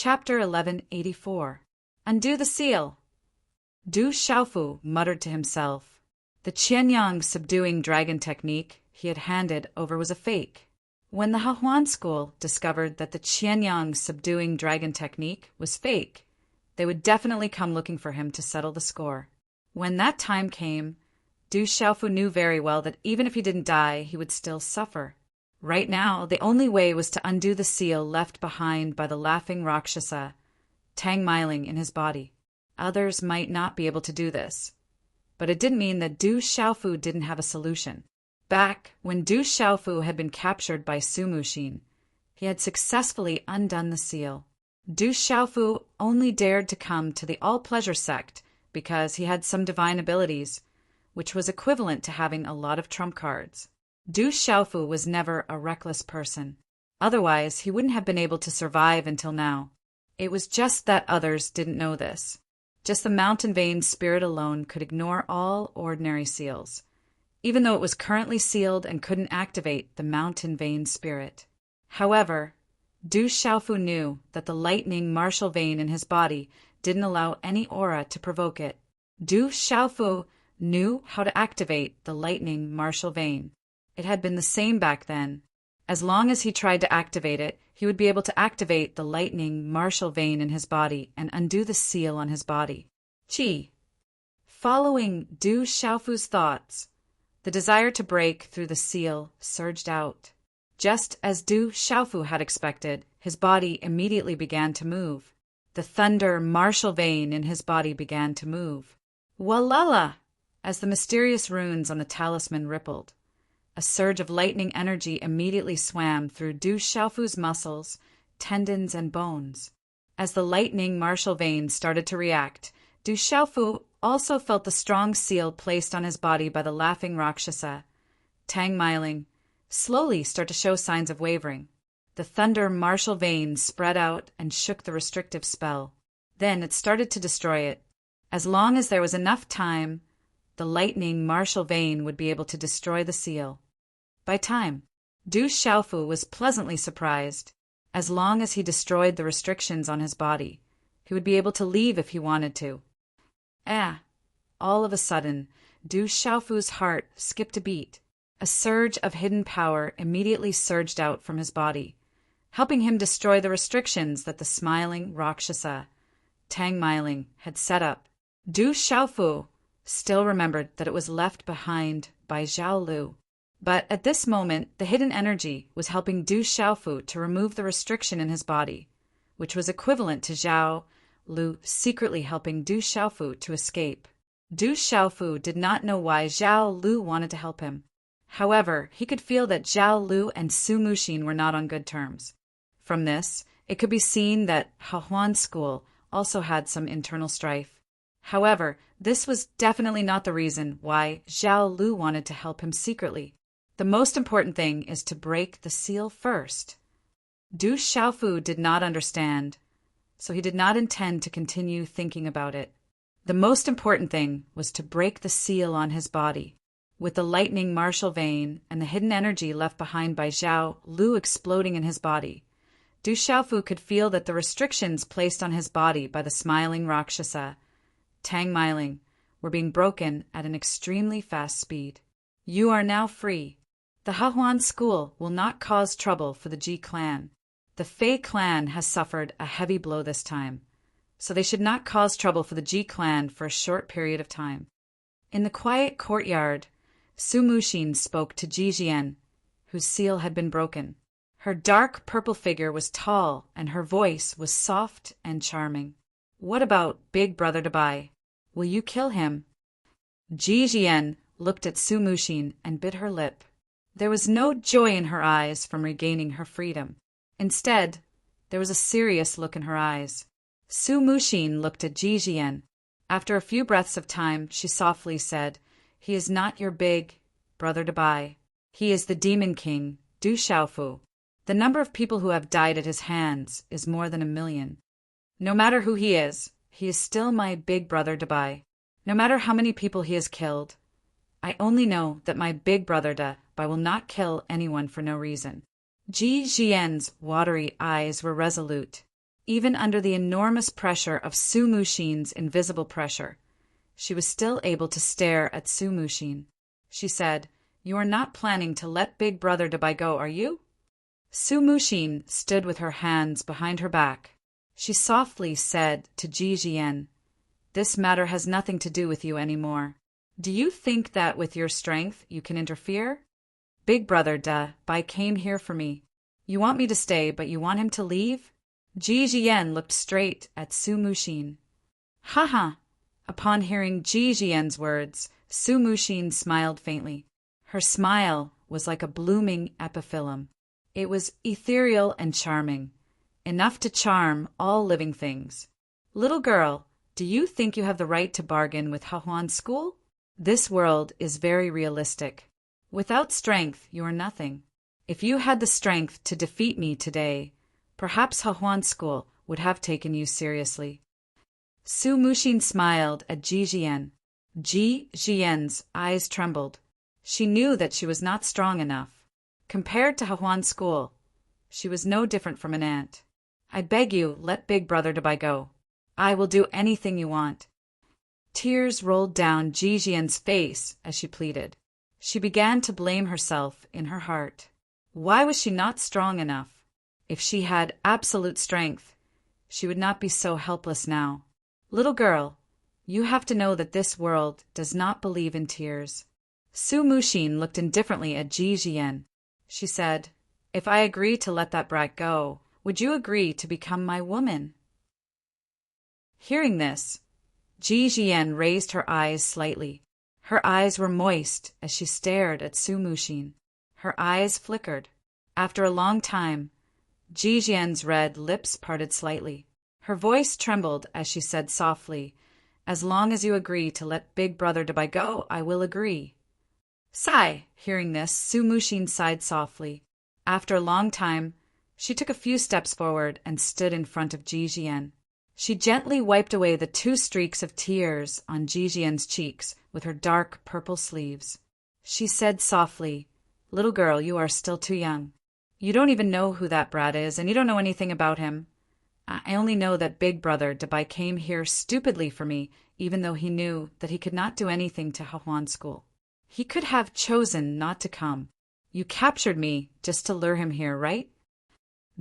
Chapter 1184. Undo the seal. Du Xiaofu muttered to himself. The Qianyang subduing dragon technique he had handed over was a fake. When the Hahuan school discovered that the Qianyang subduing dragon technique was fake, they would definitely come looking for him to settle the score. When that time came, Du Xiaofu knew very well that even if he didn't die, he would still suffer. Right now, the only way was to undo the seal left behind by the laughing Rakshasa, Tang Miling, in his body. Others might not be able to do this, but it didn't mean that Du Xiaofu didn't have a solution. Back when Du Xiaofu had been captured by Su Muxin, he had successfully undone the seal. Du Xiaofu only dared to come to the all-pleasure sect because he had some divine abilities, which was equivalent to having a lot of trump cards. Du Xiaofu was never a reckless person. Otherwise, he wouldn't have been able to survive until now. It was just that others didn't know this. Just the mountain vein spirit alone could ignore all ordinary seals, even though it was currently sealed and couldn't activate the mountain vein spirit. However, Du Xiaofu knew that the lightning martial vein in his body didn't allow any aura to provoke it. Du Xiaofu knew how to activate the lightning martial vein. It had been the same back then. As long as he tried to activate it, he would be able to activate the lightning martial vein in his body and undo the seal on his body. Qi. Following Du Xiaofu's thoughts, the desire to break through the seal surged out. Just as Du Xiaofu had expected, his body immediately began to move. The thunder martial vein in his body began to move. Walala! As the mysterious runes on the talisman rippled, a surge of lightning energy immediately swam through Du Xiaofu's muscles, tendons, and bones. As the lightning martial vein started to react, Du Xiaofu also felt the strong seal placed on his body by the laughing Rakshasa, Tang Miling, slowly start to show signs of wavering. The thunder martial vein spread out and shook the restrictive spell. Then it started to destroy it. As long as there was enough time, the lightning martial vein would be able to destroy the seal. By time, Du Xiaofu was pleasantly surprised. As long as he destroyed the restrictions on his body, he would be able to leave if he wanted to. All of a sudden, Du Xiaofu's heart skipped a beat. A surge of hidden power immediately surged out from his body, helping him destroy the restrictions that the smiling Rakshasa, Tang Miling, had set up. Du Xiaofu still remembered that it was left behind by Zhao Lu. But at this moment, the hidden energy was helping Du Xiaofu to remove the restriction in his body, which was equivalent to Zhao Lu secretly helping Du Xiaofu to escape. Du Xiaofu did not know why Zhao Lu wanted to help him. However, he could feel that Zhao Lu and Su Muxin were not on good terms. From this, it could be seen that Hahuan school also had some internal strife. However, this was definitely not the reason why Zhao Lu wanted to help him secretly. The most important thing is to break the seal first. Du Xiaofu did not understand, so he did not intend to continue thinking about it. The most important thing was to break the seal on his body. With the lightning martial vein and the hidden energy left behind by Zhao Lu exploding in his body, Du Xiaofu could feel that the restrictions placed on his body by the smiling Rakshasa, Tang Miling, were being broken at an extremely fast speed. You are now free. The Hahuan school will not cause trouble for the Ji clan. The Fei clan has suffered a heavy blow this time, so they should not cause trouble for the Ji clan for a short period of time. In the quiet courtyard, Su Muxin spoke to Ji Jian, whose seal had been broken. Her dark purple figure was tall, and her voice was soft and charming. What about Big Brother Dabai? Will you kill him? Ji Jian looked at Su Muxin and bit her lip. There was no joy in her eyes from regaining her freedom. Instead, there was a serious look in her eyes. Su Muxin looked at Ji Jian. After a few breaths of time, she softly said, "He is not your big brother Dabai. He is the Demon King, Du Xiaofu. The number of people who have died at his hands is more than 1,000,000. No matter who he is still my big brother Dabai. No matter how many people he has killed, I only know that my big brother Dabai will not kill anyone for no reason." Ji Jian's watery eyes were resolute. Even under the enormous pressure of Su Mushin's invisible pressure, she was still able to stare at Su Mushin. She said, "You are not planning to let Big Brother Dabai go, are you?" Su Mushin stood with her hands behind her back. She softly said to Ji Jian, "This matter has nothing to do with you anymore. Do you think that with your strength you can interfere? Big Brother Dabai came here for me. You want me to stay, but you want him to leave?" Ji Jian looked straight at Su Mushin. "Ha ha!" Upon hearing Ji Jian's words, Su Mushin smiled faintly. Her smile was like a blooming epiphyllum. It was ethereal and charming, enough to charm all living things. "Little girl, do you think you have the right to bargain with Hahuan's school? This world is very realistic. Without strength, you are nothing. If you had the strength to defeat me today, perhaps Hahuan's school would have taken you seriously." Su Mushin smiled at Ji Jian. Ji Jian's eyes trembled. She knew that she was not strong enough. Compared to Hahuan's school, she was no different from an ant. "I beg you, let Big Brother Dabai go. I will do anything you want." Tears rolled down Ji Jian's face as she pleaded. She began to blame herself in her heart. Why was she not strong enough? If she had absolute strength, she would not be so helpless now. "Little girl, you have to know that this world does not believe in tears." Su Mushin looked indifferently at Ji Jian. She said, "If I agree to let that brat go, would you agree to become my woman?" Hearing this, Ji Jian raised her eyes slightly. Her eyes were moist as she stared at Su Mushin. Her eyes flickered. After a long time, Ji Jian's red lips parted slightly. Her voice trembled as she said softly, "As long as you agree to let Big Brother Dabai go, I will agree." Sigh! Hearing this, Su Mushin sighed softly. After a long time, she took a few steps forward and stood in front of Ji Jian. She gently wiped away the 2 streaks of tears on Ji Jian's cheeks with her dark purple sleeves. She said softly, "Little girl, you are still too young. You don't even know who that brat is, and you don't know anything about him. I only know that Big Brother Dabai came here stupidly for me, even though he knew that he could not do anything to Hahuan school. He could have chosen not to come. You captured me just to lure him here, right?"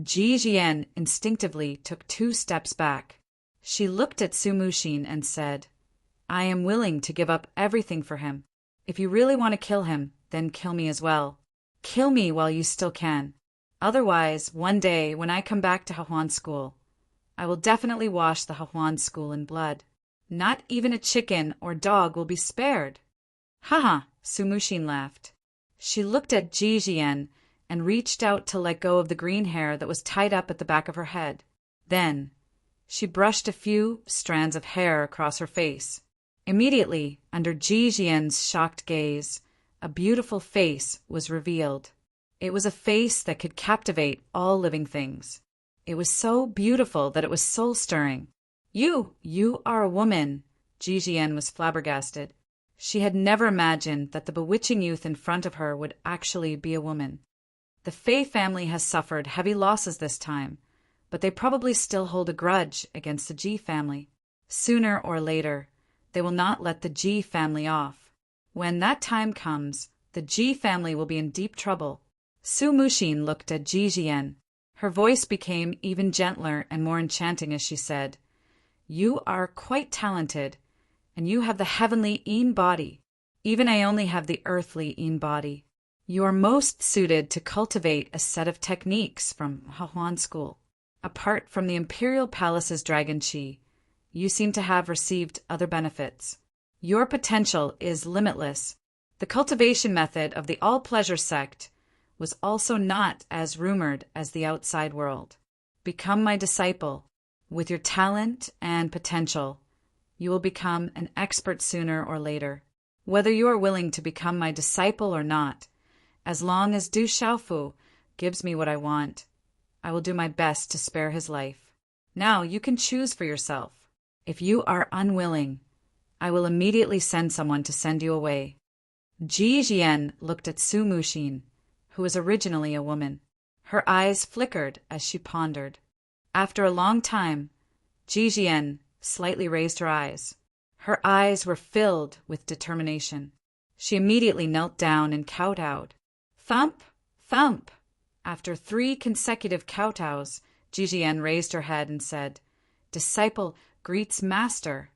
Ji Jian instinctively took 2 steps back. She looked at Su Mushin and said, "I am willing to give up everything for him. If you really want to kill him, then kill me as well. Kill me while you still can. Otherwise, one day when I come back to Hahuan school, I will definitely wash the Hahuan school in blood. Not even a chicken or dog will be spared." "Ha ha!" Su Mushin laughed. She looked at Ji Jian and reached out to let go of the green hair that was tied up at the back of her head. Then she brushed a few strands of hair across her face. Immediately, under Ji Jian's shocked gaze, a beautiful face was revealed. It was a face that could captivate all living things. It was so beautiful that it was soul-stirring. You are a woman." Ji Jian was flabbergasted. She had never imagined that the bewitching youth in front of her would actually be a woman. The Fei family has suffered heavy losses this time, but they probably still hold a grudge against the Ji family. Sooner or later, they will not let the Ji family off. When that time comes, the Ji family will be in deep trouble. Su Mushin looked at Ji Jian. Her voice became even gentler and more enchanting as she said, "You are quite talented, and you have the heavenly Yin body. Even I only have the earthly Yin body. You are most suited to cultivate a set of techniques from Hahuan school. Apart from the Imperial Palace's dragon chi, you seem to have received other benefits. Your potential is limitless. The cultivation method of the all-pleasure sect was also not as rumored as the outside world. Become my disciple. With your talent and potential, you will become an expert sooner or later. Whether you are willing to become my disciple or not, as long as Du Xiaofu gives me what I want, I will do my best to spare his life. Now you can choose for yourself. If you are unwilling, I will immediately send someone to send you away." Ji Jian looked at Su Mushin, who was originally a woman. Her eyes flickered as she pondered. After a long time, Jijian slightly raised her eyes. Her eyes were filled with determination. She immediately knelt down and kowtowed. Thump! Thump! After 3 consecutive kowtows, Jijian raised her head and said, "Disciple greets master."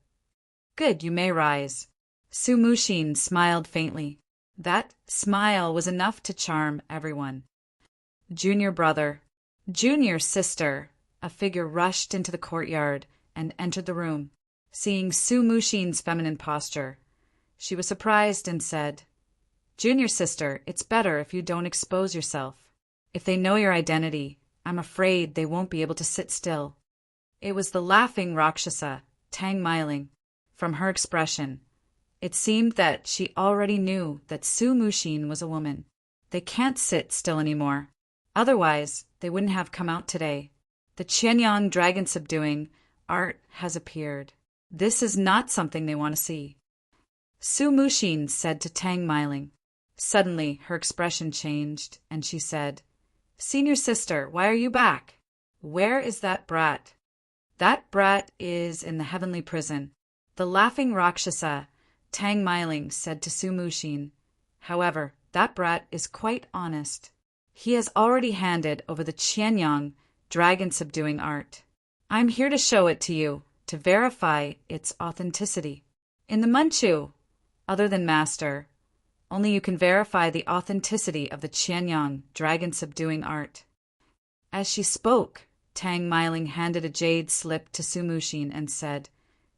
"Good, you may rise." Su Muxin smiled faintly. That smile was enough to charm everyone. Junior brother, junior sister, a figure rushed into the courtyard and entered the room. Seeing Su Muxin's feminine posture, she was surprised and said, "Junior sister, it's better if you don't expose yourself. If they know your identity, I'm afraid they won't be able to sit still." It was the laughing Rakshasa, Tang Meiling. From her expression, it seemed that she already knew that Su Muxin was a woman. They can't sit still anymore. Otherwise, they wouldn't have come out today. The Qianyang dragon subduing art has appeared. This is not something they want to see. Su Muxin said to Tang Meiling. Suddenly, her expression changed, and she said, "Senior sister, why are you back? Where is that brat?" "That brat is in the heavenly prison." The laughing Rakshasa, Tang Meiling, said to Su Muxin. "However, that brat is quite honest. He has already handed over the Qianyang dragon-subduing art. I'm here to show it to you, to verify its authenticity. In the Manchu, other than master, only you can verify the authenticity of the Qianyang dragon-subduing art." As she spoke, Tang Meiling handed a jade slip to Su Muxin and said,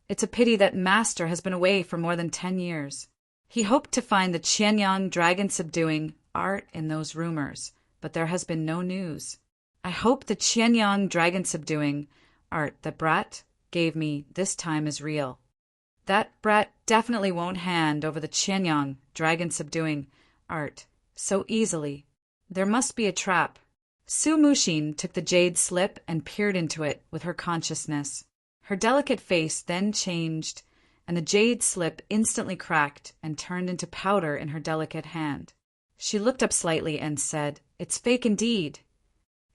"It's a pity that master has been away for more than 10 years. He hoped to find the Qianyang dragon-subduing art in those rumors, but there has been no news. I hope the Qianyang dragon-subduing art that brat gave me this time is real. That brat definitely won't hand over the Qianyang dragon-subduing art so easily. There must be a trap." Su Muxin took the jade slip and peered into it with her consciousness. Her delicate face then changed, and the jade slip instantly cracked and turned into powder in her delicate hand. She looked up slightly and said, "It's fake indeed.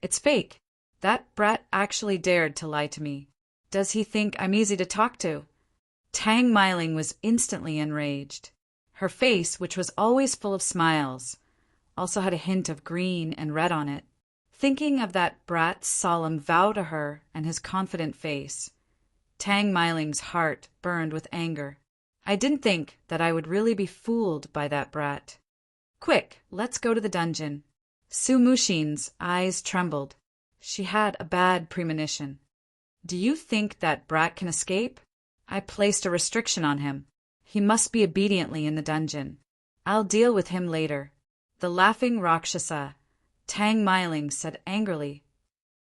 It's fake. That brat actually dared to lie to me. Does he think I'm easy to talk to?" Tang Meiling was instantly enraged. Her face, which was always full of smiles, also had a hint of green and red on it. Thinking of that brat's solemn vow to her and his confident face, Tang Meiling's heart burned with anger. "I didn't think that I would really be fooled by that brat. Quick, let's go to the dungeon." Su Muxin's eyes trembled. She had a bad premonition. "Do you think that brat can escape? I placed a restriction on him. He must be obediently in the dungeon. I'll deal with him later." The laughing Rakshasa, Tang Meiling, said angrily,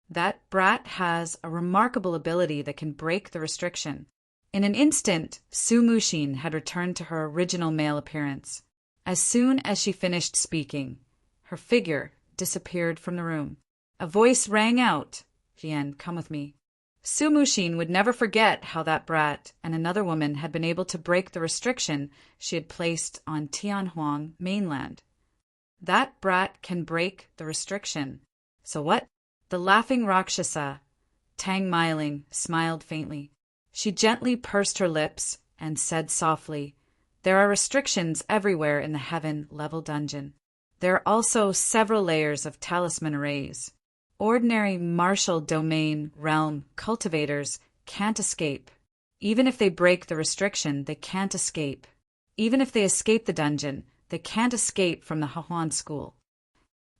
"That brat has a remarkable ability that can break the restriction." In an instant, Su Muxin had returned to her original male appearance. As soon as she finished speaking, her figure disappeared from the room. A voice rang out, "Jian, come with me." Su Muxin would never forget how that brat and another woman had been able to break the restriction she had placed on Tianhuang mainland. That brat can break the restriction. So what? The laughing Rakshasa, Tang Meiling, smiled faintly. She gently pursed her lips and said softly, "There are restrictions everywhere in the heaven-level dungeon. There are also several layers of talisman arrays. Ordinary martial domain realm cultivators can't escape. Even if they break the restriction, they can't escape. Even if they escape the dungeon, they can't escape from the Hahuan school."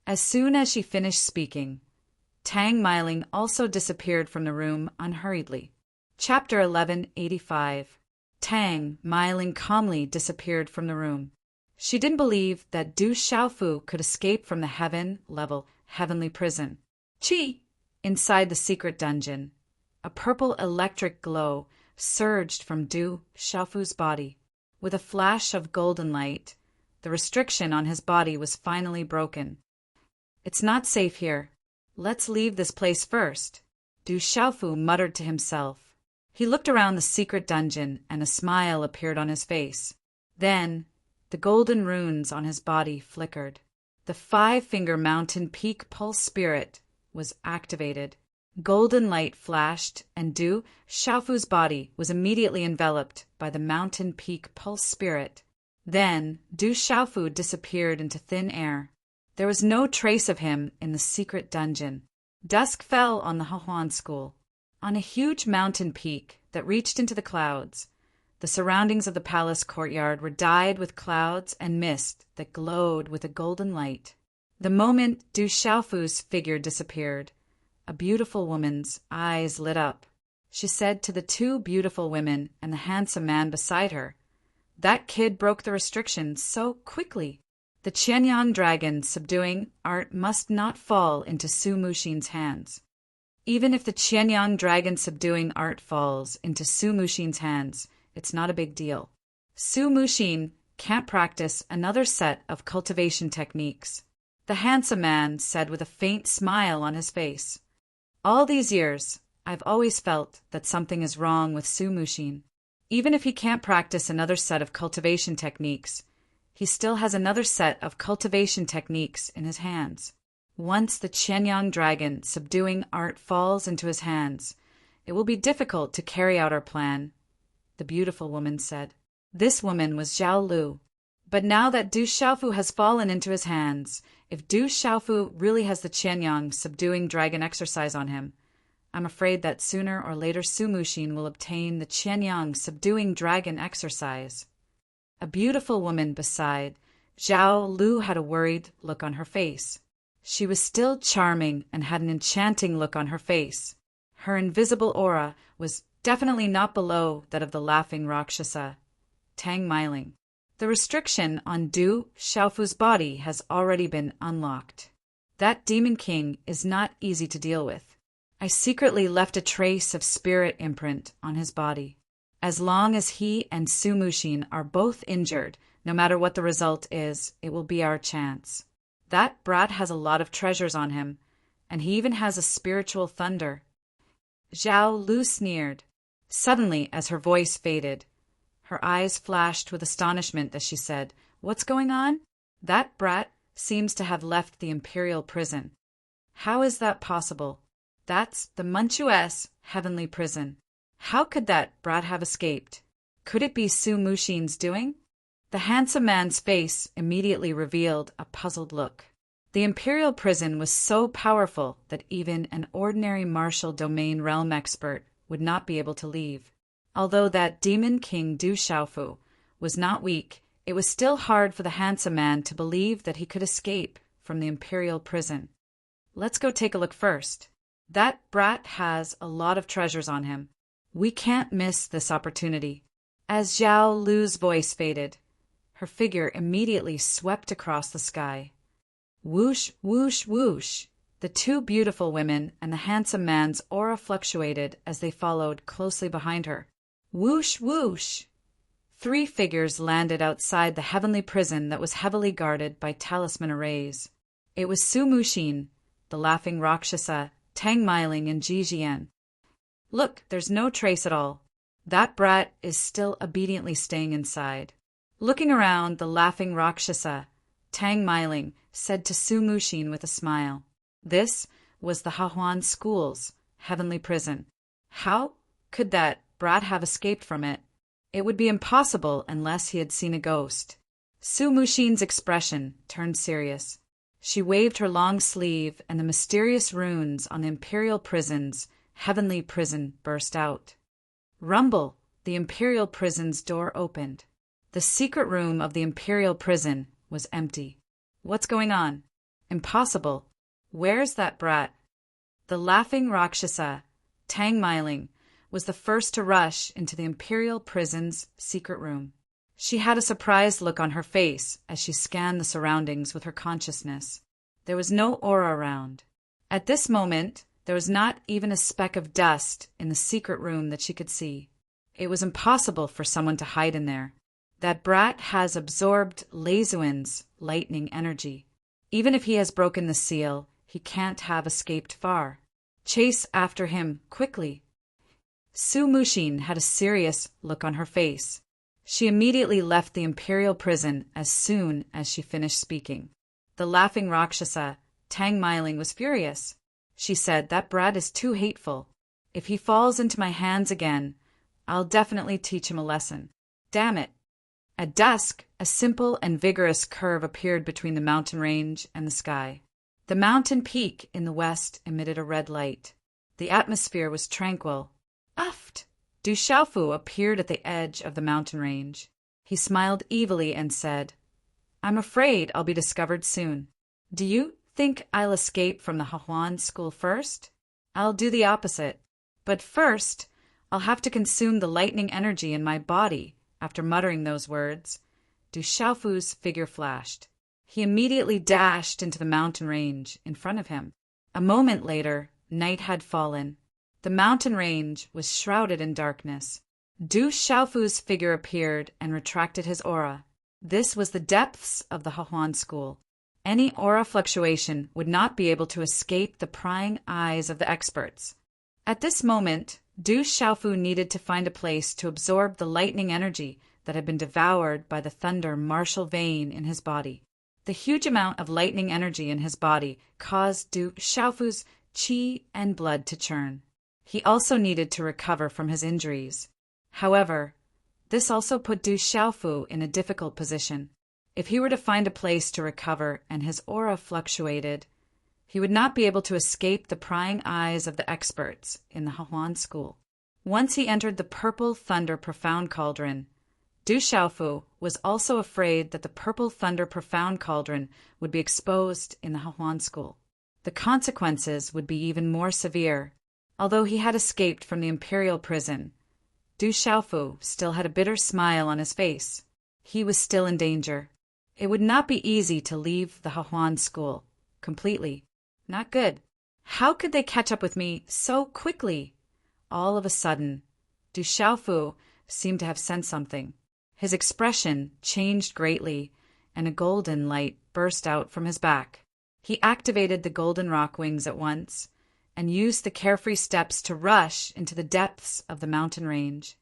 As soon as she finished speaking, Tang Meiling also disappeared from the room unhurriedly. Chapter 1185. Tang Meiling calmly disappeared from the room. She didn't believe that Du Xiaofu could escape from the heaven-level heavenly prison. Chi! Inside the secret dungeon, a purple electric glow surged from Du Xiaofu's body. With a flash of golden light, the restriction on his body was finally broken. "It's not safe here. Let's leave this place first," Du Xiaofu muttered to himself. He looked around the secret dungeon and a smile appeared on his face. Then, the golden runes on his body flickered. The 5-finger mountain peak pulse spirit was activated. Golden light flashed, and Du Xiaofu's body was immediately enveloped by the mountain peak pulse spirit. Then Du Xiaofu disappeared into thin air. There was no trace of him in the secret dungeon. Dusk fell on the Hahuan school. On a huge mountain peak that reached into the clouds, the surroundings of the palace courtyard were dyed with clouds and mist that glowed with a golden light. The moment Du Xiaofu's figure disappeared, a beautiful woman's eyes lit up. She said to the two beautiful women and the handsome man beside her, "That kid broke the restrictions so quickly. The Qianyang dragon subduing art must not fall into Su Muxin's hands." Even if the Qianyang dragon subduing art falls into Su Muxin's hands, it's not a big deal. Su Muxin can't practice another set of cultivation techniques. The handsome man said with a faint smile on his face. All these years, I've always felt that something is wrong with Su Muxin. Even if he can't practice another set of cultivation techniques, he still has another set of cultivation techniques in his hands. Once the Qianyang dragon subduing art falls into his hands, it will be difficult to carry out our plan, the beautiful woman said. This woman was Zhao Lu. But now that Du Xiaofu has fallen into his hands, if Du Xiaofu really has the Qianyang subduing dragon exercise on him, I'm afraid that sooner or later Su Muxin will obtain the Qianyang subduing dragon exercise. A beautiful woman beside Zhao Lu had a worried look on her face. She was still charming and had an enchanting look on her face. Her invisible aura was definitely not below that of the laughing Rakshasa, Tang Mailing. The restriction on Du Xiaofu's body has already been unlocked. That demon king is not easy to deal with. I secretly left a trace of spirit imprint on his body. As long as he and Su Muxin are both injured, no matter what the result is, it will be our chance. That brat has a lot of treasures on him, and he even has a spiritual thunder. Zhao Lu sneered. Suddenly, as her voice faded, her eyes flashed with astonishment as she said, "What's going on? That brat seems to have left the imperial prison. How is that possible? That's the Manchuess heavenly prison. How could that brat have escaped? Could it be Su Muxin's doing?" The handsome man's face immediately revealed a puzzled look. The imperial prison was so powerful that even an ordinary martial domain realm expert would not be able to leave. Although that demon king Du Xiaofu was not weak, it was still hard for the handsome man to believe that he could escape from the imperial prison. Let's go take a look first. That brat has a lot of treasures on him. We can't miss this opportunity. As Zhao Lu's voice faded, her figure immediately swept across the sky. Whoosh, whoosh, whoosh. The two beautiful women and the handsome man's aura fluctuated as they followed closely behind her. Whoosh, whoosh. 3 figures landed outside the heavenly prison that was heavily guarded by talisman arrays. It was Su Muxin, the laughing Rakshasa, Tang Mailing, and Ji Jian. Look, there's no trace at all. That brat is still obediently staying inside. Looking around, the laughing Rakshasa, Tang Mailing, said to Su Muxin with a smile. This was the Hahuan school's heavenly prison. How could that brat have escaped from it? It would be impossible unless he had seen a ghost. Su Muxin's expression turned serious. She waved her long sleeve, and the mysterious runes on the imperial prison's heavenly prison burst out. Rumble! The imperial prison's door opened. The secret room of the imperial prison was empty. What's going on? Impossible. Where's that brat? The laughing Rakshasa, Tang Mailing, was the first to rush into the imperial prison's secret room. She had a surprised look on her face as she scanned the surroundings with her consciousness. There was no aura around. At this moment, there was not even a speck of dust in the secret room that she could see. It was impossible for someone to hide in there. That brat has absorbed Leizuan's lightning energy. Even if he has broken the seal, he can't have escaped far. Chase after him, quickly. Su Muxin had a serious look on her face. She immediately left the imperial prison as soon as she finished speaking. The laughing Rakshasa, Tang Mailing, was furious. she said. That brat is too hateful. If he falls into my hands again, I'll definitely teach him a lesson. Damn it. At dusk, a simple and vigorous curve appeared between the mountain range and the sky. The mountain peak in the west emitted a red light. The atmosphere was tranquil. Uft! Du Xiaofu appeared at the edge of the mountain range. He smiled evilly and said, I'm afraid I'll be discovered soon. Do you think I'll escape from the Hahuan school first? I'll do the opposite. But first, I'll have to consume the lightning energy in my body. After muttering those words, Du Xiaofu's figure flashed. He immediately dashed into the mountain range in front of him. A moment later, night had fallen. The mountain range was shrouded in darkness. Du Xiaofu's figure appeared and retracted his aura. This was the depths of the Hahuan school. Any aura fluctuation would not be able to escape the prying eyes of the experts. At this moment, Du Xiaofu needed to find a place to absorb the lightning energy that had been devoured by the thunder martial vein in his body. The huge amount of lightning energy in his body caused Du Xiaofu's qi and blood to churn. He also needed to recover from his injuries. However, this also put Du Xiaofu in a difficult position. If he were to find a place to recover and his aura fluctuated, he would not be able to escape the prying eyes of the experts in the Hahuan school. Once he entered the purple thunder profound cauldron, Du Xiaofu was also afraid that the purple thunder profound cauldron would be exposed in the Hahuan school. The consequences would be even more severe. Although he had escaped from the imperial prison, Du Xiaofu still had a bitter smile on his face. He was still in danger. It would not be easy to leave the Hahuan school completely. Not good. How could they catch up with me so quickly? All of a sudden, Du Xiaofu seemed to have sensed something. His expression changed greatly, and a golden light burst out from his back. He activated the golden rock wings at once, and used the carefree steps to rush into the depths of the mountain range.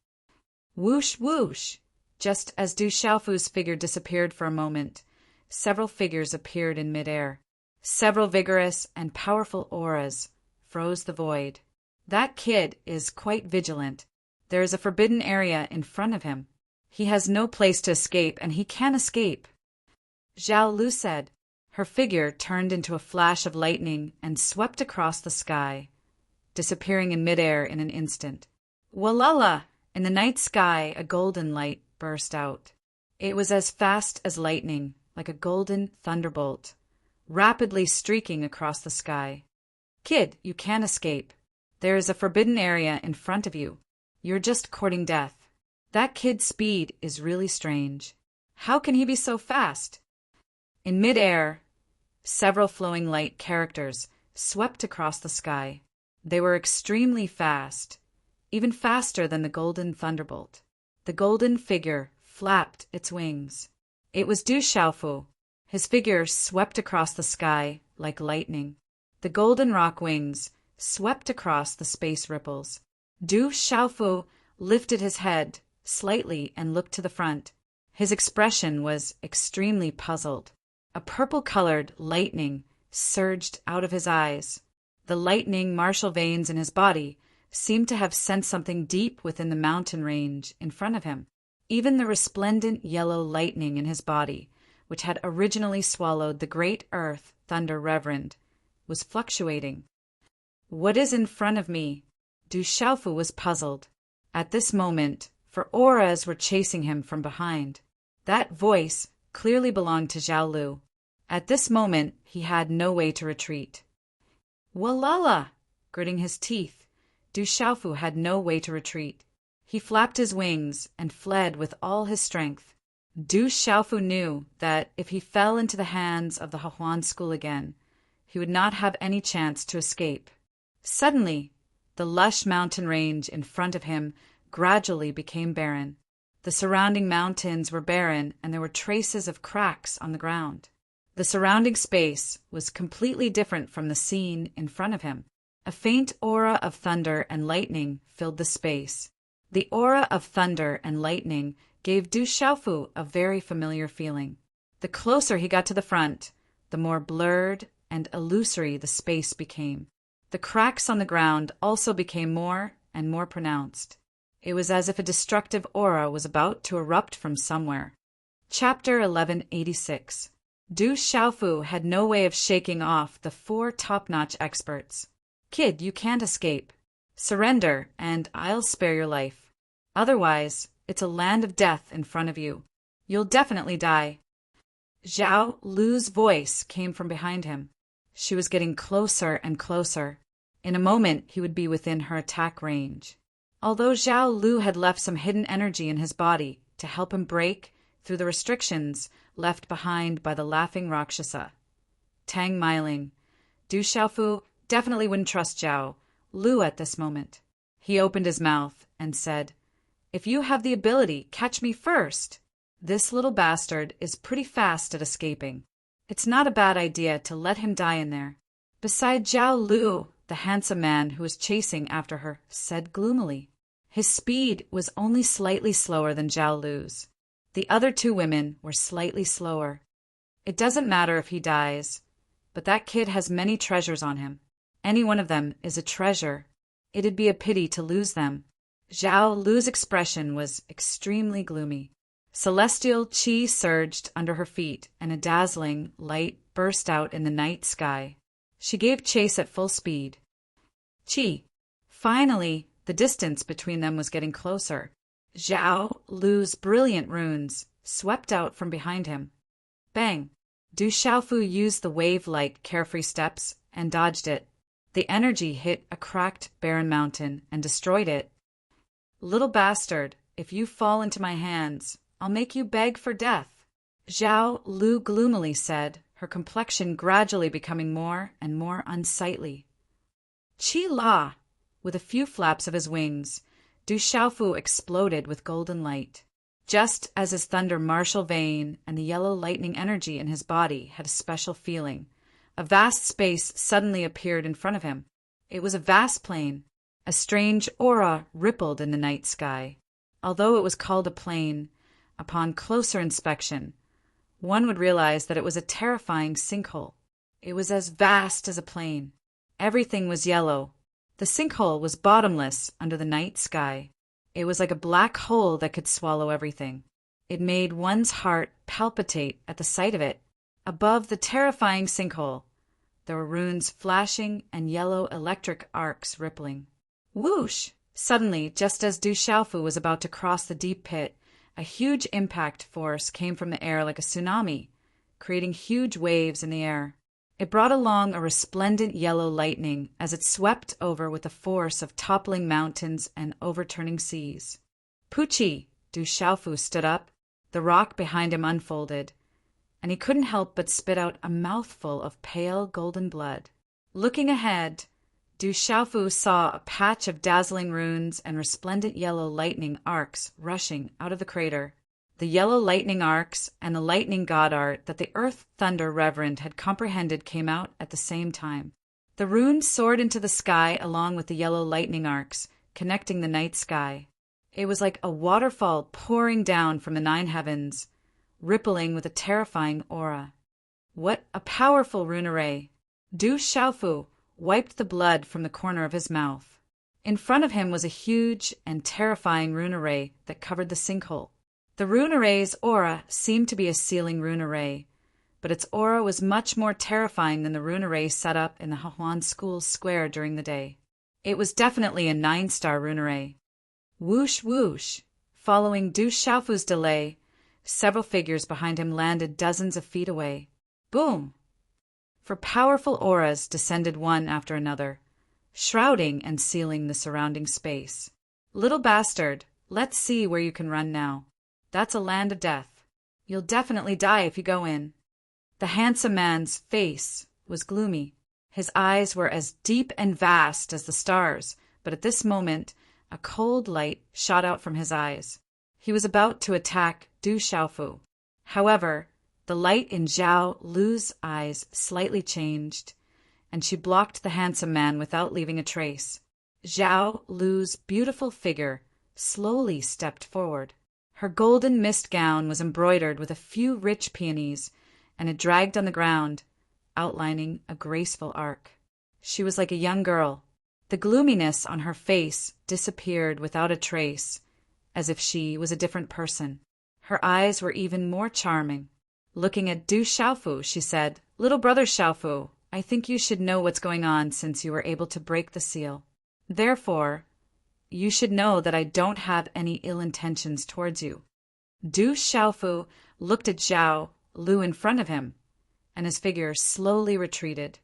Whoosh, whoosh! Just as Du Xiaofu's figure disappeared for a moment, several figures appeared in midair. Several vigorous and powerful auras froze the void. That kid is quite vigilant. There is a forbidden area in front of him. He has no place to escape, and he can escape. Zhao Lu said. Her figure turned into a flash of lightning and swept across the sky, disappearing in midair in an instant. Walala! In the night sky, a golden light burst out. It was as fast as lightning, like a golden thunderbolt, rapidly streaking across the sky. Kid, you can't escape. There is a forbidden area in front of you. You're just courting death. That kid's speed is really strange. How can he be so fast? In midair, several flowing light characters swept across the sky. They were extremely fast, even faster than the golden thunderbolt. The golden figure flapped its wings. It was Du Xiaofu. His figure swept across the sky like lightning. The golden rock wings swept across the space ripples. Du Xiaofu lifted his head slightly and looked to the front. His expression was extremely puzzled. A purple-colored lightning surged out of his eyes. The lightning martial veins in his body seemed to have sensed something deep within the mountain range in front of him. Even the resplendent yellow lightning in his body, which had originally swallowed the great earth Thunder Reverend, was fluctuating. What is in front of me? Du Xiaofu was puzzled. At this moment, for auras were chasing him from behind. That voice clearly belonged to Zhao Lu. At this moment, he had no way to retreat. Walala! Gritting his teeth, Du Xiaofu had no way to retreat. He flapped his wings and fled with all his strength. Du Xiaofu knew that if he fell into the hands of the Hahuan school again, he would not have any chance to escape. Suddenly, the lush mountain range in front of him gradually became barren. The surrounding mountains were barren, and there were traces of cracks on the ground. The surrounding space was completely different from the scene in front of him. A faint aura of thunder and lightning filled the space. The aura of thunder and lightning gave Du Xiaofu a very familiar feeling. The closer he got to the front, the more blurred and illusory the space became. The cracks on the ground also became more and more pronounced. It was as if a destructive aura was about to erupt from somewhere. Chapter 1186. Du Xiaofu had no way of shaking off the 4 top-notch experts. Kid, you can't escape. Surrender, and I'll spare your life. Otherwise, it's a land of death in front of you. You'll definitely die. Zhao Lu's voice came from behind him. She was getting closer and closer. In a moment, he would be within her attack range. Although Zhao Lu had left some hidden energy in his body to help him break through the restrictions left behind by the laughing Rakshasa. Tang Meiling. Du Xiaofu definitely wouldn't trust Zhao Lu at this moment. He opened his mouth and said, "If you have the ability, catch me first. This little bastard is pretty fast at escaping. It's not a bad idea to let him die in there." Beside Zhao Lu, the handsome man who was chasing after her said gloomily. His speed was only slightly slower than Zhao Lu's. The other 2 women were slightly slower. It doesn't matter if he dies, but that kid has many treasures on him. Any one of them is a treasure. It'd be a pity to lose them. Zhao Lu's expression was extremely gloomy. Celestial qi surged under her feet, and a dazzling light burst out in the night sky. She gave chase at full speed. Qi. Finally, the distance between them was getting closer. Zhao Lu's brilliant runes swept out from behind him. Bang! Du Xiaofu used the wave-like carefree steps and dodged it. The energy hit a cracked, barren mountain and destroyed it. "Little bastard, if you fall into my hands, I'll make you beg for death," Zhao Lu gloomily said, her complexion gradually becoming more and more unsightly. Qi La! With a few flaps of his wings, Du Xiaofu exploded with golden light. Just as his thunder martial vein and the yellow lightning energy in his body had a special feeling, a vast space suddenly appeared in front of him. It was a vast plain. A strange aura rippled in the night sky. Although it was called a plain, upon closer inspection, one would realize that it was a terrifying sinkhole. It was as vast as a plain. Everything was yellow. The sinkhole was bottomless under the night sky. It was like a black hole that could swallow everything. It made one's heart palpitate at the sight of it. Above the terrifying sinkhole, there were runes flashing and yellow electric arcs rippling. Whoosh! Suddenly, just as Du Xiaofu was about to cross the deep pit, a huge impact force came from the air like a tsunami, creating huge waves in the air. It brought along a resplendent yellow lightning as it swept over with the force of toppling mountains and overturning seas. Pucci! Du Xiaofu stood up. The rock behind him unfolded, and he couldn't help but spit out a mouthful of pale golden blood. Looking ahead, Du Xiaofu saw a patch of dazzling runes and resplendent yellow lightning arcs rushing out of the crater. The yellow lightning arcs and the lightning god art that the Earth Thunder Reverend had comprehended came out at the same time. The runes soared into the sky along with the yellow lightning arcs, connecting the night sky. It was like a waterfall pouring down from the 9 heavens, rippling with a terrifying aura. What a powerful rune array! Du Xiaofu wiped the blood from the corner of his mouth. In front of him was a huge and terrifying rune array that covered the sinkhole. The rune array's aura seemed to be a sealing rune array, but its aura was much more terrifying than the rune array set up in the Hahuan School Square during the day. It was definitely a 9-star rune array. Whoosh whoosh! Following Du Xiaofu's delay, several figures behind him landed dozens of feet away. Boom! For powerful auras descended one after another, shrouding and sealing the surrounding space. Little bastard, let's see where you can run now. That's a land of death. You'll definitely die if you go in. The handsome man's face was gloomy. His eyes were as deep and vast as the stars, but at this moment, a cold light shot out from his eyes. He was about to attack Du Xiaofu. However, the light in Zhao Lu's eyes slightly changed, and she blocked the handsome man without leaving a trace. Zhao Lu's beautiful figure slowly stepped forward. Her golden mist gown was embroidered with a few rich peonies, and it dragged on the ground, outlining a graceful arc. She was like a young girl. The gloominess on her face disappeared without a trace, as if she was a different person. Her eyes were even more charming. Looking at Du Xiaofu, she said, "Little brother Xiaofu, I think you should know what's going on since you were able to break the seal. Therefore, you should know that I don't have any ill intentions towards you." Du Xiaofu looked at Zhao Lu in front of him, and his figure slowly retreated,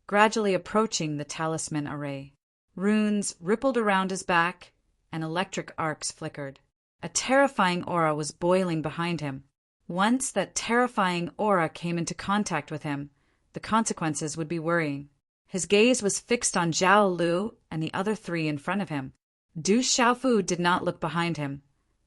gradually approaching the talisman array. Runes rippled around his back, and electric arcs flickered. A terrifying aura was boiling behind him. Once that terrifying aura came into contact with him, the consequences would be worrying. His gaze was fixed on Zhao Lu and the other three in front of him. Du Xiaofu did not look behind him,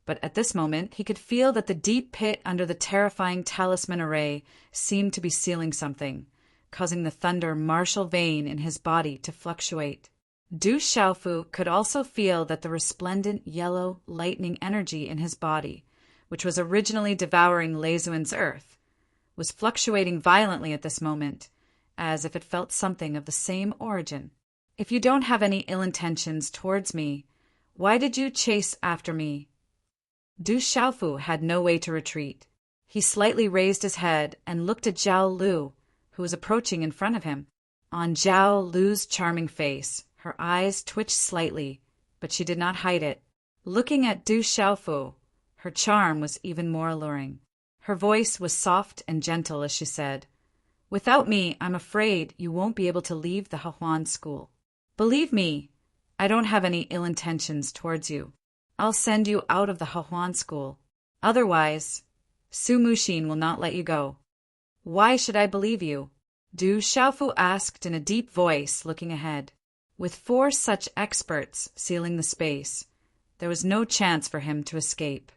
but at this moment he could feel that the deep pit under the terrifying talisman array seemed to be sealing something, causing the thunder martial vein in his body to fluctuate. Du Xiaofu could also feel that the resplendent yellow lightning energy in his body, which was originally devouring Lezuan's earth, was fluctuating violently at this moment, as if it felt something of the same origin. "If you don't have any ill intentions towards me, why did you chase after me?" Du Xiaofu had no way to retreat. He slightly raised his head and looked at Zhao Lu, who was approaching in front of him. On Zhao Lu's charming face, her eyes twitched slightly, but she did not hide it. Looking at Du Xiaofu, her charm was even more alluring. Her voice was soft and gentle as she said, "Without me, I'm afraid you won't be able to leave the Hahuan school. Believe me, I don't have any ill intentions towards you. I'll send you out of the Hahuan school. Otherwise, Su Muxin will not let you go." "Why should I believe you?" Du Xiaofu asked in a deep voice, looking ahead. With 4 such experts sealing the space, there was no chance for him to escape.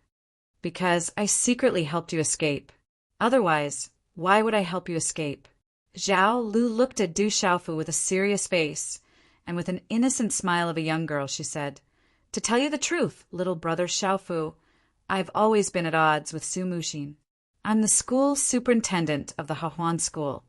"Because I secretly helped you escape. Otherwise, why would I help you escape?" Zhao Lu looked at Du Xiaofu with a serious face, and with an innocent smile of a young girl, she said, "To tell you the truth, little brother Xiaofu, I've always been at odds with Su Muxin. I'm the school superintendent of the Hahuan school,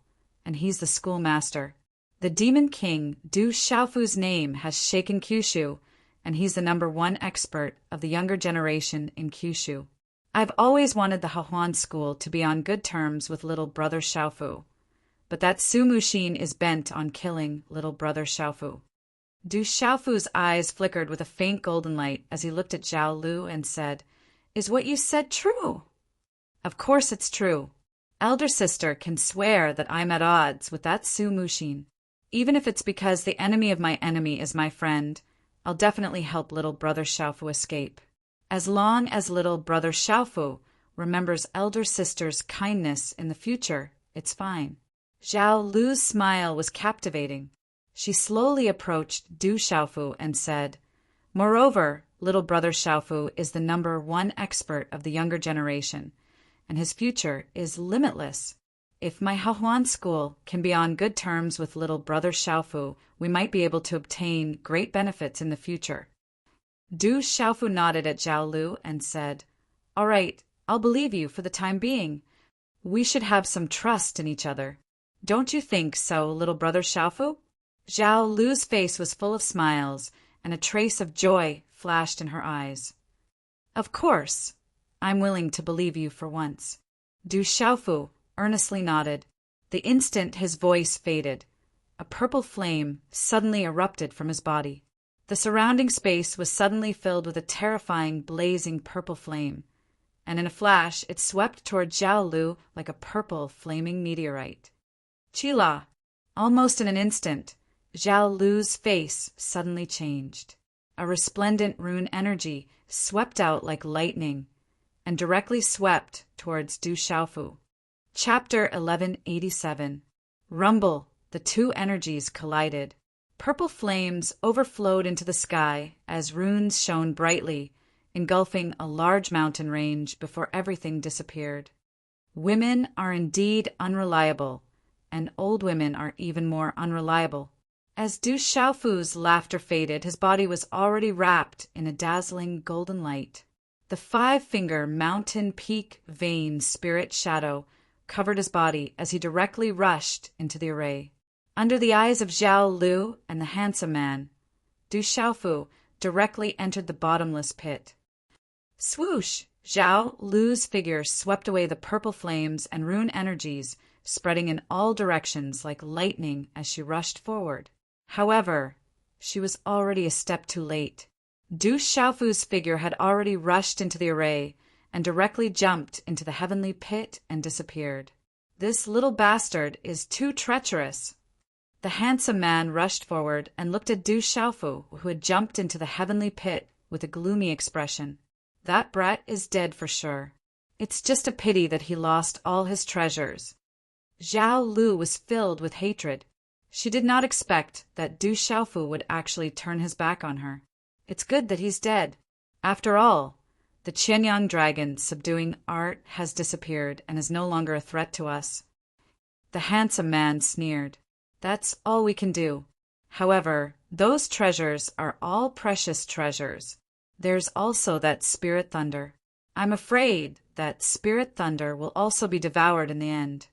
and he's the schoolmaster. The Demon King, Du Xiaofu's name has shaken Kyushu, and he's the #1 expert of the younger generation in Kyushu. I've always wanted the Hahuan school to be on good terms with little brother Xiaofu, but that Su Muxin is bent on killing little brother Xiaofu." Du Xiaofu's eyes flickered with a faint golden light as he looked at Zhao Lu and said, "Is what you said true?" "Of course it's true. Elder sister can swear that I'm at odds with that Su Muxin. Even if it's because the enemy of my enemy is my friend, I'll definitely help little brother Xiaofu escape. As long as little brother Xiaofu remembers elder sister's kindness in the future, it's fine." Zhao Lu's smile was captivating. She slowly approached Du Xiaofu and said, "Moreover, little brother Xiaofu is the #1 expert of the younger generation, and his future is limitless. If my Hahuan school can be on good terms with little brother Xiaofu, we might be able to obtain great benefits in the future." Du Xiaofu nodded at Zhao Lu and said, "All right, I'll believe you for the time being. We should have some trust in each other. Don't you think so, little brother Xiaofu?" Zhao Lu's face was full of smiles, and a trace of joy flashed in her eyes. "Of course, I'm willing to believe you for once." Du Xiaofu earnestly nodded. The instant his voice faded, a purple flame suddenly erupted from his body. The surrounding space was suddenly filled with a terrifying, blazing purple flame, and in a flash it swept toward Zhao Lu like a purple, flaming meteorite. Chila! Almost in an instant, Zhao Lu's face suddenly changed. A resplendent rune energy swept out like lightning and directly swept towards Du Xiaofu. Chapter 1187. Rumble, the 2 energies collided. Purple flames overflowed into the sky as runes shone brightly, engulfing a large mountain range before everything disappeared. Women are indeed unreliable, and old women are even more unreliable. As Du Xiaofu's laughter faded, his body was already wrapped in a dazzling golden light. The 5-finger mountain peak vein spirit shadow covered his body as he directly rushed into the array. Under the eyes of Zhao Lu and the handsome man, Du Xiaofu directly entered the bottomless pit. Swoosh! Zhao Lu's figure swept away the purple flames and rune energies, spreading in all directions like lightning as she rushed forward. However, she was already a step too late. Du Xiaofu's figure had already rushed into the array and directly jumped into the heavenly pit and disappeared. This little bastard is too treacherous. The handsome man rushed forward and looked at Du Xiaofu, who had jumped into the heavenly pit, with a gloomy expression. That brat is dead for sure. It's just a pity that he lost all his treasures. Zhao Lu was filled with hatred. She did not expect that Du Xiaofu would actually turn his back on her. It's good that he's dead. After all, the Qianyang dragon subduing art has disappeared and is no longer a threat to us. The handsome man sneered. That's all we can do. However, those treasures are all precious treasures. There's also that spirit thunder. I'm afraid that spirit thunder will also be devoured in the end.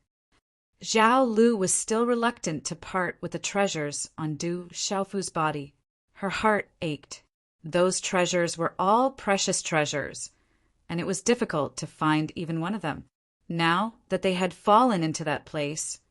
Zhao Lu was still reluctant to part with the treasures on Du Xiaofu's body. Her heart ached. Those treasures were all precious treasures, and it was difficult to find even one of them. Now that they had fallen into that place,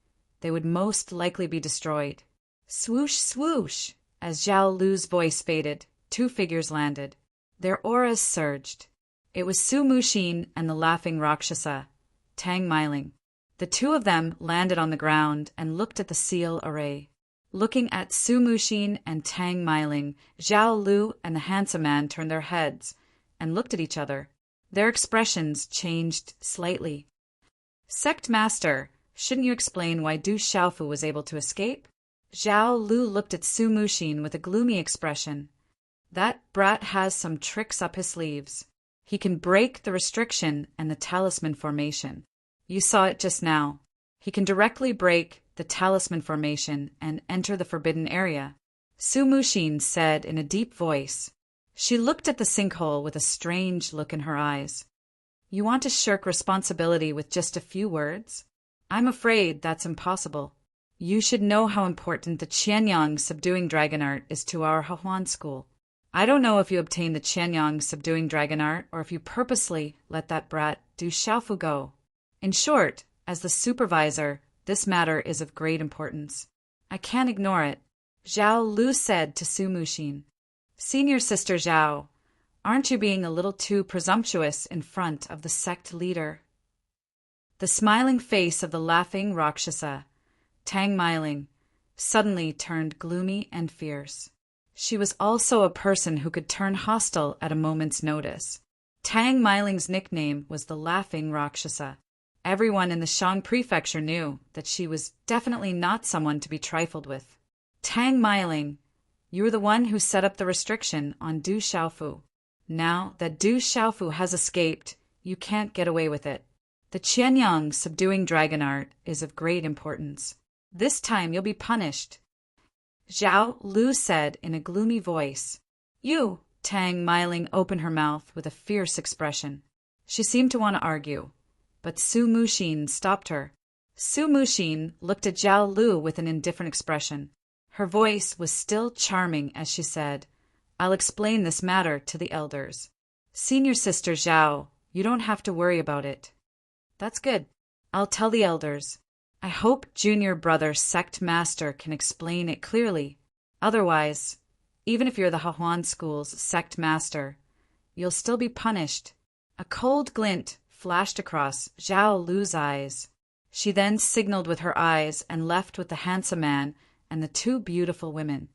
they would most likely be destroyed. Swoosh, swoosh! As Zhao Lu's voice faded, two figures landed. Their auras surged. It was Su Muxin and the laughing Rakshasa, Tang Meiling. The two of them landed on the ground and looked at the seal array. Looking at Su Muxin and Tang Meiling, Zhao Lu and the handsome man turned their heads and looked at each other. Their expressions changed slightly. Sect Master, shouldn't you explain why Du Xiaofu was able to escape? Zhao Lu looked at Su Muxin with a gloomy expression. That brat has some tricks up his sleeves. He can break the restriction and the talisman formation. You saw it just now. He can directly break the talisman formation and enter the forbidden area. Su Muxin said in a deep voice. She looked at the sinkhole with a strange look in her eyes. You want to shirk responsibility with just a few words? I'm afraid that's impossible. You should know how important the Qianyang subduing dragon art is to our Hahuan school. I don't know if you obtained the Qianyang subduing dragon art or if you purposely let that brat Du Xiaofu go. In short, as the supervisor, this matter is of great importance. I can't ignore it, Zhao Lu said to Su Muxin. Senior Sister Zhao, aren't you being a little too presumptuous in front of the sect leader? The smiling face of the laughing Rakshasa, Tang Meiling, suddenly turned gloomy and fierce. She was also a person who could turn hostile at a moment's notice. Tang Meiling's nickname was the Laughing Rakshasa. Everyone in the Shang prefecture knew that she was definitely not someone to be trifled with. Tang Meiling, you were the one who set up the restriction on Du Xiaofu. Now that Du Xiaofu has escaped, you can't get away with it. The Qianyang subduing dragon art is of great importance. This time you'll be punished. Zhao Lu said in a gloomy voice. You, Tang Meiling opened her mouth with a fierce expression. She seemed to want to argue, but Su Muxin stopped her. Su Muxin looked at Zhao Lu with an indifferent expression. Her voice was still charming as she said, I'll explain this matter to the elders. Senior Sister Zhao, you don't have to worry about it. That's good. I'll tell the elders. I hope Junior Brother Sect Master can explain it clearly. Otherwise, even if you're the Hahuan School's Sect Master, you'll still be punished. A cold glint flashed across Zhao Lu's eyes. She then signaled with her eyes and left with the handsome man and the two beautiful women.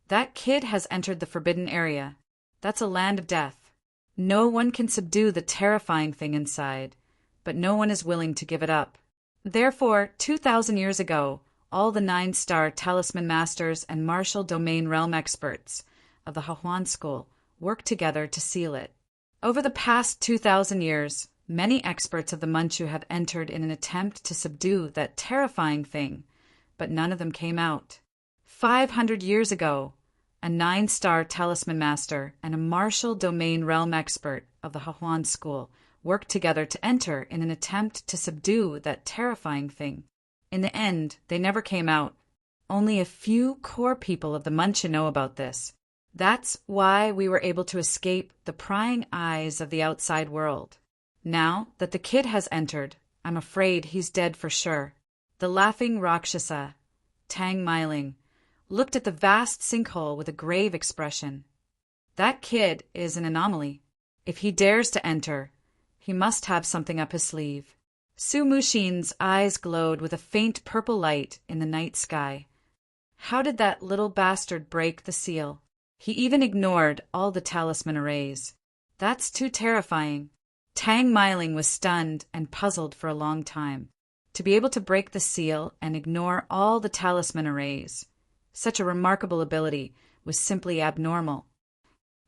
That kid has entered the forbidden area. That's a land of death. No one can subdue the terrifying thing inside, but no one is willing to give it up. Therefore, 2,000 years ago, all the 9-star talisman masters and martial domain realm experts of the Hahuan School worked together to seal it. Over the past 2,000 years, many experts of the Manchu have entered in an attempt to subdue that terrifying thing, but none of them came out. 500 years ago, a 9-star talisman master and a martial domain realm expert of the Hahuan School worked together to enter in an attempt to subdue that terrifying thing. In the end, they never came out. Only a few core people of the Muncha know about this. That's why we were able to escape the prying eyes of the outside world. Now that the kid has entered, I'm afraid he's dead for sure. The laughing Rakshasa, Tang Myling, looked at the vast sinkhole with a grave expression. That kid is an anomaly. If he dares to enter, he must have something up his sleeve. Su Mushin's eyes glowed with a faint purple light in the night sky. How did that little bastard break the seal? He even ignored all the talisman arrays. That's too terrifying. Tang Myling was stunned and puzzled for a long time. To be able to break the seal and ignore all the talisman arrays, such a remarkable ability, was simply abnormal.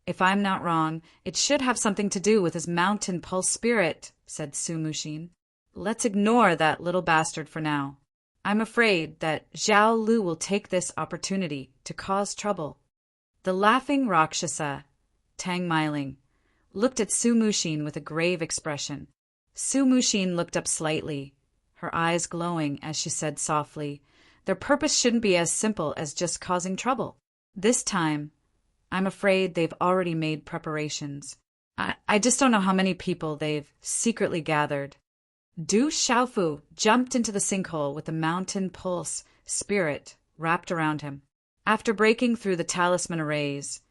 If I'm not wrong, it should have something to do with his mountain pulse spirit, said Su Mushin. Let's ignore that little bastard for now. I'm afraid that Zhao Lu will take this opportunity to cause trouble. The laughing Rakshasa, Tang Myling, looked at Su Mushin with a grave expression. Su Mushin looked up slightly, her eyes glowing as she said softly, "Their purpose shouldn't be as simple as just causing trouble. This time, I'm afraid they've already made preparations. I just don't know how many people they've secretly gathered." Du Xiaofu jumped into the sinkhole with the mountain pulse spirit wrapped around him. After breaking through the talisman arrays,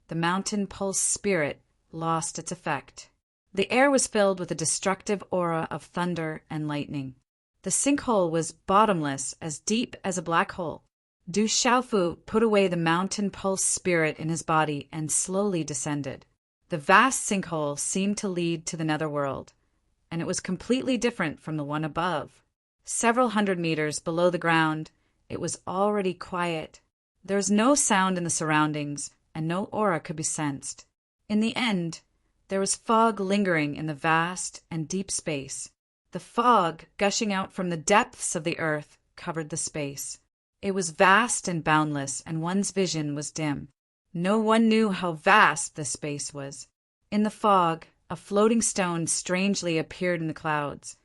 the mountain pulse spirit lost its effect. The air was filled with a destructive aura of thunder and lightning. The sinkhole was bottomless, as deep as a black hole. Du Xiaofu put away the mountain pulse spirit in his body and slowly descended. The vast sinkhole seemed to lead to the netherworld, and it was completely different from the one above. Several hundred meters below the ground, it was already quiet. There was no sound in the surroundings, and no aura could be sensed. In the end, there was fog lingering in the vast and deep space. The fog, gushing out from the depths of the earth, covered the space. It was vast and boundless, and one's vision was dim. No one knew how vast this space was. In the fog, a floating stone strangely appeared in the clouds,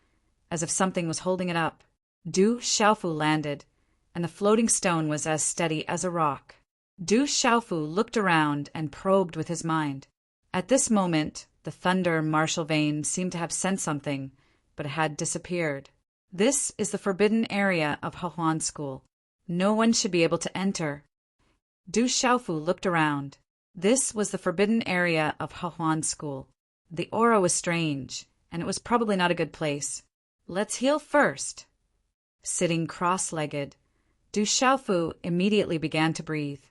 as if something was holding it up. Du Xiaofu landed, and the floating stone was as steady as a rock. Du Xiaofu looked around and probed with his mind. At this moment, the thunder martial vein seemed to have sensed something, but it had disappeared. This is the forbidden area of Hahuan School. No one should be able to enter. Du Xiaofu looked around. This was the forbidden area of Hahuan School. The aura was strange, and it was probably not a good place. Let's heal first. Sitting cross-legged, Du Xiaofu immediately began to breathe.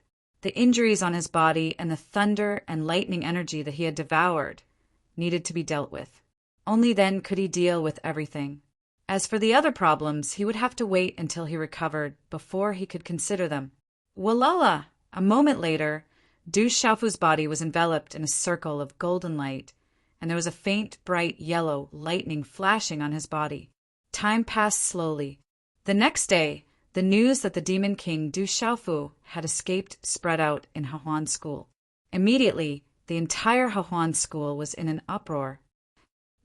The injuries on his body and the thunder and lightning energy that he had devoured needed to be dealt with. Only then could he deal with everything. As for the other problems, he would have to wait until he recovered before he could consider them. Walala! A moment later, Du Xiaofu's body was enveloped in a circle of golden light, and there was a faint, bright yellow lightning flashing on his body. Time passed slowly. The next day, the news that the Demon King Du Xiaofu had escaped spread out in Hahuan School. Immediately, the entire Hahuan School was in an uproar.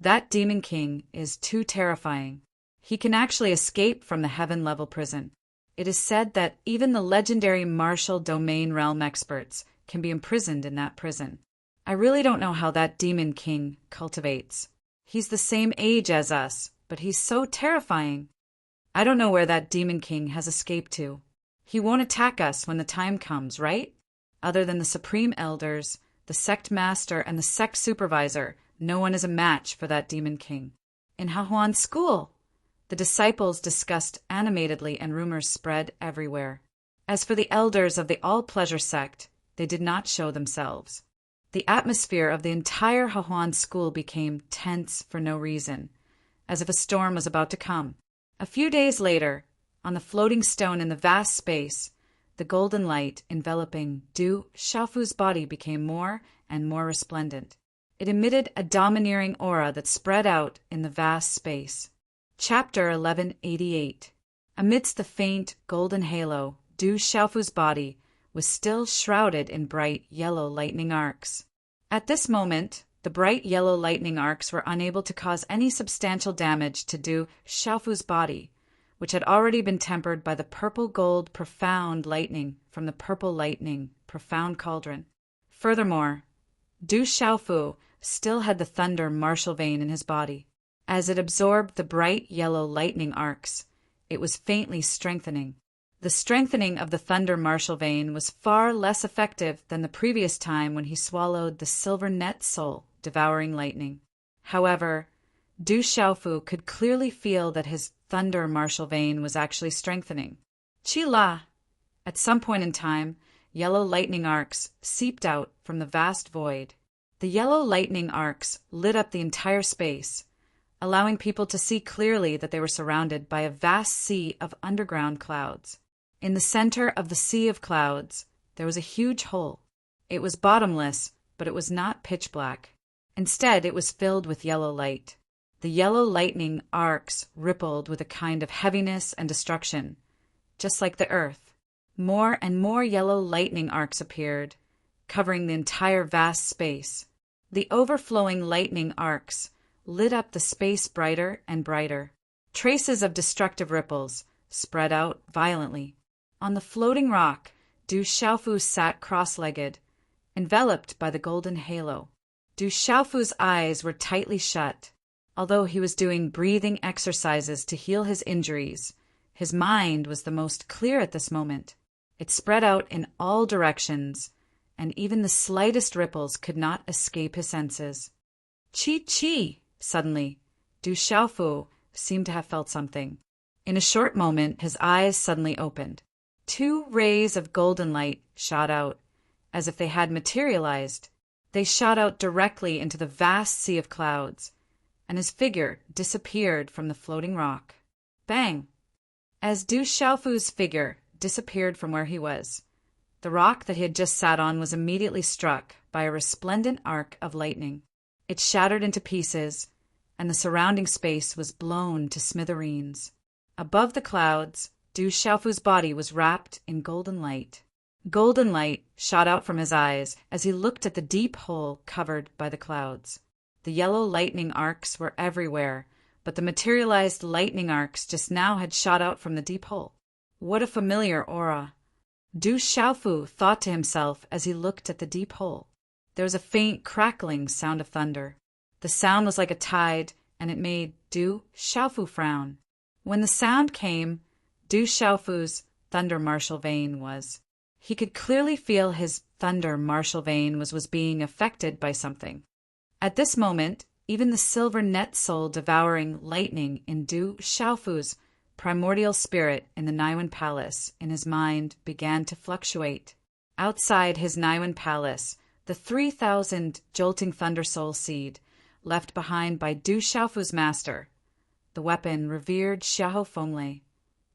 That Demon King is too terrifying. He can actually escape from the heaven-level prison. It is said that even the legendary martial domain realm experts can be imprisoned in that prison. I really don't know how that Demon King cultivates. He's the same age as us, but he's so terrifying. I don't know where that Demon King has escaped to. He won't attack us when the time comes, right? Other than the Supreme Elders, the Sect Master, and the Sect Supervisor, no one is a match for that Demon King. In Hahuan School, the disciples discussed animatedly and rumors spread everywhere. As for the elders of the All-Pleasure Sect, they did not show themselves. The atmosphere of the entire Hahuan School became tense for no reason, as if a storm was about to come. A few days later, on the floating stone in the vast space, the golden light enveloping Du Xiaofu's body became more and more resplendent. It emitted a domineering aura that spread out in the vast space. Chapter 1188. Amidst the faint golden halo, Du Xiaofu's body was still shrouded in bright yellow lightning arcs. At this moment, the bright yellow lightning arcs were unable to cause any substantial damage to Du Xiaofu's body, which had already been tempered by the purple-gold profound lightning from the purple lightning profound cauldron. Furthermore, Du Xiaofu still had the thunder martial vein in his body. As it absorbed the bright yellow lightning arcs, it was faintly strengthening. The strengthening of the thunder martial vein was far less effective than the previous time when he swallowed the silver net soul devouring lightning. However, Du Xiaofu could clearly feel that his thunder martial vein was actually strengthening. Qi La! At some point in time, yellow lightning arcs seeped out from the vast void. The yellow lightning arcs lit up the entire space, allowing people to see clearly that they were surrounded by a vast sea of underground clouds. In the center of the sea of clouds, there was a huge hole. It was bottomless, but it was not pitch black. Instead, it was filled with yellow light. The yellow lightning arcs rippled with a kind of heaviness and destruction, just like the earth. More and more yellow lightning arcs appeared, covering the entire vast space. The overflowing lightning arcs lit up the space brighter and brighter. Traces of destructive ripples spread out violently. On the floating rock, Du Xiaofu sat cross-legged, enveloped by the golden halo. Du Xiaofu's eyes were tightly shut. Although he was doing breathing exercises to heal his injuries, his mind was the most clear at this moment. It spread out in all directions, and even the slightest ripples could not escape his senses. Chi! Suddenly, Du Xiaofu seemed to have felt something. In a short moment, his eyes suddenly opened. 2 rays of golden light shot out, as if they had materialized. They shot out directly into the vast sea of clouds, and his figure disappeared from the floating rock. Bang! As Du Xiaofu's figure disappeared from where he was, the rock that he had just sat on was immediately struck by a resplendent arc of lightning. It shattered into pieces, and the surrounding space was blown to smithereens. Above the clouds, Du Xiaofu's body was wrapped in golden light. Golden light shot out from his eyes as he looked at the deep hole covered by the clouds. The yellow lightning arcs were everywhere, but the materialized lightning arcs just now had shot out from the deep hole. What a familiar aura! Du Xiaofu thought to himself as he looked at the deep hole. There was a faint crackling sound of thunder. The sound was like a tide, and it made Du Xiaofu frown. When the sound came, Du Xiaofu's thunder martial vein was. He could clearly feel his thunder martial vein was being affected by something. At this moment, even the silver net soul devouring lightning in Du Xiaofu's primordial spirit in the Naiwen Palace in his mind began to fluctuate. Outside his Naiwen Palace, the 3,000 jolting thunder soul seed left behind by Du Xiaofu's master, the weapon revered Xiahou Fenglei,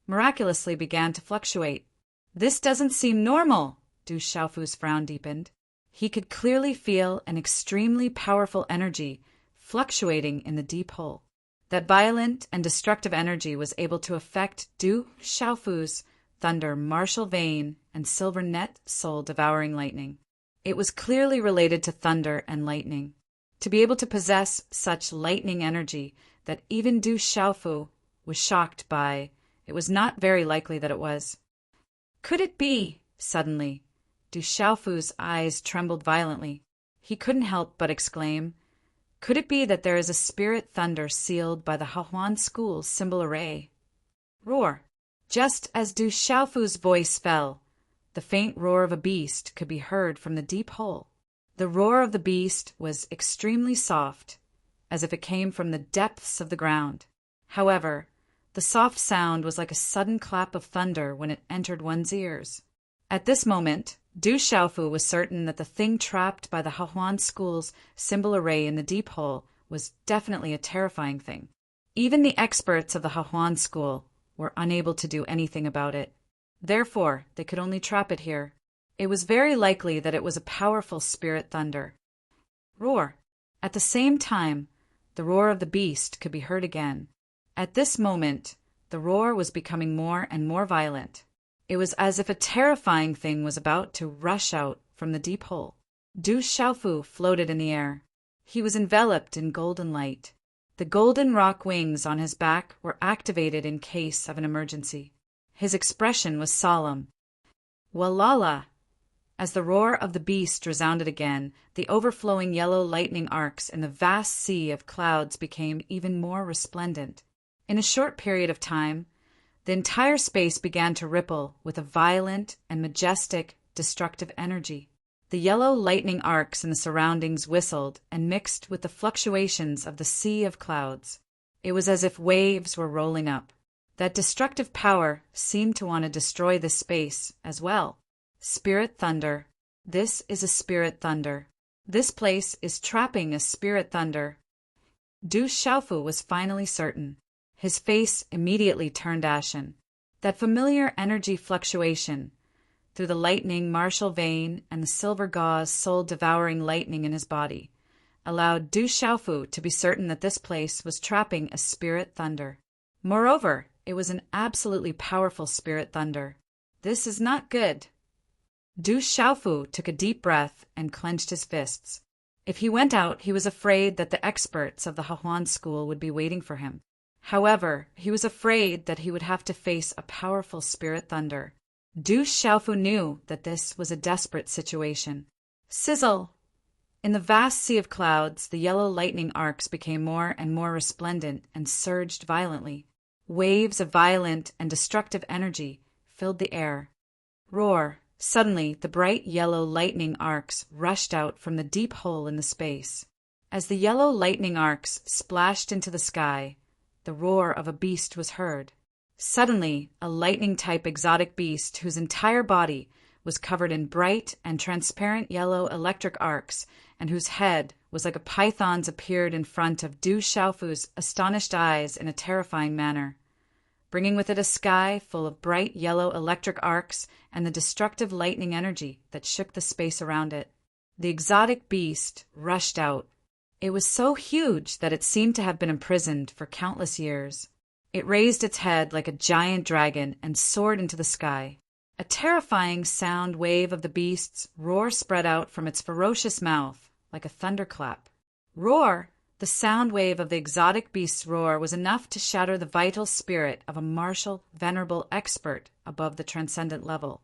miraculously began to fluctuate. This doesn't seem normal, Du Xiaofu's frown deepened. He could clearly feel an extremely powerful energy fluctuating in the deep hole. That violent and destructive energy was able to affect Du Xiaofu's thunder martial vein and silver net soul devouring lightning. It was clearly related to thunder and lightning. To be able to possess such lightning energy that even Du Xiaofu was shocked by, it was not very likely that it was. Could it be? Suddenly, Du Xiaofu's eyes trembled violently. He couldn't help but exclaim, could it be that there is a spirit thunder sealed by the Hahuan School's symbol array? Roar! Just as Du Xiaofu's voice fell, the faint roar of a beast could be heard from the deep hole. The roar of the beast was extremely soft, as if it came from the depths of the ground. However, the soft sound was like a sudden clap of thunder when it entered one's ears. At this moment, Du Xiaofu was certain that the thing trapped by the Hahuan School's symbol array in the deep hole was definitely a terrifying thing. Even the experts of the Hahuan School were unable to do anything about it. Therefore, they could only trap it here. It was very likely that it was a powerful spirit thunder. Roar! At the same time, the roar of the beast could be heard again. At this moment, the roar was becoming more and more violent. It was as if a terrifying thing was about to rush out from the deep hole. Du Xiaofu floated in the air. He was enveloped in golden light. The golden rock wings on his back were activated in case of an emergency. His expression was solemn. Walala! As the roar of the beast resounded again, the overflowing yellow lightning arcs in the vast sea of clouds became even more resplendent. In a short period of time, the entire space began to ripple with a violent and majestic, destructive energy. The yellow lightning arcs in the surroundings whistled and mixed with the fluctuations of the sea of clouds. It was as if waves were rolling up. That destructive power seemed to want to destroy this space as well. Spirit thunder. This is a spirit thunder. This place is trapping a spirit thunder. Du Xiaofu was finally certain. His face immediately turned ashen. That familiar energy fluctuation through the lightning martial vein and the silver gauze soul-devouring lightning in his body allowed Du Xiaofu to be certain that this place was trapping a spirit thunder. Moreover, it was an absolutely powerful spirit thunder. This is not good. Du Xiaofu took a deep breath and clenched his fists. If he went out, he was afraid that the experts of the Hahuan school would be waiting for him. However, he was afraid that he would have to face a powerful spirit thunder. Du Xiaofu knew that this was a desperate situation. Sizzle! In the vast sea of clouds, the yellow lightning arcs became more and more resplendent and surged violently. Waves of violent and destructive energy filled the air. Roar! Suddenly, the bright yellow lightning arcs rushed out from the deep hole in the space. As the yellow lightning arcs splashed into the sky, the roar of a beast was heard. Suddenly, a lightning-type exotic beast whose entire body was covered in bright and transparent yellow electric arcs and whose head was like a python's appeared in front of Du Xiaofu's astonished eyes in a terrifying manner, bringing with it a sky full of bright yellow electric arcs and the destructive lightning energy that shook the space around it. The exotic beast rushed out. It was so huge that it seemed to have been imprisoned for countless years. It raised its head like a giant dragon and soared into the sky. A terrifying sound wave of the beast's roar spread out from its ferocious mouth like a thunderclap. Roar! The sound wave of the exotic beast's roar was enough to shatter the vital spirit of a martial, venerable expert above the transcendent level.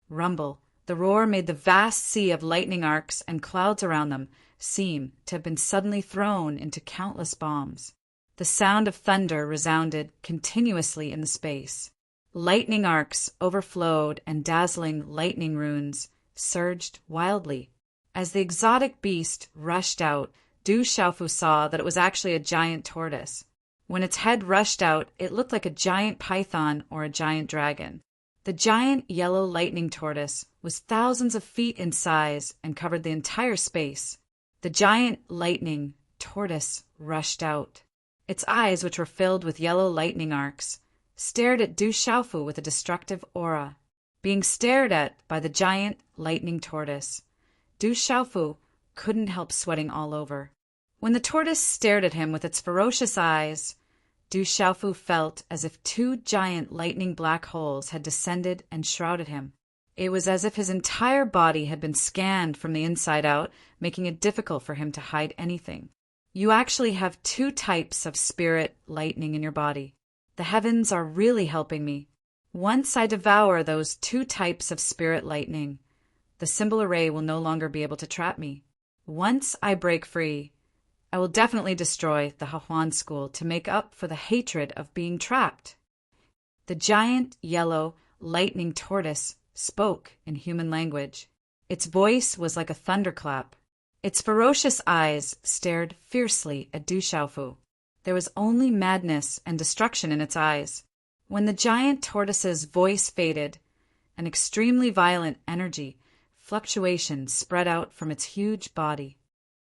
Rumble! The roar made the vast sea of lightning arcs and clouds around them seem to have been suddenly thrown into countless bombs. The sound of thunder resounded continuously in the space. Lightning arcs overflowed and dazzling lightning runes surged wildly. As the exotic beast rushed out, Du Xiaofu saw that it was actually a giant tortoise. When its head rushed out, it looked like a giant python or a giant dragon. The giant yellow lightning tortoise was thousands of feet in size and covered the entire space. The giant lightning tortoise rushed out. Its eyes, which were filled with yellow lightning arcs, stared at Du Xiaofu with a destructive aura. Being stared at by the giant lightning tortoise, Du Xiaofu couldn't help sweating all over. When the tortoise stared at him with its ferocious eyes, Du Xiaofu felt as if two giant lightning black holes had descended and shrouded him. It was as if his entire body had been scanned from the inside out, making it difficult for him to hide anything. You actually have two types of spirit lightning in your body. The heavens are really helping me. Once I devour those two types of spirit lightning, the symbol array will no longer be able to trap me. Once I break free, I will definitely destroy the Hahuan school to make up for the hatred of being trapped. The giant yellow lightning tortoise spoke in human language. Its voice was like a thunderclap. Its ferocious eyes stared fiercely at Du Xiaofu. There was only madness and destruction in its eyes. When the giant tortoise's voice faded, an extremely violent energy fluctuation spread out from its huge body.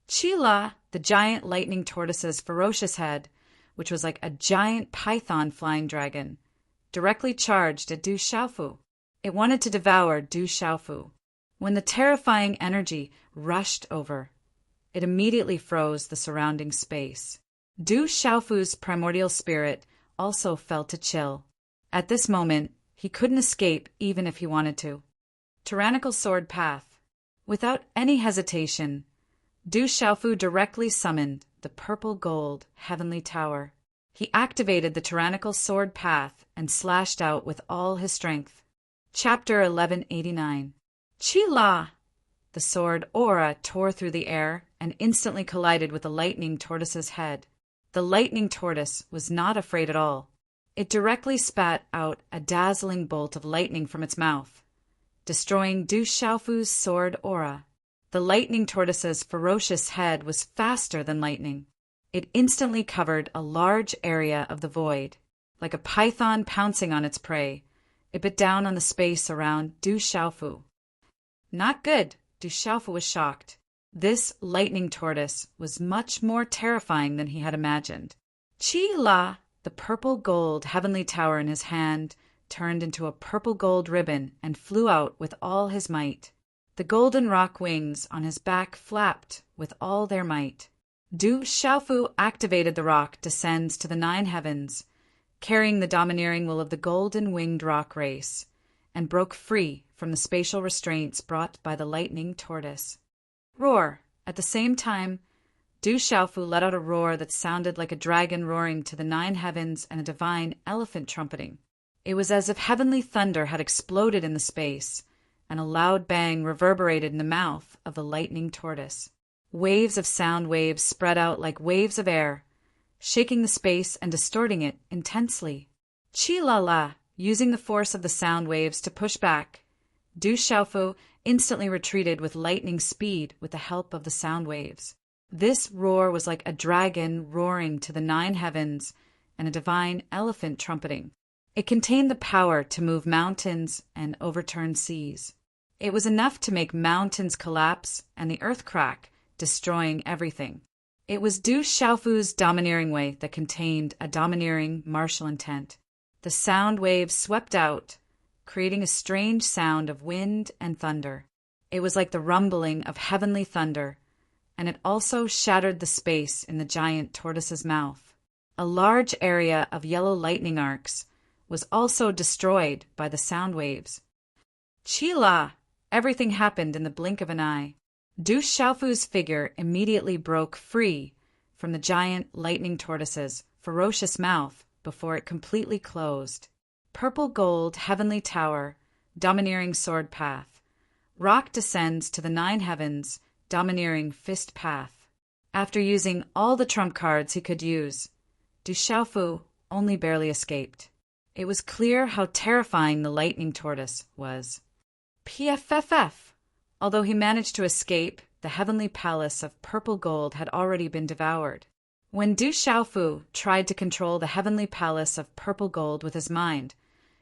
Chila, the giant lightning tortoise's ferocious head, which was like a giant python flying dragon, directly charged at Du Xiaofu. It wanted to devour Du Xiaofu. When the terrifying energy rushed over, it immediately froze the surrounding space. Du Xiaofu's primordial spirit also felt a chill. At this moment, he couldn't escape even if he wanted to. Tyrannical Sword Path. Without any hesitation, Du Xiaofu directly summoned the purple gold heavenly tower. He activated the tyrannical sword path and slashed out with all his strength. Chapter 1189. Chi-La! The sword aura tore through the air and instantly collided with the lightning tortoise's head. The lightning tortoise was not afraid at all. It directly spat out a dazzling bolt of lightning from its mouth, destroying Du Xiaofu's sword aura. The lightning tortoise's ferocious head was faster than lightning. It instantly covered a large area of the void. Like a python pouncing on its prey, it bit down on the space around Du Xiaofu. Not good, Du Xiaofu was shocked. This lightning tortoise was much more terrifying than he had imagined. Chi-La, the purple gold heavenly tower in his hand, turned into a purple gold ribbon and flew out with all his might. The golden rock wings on his back flapped with all their might. Du Xiaofu activated the rock descends to the 9 heavens, carrying the domineering will of the golden winged rock race, and broke free from the spatial restraints brought by the lightning tortoise. Roar! At the same time, Du Xiaofu let out a roar that sounded like a dragon roaring to the 9 heavens and a divine elephant trumpeting. It was as if heavenly thunder had exploded in the space, and a loud bang reverberated in the mouth of the lightning tortoise. Waves of sound waves spread out like waves of air, shaking the space and distorting it intensely. Chi-La-La, using the force of the sound waves to push back, Du Xiaofu instantly retreated with lightning speed with the help of the sound waves. This roar was like a dragon roaring to the 9 heavens and a divine elephant trumpeting. It contained the power to move mountains and overturn seas. It was enough to make mountains collapse and the earth crack, destroying everything. It was Du Xiaofu's domineering way that contained a domineering martial intent. The sound waves swept out, creating a strange sound of wind and thunder. It was like the rumbling of heavenly thunder, and it also shattered the space in the giant tortoise's mouth. A large area of yellow lightning arcs was also destroyed by the sound waves. Chi-La! Everything happened in the blink of an eye. Du Xiaofu's figure immediately broke free from the giant lightning tortoise's ferocious mouth before it completely closed. Purple gold heavenly tower, domineering sword path. Rock descends to the 9 heavens, domineering fist path. After using all the trump cards he could use, Du Xiaofu only barely escaped. It was clear how terrifying the lightning tortoise was. PFFF! Although he managed to escape, the heavenly palace of purple gold had already been devoured. When Du Xiaofu tried to control the heavenly palace of purple gold with his mind,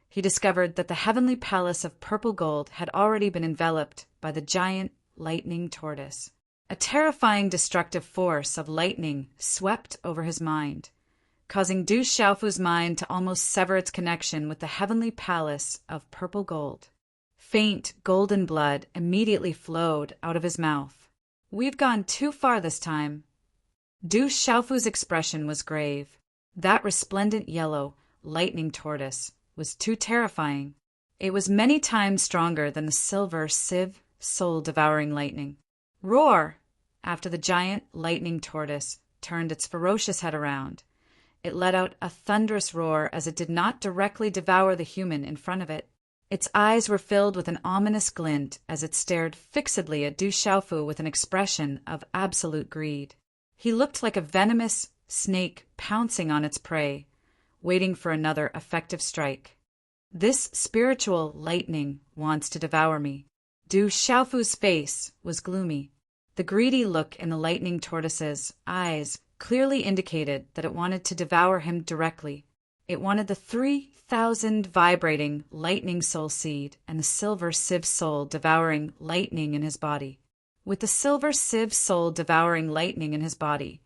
he discovered that the heavenly palace of purple gold had already been enveloped by the giant lightning tortoise. A terrifying destructive force of lightning swept over his mind, causing Du Xiaofu's mind to almost sever its connection with the heavenly palace of purple gold. Faint golden blood immediately flowed out of his mouth. We've gone too far this time. Du Xiaofu's expression was grave. That resplendent yellow lightning tortoise was too terrifying. It was many times stronger than the silver sieve soul-devouring lightning. Roar! After the giant lightning tortoise turned its ferocious head around, it let out a thunderous roar as it did not directly devour the human in front of it. Its eyes were filled with an ominous glint as it stared fixedly at Du Xiaofu with an expression of absolute greed. He looked like a venomous snake pouncing on its prey, waiting for another effective strike. This spiritual lightning wants to devour me. Du Xiaofu's face was gloomy. The greedy look in the lightning tortoise's eyes clearly indicated that it wanted to devour him directly. It wanted the 3,000 vibrating lightning soul seed and the silver sieve soul devouring lightning in his body. With the silver sieve soul devouring lightning in his body,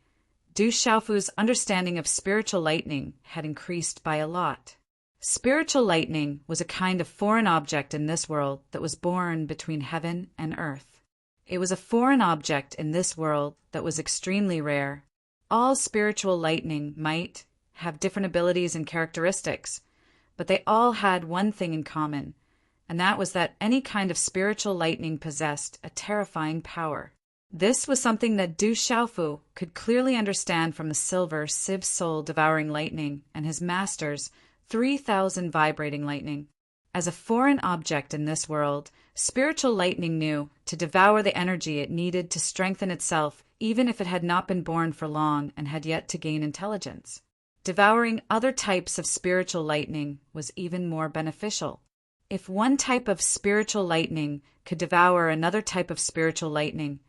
Du Xiaofu's understanding of spiritual lightning had increased by a lot. Spiritual lightning was a kind of foreign object in this world that was born between heaven and earth. It was a foreign object in this world that was extremely rare. All spiritual lightning might have different abilities and characteristics, but they all had one thing in common, and that was that any kind of spiritual lightning possessed a terrifying power. This was something that Du Xiaofu could clearly understand from the silver sieve soul devouring lightning and his master's 3,000 vibrating lightning. As a foreign object in this world, spiritual lightning knew to devour the energy it needed to strengthen itself, even if it had not been born for long and had yet to gain intelligence. Devouring other types of spiritual lightning was even more beneficial. If one type of spiritual lightning could devour another type of spiritual lightning,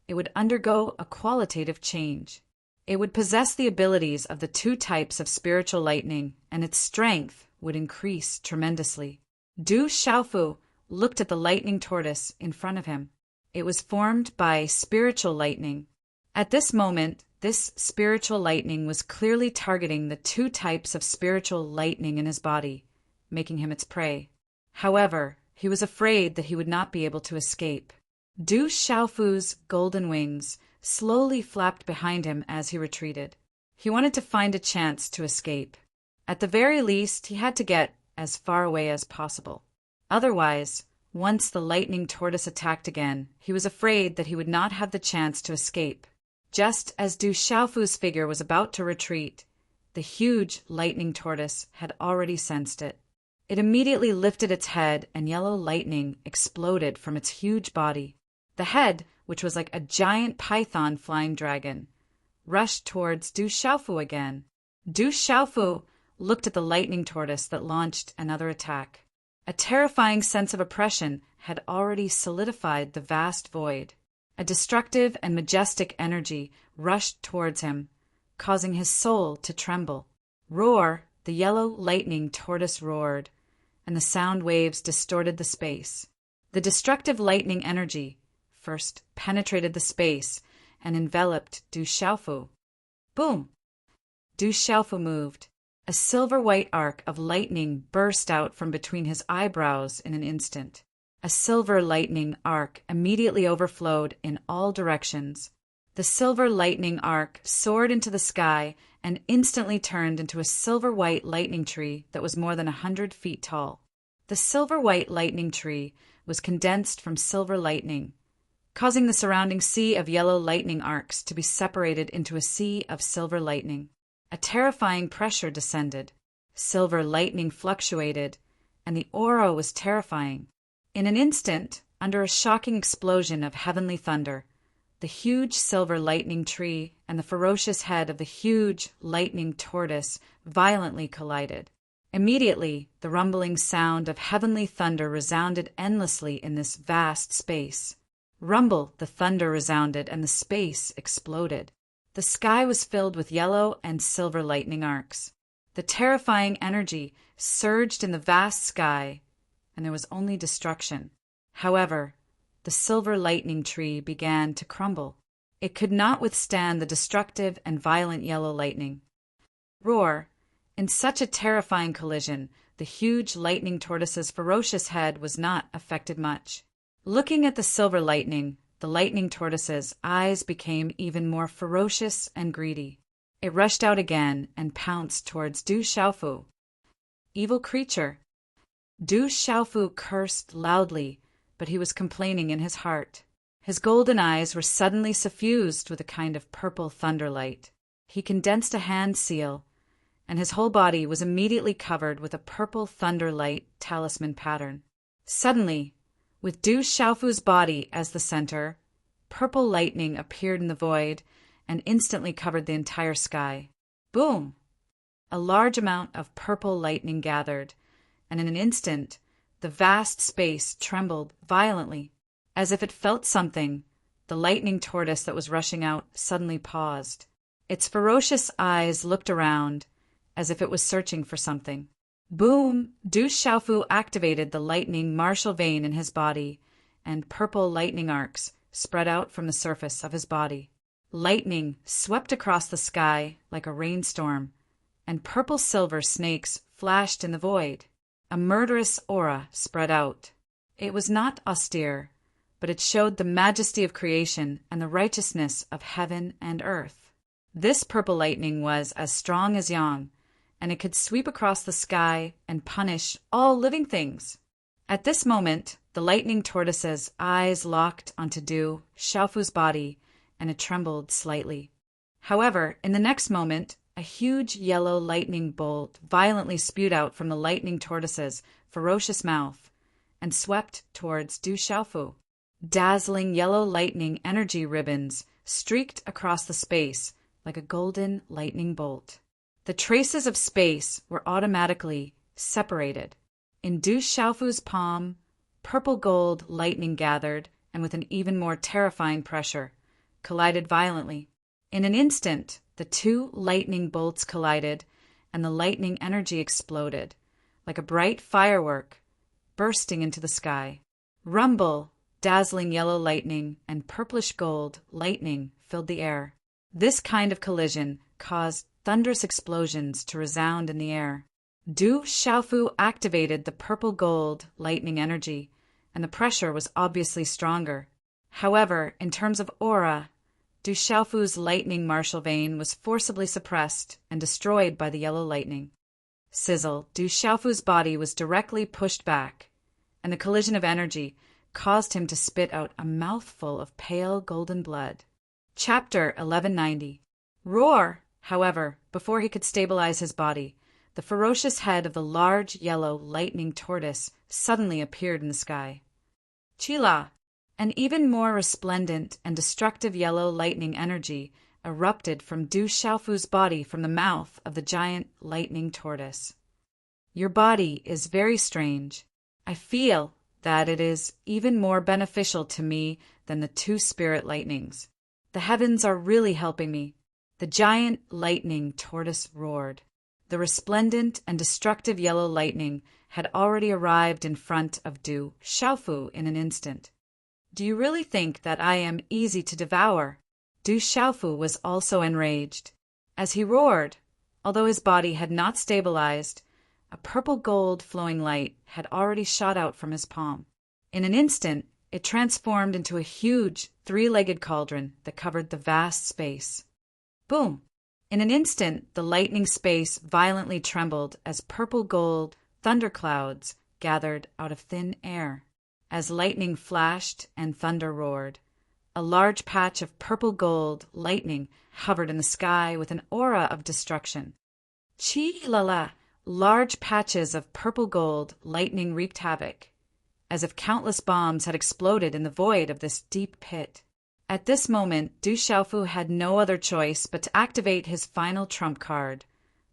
it would undergo a qualitative change. It would possess the abilities of the two types of spiritual lightning, and its strength would increase tremendously. Du Xiaofu looked at the lightning tortoise in front of him. It was formed by spiritual lightning. At this moment, this spiritual lightning was clearly targeting the two types of spiritual lightning in his body, making him its prey. However, he was afraid that he would not be able to escape. Du Xiaofu's golden wings slowly flapped behind him as he retreated. He wanted to find a chance to escape. At the very least, he had to get as far away as possible. Otherwise, once the lightning tortoise attacked again, he was afraid that he would not have the chance to escape. Just as Du Xiaofu's figure was about to retreat, the huge lightning tortoise had already sensed it. It immediately lifted its head, and yellow lightning exploded from its huge body. The head, which was like a giant python flying dragon, rushed towards Du Xiaofu again. Du Xiaofu looked at the lightning tortoise that launched another attack. A terrifying sense of oppression had already solidified the vast void. A destructive and majestic energy rushed towards him, causing his soul to tremble. Roar! The yellow lightning tortoise roared, and the sound waves distorted the space. The destructive lightning energy first penetrated the space and enveloped Du Xiaofu. Boom! Du Xiaofu moved. A silver-white arc of lightning burst out from between his eyebrows in an instant. A silver lightning arc immediately overflowed in all directions. The silver lightning arc soared into the sky and instantly turned into a silver-white lightning tree that was more than 100 feet tall. The silver-white lightning tree was condensed from silver lightning, causing the surrounding sea of yellow lightning arcs to be separated into a sea of silver lightning. A terrifying pressure descended. Silver lightning fluctuated, and the aura was terrifying. In an instant, under a shocking explosion of heavenly thunder, the huge silver lightning tree and the ferocious head of the huge lightning tortoise violently collided. Immediately, the rumbling sound of heavenly thunder resounded endlessly in this vast space. Rumble, the thunder resounded, and the space exploded. The sky was filled with yellow and silver lightning arcs. The terrifying energy surged in the vast sky, and there was only destruction. However, the silver lightning tree began to crumble. It could not withstand the destructive and violent yellow lightning. Roar! In such a terrifying collision, the huge lightning tortoise's ferocious head was not affected much. Looking at the silver lightning, the lightning tortoise's eyes became even more ferocious and greedy. It rushed out again and pounced towards Du Xiaofu. Evil creature! Du Xiaofu cursed loudly, but he was complaining in his heart. His golden eyes were suddenly suffused with a kind of purple thunderlight. He condensed a hand seal, and his whole body was immediately covered with a purple thunderlight talisman pattern. Suddenly, with Du Xiaofu's body as the center, purple lightning appeared in the void and instantly covered the entire sky. Boom! A large amount of purple lightning gathered, and in an instant, the vast space trembled violently. As if it felt something, the lightning tortoise that was rushing out suddenly paused. Its ferocious eyes looked around, as if it was searching for something. Boom! Du Xiaofu activated the lightning martial vein in his body, and purple lightning arcs spread out from the surface of his body. Lightning swept across the sky like a rainstorm, and purple-silver snakes flashed in the void. A murderous aura spread out. It was not austere, but it showed the majesty of creation and the righteousness of heaven and earth. This purple lightning was as strong as yang, and it could sweep across the sky and punish all living things. At this moment, The lightning tortoise's eyes locked onto Du Xiaofu's body, and it trembled slightly. However, in the next moment, a huge yellow lightning bolt violently spewed out from the lightning tortoise's ferocious mouth and swept towards Du Xiaofu. Dazzling yellow lightning energy ribbons streaked across the space like a golden lightning bolt. The traces of space were automatically separated. In Du Xiaofu's palm, purple gold lightning gathered, and with an even more terrifying pressure, collided violently. In an instant, the two lightning bolts collided, and the lightning energy exploded, like a bright firework bursting into the sky. Rumble, dazzling yellow lightning, and purplish gold lightning filled the air. This kind of collision caused thunderous explosions to resound in the air. Du Xiaofu activated the purple gold lightning energy, and the pressure was obviously stronger. However, in terms of aura, Du Xiaofu's lightning martial vein was forcibly suppressed and destroyed by the yellow lightning. Sizzle, Du Xiaofu's body was directly pushed back, and the collision of energy caused him to spit out a mouthful of pale golden blood. Chapter 1190. Roar! However, before he could stabilize his body, the ferocious head of the large yellow lightning tortoise suddenly appeared in the sky. Chila! An even more resplendent and destructive yellow lightning energy erupted from Du Xiaofu's body from the mouth of the giant lightning tortoise. Your body is very strange. I feel that it is even more beneficial to me than the two spirit lightnings. The heavens are really helping me. The giant lightning tortoise roared. The resplendent and destructive yellow lightning had already arrived in front of Du Xiaofu in an instant. Do you really think that I am easy to devour? Du Xiaofu was also enraged. As he roared, although his body had not stabilized, a purple gold flowing light had already shot out from his palm. In an instant, it transformed into a huge three-legged cauldron that covered the vast space. Boom! In an instant, the lightning space violently trembled as purple gold thunderclouds gathered out of thin air. As lightning flashed and thunder roared, a large patch of purple gold lightning hovered in the sky with an aura of destruction. Chi-la-la! Large patches of purple gold lightning wreaked havoc, as if countless bombs had exploded in the void of this deep pit. At this moment, Du Xiaofu had no other choice but to activate his final trump card,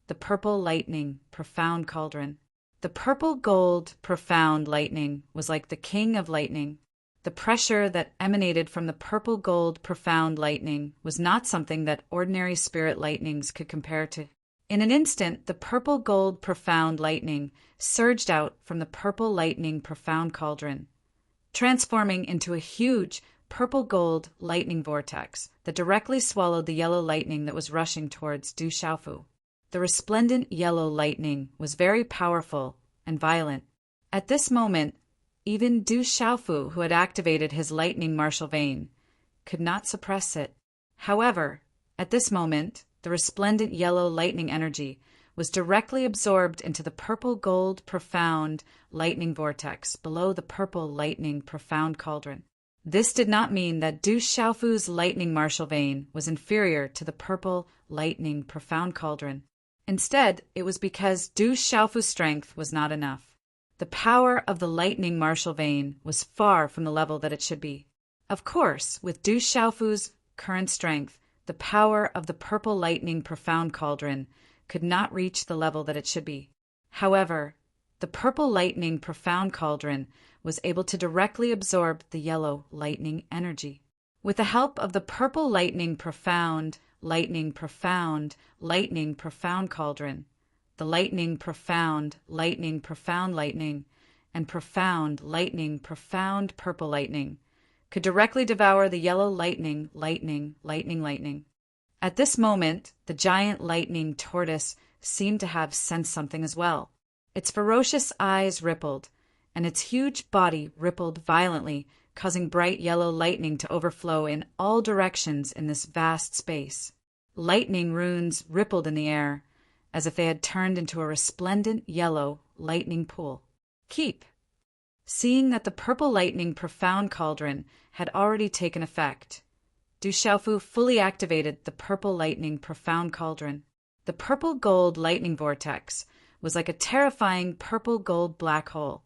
the purple lightning profound cauldron. The purple gold profound lightning was like the king of lightning. The pressure that emanated from the purple gold profound lightning was not something that ordinary spirit lightnings could compare to. In an instant, the purple gold profound lightning surged out from the purple lightning profound cauldron, transforming into a huge purple gold lightning vortex that directly swallowed the yellow lightning that was rushing towards Du Xiaofu. The resplendent yellow lightning was very powerful and violent. At this moment, even Du Xiaofu, who had activated his lightning martial vein, could not suppress it. However, at this moment, the resplendent yellow lightning energy was directly absorbed into the purple gold profound lightning vortex below the purple lightning profound cauldron. This did not mean that Du Xiaofu's lightning martial vein was inferior to the purple lightning profound cauldron. Instead, it was because Du Xiaofu's strength was not enough. The power of the lightning martial vein was far from the level that it should be. Of course, with Du Xiaofu's current strength, the power of the purple lightning profound cauldron could not reach the level that it should be. However, the purple lightning profound cauldron was able to directly absorb the yellow lightning energy. With the help of the purple lightning profound cauldron, the lightning, and profound lightning, profound purple lightning, could directly devour the yellow lightning. At this moment, the giant lightning tortoise seemed to have sensed something as well. Its ferocious eyes rippled, and its huge body rippled violently, causing bright yellow lightning to overflow in all directions in this vast space. Lightning runes rippled in the air, as if they had turned into a resplendent yellow lightning pool. Keep! Seeing that the purple lightning profound cauldron had already taken effect, Du Xiaofu fully activated the purple lightning profound cauldron. The purple-gold lightning vortex was like a terrifying purple-gold black hole,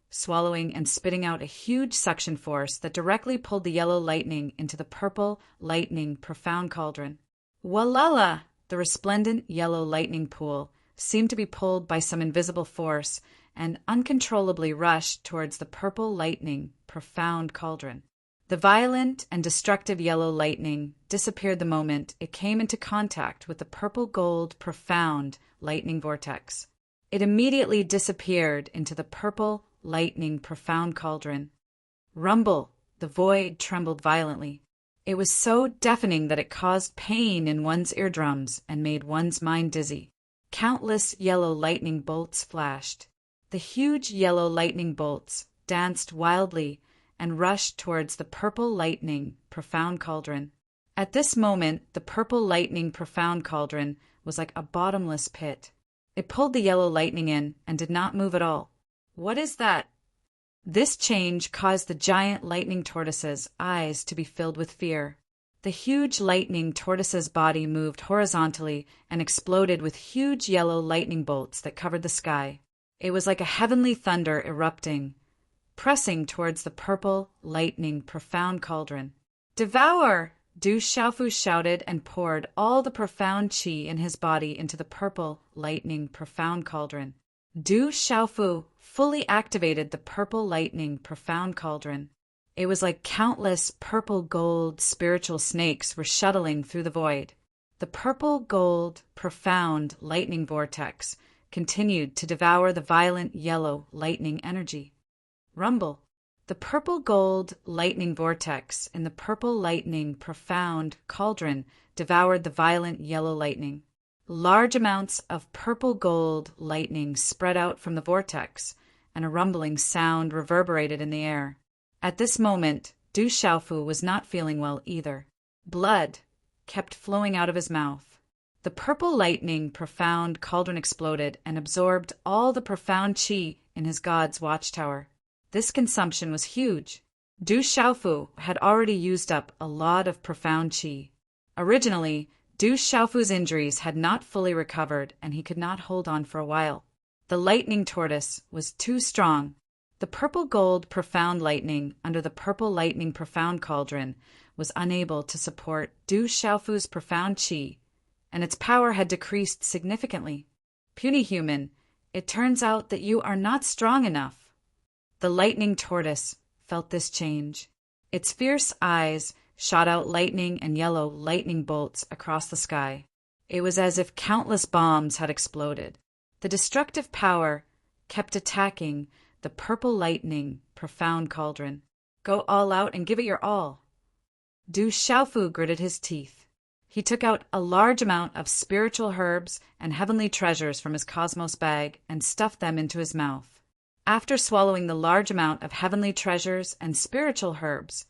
swallowing and spitting out a huge suction force that directly pulled the yellow lightning into the purple lightning profound cauldron. Walala! The resplendent yellow lightning pool seemed to be pulled by some invisible force and uncontrollably rushed towards the purple lightning profound cauldron. The violent and destructive yellow lightning disappeared the moment it came into contact with the purple-gold profound lightning vortex. It immediately disappeared into the purple lightning profound cauldron. Rumble! The void trembled violently. It was so deafening that it caused pain in one's eardrums and made one's mind dizzy. Countless yellow lightning bolts flashed. The huge yellow lightning bolts danced wildly and rushed towards the purple lightning profound cauldron. At this moment, the purple lightning profound cauldron was like a bottomless pit. It pulled the yellow lightning in and did not move at all. What is that? This change caused the giant lightning tortoise's eyes to be filled with fear. The huge lightning tortoise's body moved horizontally and exploded with huge yellow lightning bolts that covered the sky. It was like a heavenly thunder erupting, pressing towards the purple lightning profound cauldron. Devour! Du Xiaofu shouted and poured all the profound qi in his body into the purple lightning profound cauldron. Du Xiaofu fully activated the purple lightning profound cauldron. It was like countless purple-gold spiritual snakes were shuttling through the void. The purple-gold profound lightning vortex continued to devour the violent yellow lightning energy. Rumble! The purple-gold lightning vortex in the purple lightning profound cauldron devoured the violent yellow lightning. Large amounts of purple-gold lightning spread out from the vortex, and a rumbling sound reverberated in the air. At this moment, Du Xiaofu was not feeling well either. Blood kept flowing out of his mouth. The purple lightning profound cauldron exploded and absorbed all the profound qi in his god's watchtower. This consumption was huge. Du Xiaofu had already used up a lot of profound qi. Originally, Du Xiaofu's injuries had not fully recovered and he could not hold on for a while. The lightning tortoise was too strong. The purple-gold profound lightning under the purple lightning profound cauldron was unable to support Du Xiaofu's profound qi, and its power had decreased significantly. Puny human, it turns out that you are not strong enough. The lightning tortoise felt this change. Its fierce eyes shot out lightning and yellow lightning bolts across the sky. It was as if countless bombs had exploded. The destructive power kept attacking the purple lightning profound cauldron. Go all out and give it your all. Du Xiaofu gritted his teeth. He took out a large amount of spiritual herbs and heavenly treasures from his cosmos bag and stuffed them into his mouth. After swallowing the large amount of heavenly treasures and spiritual herbs,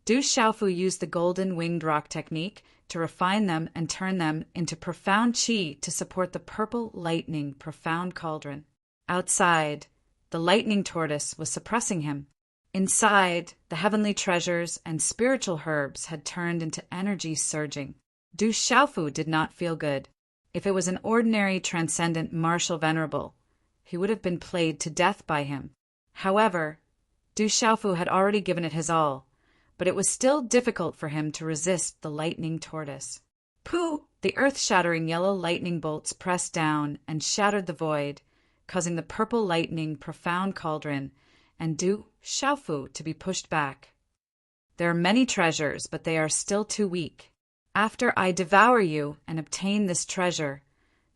Du Xiaofu used the golden winged rock technique to refine them and turn them into profound qi to support the purple lightning profound cauldron. Outside, the lightning tortoise was suppressing him. Inside, the heavenly treasures and spiritual herbs had turned into energy surging. Du Xiaofu did not feel good. If it was an ordinary transcendent martial venerable, he would have been played to death by him. However, Du Xiaofu had already given it his all, but it was still difficult for him to resist the lightning tortoise. Pooh! The earth-shattering yellow lightning bolts pressed down and shattered the void, causing the purple lightning profound cauldron and Du Xiaofu to be pushed back. There are many treasures, but they are still too weak. After I devour you and obtain this treasure,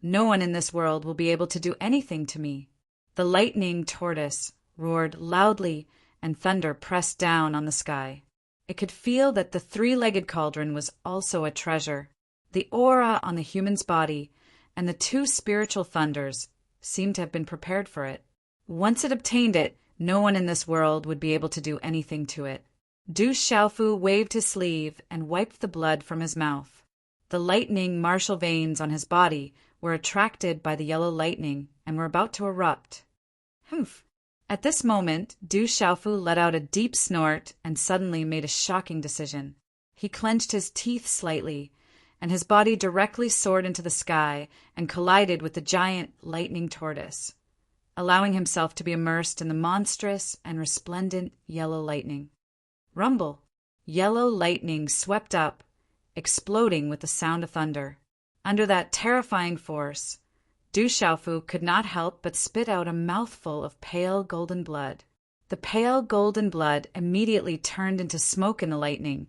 no one in this world will be able to do anything to me. The lightning tortoise roared loudly, and thunder pressed down on the sky. It could feel that the three-legged cauldron was also a treasure. The aura on the human's body and the two spiritual thunders seemed to have been prepared for it. Once it obtained it, no one in this world would be able to do anything to it. Du Xiaofu waved his sleeve and wiped the blood from his mouth. The lightning martial veins on his body were attracted by the yellow lightning and were about to erupt. Humph! At this moment, Du Xiaofu let out a deep snort and suddenly made a shocking decision. He clenched his teeth slightly, and his body directly soared into the sky and collided with the giant lightning tortoise, allowing himself to be immersed in the monstrous and resplendent yellow lightning. Rumble! Yellow lightning swept up, exploding with the sound of thunder. Under that terrifying force, Du Xiaofu could not help but spit out a mouthful of pale golden blood. The pale golden blood immediately turned into smoke in the lightning,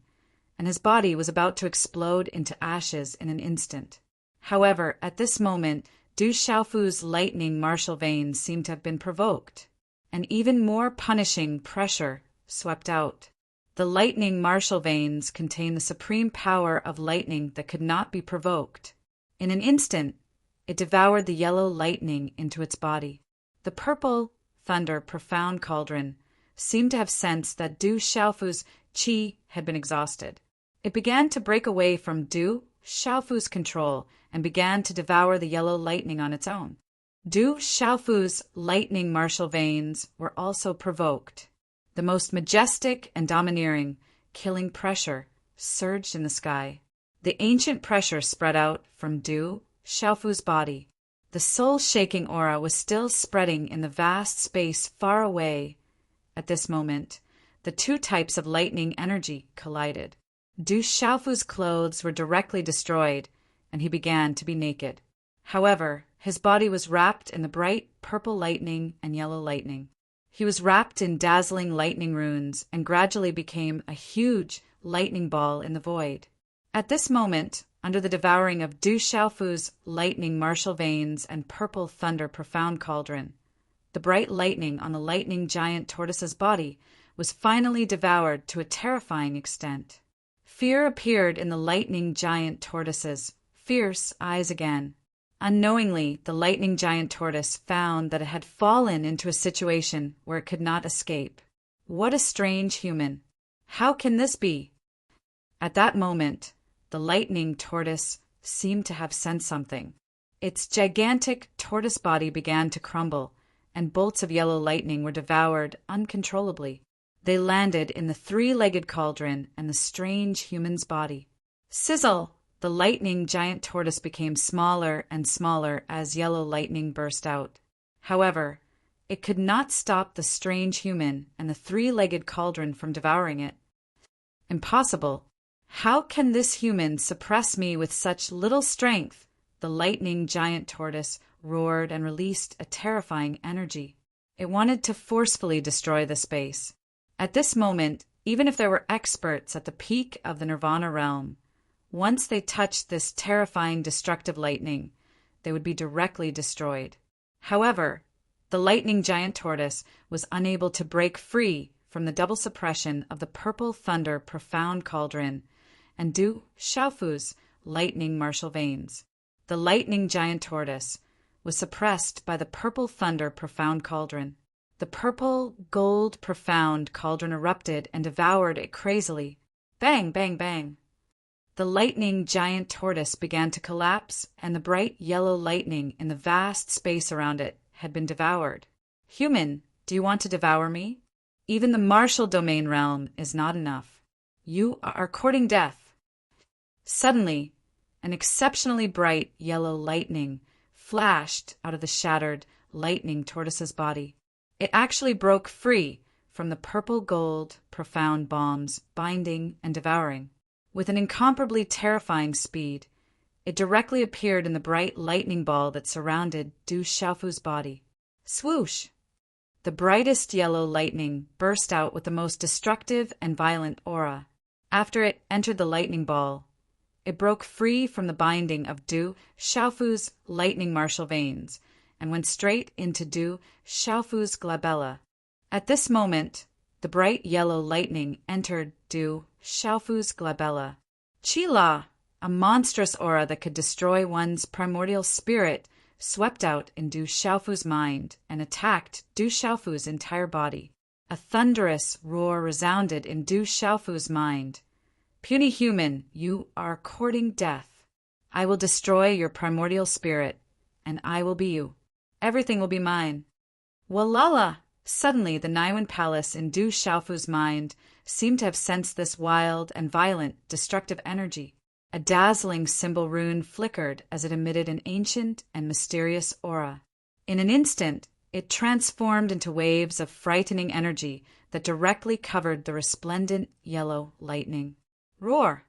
and his body was about to explode into ashes in an instant. However, at this moment, Du Xiaofu's lightning martial veins seemed to have been provoked, and even more punishing pressure swept out. The lightning martial veins contained the supreme power of lightning that could not be provoked. In an instant, it devoured the yellow lightning into its body. The purple thunder profound cauldron seemed to have sensed that Du Xiaofu's qi had been exhausted. It began to break away from Du Xiaofu's control and began to devour the yellow lightning on its own. Du Xiaofu's lightning martial veins were also provoked. The most majestic and domineering, killing pressure surged in the sky. The ancient pressure spread out from Du Xiaofu's body. The soul-shaking aura was still spreading in the vast space far away. At this moment, the two types of lightning energy collided. Du Xiaofu's clothes were directly destroyed, and he began to be naked. However, his body was wrapped in the bright purple lightning and yellow lightning. He was wrapped in dazzling lightning runes and gradually became a huge lightning ball in the void. At this moment, under the devouring of Du Xiaofu's lightning martial veins and purple thunder profound cauldron, the bright lightning on the lightning giant tortoise's body was finally devoured to a terrifying extent. Fear appeared in the lightning giant tortoise's fierce eyes again. Unknowingly, the lightning giant tortoise found that it had fallen into a situation where it could not escape. What a strange human! How can this be? At that moment, the lightning tortoise seemed to have sensed something. Its gigantic tortoise body began to crumble, and bolts of yellow lightning were devoured uncontrollably. They landed in the three-legged cauldron and the strange human's body. Sizzle! The lightning giant tortoise became smaller and smaller as yellow lightning burst out. However, it could not stop the strange human and the three-legged cauldron from devouring it. Impossible! How can this human suppress me with such little strength? The lightning giant tortoise roared and released a terrifying energy. It wanted to forcefully destroy the space. At this moment, even if there were experts at the peak of the Nirvana realm, once they touched this terrifying destructive lightning, they would be directly destroyed. However, the lightning giant tortoise was unable to break free from the double suppression of the purple thunder profound cauldron and Du Xiaofu's lightning martial veins. The lightning giant tortoise was suppressed by the purple thunder profound cauldron. The purple gold profound cauldron erupted and devoured it crazily. Bang, bang, bang. The lightning giant tortoise began to collapse, and the bright yellow lightning in the vast space around it had been devoured. Human, do you want to devour me? Even the martial domain realm is not enough. You are courting death. Suddenly, an exceptionally bright yellow lightning flashed out of the shattered lightning tortoise's body. It actually broke free from the purple gold profound bombs binding and devouring. With an incomparably terrifying speed, it directly appeared in the bright lightning ball that surrounded Du Xiaofu's body. Swoosh! The brightest yellow lightning burst out with the most destructive and violent aura. After it entered the lightning ball, it broke free from the binding of Du Xiaofu's lightning martial veins and went straight into Du Xiaofu's glabella. At this moment, the bright yellow lightning entered Du Xiaofu's glabella. Qi-La, a monstrous aura that could destroy one's primordial spirit, swept out in Du Xiaofu's mind and attacked Du Xiaofu's entire body. A thunderous roar resounded in Du Xiaofu's mind. Puny human, you are courting death. I will destroy your primordial spirit, and I will be you. Everything will be mine. Walala! Suddenly, the Naiwan palace in Du Xiaofu's mind seemed to have sensed this wild and violent, destructive energy. A dazzling symbol rune flickered as it emitted an ancient and mysterious aura. In an instant, it transformed into waves of frightening energy that directly covered the resplendent yellow lightning. Roar!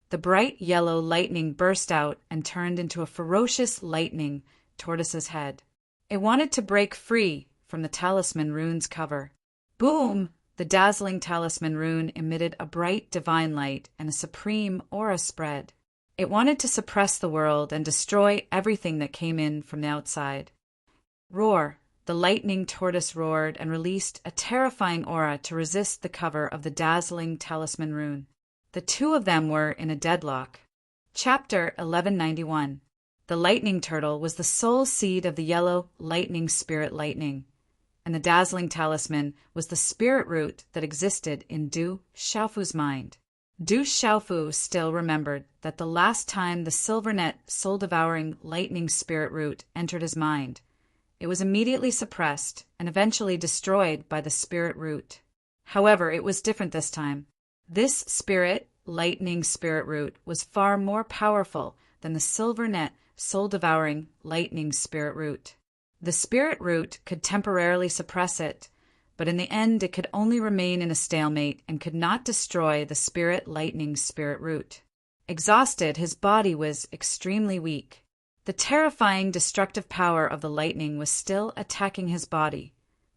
The bright yellow lightning burst out and turned into a ferocious lightning tortoise's head. It wanted to break free from the talisman rune's cover. Boom! The dazzling talisman rune emitted a bright divine light and a supreme aura spread. It wanted to suppress the world and destroy everything that came in from the outside. Roar! The lightning tortoise roared and released a terrifying aura to resist the cover of the dazzling talisman rune. The two of them were in a deadlock. Chapter 1191. The lightning turtle was the sole seed of the yellow lightning spirit lightning, and the dazzling talisman was the spirit root that existed in Du Xiaofu's mind. Du Xiaofu still remembered that the last time the silvernet soul-devouring lightning spirit root entered his mind, it was immediately suppressed and eventually destroyed by the spirit root. However, it was different this time. This lightning spirit root was far more powerful than the silvernet soul-devouring lightning spirit root. The spirit root could temporarily suppress it, but in the end it could only remain in a stalemate and could not destroy the lightning spirit root. Exhausted, his body was extremely weak. The terrifying destructive power of the lightning was still attacking his body,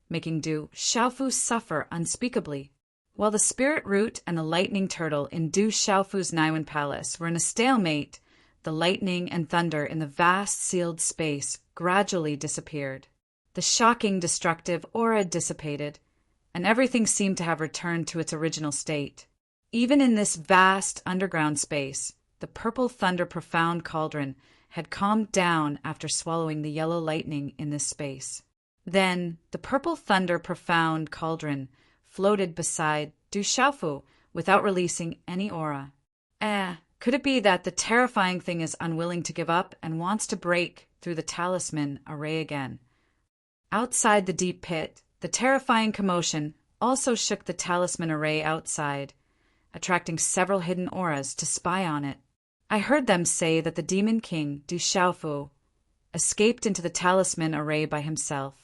making Du Xiaofu suffer unspeakably. While the spirit root and the lightning turtle in Du Xiaofu's Naiwan palace were in a stalemate, the lightning and thunder in the vast sealed space gradually disappeared. The shocking destructive aura dissipated, and everything seemed to have returned to its original state. Even in this vast underground space, the purple thunder profound cauldron had calmed down after swallowing the yellow lightning in this space. Then the purple thunder profound cauldron floated beside Du Xiaofu without releasing any aura. Could it be that the terrifying thing is unwilling to give up and wants to break through the talisman array again? Outside the deep pit, the terrifying commotion also shook the talisman array outside, attracting several hidden auras to spy on it. I heard them say that the demon king, Du Xiaofu, escaped into the talisman array by himself.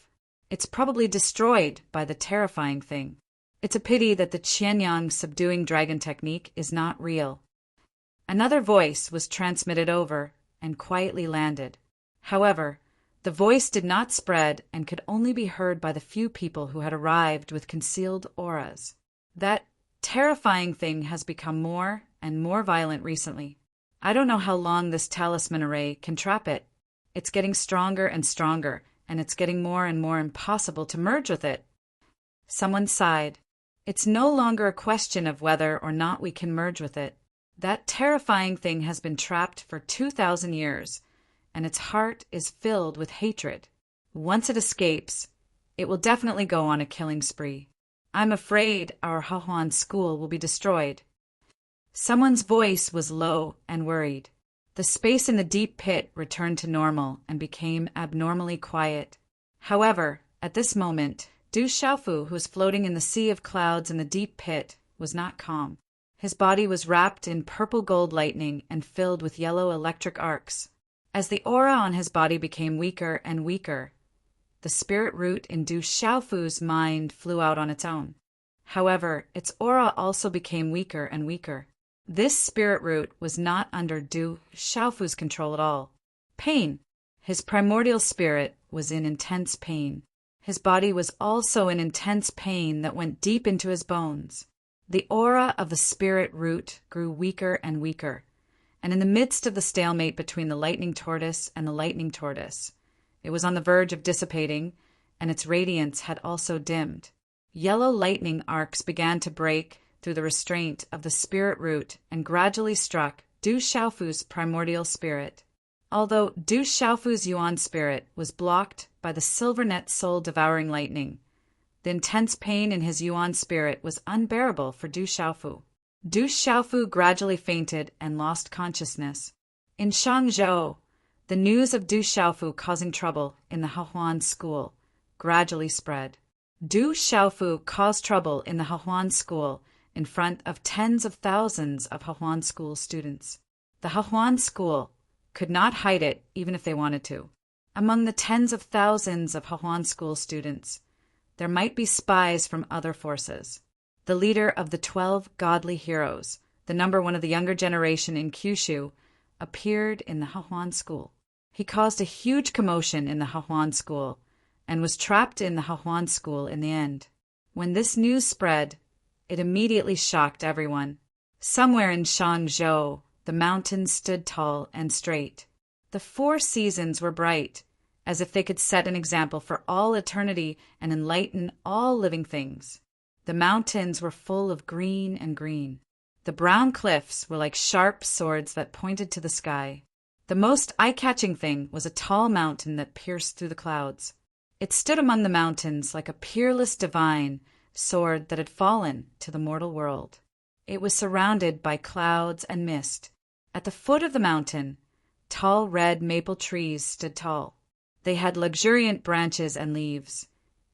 It's probably destroyed by the terrifying thing. It's a pity that the Qianyang subduing dragon technique is not real. Another voice was transmitted over and quietly landed. However, the voice did not spread and could only be heard by the few people who had arrived with concealed auras. That terrifying thing has become more and more violent recently. I don't know how long this talisman array can trap it. It's getting stronger and stronger, and it's getting more and more impossible to merge with it. Someone sighed. It's no longer a question of whether or not we can merge with it. That terrifying thing has been trapped for 2,000 years, and its heart is filled with hatred. Once it escapes, it will definitely go on a killing spree. I'm afraid our Hahuan school will be destroyed. Someone's voice was low and worried. The space in the deep pit returned to normal and became abnormally quiet. However, at this moment, Du Xiaofu, who was floating in the sea of clouds in the deep pit, was not calm. His body was wrapped in purple gold lightning and filled with yellow electric arcs. As the aura on his body became weaker and weaker, the spirit root in Du Xiaofu's mind flew out on its own. However, its aura also became weaker and weaker. This spirit root was not under Du Xiaofu's control at all. Pain. His primordial spirit was in intense pain. His body was also in intense pain that went deep into his bones. The aura of the spirit root grew weaker and weaker, and in the midst of the stalemate between the lightning tortoise and the lightning tortoise, it was on the verge of dissipating, and its radiance had also dimmed. Yellow lightning arcs began to break through the restraint of the spirit root and gradually struck Du Xiaofu's primordial spirit. Although Du Xiaofu's yuan spirit was blocked by the silvernet soul-devouring lightning, the intense pain in his yuan spirit was unbearable for Du Xiaofu. Du Xiaofu gradually fainted and lost consciousness. In Shangzhou, the news of Du Xiaofu causing trouble in the Hahuan school gradually spread. Du Xiaofu caused trouble in the Hahuan school in front of tens of thousands of Hahuan school students. The Hahuan school could not hide it even if they wanted to. Among the tens of thousands of Hahuan school students, there might be spies from other forces. The leader of the 12 godly heroes, the number one of the younger generation in Kyushu, appeared in the Hahuan school. He caused a huge commotion in the Hahuan school and was trapped in the Hahuan school in the end. When this news spread, it immediately shocked everyone. Somewhere in Shangzhou, the mountains stood tall and straight. The 4 seasons were bright, as if they could set an example for all eternity and enlighten all living things. The mountains were full of green and green. The brown cliffs were like sharp swords that pointed to the sky. The most eye-catching thing was a tall mountain that pierced through the clouds. It stood among the mountains like a peerless divine sword that had fallen to the mortal world. It was surrounded by clouds and mist. At the foot of the mountain, tall red maple trees stood tall. They had luxuriant branches and leaves,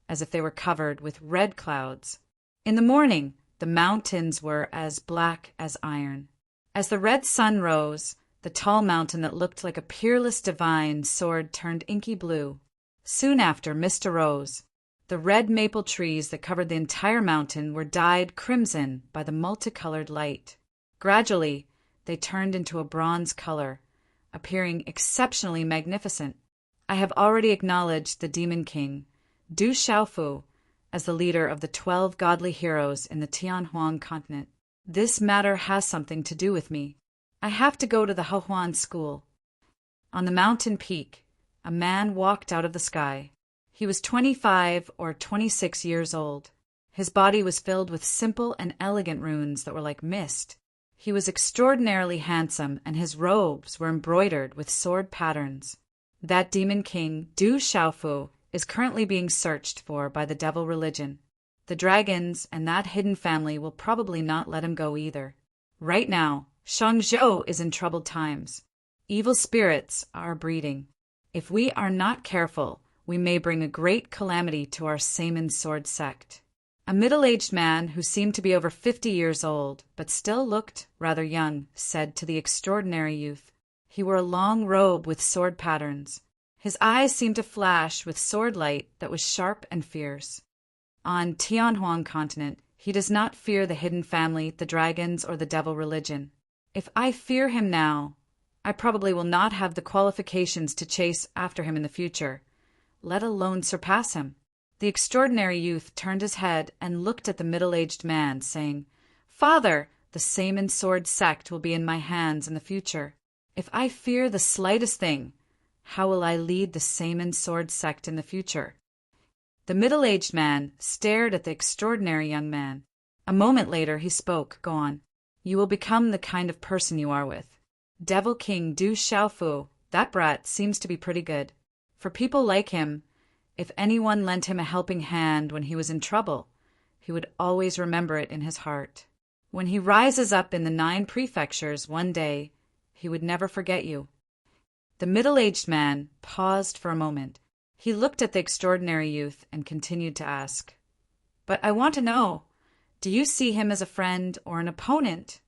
as if they were covered with red clouds. In the morning, the mountains were as black as iron. As the red sun rose, the tall mountain that looked like a peerless divine sword turned inky blue. Soon after, mist arose. The red maple trees that covered the entire mountain were dyed crimson by the multicolored light. Gradually, they turned into a bronze color, appearing exceptionally magnificent. I have already acknowledged the Demon King, Du Xiaofu, as the leader of the 12 godly heroes in the Tianhuang continent. This matter has something to do with me. I have to go to the Hahuan school. On the mountain peak, a man walked out of the sky. He was 25 or 26 years old. His body was filled with simple and elegant runes that were like mist. He was extraordinarily handsome, and his robes were embroidered with sword patterns. That demon king, Du Xiaofu, is currently being searched for by the devil religion. The dragons and that hidden family will probably not let him go either. Right now, Shangzhou is in troubled times. Evil spirits are breeding. If we are not careful, we may bring a great calamity to our Saman sword sect. A middle-aged man who seemed to be over 50 years old, but still looked rather young, said to the extraordinary youth. He wore a long robe with sword patterns. His eyes seemed to flash with sword light that was sharp and fierce. On Tianhuang continent, he does not fear the hidden family, the dragons, or the devil religion. If I fear him now, I probably will not have the qualifications to chase after him in the future, let alone surpass him. The extraordinary youth turned his head and looked at the middle-aged man, saying, "Father, the Saman sword sect will be in my hands in the future. If I fear the slightest thing, how will I lead the Saman sword sect in the future?" The middle-aged man stared at the extraordinary young man. A moment later he spoke. "Go on. You will become the kind of person you are with. Devil King Du Xiaofu, that brat seems to be pretty good. For people like him, if anyone lent him a helping hand when he was in trouble, he would always remember it in his heart. When he rises up in the 9 prefectures one day, he would never forget you." The middle-aged man paused for a moment. He looked at the extraordinary youth and continued to ask, "But I want to know, do you see him as a friend or an opponent?"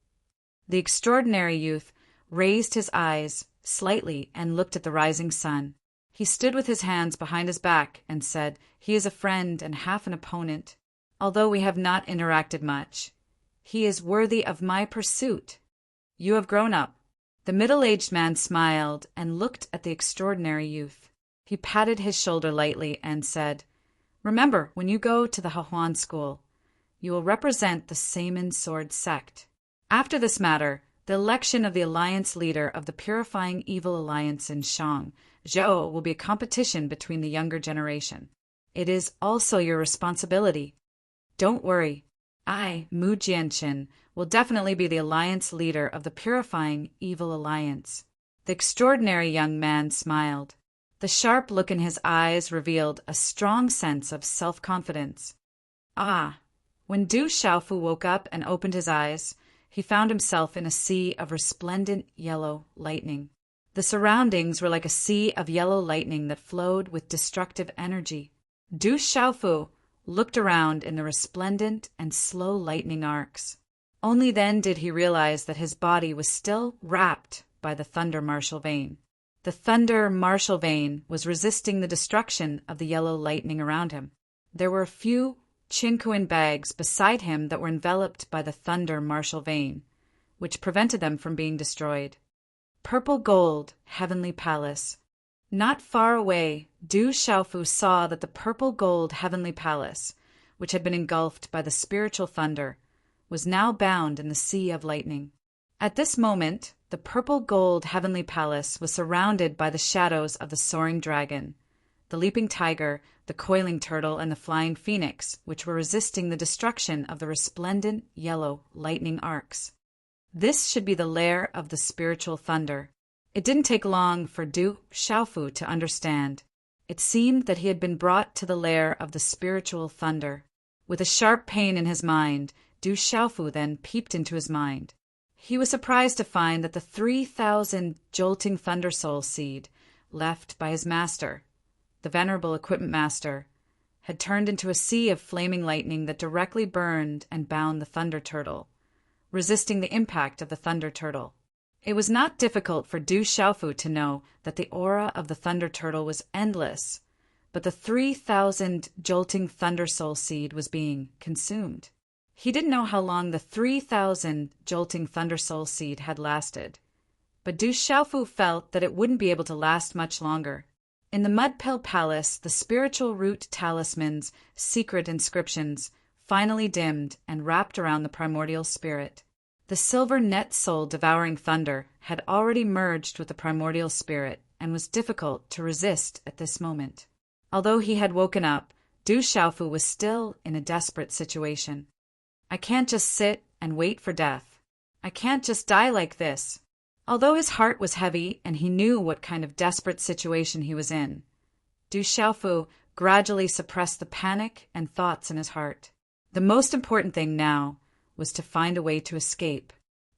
The extraordinary youth raised his eyes slightly and looked at the rising sun. He stood with his hands behind his back and said, "He is a friend and half an opponent. Although we have not interacted much, he is worthy of my pursuit. You have grown up." The middle-aged man smiled and looked at the extraordinary youth. He patted his shoulder lightly and said, "Remember, when you go to the Hahuan school, you will represent the Saman sword sect. After this matter, the election of the alliance leader of the Purifying Evil Alliance in Shangzhou will be a competition between the younger generation. It is also your responsibility. Don't worry. I, Mu Jianchen, will definitely be the alliance leader of the Purifying Evil Alliance." The extraordinary young man smiled. The sharp look in his eyes revealed a strong sense of self-confidence. When Du Xiaofu woke up and opened his eyes, he found himself in a sea of resplendent yellow lightning. The surroundings were like a sea of yellow lightning that flowed with destructive energy. Du Xiaofu looked around in the resplendent and slow lightning arcs. Only then did he realize that his body was still wrapped by the thunder martial vein. The thunder martial vein was resisting the destruction of the yellow lightning around him. There were a few chinquin bags beside him that were enveloped by the thunder martial vein, which prevented them from being destroyed. Purple gold, heavenly palace. Not far away, Du Xiaofu saw that the purple gold heavenly palace, which had been engulfed by the spiritual thunder, was now bound in the sea of lightning. At this moment, the purple gold heavenly palace was surrounded by the shadows of the soaring dragon, the leaping tiger, the coiling turtle, and the flying phoenix, which were resisting the destruction of the resplendent yellow lightning arcs. This should be the lair of the spiritual thunder. It didn't take long for Du Xiaofu to understand. It seemed that he had been brought to the lair of the spiritual thunder. With a sharp pain in his mind, Du Xiaofu then peeped into his mind. He was surprised to find that the 3,000 jolting thunder soul seed left by his master, the venerable equipment master, had turned into a sea of flaming lightning that directly burned and bound the thunder turtle, resisting the impact of the thunder turtle. It was not difficult for Du Xiaofu to know that the aura of the thunder turtle was endless, but the 3,000 jolting thunder soul seed was being consumed. He didn't know how long the 3,000 jolting thunder soul seed had lasted, but Du Xiaofu felt that it wouldn't be able to last much longer. In the Mud Pill Palace, the spiritual root talisman's secret inscriptions finally dimmed and wrapped around the primordial spirit. The silver net soul devouring thunder had already merged with the primordial spirit and was difficult to resist at this moment. Although he had woken up, Du Xiaofu was still in a desperate situation. I can't just sit and wait for death. I can't just die like this. Although his heart was heavy and he knew what kind of desperate situation he was in, Du Xiaofu gradually suppressed the panic and thoughts in his heart. The most important thing now was to find a way to escape.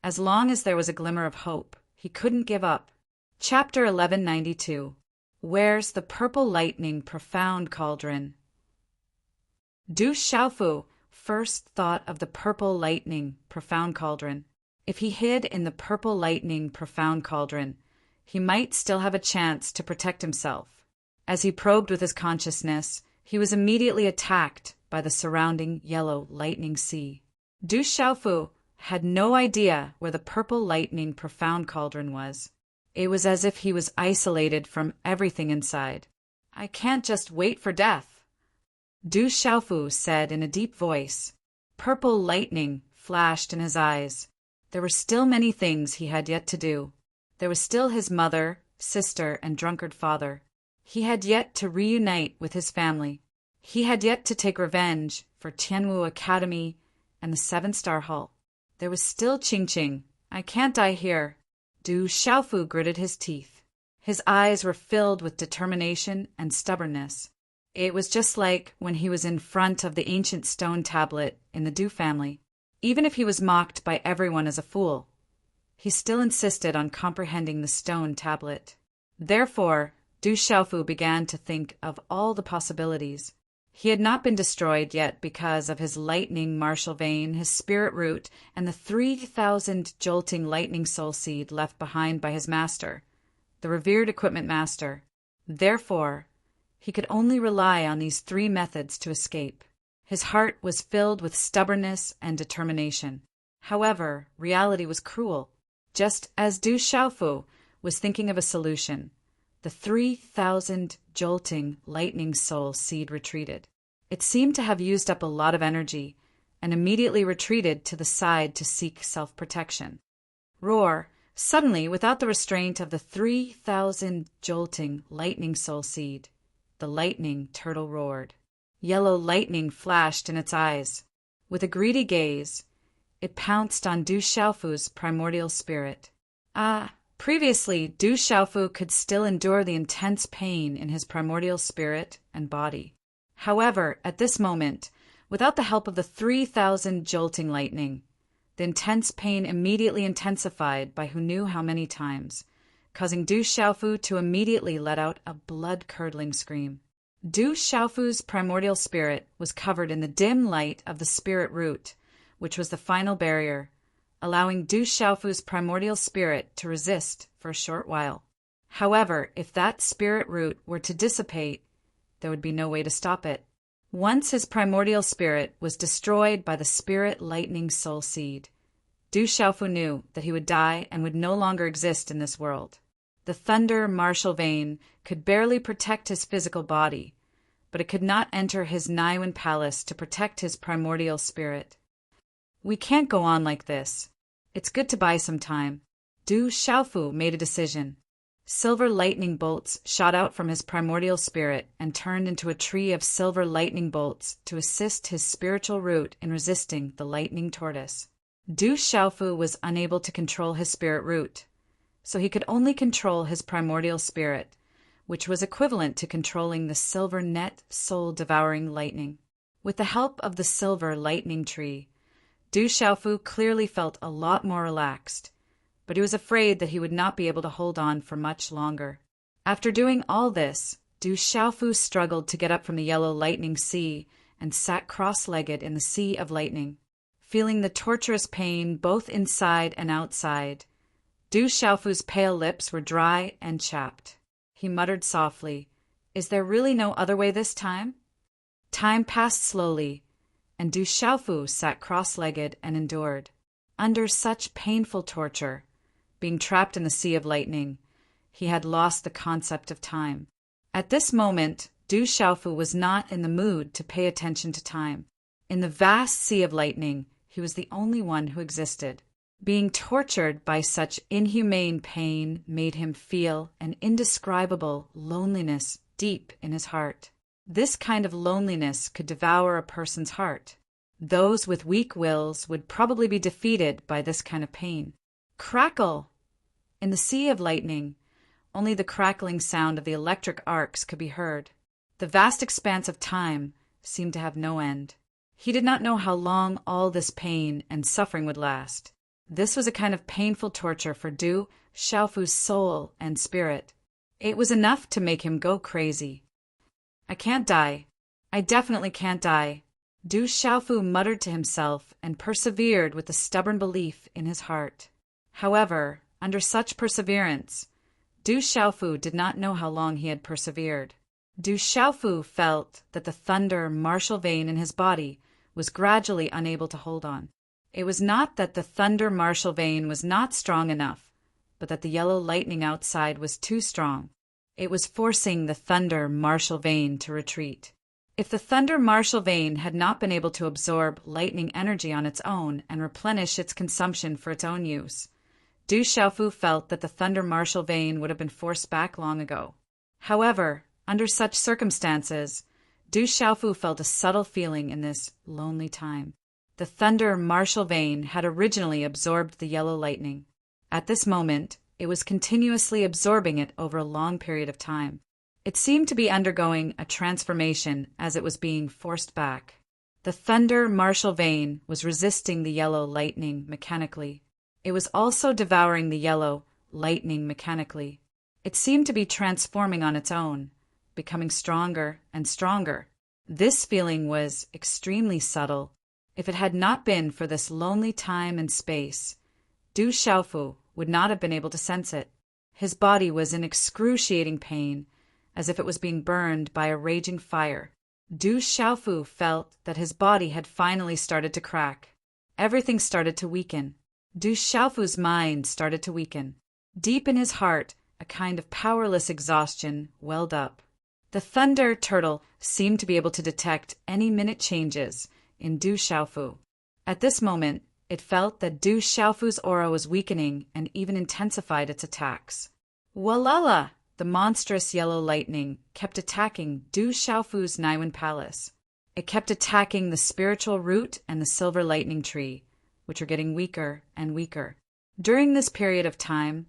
As long as there was a glimmer of hope, he couldn't give up. Chapter 1192. Where's the purple lightning profound cauldron? Du Xiaofu first thought of the purple lightning profound cauldron. If he hid in the purple lightning profound cauldron, he might still have a chance to protect himself. As he probed with his consciousness, he was immediately attacked by the surrounding yellow lightning sea. Du Xiaofu had no idea where the purple lightning profound cauldron was. It was as if he was isolated from everything inside. I can't just wait for death, Du Xiaofu said in a deep voice. Purple lightning flashed in his eyes. There were still many things he had yet to do. There was still his mother, sister, and drunkard father. He had yet to reunite with his family. He had yet to take revenge for Tianwu Academy and the 7-star Hall. There was still Qingqing. I can't die here. Du Xiaofu gritted his teeth. His eyes were filled with determination and stubbornness. It was just like when he was in front of the ancient stone tablet in the Du family. Even if he was mocked by everyone as a fool, he still insisted on comprehending the stone tablet. Therefore, Du Xiaofu began to think of all the possibilities. He had not been destroyed yet because of his lightning martial vein, his spirit root, and the 3,000 jolting lightning soul seed left behind by his master, the revered equipment master. Therefore, he could only rely on these 3 methods to escape. His heart was filled with stubbornness and determination. However, reality was cruel. Just as Du Xiaofu was thinking of a solution, the 3,000 jolting lightning soul seed retreated. It seemed to have used up a lot of energy and immediately retreated to the side to seek self-protection. Roar! Suddenly, without the restraint of the 3,000 jolting lightning soul seed, the lightning turtle roared. Yellow lightning flashed in its eyes. With a greedy gaze, it pounced on Du Xiaofu's primordial spirit. Previously, Du Xiaofu could still endure the intense pain in his primordial spirit and body. However, at this moment, without the help of the 3,000 jolting lightning, the intense pain immediately intensified by who knew how many times, causing Du Xiaofu to immediately let out a blood-curdling scream. Du Xiaofu's primordial spirit was covered in the dim light of the spirit root, which was the final barrier, allowing Du Xiaofu's primordial spirit to resist for a short while. However, if that spirit root were to dissipate, there would be no way to stop it. Once his primordial spirit was destroyed by the spirit lightning soul seed, Du Xiaofu knew that he would die and would no longer exist in this world. The thunder martial vein could barely protect his physical body, but it could not enter his Naiwen palace to protect his primordial spirit. We can't go on like this. It's good to buy some time. Du Xiaofu made a decision. Silver lightning bolts shot out from his primordial spirit and turned into a tree of silver lightning bolts to assist his spiritual root in resisting the lightning tortoise. Du Xiaofu was unable to control his spirit root, so he could only control his primordial spirit, which was equivalent to controlling the silver net soul-devouring lightning. With the help of the silver lightning tree, Du Xiaofu clearly felt a lot more relaxed, but he was afraid that he would not be able to hold on for much longer. After doing all this, Du Xiaofu struggled to get up from the yellow lightning sea and sat cross-legged in the sea of lightning. Feeling the torturous pain both inside and outside, Du Xiaofu's pale lips were dry and chapped. He muttered softly, "Is there really no other way this time?" Time passed slowly, and Du Xiaofu sat cross-legged and endured. Under such painful torture, being trapped in the sea of lightning, he had lost the concept of time. At this moment, Du Xiaofu was not in the mood to pay attention to time. In the vast sea of lightning, he was the only one who existed. Being tortured by such inhumane pain made him feel an indescribable loneliness deep in his heart. This kind of loneliness could devour a person's heart. Those with weak wills would probably be defeated by this kind of pain. Crackle! In the sea of lightning, only the crackling sound of the electric arcs could be heard. The vast expanse of time seemed to have no end. He did not know how long all this pain and suffering would last. This was a kind of painful torture for Du Xiaofu's soul and spirit. It was enough to make him go crazy. "I can't die. I definitely can't die," Du Xiaofu muttered to himself and persevered with a stubborn belief in his heart. However, under such perseverance, Du Xiaofu did not know how long he had persevered. Du Xiaofu felt that the thunder martial vein in his body was gradually unable to hold on. It was not that the thunder martial vein was not strong enough, but that the yellow lightning outside was too strong. It was forcing the thunder martial vein to retreat. If the thunder martial vein had not been able to absorb lightning energy on its own and replenish its consumption for its own use, Du Xiaofu felt that the thunder martial vein would have been forced back long ago. However, under such circumstances, Du Xiaofu felt a subtle feeling in this lonely time. The thunder martial vein had originally absorbed the yellow lightning. At this moment, it was continuously absorbing it over a long period of time. It seemed to be undergoing a transformation as it was being forced back. The thunder martial vein was resisting the yellow lightning mechanically. It was also devouring the yellow lightning mechanically. It seemed to be transforming on its own, becoming stronger and stronger. This feeling was extremely subtle. If it had not been for this lonely time and space, Du Xiaofu would not have been able to sense it. His body was in excruciating pain, as if it was being burned by a raging fire. Du Xiaofu felt that his body had finally started to crack. Everything started to weaken. Du Xiaofu's mind started to weaken. Deep in his heart, a kind of powerless exhaustion welled up. The thunder turtle seemed to be able to detect any minute changes in Du Xiaofu. At this moment, it felt that Du Xiaofu's aura was weakening and even intensified its attacks. Walala! The monstrous yellow lightning kept attacking Du Xiaofu's Naiwen palace. It kept attacking the spiritual root and the silver lightning tree, which were getting weaker and weaker. During this period of time,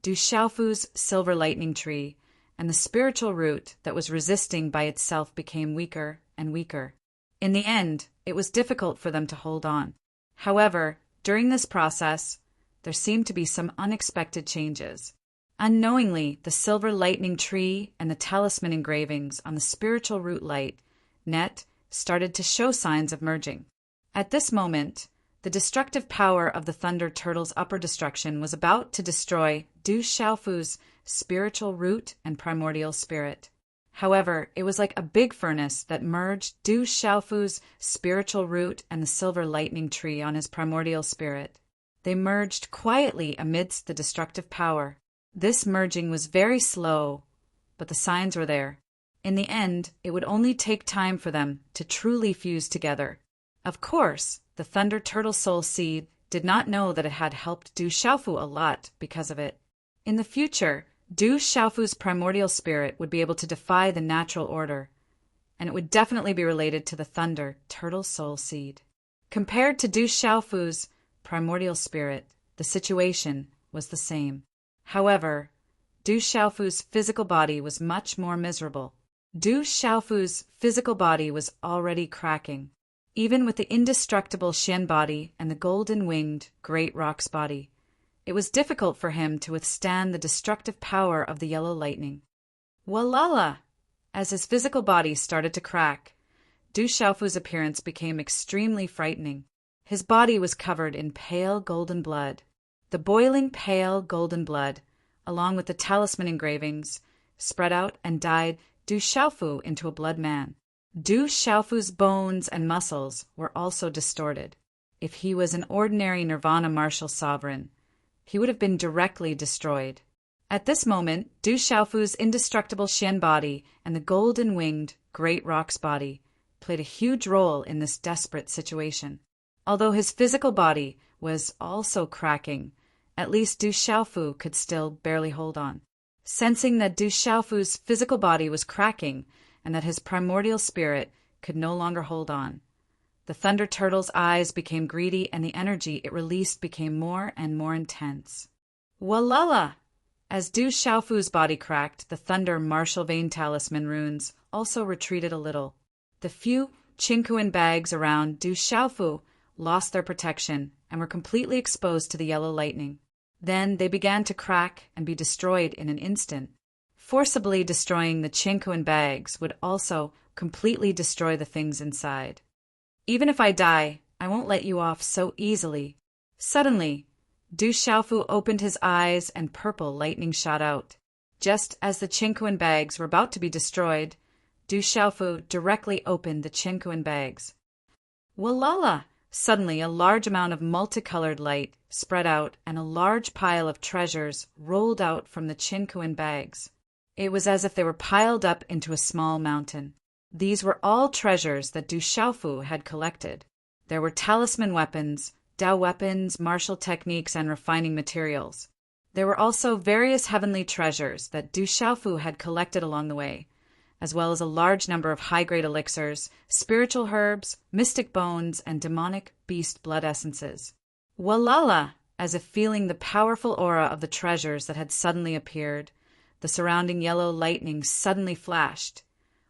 Du Xiaofu's silver lightning tree and the spiritual root that was resisting by itself became weaker and weaker. In the end, it was difficult for them to hold on. However, during this process, there seemed to be some unexpected changes. Unknowingly, the silver lightning tree and the talisman engravings on the spiritual root light net started to show signs of merging. At this moment, the destructive power of the thunder turtle's upper destruction was about to destroy Du Xiaofu's spiritual root and primordial spirit. However, it was like a big furnace that merged Du Xiaofu's spiritual root and the silver lightning tree on his primordial spirit. They merged quietly amidst the destructive power. This merging was very slow, but the signs were there. In the end, it would only take time for them to truly fuse together. Of course, the Thunder Turtle Soul Seed did not know that it had helped Du Xiaofu a lot because of it. In the future, Du Xiaofu's primordial spirit would be able to defy the natural order, and it would definitely be related to the Thunder Turtle Soul Seed. Compared to Du Xiaofu's primordial spirit, the situation was the same. However, Du Xiaofu's physical body was much more miserable. Du Xiaofu's physical body was already cracking. Even with the indestructible Xian body and the golden-winged Great Rock's body, it was difficult for him to withstand the destructive power of the yellow lightning. Walala! As his physical body started to crack, Du Xiaofu's appearance became extremely frightening. His body was covered in pale golden blood. The boiling pale golden blood, along with the talisman engravings, spread out and dyed Du Xiaofu into a blood man. Du Xiaofu's bones and muscles were also distorted. If he was an ordinary Nirvana martial sovereign, he would have been directly destroyed. At this moment, Du Xiaofu's indestructible Xian body and the golden-winged Great Rock's body played a huge role in this desperate situation. Although his physical body was also cracking, at least Du Xiaofu could still barely hold on. Sensing that Du Xiaofu's physical body was cracking and that his primordial spirit could no longer hold on, the Thunder Turtle's eyes became greedy and the energy it released became more and more intense. Walala! As Du Xiaofu's body cracked, the Thunder Martial Vein Talisman runes also retreated a little. The few Qingquan bags around Du Xiaofu lost their protection and were completely exposed to the yellow lightning. Then they began to crack and be destroyed in an instant. Forcibly destroying the Qingquan bags would also completely destroy the things inside. Even if I die, I won't let you off so easily. Suddenly, Du Xiaofu opened his eyes and purple lightning shot out. Just as the Qingquan bags were about to be destroyed, Du Xiaofu directly opened the Qingquan bags. Walala! Suddenly, a large amount of multicolored light spread out and a large pile of treasures rolled out from the Qingquan bags. It was as if they were piled up into a small mountain. These were all treasures that Du Xiaofu had collected. There were talisman weapons, Dao weapons, martial techniques, and refining materials. There were also various heavenly treasures that Du Xiaofu had collected along the way, as well as a large number of high-grade elixirs, spiritual herbs, mystic bones, and demonic beast blood essences. Walala! As if feeling the powerful aura of the treasures that had suddenly appeared, the surrounding yellow lightning suddenly flashed,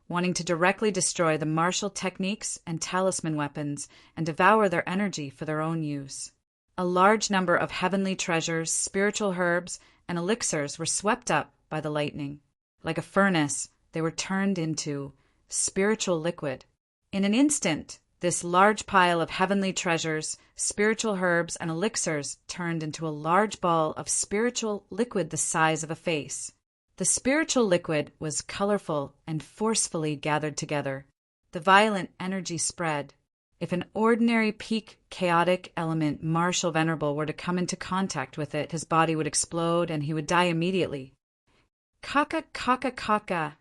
wanting to directly destroy the martial techniques and talisman weapons and devour their energy for their own use. A large number of heavenly treasures, spiritual herbs, and elixirs were swept up by the lightning. Like a furnace, they were turned into spiritual liquid. In an instant, this large pile of heavenly treasures, spiritual herbs, and elixirs turned into a large ball of spiritual liquid the size of a face. The spiritual liquid was colorful and forcefully gathered together. The violent energy spread. If an ordinary peak chaotic element martial venerable were to come into contact with it, his body would explode and he would die immediately. Kaka kaka kaka.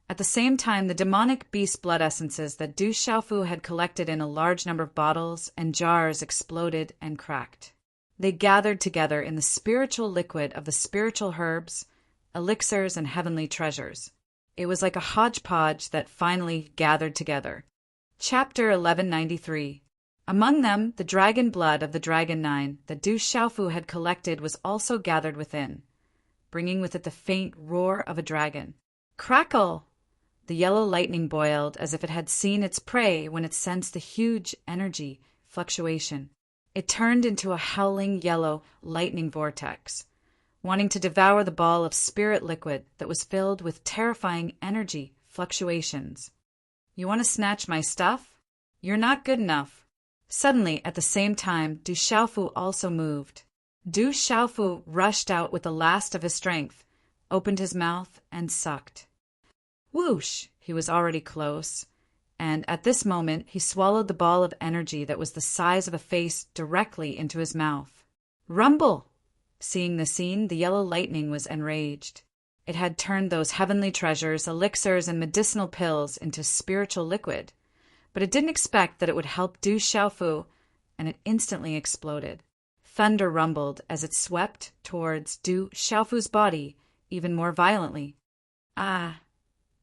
At the same time, the demonic beast blood essences that Du Xiaofu had collected in a large number of bottles and jars exploded and cracked. They gathered together in the spiritual liquid of the spiritual herbs, elixirs, and heavenly treasures. It was like a hodgepodge that finally gathered together. Chapter 1193. Among them, the dragon blood of the Dragon Nine that Du Xiaofu had collected was also gathered within, bringing with it the faint roar of a dragon. Crackle! The yellow lightning boiled as if it had seen its prey when it sensed the huge energy fluctuation. It turned into a howling yellow lightning vortex. wanting to devour the ball of spirit liquid that was filled with terrifying energy fluctuations. You want to snatch my stuff? You're not good enough. Suddenly, at the same time, Du Xiaofu also moved. Du Xiaofu rushed out with the last of his strength, opened his mouth, and sucked. Whoosh! He was already close, and at this moment he swallowed the ball of energy that was the size of a face directly into his mouth. Rumble! Seeing the scene, the yellow lightning was enraged. It had turned those heavenly treasures, elixirs, and medicinal pills into spiritual liquid, but it didn't expect that it would help Du Xiaofu, and it instantly exploded. Thunder rumbled as it swept towards Du Xiaofu's body even more violently. Ah!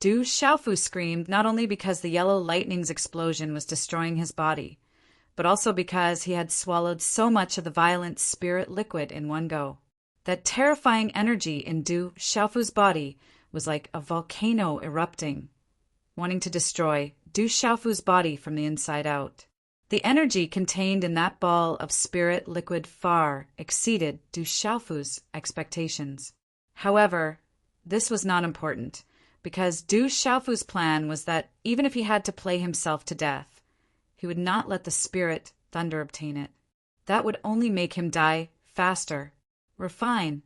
Du Xiaofu screamed not only because the yellow lightning's explosion was destroying his body, but also because he had swallowed so much of the violent spirit liquid in one go. That terrifying energy in Du Xiaofu's body was like a volcano erupting, wanting to destroy Du Xiaofu's body from the inside out. The energy contained in that ball of spirit liquid far exceeded Du Xiaofu's expectations. However, this was not important, because Du Xiaofu's plan was that even if he had to play himself to death, he would not let the spirit thunder obtain it. That would only make him die faster. Refine.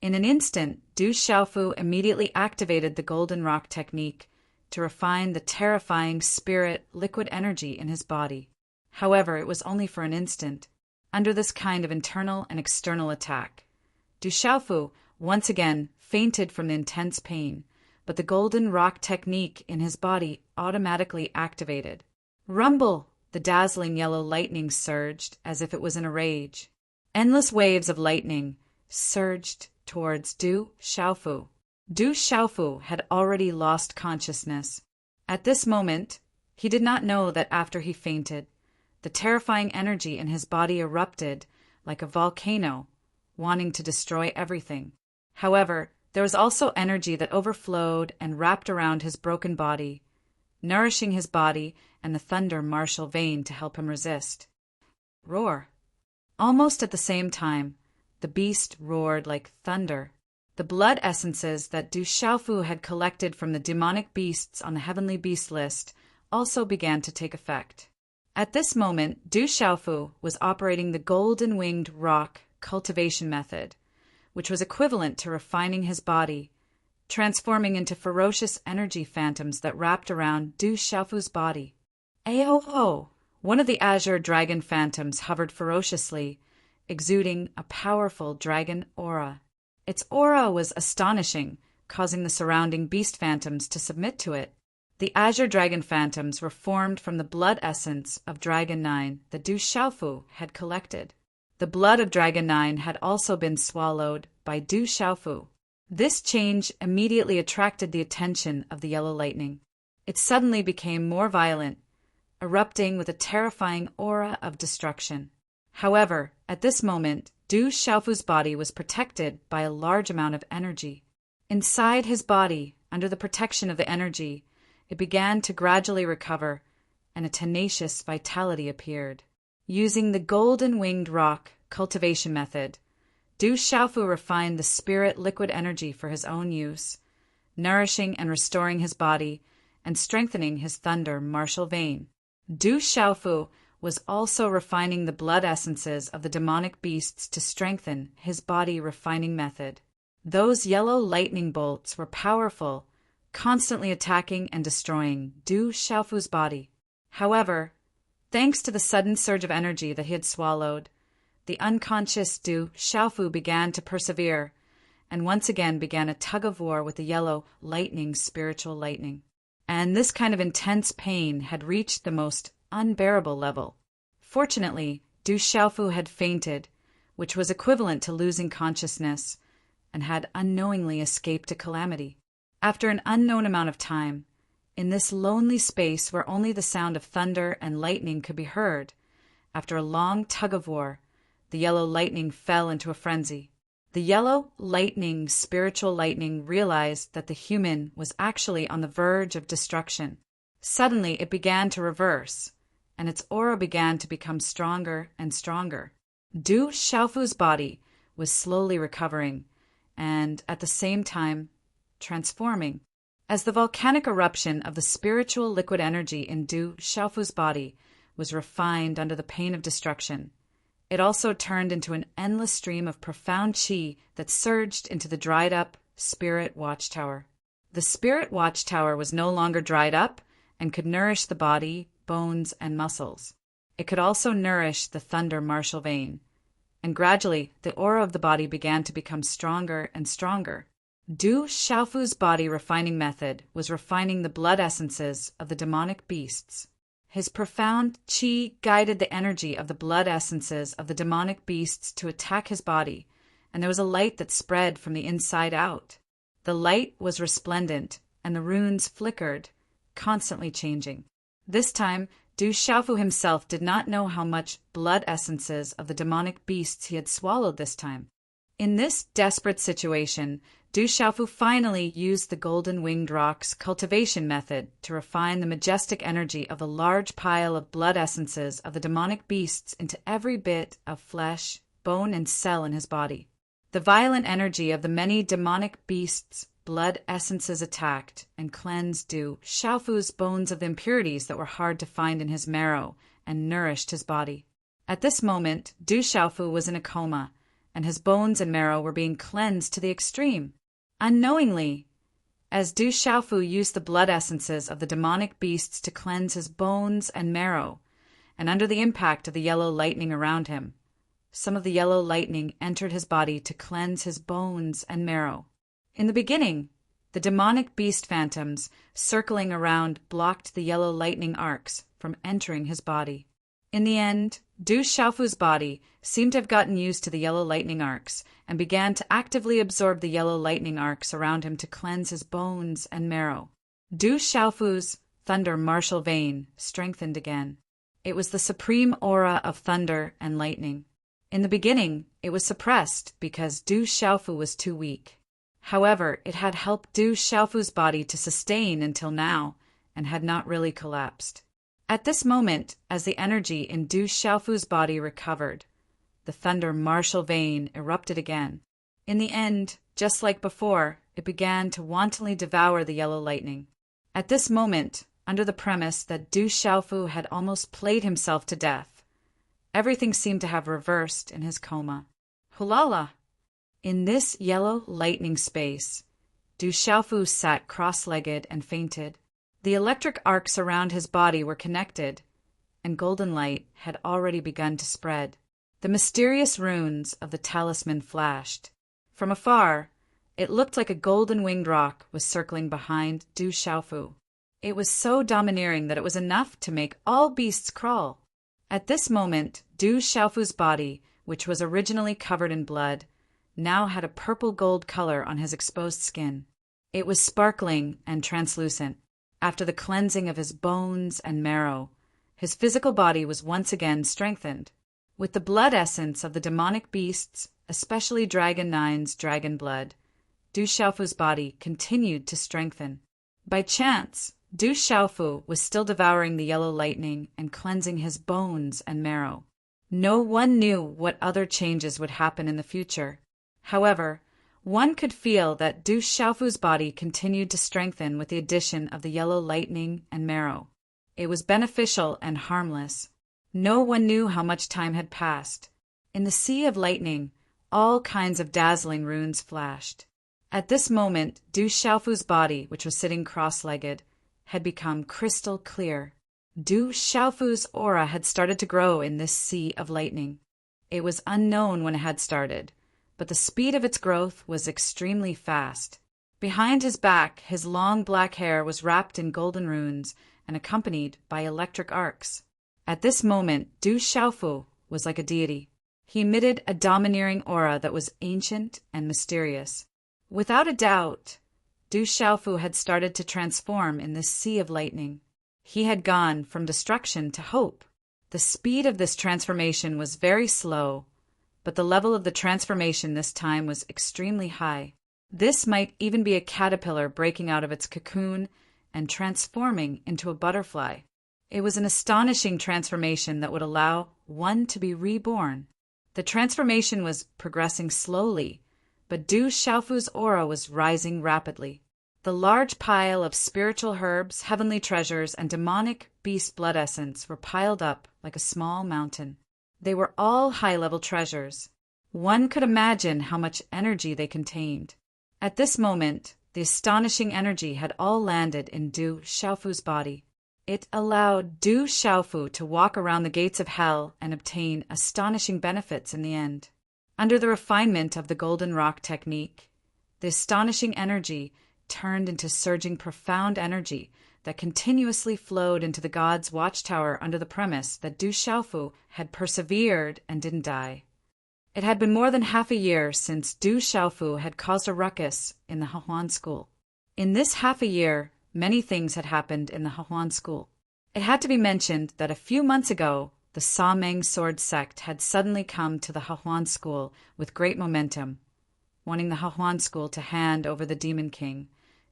In an instant, Du Xiaofu immediately activated the golden rock technique to refine the terrifying spirit liquid energy in his body. However, it was only for an instant. Under this kind of internal and external attack, Du Xiaofu once again fainted from the intense pain, but the golden rock technique in his body automatically activated. Rumble! The dazzling yellow lightning surged as if it was in a rage. Endless waves of lightning surged towards Du Xiaofu. Du Xiaofu had already lost consciousness. At this moment, he did not know that after he fainted, the terrifying energy in his body erupted like a volcano, wanting to destroy everything. However, there was also energy that overflowed and wrapped around his broken body, nourishing his body and the thunder martial vein to help him resist. Roar! Almost at the same time, the beast roared like thunder. The blood essences that Du Xiaofu had collected from the demonic beasts on the heavenly beast list also began to take effect. At this moment, Du Xiaofu was operating the golden winged rock cultivation method, which was equivalent to refining his body, transforming into ferocious energy phantoms that wrapped around Du Xiaofu's body. Aoho! One of the azure dragon phantoms hovered ferociously, exuding a powerful dragon aura. Its aura was astonishing, causing the surrounding beast phantoms to submit to it. The azure dragon phantoms were formed from the blood essence of Dragon 9 that Du Xiaofu had collected. The blood of Dragon 9 had also been swallowed by Du Xiaofu. This change immediately attracted the attention of the yellow lightning. It suddenly became more violent, erupting with a terrifying aura of destruction. However, at this moment, Du Xiaofu's body was protected by a large amount of energy. Inside his body, under the protection of the energy, it began to gradually recover, and a tenacious vitality appeared. Using the golden winged rock cultivation method, Du Xiaofu refined the spirit liquid energy for his own use, nourishing and restoring his body and strengthening his thunder martial vein. Du Xiaofu was also refining the blood essences of the demonic beasts to strengthen his body refining method. Those yellow lightning bolts were powerful, constantly attacking and destroying Du Xiaofu's body. However, thanks to the sudden surge of energy that he had swallowed, the unconscious Du Xiaofu began to persevere, and once again began a tug-of-war with the yellow lightning spiritual lightning. And this kind of intense pain had reached the most unbearable level. Fortunately, Du Xiaofu had fainted, which was equivalent to losing consciousness, and had unknowingly escaped a calamity. After an unknown amount of time, in this lonely space where only the sound of thunder and lightning could be heard, after a long tug-of-war, the yellow lightning fell into a frenzy. The yellow lightning, spiritual lightning, realized that the human was actually on the verge of destruction. Suddenly, it began to reverse, and its aura began to become stronger and stronger. Du Xiaofu's body was slowly recovering, and, at the same time, transforming. As the volcanic eruption of the spiritual liquid energy in Du Xiaofu's body was refined under the pain of destruction, it also turned into an endless stream of profound qi that surged into the dried-up spirit watchtower. The spirit watchtower was no longer dried up and could nourish the body, bones, and muscles. It could also nourish the thunder martial vein, and gradually the aura of the body began to become stronger and stronger. Du Xiaofu's body refining method was refining the blood essences of the demonic beasts. His profound qi guided the energy of the blood essences of the demonic beasts to attack his body, and there was a light that spread from the inside out. The light was resplendent, and the runes flickered, constantly changing. This time, Du Xiaofu himself did not know how much blood essences of the demonic beasts he had swallowed this time. In this desperate situation, Du Xiaofu finally used the golden winged rock's cultivation method to refine the majestic energy of the large pile of blood essences of the demonic beasts into every bit of flesh, bone, and cell in his body. The violent energy of the many demonic beasts' blood essences attacked and cleansed Du Xiaofu's bones of the impurities that were hard to find in his marrow and nourished his body. At this moment, Du Xiaofu was in a coma, and his bones and marrow were being cleansed to the extreme. Unknowingly, as Du Xiaofu used the blood essences of the demonic beasts to cleanse his bones and marrow, and under the impact of the yellow lightning around him, some of the yellow lightning entered his body to cleanse his bones and marrow. In the beginning, the demonic beast phantoms circling around blocked the yellow lightning arcs from entering his body. In the end, Du Xiaofu's body seemed to have gotten used to the yellow lightning arcs and began to actively absorb the yellow lightning arcs around him to cleanse his bones and marrow. Du Xiaofu's thunder martial vein strengthened again. It was the supreme aura of thunder and lightning. In the beginning, it was suppressed because Du Xiaofu was too weak. However, it had helped Du Xiaofu's body to sustain until now and had not really collapsed. At this moment, as the energy in Du Xiaofu's body recovered, the thunder martial vein erupted again. In the end, just like before, it began to wantonly devour the yellow lightning. At this moment, under the premise that Du Xiaofu had almost played himself to death, everything seemed to have reversed in his coma. Hulala! In this yellow lightning space, Du Xiaofu sat cross-legged and fainted. The electric arcs around his body were connected, and golden light had already begun to spread. The mysterious runes of the talisman flashed. From afar, it looked like a golden winged rock was circling behind Du Xiaofu. It was so domineering that it was enough to make all beasts crawl. At this moment, Du Xiaofu's body, which was originally covered in blood, now had a purple-gold color on his exposed skin. It was sparkling and translucent. After the cleansing of his bones and marrow, his physical body was once again strengthened. With the blood essence of the demonic beasts, especially Dragon Nine's dragon blood, Du Xiaofu's body continued to strengthen. By chance, Du Xiaofu was still devouring the yellow lightning and cleansing his bones and marrow. No one knew what other changes would happen in the future. However, one could feel that Du Xiaofu's body continued to strengthen with the addition of the yellow lightning and marrow. It was beneficial and harmless. No one knew how much time had passed. In the sea of lightning, all kinds of dazzling runes flashed. At this moment, Du Xiaofu's body, which was sitting cross-legged, had become crystal clear. Du Xiaofu's aura had started to grow in this sea of lightning. It was unknown when it had started, but the speed of its growth was extremely fast. Behind his back, his long black hair was wrapped in golden runes and accompanied by electric arcs. At this moment, Du Xiaofu was like a deity. He emitted a domineering aura that was ancient and mysterious. Without a doubt, Du Xiaofu had started to transform in this sea of lightning. He had gone from destruction to hope. The speed of this transformation was very slow, but the level of the transformation this time was extremely high. This might even be a caterpillar breaking out of its cocoon and transforming into a butterfly. It was an astonishing transformation that would allow one to be reborn. The transformation was progressing slowly, but Du Xiaofu's aura was rising rapidly. The large pile of spiritual herbs, heavenly treasures, and demonic beast blood essence were piled up like a small mountain. They were all high-level treasures. One could imagine how much energy they contained. At this moment, the astonishing energy had all landed in Du Xiaofu's body. It allowed Du Xiaofu to walk around the gates of hell and obtain astonishing benefits in the end. Under the refinement of the golden rock technique, the astonishing energy turned into surging profound energy that continuously flowed into the god's watchtower under the premise that Du Xiaofu had persevered and didn't die. It had been more than half a year since Du Xiaofu had caused a ruckus in the Hehuan school. In this half a year, many things had happened in the Hehuan school. It had to be mentioned that a few months ago, the Sa Meng sword sect had suddenly come to the Hehuan school with great momentum, wanting the Hehuan school to hand over the Demon King,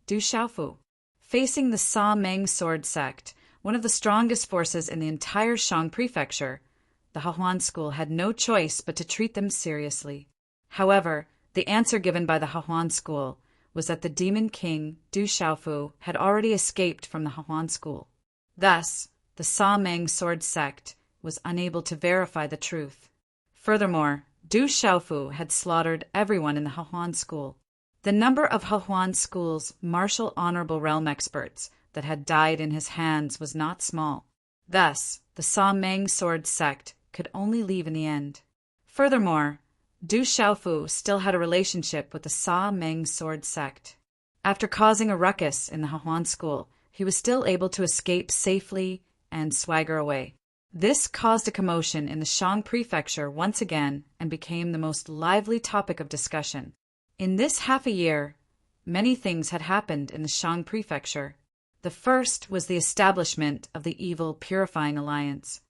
Du Xiaofu. Facing the Sa Meng sword sect, one of the strongest forces in the entire Shang prefecture, the Hehuan school had no choice but to treat them seriously. However, the answer given by the Hehuan school was that the Demon King, Du Xiaofu, had already escaped from the Hehuan school. Thus, the Sa Meng sword sect was unable to verify the truth. Furthermore, Du Xiaofu had slaughtered everyone in the Hehuan school. The number of Hehuan school's martial honorable realm experts that had died in his hands was not small. Thus, the Sa Meng sword sect could only leave in the end. Furthermore, Du Xiaofu still had a relationship with the Sa Meng sword sect. After causing a ruckus in the Hehuan school, he was still able to escape safely and swagger away. This caused a commotion in the Shang prefecture once again and became the most lively topic of discussion. In this half a year, many things had happened in the Shang prefecture. The first was the establishment of the Evil Purifying Alliance.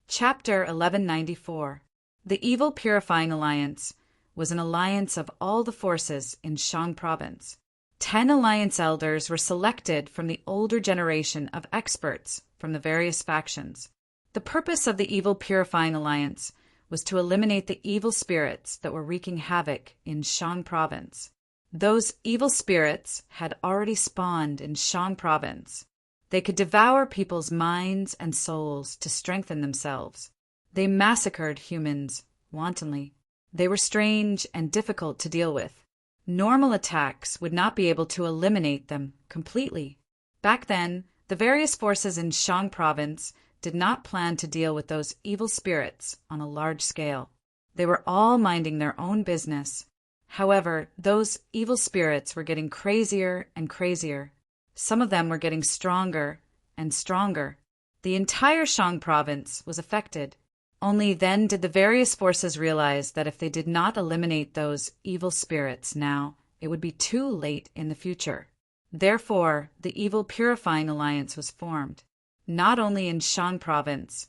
Chapter 1194. The Evil Purifying Alliance was an alliance of all the forces in Shang province. 10 alliance elders were selected from the older generation of experts from the various factions. The purpose of the Evil Purifying Alliance was to eliminate the evil spirits that were wreaking havoc in Shang province. Those evil spirits had already spawned in Shang province. They could devour people's minds and souls to strengthen themselves. They massacred humans wantonly. They were strange and difficult to deal with. Normal attacks would not be able to eliminate them completely. Back then, the various forces in Shang province did not plan to deal with those evil spirits on a large scale. They were all minding their own business. However, those evil spirits were getting crazier and crazier. Some of them were getting stronger and stronger. The entire Shang province was affected. Only then did the various forces realize that if they did not eliminate those evil spirits now, it would be too late in the future. Therefore, the Evil Purifying Alliance was formed, not only in Shang province,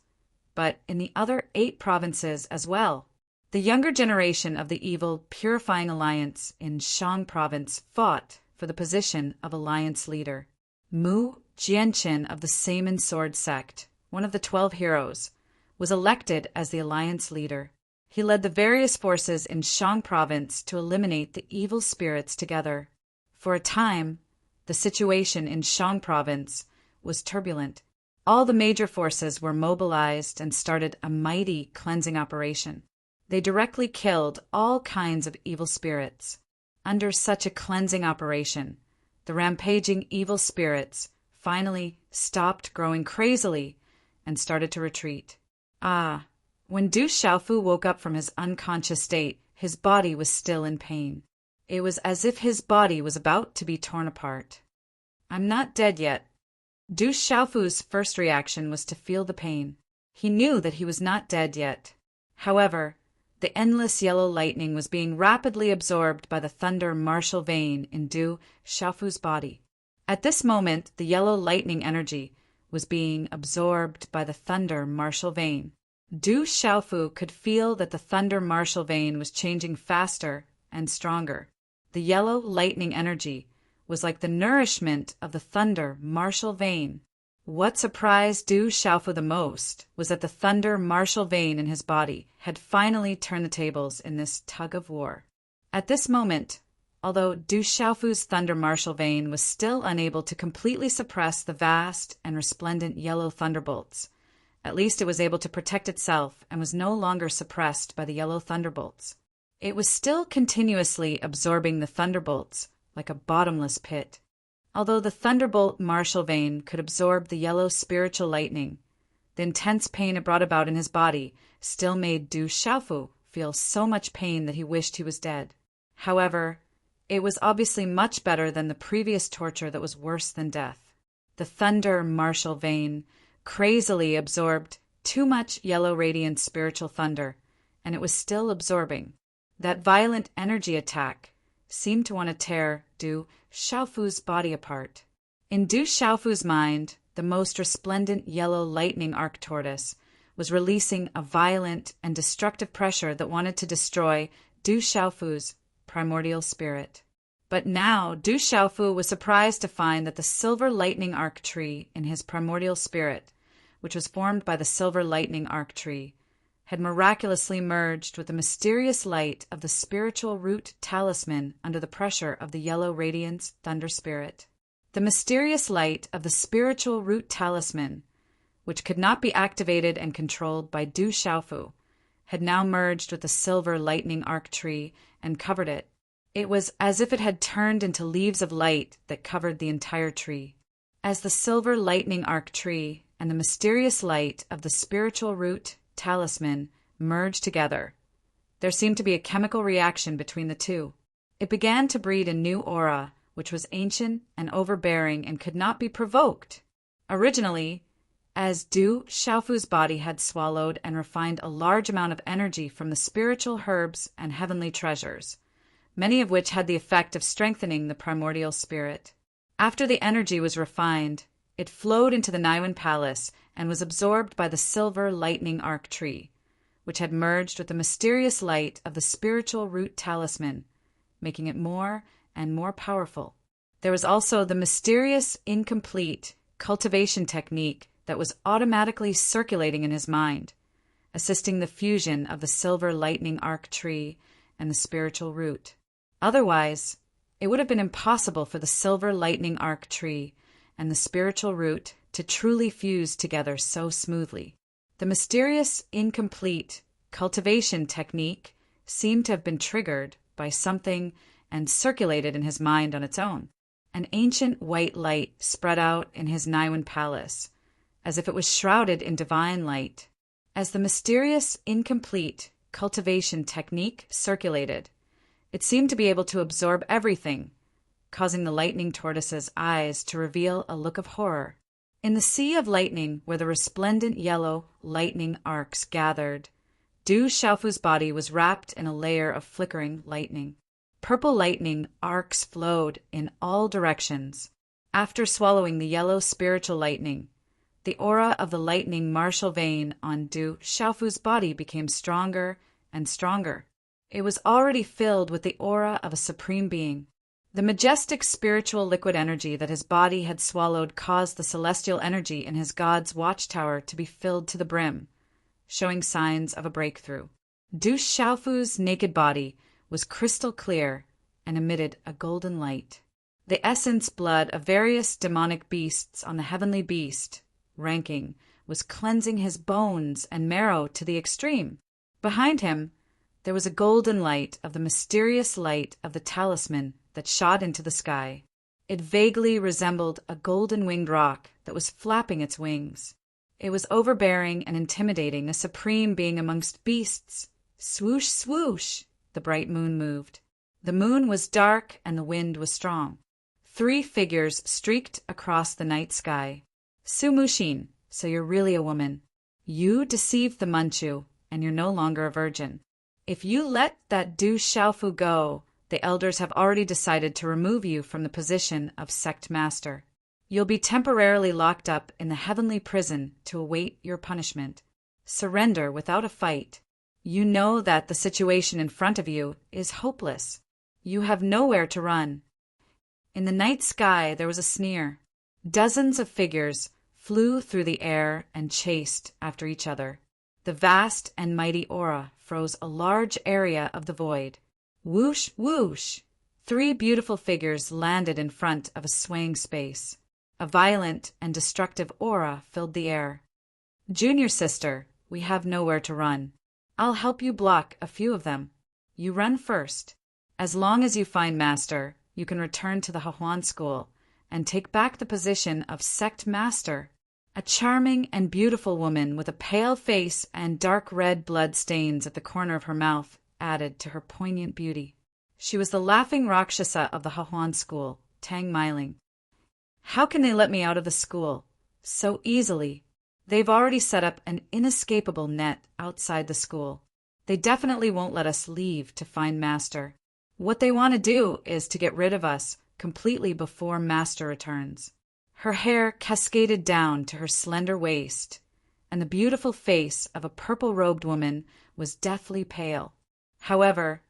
but in the other 8 provinces as well. The younger generation of the Evil Purifying Alliance in Shang province fought for the position of alliance leader. Mu Jianqin of the Saman Sword sect, one of the 12 heroes, was elected as the alliance leader. He led the various forces in Shang province to eliminate the evil spirits together. For a time, the situation in Shang province was turbulent. All the major forces were mobilized and started a mighty cleansing operation. They directly killed all kinds of evil spirits. Under such a cleansing operation, the rampaging evil spirits finally stopped growing crazily and started to retreat. When Du Xiaofu woke up from his unconscious state, his body was still in pain. It was as if his body was about to be torn apart. "I'm not dead yet." Du Xiaofu's first reaction was to feel the pain. He knew that he was not dead yet. However, the endless yellow lightning was being rapidly absorbed by the thunder martial vein in Du Xiaofu's body. At this moment, the yellow lightning energy was being absorbed by the thunder martial vein. Du Xiaofu could feel that the thunder martial vein was changing faster and stronger. The yellow lightning energy was like the nourishment of the thunder martial vein. What surprised Du Xiaofu the most was that the thunder martial vein in his body had finally turned the tables in this tug of war. At this moment, although Du Xiaofu's thunder martial vein was still unable to completely suppress the vast and resplendent yellow thunderbolts, at least it was able to protect itself and was no longer suppressed by the yellow thunderbolts. It was still continuously absorbing the thunderbolts like a bottomless pit. Although the thunderbolt martial vein could absorb the yellow spiritual lightning, the intense pain it brought about in his body still made Du Xiaofu feel so much pain that he wished he was dead. However, it was obviously much better than the previous torture that was worse than death. The thunder martial vein crazily absorbed too much yellow radiant spiritual thunder, and it was still absorbing. That violent energy attack seemed to want to tear Du Xiaofu's body apart. In Du Xiaofu's mind, the most resplendent yellow lightning arc tortoise was releasing a violent and destructive pressure that wanted to destroy Du Xiaofu's primordial spirit. But now Du Xiaofu was surprised to find that the silver lightning arc tree in his primordial spirit, which was formed by the silver lightning arc tree, had miraculously merged with the mysterious light of the spiritual root talisman under the pressure of the yellow radiance thunder spirit. The mysterious light of the spiritual root talisman, which could not be activated and controlled by Du Xiaofu, had now merged with the silver lightning arc tree and covered it. It was as if it had turned into leaves of light that covered the entire tree. As the silver lightning arc tree and the mysterious light of the spiritual root talisman merged together, there seemed to be a chemical reaction between the two. It began to breed a new aura, which was ancient and overbearing and could not be provoked. Originally, as Du Xiaofu's body had swallowed and refined a large amount of energy from the spiritual herbs and heavenly treasures, many of which had the effect of strengthening the primordial spirit. After the energy was refined, it flowed into the Naiwen Palace and was absorbed by the silver lightning arc tree, which had merged with the mysterious light of the spiritual root talisman, making it more and more powerful. There was also the mysterious, incomplete cultivation technique that was automatically circulating in his mind, assisting the fusion of the silver lightning arc tree and the spiritual root. Otherwise, it would have been impossible for the silver lightning arc tree and the spiritual root to truly fuse together so smoothly. The mysterious, incomplete cultivation technique seemed to have been triggered by something and circulated in his mind on its own. An ancient white light spread out in his Naiwen Palace, as if it was shrouded in divine light. As the mysterious, incomplete cultivation technique circulated, it seemed to be able to absorb everything, causing the lightning tortoise's eyes to reveal a look of horror. In the sea of lightning where the resplendent yellow lightning arcs gathered, Du Xiaofu's body was wrapped in a layer of flickering lightning. Purple lightning arcs flowed in all directions. After swallowing the yellow spiritual lightning, the aura of the lightning martial vein on Du Xiaofu's body became stronger and stronger. It was already filled with the aura of a supreme being. The majestic spiritual liquid energy that his body had swallowed caused the celestial energy in his god's watchtower to be filled to the brim, showing signs of a breakthrough. Du Xiaofu's naked body was crystal clear and emitted a golden light. The essence blood of various demonic beasts on the heavenly beast ranking was cleansing his bones and marrow to the extreme. Behind him, there was a golden light of the mysterious light of the talisman that shot into the sky. It vaguely resembled a golden-winged rock that was flapping its wings. It was overbearing and intimidating, a supreme being amongst beasts. Swoosh, swoosh, the bright moon moved. The moon was dark and the wind was strong. 3 figures streaked across the night sky. Su Mushin, so you're really a woman. You deceived the Manchu, and you're no longer a virgin. If you let that Du Xiaofu go, the elders have already decided to remove you from the position of sect master. You'll be temporarily locked up in the heavenly prison to await your punishment. Surrender without a fight. You know that the situation in front of you is hopeless. You have nowhere to run. In the night sky there was a sneer. Dozens of figures flew through the air and chased after each other. The vast and mighty aura froze a large area of the void. Whoosh, whoosh! 3 beautiful figures landed in front of a swaying space. A violent and destructive aura filled the air. Junior sister, we have nowhere to run. I'll help you block a few of them. You run first. As long as you find Master, you can return to the Hahuan school and take back the position of sect master. A charming and beautiful woman with a pale face and dark red blood stains at the corner of her mouth added to her poignant beauty. She was the laughing Rakshasa of the Hahuan school, Tang Miling. How can they let me out of the school so easily? They've already set up an inescapable net outside the school. They definitely won't let us leave to find Master. What they want to do is to get rid of us completely before Master returns. Her hair cascaded down to her slender waist, and the beautiful face of a purple-robed woman was deathly pale. However,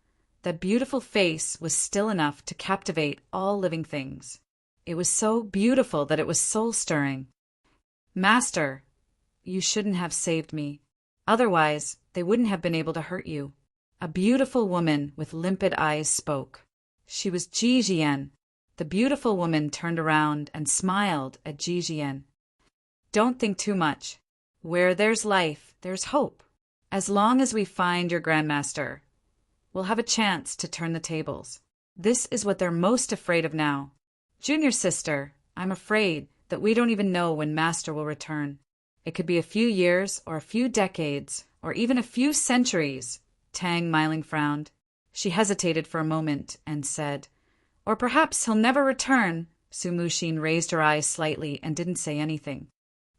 that beautiful face was still enough to captivate all living things. It was so beautiful that it was soul-stirring. Master, you shouldn't have saved me. Otherwise, they wouldn't have been able to hurt you. A beautiful woman with limpid eyes spoke. She was Ji Jian. The beautiful woman turned around and smiled at Ji Jian. Don't think too much. Where there's life, there's hope. As long as we find your Grandmaster, we'll have a chance to turn the tables. This is what they're most afraid of now. Junior sister, I'm afraid that we don't even know when Master will return. It could be a few years or a few decades or even a few centuries. Tang Miling frowned. She hesitated for a moment and said, or perhaps he'll never return. Su Muxin raised her eyes slightly and didn't say anything.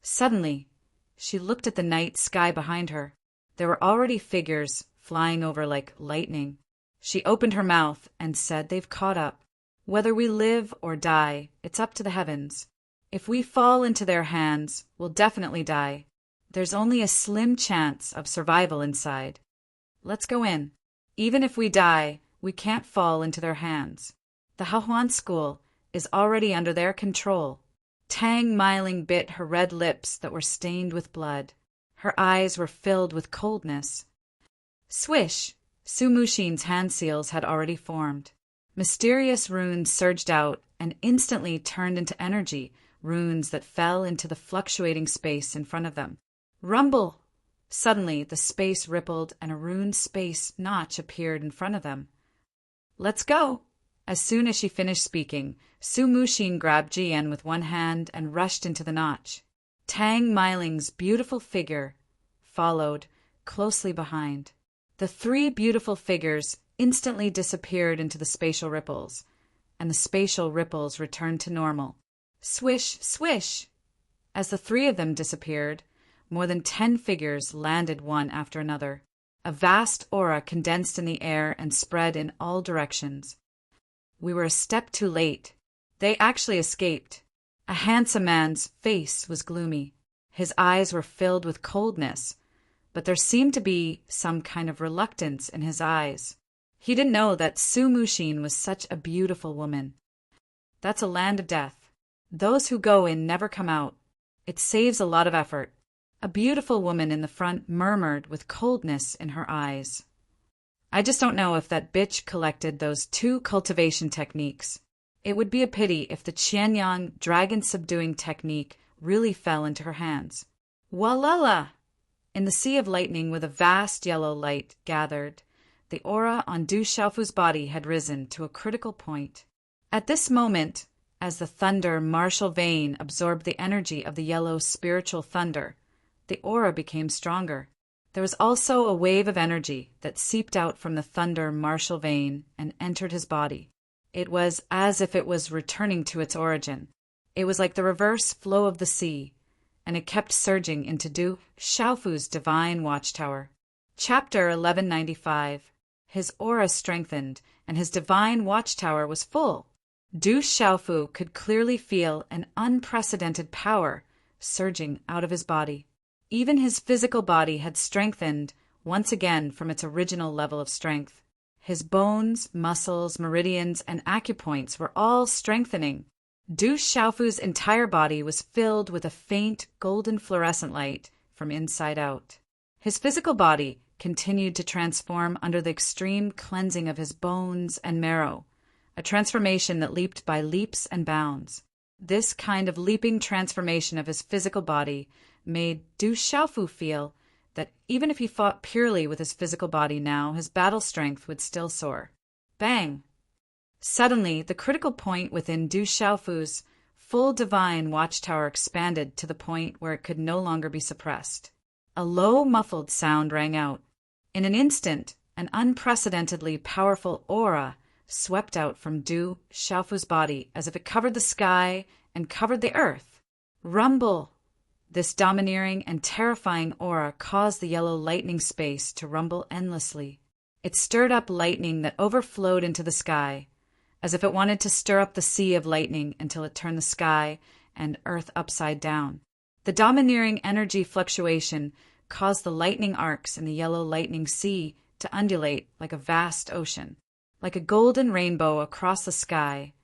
Suddenly, she looked at the night sky behind her. There were already figures flying over like lightning. She opened her mouth and said, they've caught up. Whether we live or die, it's up to the heavens. If we fall into their hands, we'll definitely die. There's only a slim chance of survival inside. Let's go in. Even if we die, we can't fall into their hands. The Hahuan school is already under their control. Tang Miling bit her red lips that were stained with blood. Her eyes were filled with coldness. Swish! Su Muxin's hand seals had already formed. Mysterious runes surged out and instantly turned into energy, runes that fell into the fluctuating space in front of them. Rumble! Suddenly, the space rippled and a rune space notch appeared in front of them. Let's go! As soon as she finished speaking, Su Muxin grabbed Jian with one hand and rushed into the notch. Tang Miling's beautiful figure followed closely behind. The 3 beautiful figures instantly disappeared into the spatial ripples, and the spatial ripples returned to normal. Swish, swish! As the 3 of them disappeared, more than 10 figures landed one after another. A vast aura condensed in the air and spread in all directions. We were a step too late. They actually escaped. A handsome man's face was gloomy. His eyes were filled with coldness, but there seemed to be some kind of reluctance in his eyes. He didn't know that Su Muxin was such a beautiful woman. That's a land of death. Those who go in never come out. It saves a lot of effort. A beautiful woman in the front murmured with coldness in her eyes. I just don't know if that bitch collected those 2 cultivation techniques. It would be a pity if the Qianyang dragon-subduing technique really fell into her hands. Walala! In the sea of lightning with a vast yellow light gathered, the aura on Du Xiaofu's body had risen to a critical point. At this moment, as the thunder martial vein absorbed the energy of the yellow spiritual thunder, the aura became stronger. There was also a wave of energy that seeped out from the thunder martial vein and entered his body. It was as if it was returning to its origin. It was like the reverse flow of the sea, and it kept surging into Du Xiaofu's divine watchtower. Chapter 1195. His aura strengthened, and his divine watchtower was full. Du Xiaofu could clearly feel an unprecedented power surging out of his body. Even his physical body had strengthened once again from its original level of strength. His bones, muscles, meridians, and acupoints were all strengthening. Du Xiaofu's entire body was filled with a faint golden fluorescent light from inside out. His physical body continued to transform under the extreme cleansing of his bones and marrow, a transformation that leaped by leaps and bounds. This kind of leaping transformation of his physical body made Du Xiaofu feel that even if he fought purely with his physical body now, his battle strength would still soar. Bang! Suddenly, the critical point within Du Xiaofu's full divine watchtower expanded to the point where it could no longer be suppressed. A low, muffled sound rang out. In an instant, an unprecedentedly powerful aura swept out from Du Xiaofu's body as if it covered the sky and covered the earth. Rumble! This domineering and terrifying aura caused the yellow lightning space to rumble endlessly. It stirred up lightning that overflowed into the sky, as if it wanted to stir up the sea of lightning until it turned the sky and earth upside down. The domineering energy fluctuation caused the lightning arcs in the yellow lightning sea to undulate like a vast ocean. Like a golden rainbow across the sky,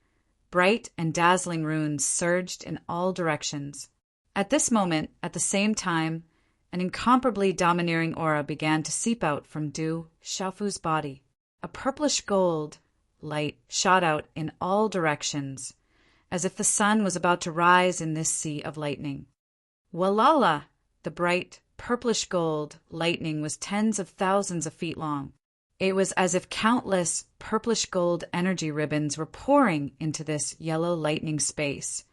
bright and dazzling runes surged in all directions. At this moment, at the same time, an incomparably domineering aura began to seep out from Du Xiaofu's body. A purplish gold light shot out in all directions, as if the sun was about to rise in this sea of lightning. Walala! The bright, purplish gold lightning was tens of thousands of feet long. It was as if countless purplish gold energy ribbons were pouring into this yellow lightning space,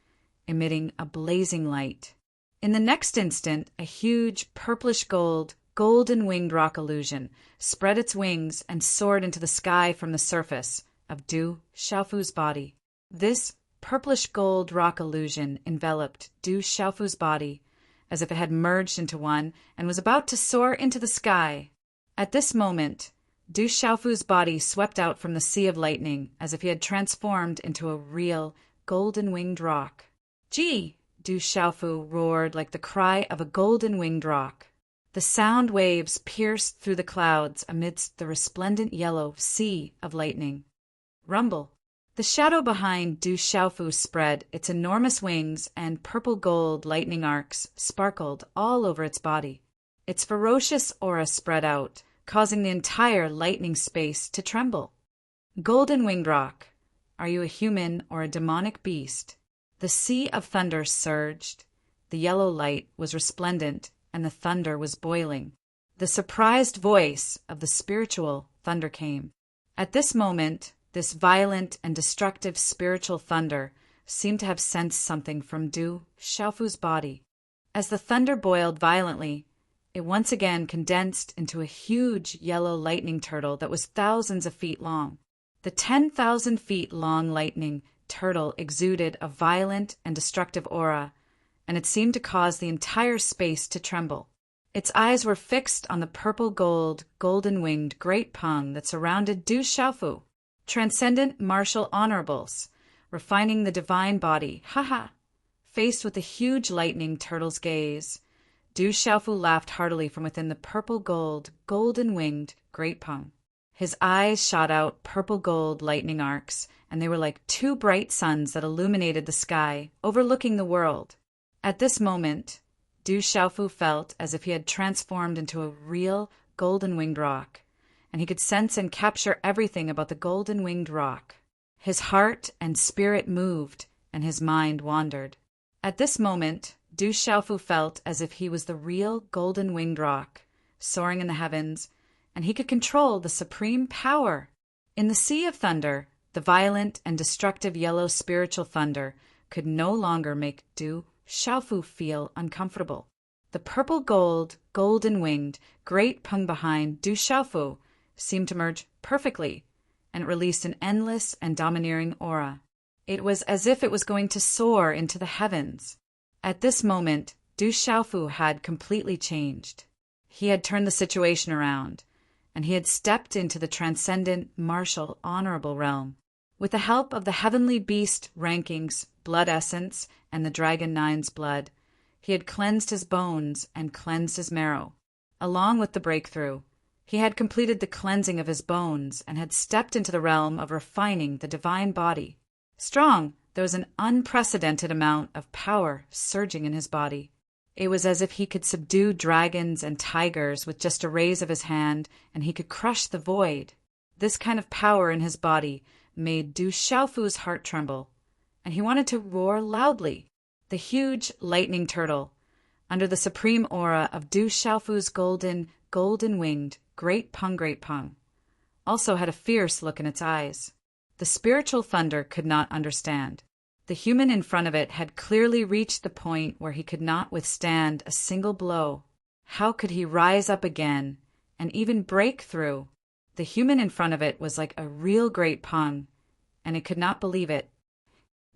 emitting a blazing light. In the next instant, a huge purplish gold, golden winged rock illusion spread its wings and soared into the sky from the surface of Du Xiaofu's body. This purplish gold rock illusion enveloped Du Xiaofu's body as if it had merged into one and was about to soar into the sky. At this moment, Du Xiaofu's body swept out from the sea of lightning as if he had transformed into a real golden-winged rock. Gee! Du Xiaofu roared like the cry of a golden-winged rock. The sound waves pierced through the clouds amidst the resplendent yellow sea of lightning. Rumble! The shadow behind Du Xiaofu spread its enormous wings, and purple-gold lightning arcs sparkled all over its body. Its ferocious aura spread out, causing the entire lightning space to tremble. Golden winged rock, are you a human or a demonic beast? The sea of thunder surged. The yellow light was resplendent, and the thunder was boiling. The surprised voice of the spiritual thunder came. At this moment, this violent and destructive spiritual thunder seemed to have sensed something from Du Xiaofu's body. As the thunder boiled violently, it once again condensed into a huge yellow lightning turtle that was thousands of feet long. The 10,000 feet long lightning turtle exuded a violent and destructive aura, and it seemed to cause the entire space to tremble. Its eyes were fixed on the purple-gold, golden-winged great pung that surrounded Du Xiaofu. Transcendent martial honorables, refining the divine body, faced with the huge lightning turtle's gaze, Du Xiaofu laughed heartily from within the purple-gold, golden-winged great pung. His eyes shot out purple-gold lightning arcs, and they were like two bright suns that illuminated the sky, overlooking the world. At this moment, Du Xiaofu felt as if he had transformed into a real golden-winged rock, and he could sense and capture everything about the golden-winged rock. His heart and spirit moved, and his mind wandered. At this moment, Du Xiaofu felt as if he was the real golden-winged rock, soaring in the heavens, and he could control the supreme power. In the sea of thunder, the violent and destructive yellow spiritual thunder could no longer make Du Xiaofu feel uncomfortable. The purple-gold, golden-winged, great pung behind Du Xiaofu seemed to merge perfectly, and it released an endless and domineering aura. It was as if it was going to soar into the heavens. At this moment, Du Xiaofu had completely changed. He had turned the situation around, and he had stepped into the transcendent, martial, honorable realm. With the help of the heavenly beast rankings, blood essence, and the Dragon Nine's blood, he had cleansed his bones and cleansed his marrow. Along with the breakthrough, he had completed the cleansing of his bones and had stepped into the realm of refining the divine body. Strong, there was an unprecedented amount of power surging in his body. It was as if he could subdue dragons and tigers with just a raise of his hand, and he could crush the void. This kind of power in his body made Du Xiaofu's heart tremble, and he wanted to roar loudly. The huge lightning turtle, under the supreme aura of Du Xiaofu's golden-winged Great Peng, also had a fierce look in its eyes. The spiritual thunder could not understand. The human in front of it had clearly reached the point where he could not withstand a single blow. How could he rise up again and even break through? The human in front of it was like a real Great Peng, and it could not believe it.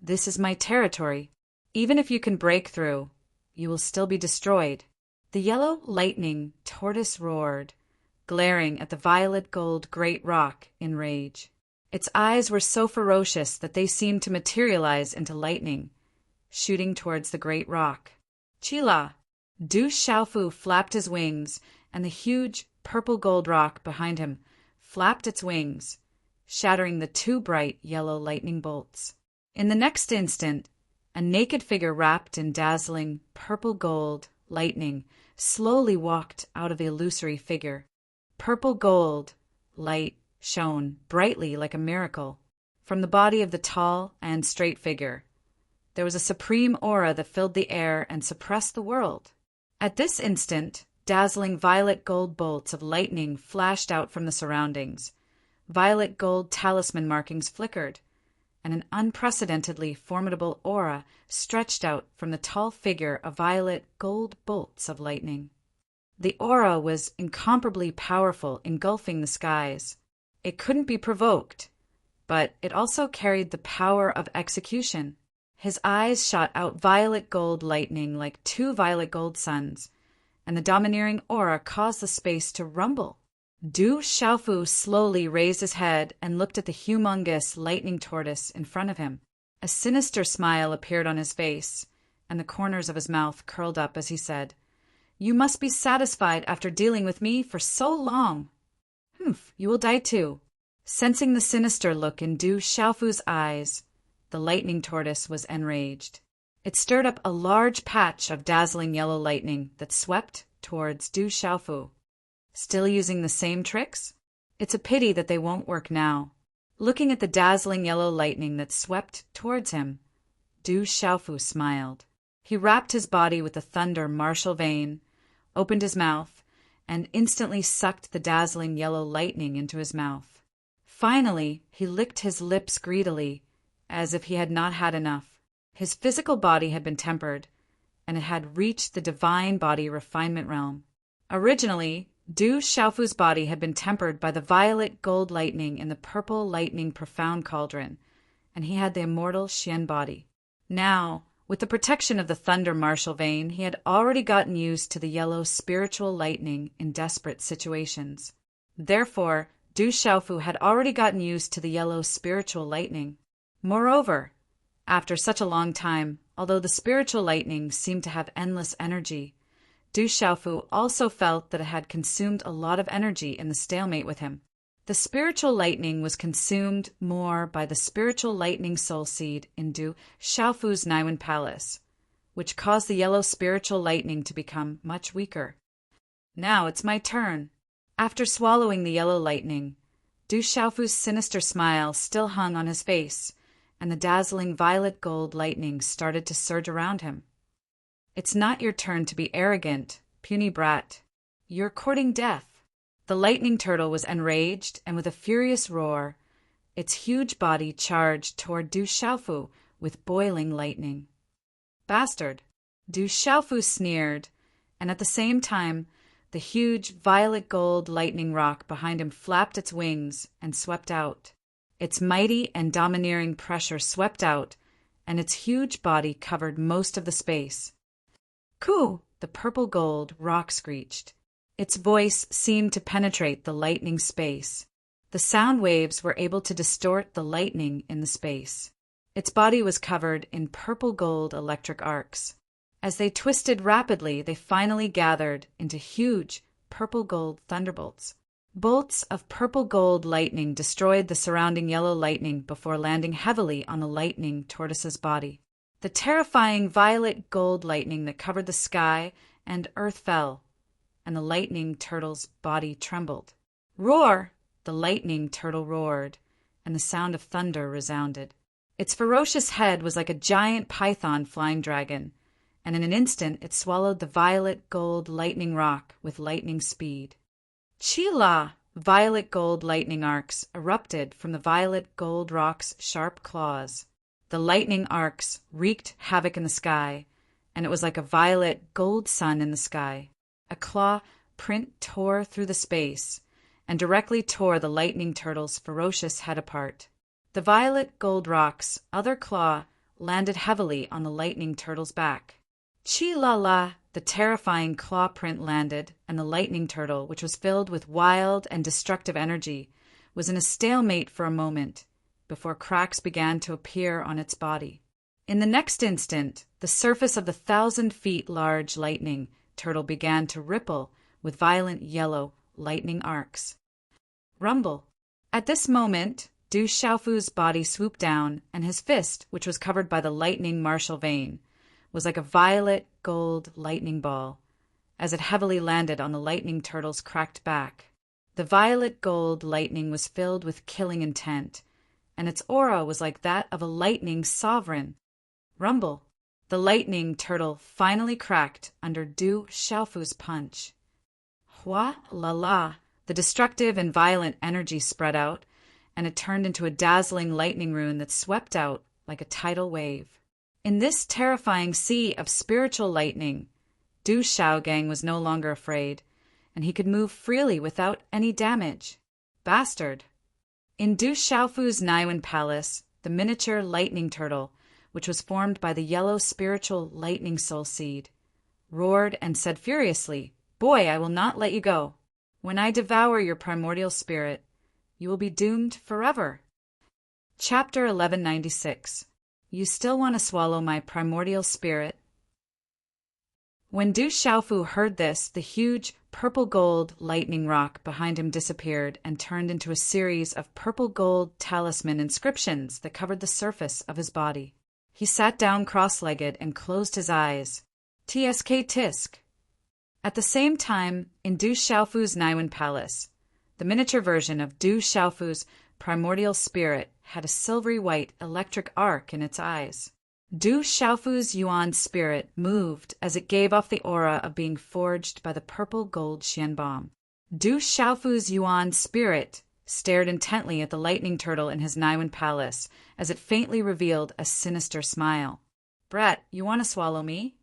This is my territory. Even if you can break through, you will still be destroyed. The yellow lightning tortoise roared, glaring at the violet gold great rock in rage. Its eyes were so ferocious that they seemed to materialize into lightning, shooting towards the great rock. Chila! Du Xiaofu flapped his wings, and the huge purple gold rock behind him flapped its wings, shattering the two bright yellow lightning bolts. In the next instant, a naked figure wrapped in dazzling purple gold lightning slowly walked out of the illusory figure. Purple gold light shone brightly like a miracle from the body of the tall and straight figure. There was a supreme aura that filled the air and suppressed the world. At this instant, dazzling violet gold bolts of lightning flashed out from the surroundings. Violet gold talisman markings flickered, and an unprecedentedly formidable aura stretched out from the tall figure of violet gold bolts of lightning. The aura was incomparably powerful, engulfing the skies. It couldn't be provoked, but it also carried the power of execution. His eyes shot out violet gold lightning like two violet gold suns, and the domineering aura caused the space to rumble. Du Xiaofu slowly raised his head and looked at the humongous lightning tortoise in front of him. A sinister smile appeared on his face, and the corners of his mouth curled up as he said, "You must be satisfied after dealing with me for so long. Humph, you will die too." Sensing the sinister look in Du Xiaofu's eyes, the lightning tortoise was enraged. It stirred up a large patch of dazzling yellow lightning that swept towards Du Xiaofu. Still using the same tricks? It's a pity that they won't work now. Looking at the dazzling yellow lightning that swept towards him, Du Xiaofu smiled. He wrapped his body with the thunder martial vein, opened his mouth, and instantly sucked the dazzling yellow lightning into his mouth. Finally, he licked his lips greedily, as if he had not had enough. His physical body had been tempered, and it had reached the divine body refinement realm. Originally, Du Xiaofu's body had been tempered by the violet gold lightning in the purple lightning profound cauldron, and he had the immortal Xian body. Now, with the protection of the thunder martial vein, he had already gotten used to the yellow spiritual lightning in desperate situations. Therefore, Du Xiaofu had already gotten used to the yellow spiritual lightning. Moreover, after such a long time, although the spiritual lightning seemed to have endless energy, Du Xiaofu also felt that it had consumed a lot of energy in the stalemate with him. The spiritual lightning was consumed more by the spiritual lightning soul seed in Du Xiaofu's Naiwen Palace, which caused the yellow spiritual lightning to become much weaker. Now it's my turn. After swallowing the yellow lightning, Du Xiaofu's sinister smile still hung on his face, and the dazzling violet gold lightning started to surge around him. It's not your turn to be arrogant, puny brat. You're courting death. The lightning turtle was enraged, and with a furious roar, its huge body charged toward Du Xiaofu with boiling lightning. Bastard! Du Xiaofu sneered, and at the same time, the huge violet gold lightning rock behind him flapped its wings and swept out. Its mighty and domineering pressure swept out, and its huge body covered most of the space. "Coo!" the purple gold rock screeched. Its voice seemed to penetrate the lightning space. The sound waves were able to distort the lightning in the space. Its body was covered in purple gold electric arcs. As they twisted rapidly, they finally gathered into huge purple gold thunderbolts. Bolts of purple gold lightning destroyed the surrounding yellow lightning before landing heavily on the lightning tortoise's body. The terrifying violet gold lightning that covered the sky and earth fell, and the lightning turtle's body trembled. Roar! The lightning turtle roared, and the sound of thunder resounded. Its ferocious head was like a giant python flying dragon, and in an instant it swallowed the violet gold lightning rock with lightning speed. Chila! Violet gold lightning arcs erupted from the violet gold rock's sharp claws. The lightning arcs wreaked havoc in the sky, and it was like a violet gold sun in the sky. A claw print tore through the space and directly tore the lightning turtle's ferocious head apart. The violet gold rock's other claw landed heavily on the lightning turtle's back. Chi-la-la! The terrifying claw print landed, and the lightning turtle, which was filled with wild and destructive energy, was in a stalemate for a moment, before cracks began to appear on its body. In the next instant, the surface of the 1,000 feet large lightning turtle began to ripple with violent yellow lightning arcs. Rumble! At this moment, Du Xiaofu's body swooped down, and his fist, which was covered by the lightning martial vein, was like a violet gold lightning ball, as it heavily landed on the lightning turtle's cracked back. The violet gold lightning was filled with killing intent, and its aura was like that of a lightning sovereign. Rumble! The lightning turtle finally cracked under Du Xiaofu's punch. Hua la la! The destructive and violent energy spread out, and it turned into a dazzling lightning rune that swept out like a tidal wave. In this terrifying sea of spiritual lightning, Du Xiaogang was no longer afraid, and he could move freely without any damage. Bastard! In Du Xiaofu's Naiwen Palace, the miniature lightning turtle, which was formed by the yellow spiritual lightning soul seed, roared and said furiously, "Boy, I will not let you go. When I devour your primordial spirit, you will be doomed forever." Chapter 1196. You still want to swallow my primordial spirit? When Du Xiaofu heard this, the huge purple-gold lightning rock behind him disappeared and turned into a series of purple-gold talisman inscriptions that covered the surface of his body. He sat down cross-legged and closed his eyes. Tsk tisk. At the same time, in Du Xiaofu's Naiwen Palace, the miniature version of Du Xiaofu's primordial spirit had a silvery white electric arc in its eyes. Du Xiaofu's Yuan spirit moved as it gave off the aura of being forged by the purple gold Xianbom. Du Xiaofu's Yuan spirit stared intently at the lightning turtle in his Naiwen Palace as it faintly revealed a sinister smile. "Brett, you want to swallow me?"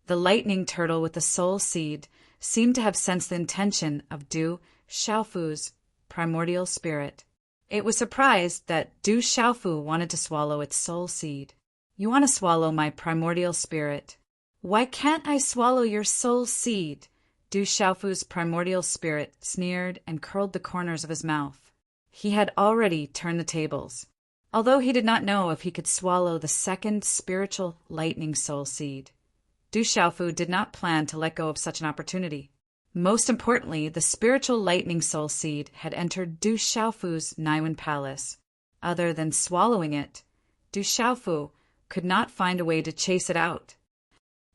The lightning turtle with the soul seed seemed to have sensed the intention of Du Xiaofu's primordial spirit. It was surprised that Du Xiaofu wanted to swallow its soul seed. "You want to swallow my primordial spirit. Why can't I swallow your soul seed?" Du Xiaofu's primordial spirit sneered and curled the corners of his mouth. He had already turned the tables, although he did not know if he could swallow the second spiritual lightning soul seed. Du Xiaofu did not plan to let go of such an opportunity. Most importantly, the spiritual lightning soul seed had entered Du Xiaofu's Naiwen Palace. Other than swallowing it, Du Xiaofu could not find a way to chase it out.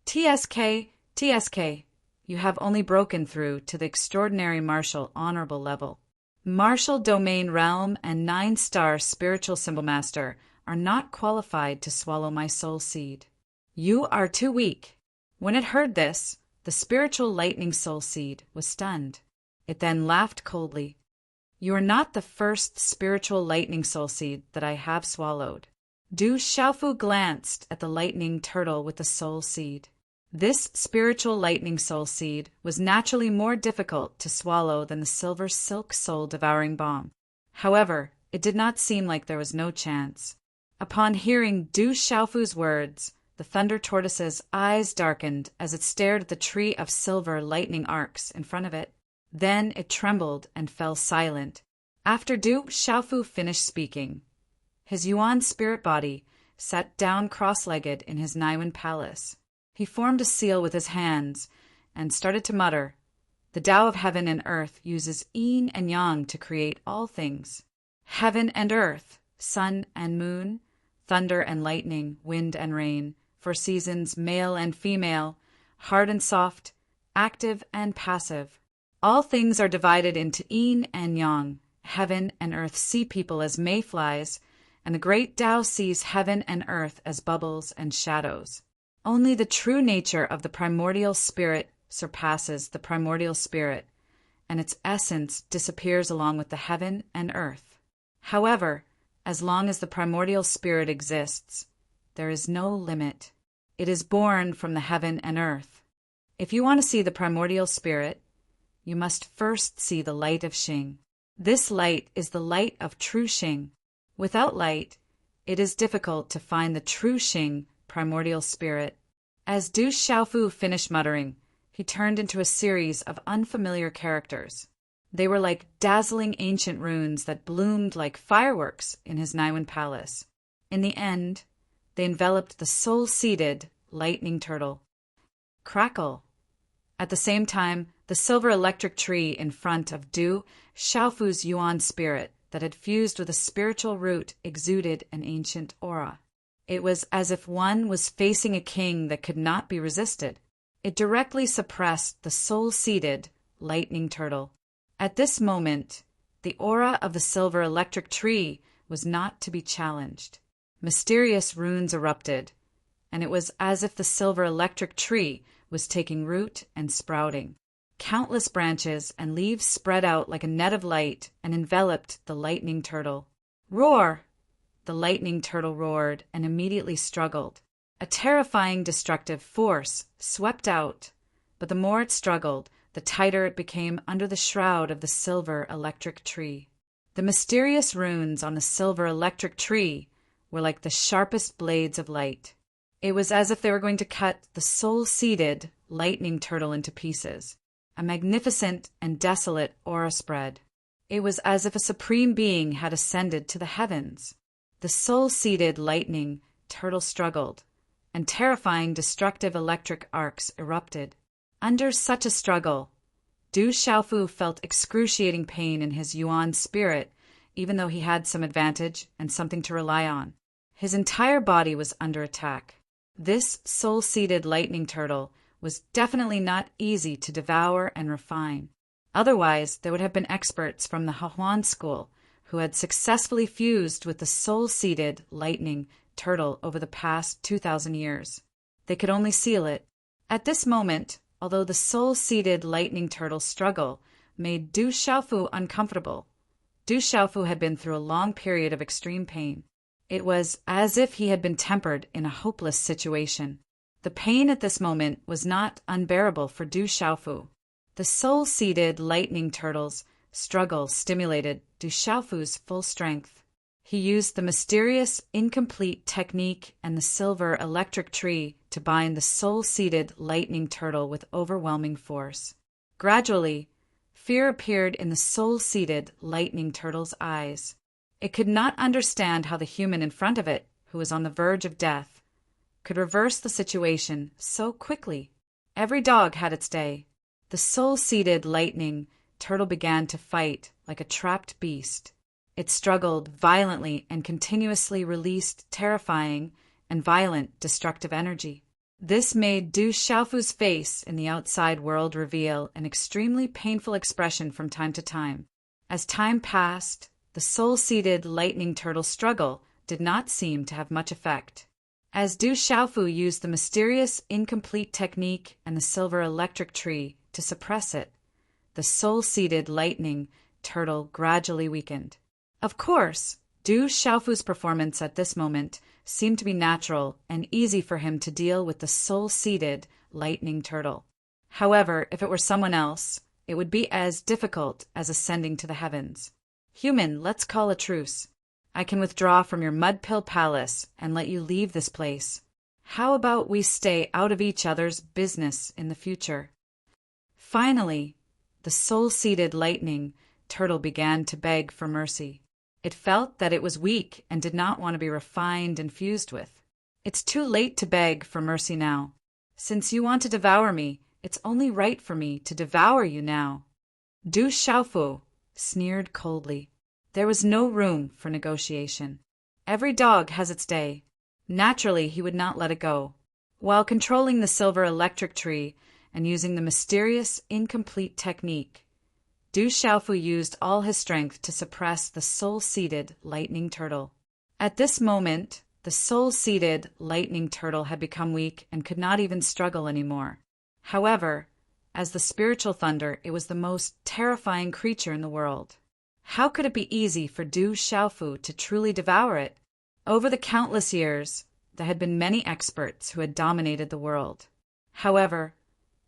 TSK, you have only broken through to the extraordinary martial honorable level. Martial domain realm and 9-star spiritual symbol master are not qualified to swallow my soul seed. You are too weak. When it heard this, the spiritual lightning soul seed was stunned. It then laughed coldly. You are not the first spiritual lightning soul seed that I have swallowed. Du Xiaofu glanced at the lightning turtle with the soul seed. This spiritual lightning soul seed was naturally more difficult to swallow than the silver silk soul devouring bomb. However, it did not seem like there was no chance. Upon hearing Du Xiaofu's words, the thunder tortoise's eyes darkened as it stared at the tree of silver lightning arcs in front of it. Then it trembled and fell silent. After Du Xiaofu finished speaking, his Yuan spirit body sat down cross-legged in his Naiwen Palace. He formed a seal with his hands and started to mutter. The Tao of heaven and earth uses yin and yang to create all things. Heaven and earth, sun and moon, thunder and lightning, wind and rain, for seasons male and female, hard and soft, active and passive. All things are divided into yin and yang. Heaven and earth see people as mayflies, and the great Tao sees heaven and earth as bubbles and shadows. Only the true nature of the primordial spirit surpasses the primordial spirit, and its essence disappears along with the heaven and earth. However, as long as the primordial spirit exists, there is no limit. It is born from the heaven and earth. If you want to see the primordial spirit, you must first see the light of Xing. This light is the light of true Xing. Without light, it is difficult to find the true Xing, primordial spirit. As Du Xiaofu finished muttering, he turned into a series of unfamiliar characters. They were like dazzling ancient runes that bloomed like fireworks in his Naiwan palace. In the end, they enveloped the soul-seated lightning turtle. Crackle! At the same time, the silver electric tree in front of Du Xiaofu's Yuan spirit that had fused with a spiritual root exuded an ancient aura. It was as if one was facing a king that could not be resisted. It directly suppressed the soul-seated lightning turtle. At this moment, the aura of the silver electric tree was not to be challenged. Mysterious runes erupted, and it was as if the silver electric tree was taking root and sprouting. Countless branches and leaves spread out like a net of light and enveloped the lightning turtle. Roar! The lightning turtle roared and immediately struggled. A terrifying destructive force swept out, but the more it struggled, the tighter it became under the shroud of the silver electric tree. The mysterious runes on the silver electric tree were like the sharpest blades of light. It was as if they were going to cut the soul-seated lightning turtle into pieces. A magnificent and desolate aura spread. It was as if a supreme being had ascended to the heavens. The soul-seated lightning turtle struggled, and terrifying destructive electric arcs erupted. Under such a struggle, Du Xiaofu felt excruciating pain in his Yuan spirit, even though he had some advantage and something to rely on. His entire body was under attack. This soul-seated lightning turtle was definitely not easy to devour and refine. Otherwise, there would have been experts from the Hahuan school who had successfully fused with the soul-seated lightning turtle over the past 2,000 years. They could only seal it. At this moment, although the soul-seated lightning turtle's struggle made Du Xiaofu uncomfortable, Du Xiaofu had been through a long period of extreme pain. It was as if he had been tempered in a hopeless situation. The pain at this moment was not unbearable for Du Xiaofu. The soul-seated lightning turtle's struggle stimulated Du Xiaofu's full strength. He used the mysterious, incomplete technique and the silver electric tree to bind the soul-seated lightning turtle with overwhelming force. Gradually, fear appeared in the soul-seated lightning turtle's eyes. It could not understand how the human in front of it, who was on the verge of death, could reverse the situation so quickly. Every dog had its day. The soul-seated lightning turtle began to fight like a trapped beast. It struggled violently and continuously released terrifying and violent destructive energy. This made Du Xiaofu's face in the outside world reveal an extremely painful expression from time to time. As time passed, the soul-seated lightning turtle's struggle did not seem to have much effect. As Du Xiaofu used the mysterious, incomplete technique and the silver electric tree to suppress it, the soul-seated lightning turtle gradually weakened. Of course, Du Xiaofu's performance at this moment seemed to be natural and easy for him to deal with the soul-seated lightning turtle. However, if it were someone else, it would be as difficult as ascending to the heavens. Human, let's call a truce. I can withdraw from your mud-pill palace and let you leave this place. How about we stay out of each other's business in the future? Finally, the soul-seated lightning turtle began to beg for mercy. It felt that it was weak and did not want to be refined and fused with. It's too late to beg for mercy now. Since you want to devour me, it's only right for me to devour you now. Du Xiaofu sneered coldly. There was no room for negotiation. Every dog has its day. Naturally, he would not let it go. While controlling the silver electric tree and using the mysterious, incomplete technique, Du Xiaofu used all his strength to suppress the soul-seeded lightning turtle. At this moment, the soul-seeded lightning turtle had become weak and could not even struggle anymore. However, as the spiritual thunder, it was the most terrifying creature in the world. How could it be easy for Du Xiaofu to truly devour it? Over the countless years, there had been many experts who had dominated the world. However,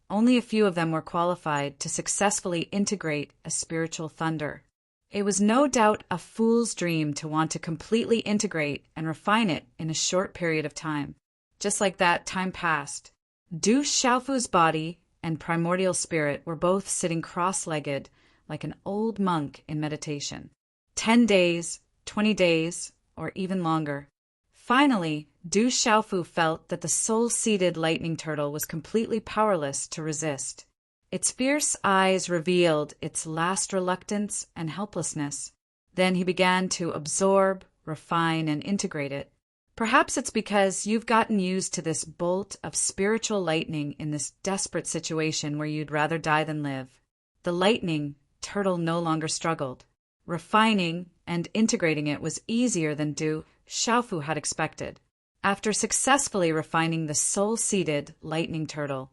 only a few of them were qualified to successfully integrate a spiritual thunder. It was no doubt a fool's dream to want to completely integrate and refine it in a short period of time. Just like that, time passed. Du Xiaofu's body and primordial spirit were both sitting cross-legged like an old monk in meditation. 10 days, 20 days, or even longer. Finally, Du Xiaofu felt that the soul-seeded lightning turtle was completely powerless to resist. Its fierce eyes revealed its last reluctance and helplessness. Then he began to absorb, refine, and integrate it. Perhaps it's because you've gotten used to this bolt of spiritual lightning in this desperate situation where you'd rather die than live. The lightning turtle no longer struggled. Refining and integrating it was easier than Du Xiaofu had expected. After successfully refining the soul-seeded lightning turtle,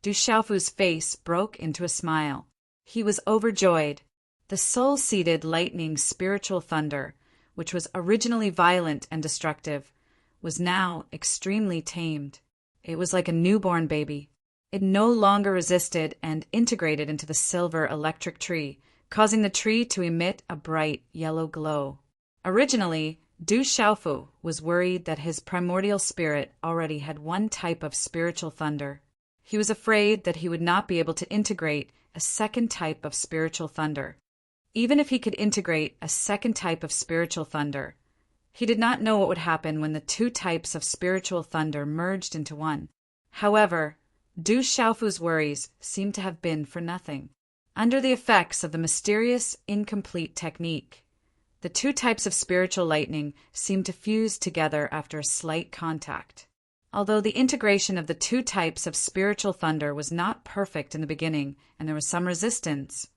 Du Xiaofu's face broke into a smile. He was overjoyed. The soul-seeded lightning spiritual thunder, which was originally violent and destructive, was now extremely tamed. It was like a newborn baby. It no longer resisted and integrated into the silver electric tree, causing the tree to emit a bright yellow glow. Originally, Du Xiaofu was worried that his primordial spirit already had one type of spiritual thunder. He was afraid that he would not be able to integrate a second type of spiritual thunder. Even if he could integrate a second type of spiritual thunder, he did not know what would happen when the two types of spiritual thunder merged into one. However, Du Xiaofu's worries seemed to have been for nothing. Under the effects of the mysterious, incomplete technique, the two types of spiritual lightning seemed to fuse together after a slight contact. Although the integration of the two types of spiritual thunder was not perfect in the beginning and there was some resistance,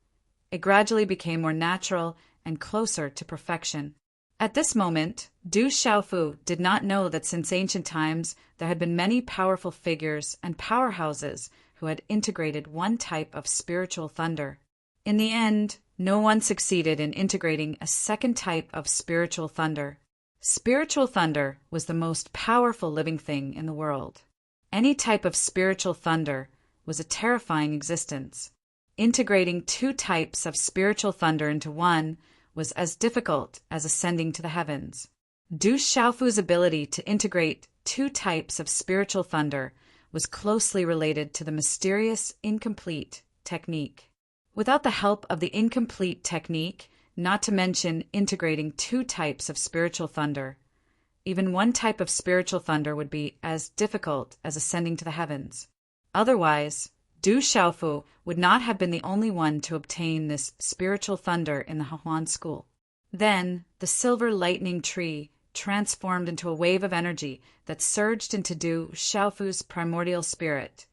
it gradually became more natural and closer to perfection. At this moment, Du Xiaofu did not know that since ancient times there had been many powerful figures and powerhouses who had integrated one type of spiritual thunder. In the end, no one succeeded in integrating a second type of spiritual thunder. Spiritual thunder was the most powerful living thing in the world. Any type of spiritual thunder was a terrifying existence. Integrating two types of spiritual thunder into one was as difficult as ascending to the heavens. Du Xiaofu's ability to integrate two types of spiritual thunder was closely related to the mysterious, incomplete technique. Without the help of the incomplete technique, not to mention integrating two types of spiritual thunder, even one type of spiritual thunder would be as difficult as ascending to the heavens. Otherwise, Du Xiaofu would not have been the only one to obtain this spiritual thunder in the Huan school. Then, the silver lightning tree transformed into a wave of energy that surged into Du Xiaofu's primordial spirit,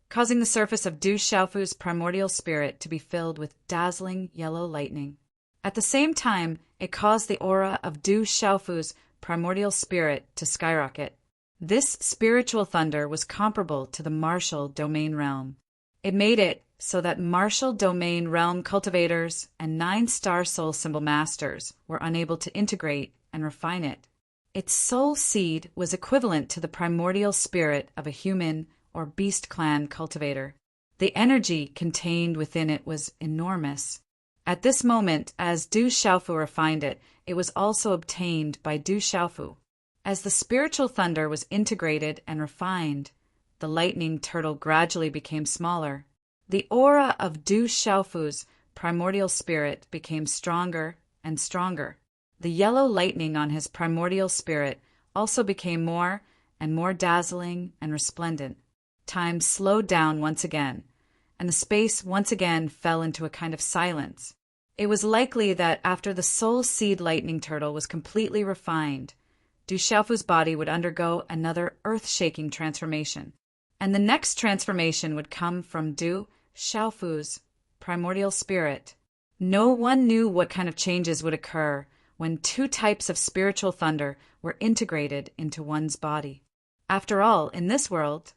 causing the surface of Du Xiaofu's primordial spirit to be filled with dazzling yellow lightning. At the same time, it caused the aura of Du Xiaofu's primordial spirit to skyrocket. This spiritual thunder was comparable to the martial domain realm. It made it so that martial domain realm cultivators and 9-star soul symbol masters were unable to integrate and refine it. Its soul seed was equivalent to the primordial spirit of a human or beast clan cultivator. The energy contained within it was enormous. At this moment, as Du Xiaofu refined it, it was also obtained by Du Xiaofu. As the spiritual thunder was integrated and refined, the lightning turtle gradually became smaller. The aura of Du Xiaofu's primordial spirit became stronger and stronger. The yellow lightning on his primordial spirit also became more and more dazzling and resplendent. Time slowed down once again, and the space once again fell into a kind of silence. It was likely that after the soul seed lightning turtle was completely refined, Du Xiaofu's body would undergo another earth-shaking transformation. And the next transformation would come from Du Xiaofu's primordial spirit. No one knew what kind of changes would occur when two types of spiritual thunder were integrated into one's body. After all, in this world,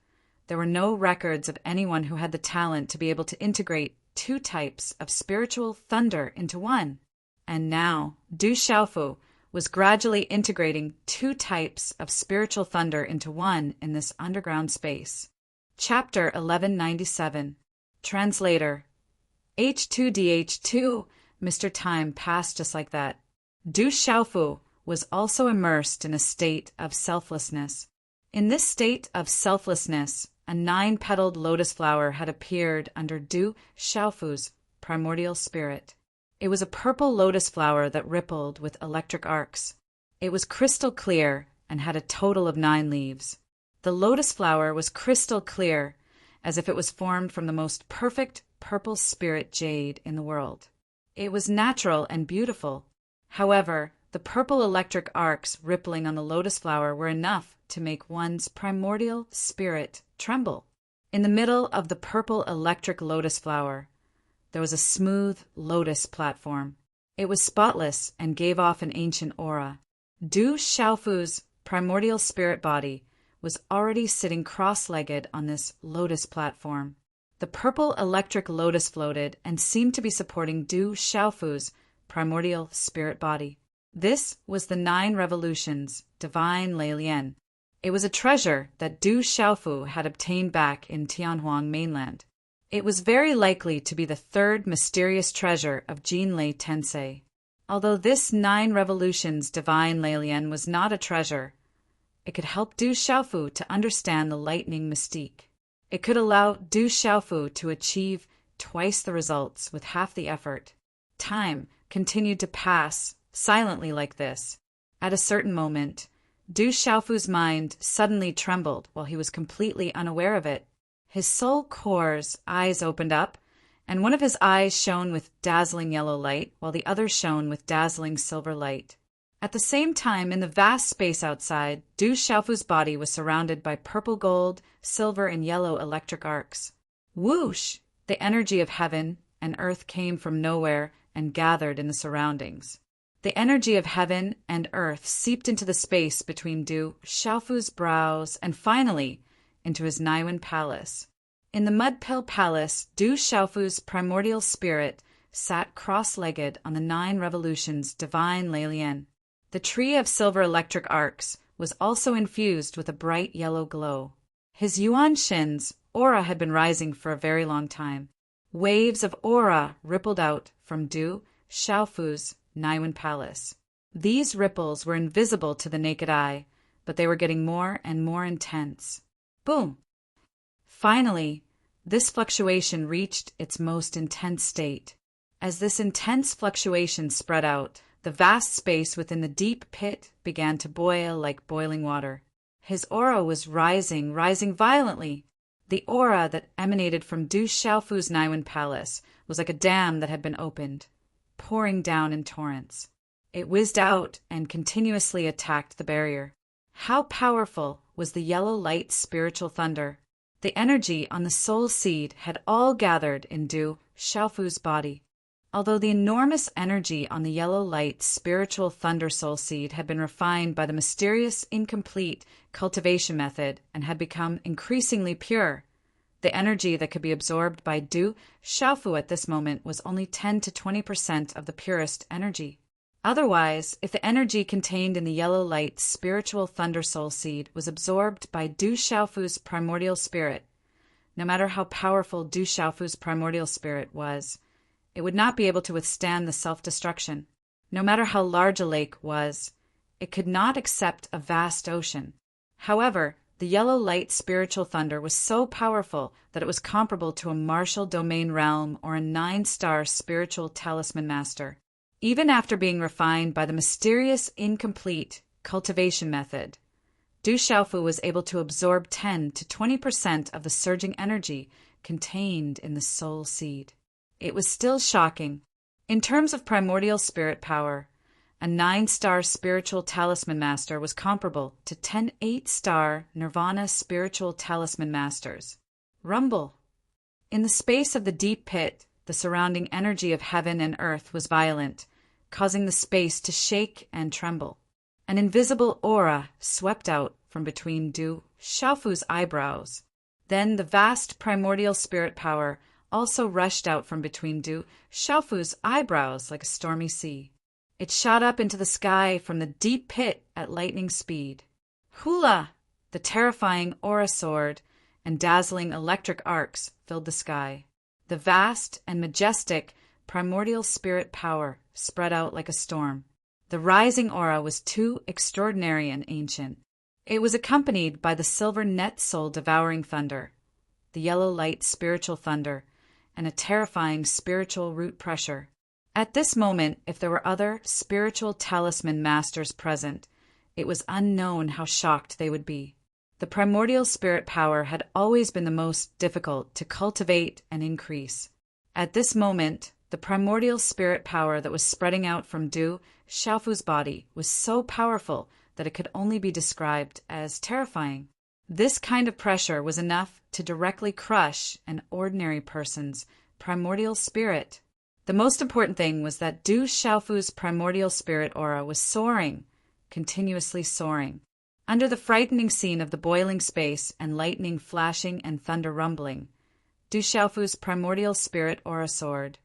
there were no records of anyone who had the talent to be able to integrate two types of spiritual thunder into one. And now, Du Xiaofu was gradually integrating two types of spiritual thunder into one in this underground space. Chapter 1197. Translator. H2DH2. Mr. Time passed just like that. Du Xiaofu was also immersed in a state of selflessness. In this state of selflessness, a 9-petaled lotus flower had appeared under Du Xiaofu's primordial spirit. It was a purple lotus flower that rippled with electric arcs. It was crystal clear and had a total of 9 leaves. The lotus flower was crystal clear, as if it was formed from the most perfect purple spirit jade in the world. It was natural and beautiful. However, the purple electric arcs rippling on the lotus flower were enough to make one's primordial spirit tremble. In the middle of the purple electric lotus flower, there was a smooth lotus platform. It was spotless and gave off an ancient aura. Du Xiaofu's primordial spirit body was already sitting cross-legged on this lotus platform. The purple electric lotus floated and seemed to be supporting Du Xiaofu's primordial spirit body. This was the 9 revolutions, divine Lei Lian. It was a treasure that Du Xiaofu had obtained back in Tianhuang mainland. It was very likely to be the 3rd mysterious treasure of Jinlei Tensei. Although this 9 revolutions divine Lei Lian was not a treasure, it could help Du Xiaofu to understand the lightning mystique. It could allow Du Xiaofu to achieve twice the results with half the effort. Time continued to pass silently like this. At a certain moment, Du Xiaofu's mind suddenly trembled while he was completely unaware of it. His soul core's eyes opened up, and one of his eyes shone with dazzling yellow light, while the other shone with dazzling silver light. At the same time, in the vast space outside, Du Xiaofu's body was surrounded by purple gold, silver, and yellow electric arcs. Whoosh! The energy of heaven and earth came from nowhere and gathered in the surroundings. The energy of heaven and earth seeped into the space between Du Xiaofu's brows and finally into his Naiwen palace. In the Mud-Pill Palace, Du Xiaofu's primordial spirit sat cross-legged on the 9 revolutions divine Lei Lian. The tree of silver electric arcs was also infused with a bright yellow glow. His Yuan Shin's aura had been rising for a very long time. Waves of aura rippled out from Du Xiaofu's Naiwen Palace. These ripples were invisible to the naked eye, but they were getting more and more intense. Boom! Finally, this fluctuation reached its most intense state. As this intense fluctuation spread out, the vast space within the deep pit began to boil like boiling water. His aura was rising violently. The aura that emanated from Du Xiaofu's Naiwen Palace was like a dam that had been opened, pouring down in torrents. It whizzed out and continuously attacked the barrier. How powerful was the yellow light spiritual thunder! The energy on the soul seed had all gathered in Du Xiaofu's body. Although the enormous energy on the yellow light spiritual thunder soul seed had been refined by the mysterious, incomplete cultivation method and had become increasingly pure, the energy that could be absorbed by Du Xiaofu at this moment was only 10 to 20% of the purest energy. Otherwise, if the energy contained in the yellow light spiritual thunder soul seed was absorbed by Du Xiaofu's primordial spirit, no matter how powerful Du Xiaofu's primordial spirit was, it would not be able to withstand the self-destruction. No matter how large a lake was, it could not accept a vast ocean. However, the yellow light spiritual thunder was so powerful that it was comparable to a martial domain realm or a 9-star spiritual talisman master. Even after being refined by the mysterious, incomplete cultivation method, Du Xiaofu was able to absorb 10 to 20% of the surging energy contained in the soul seed. It was still shocking. In terms of primordial spirit power, A 9-star spiritual talisman master was comparable to 10 8-star Nirvana spiritual talisman masters. Rumble. In the space of the deep pit, the surrounding energy of heaven and earth was violent, causing the space to shake and tremble. An invisible aura swept out from between Du Xiaofu's eyebrows. Then the vast primordial spirit power also rushed out from between Du Xiaofu's eyebrows like a stormy sea. It shot up into the sky from the deep pit at lightning speed. Hula! The terrifying aura soared, and dazzling electric arcs filled the sky. The vast and majestic primordial spirit power spread out like a storm. The rising aura was too extraordinary and ancient. It was accompanied by the silver net soul devouring thunder, the yellow light spiritual thunder, and a terrifying spiritual root pressure. At this moment, if there were other spiritual talisman masters present, it was unknown how shocked they would be. The primordial spirit power had always been the most difficult to cultivate and increase. At this moment, the primordial spirit power that was spreading out from Du Xiaofu's body was so powerful that it could only be described as terrifying. This kind of pressure was enough to directly crush an ordinary person's primordial spirit. The most important thing was that Du Xiaofu's primordial spirit aura was soaring, continuously soaring. Under the frightening scene of the boiling space and lightning flashing and thunder rumbling, Du Xiaofu's primordial spirit aura soared,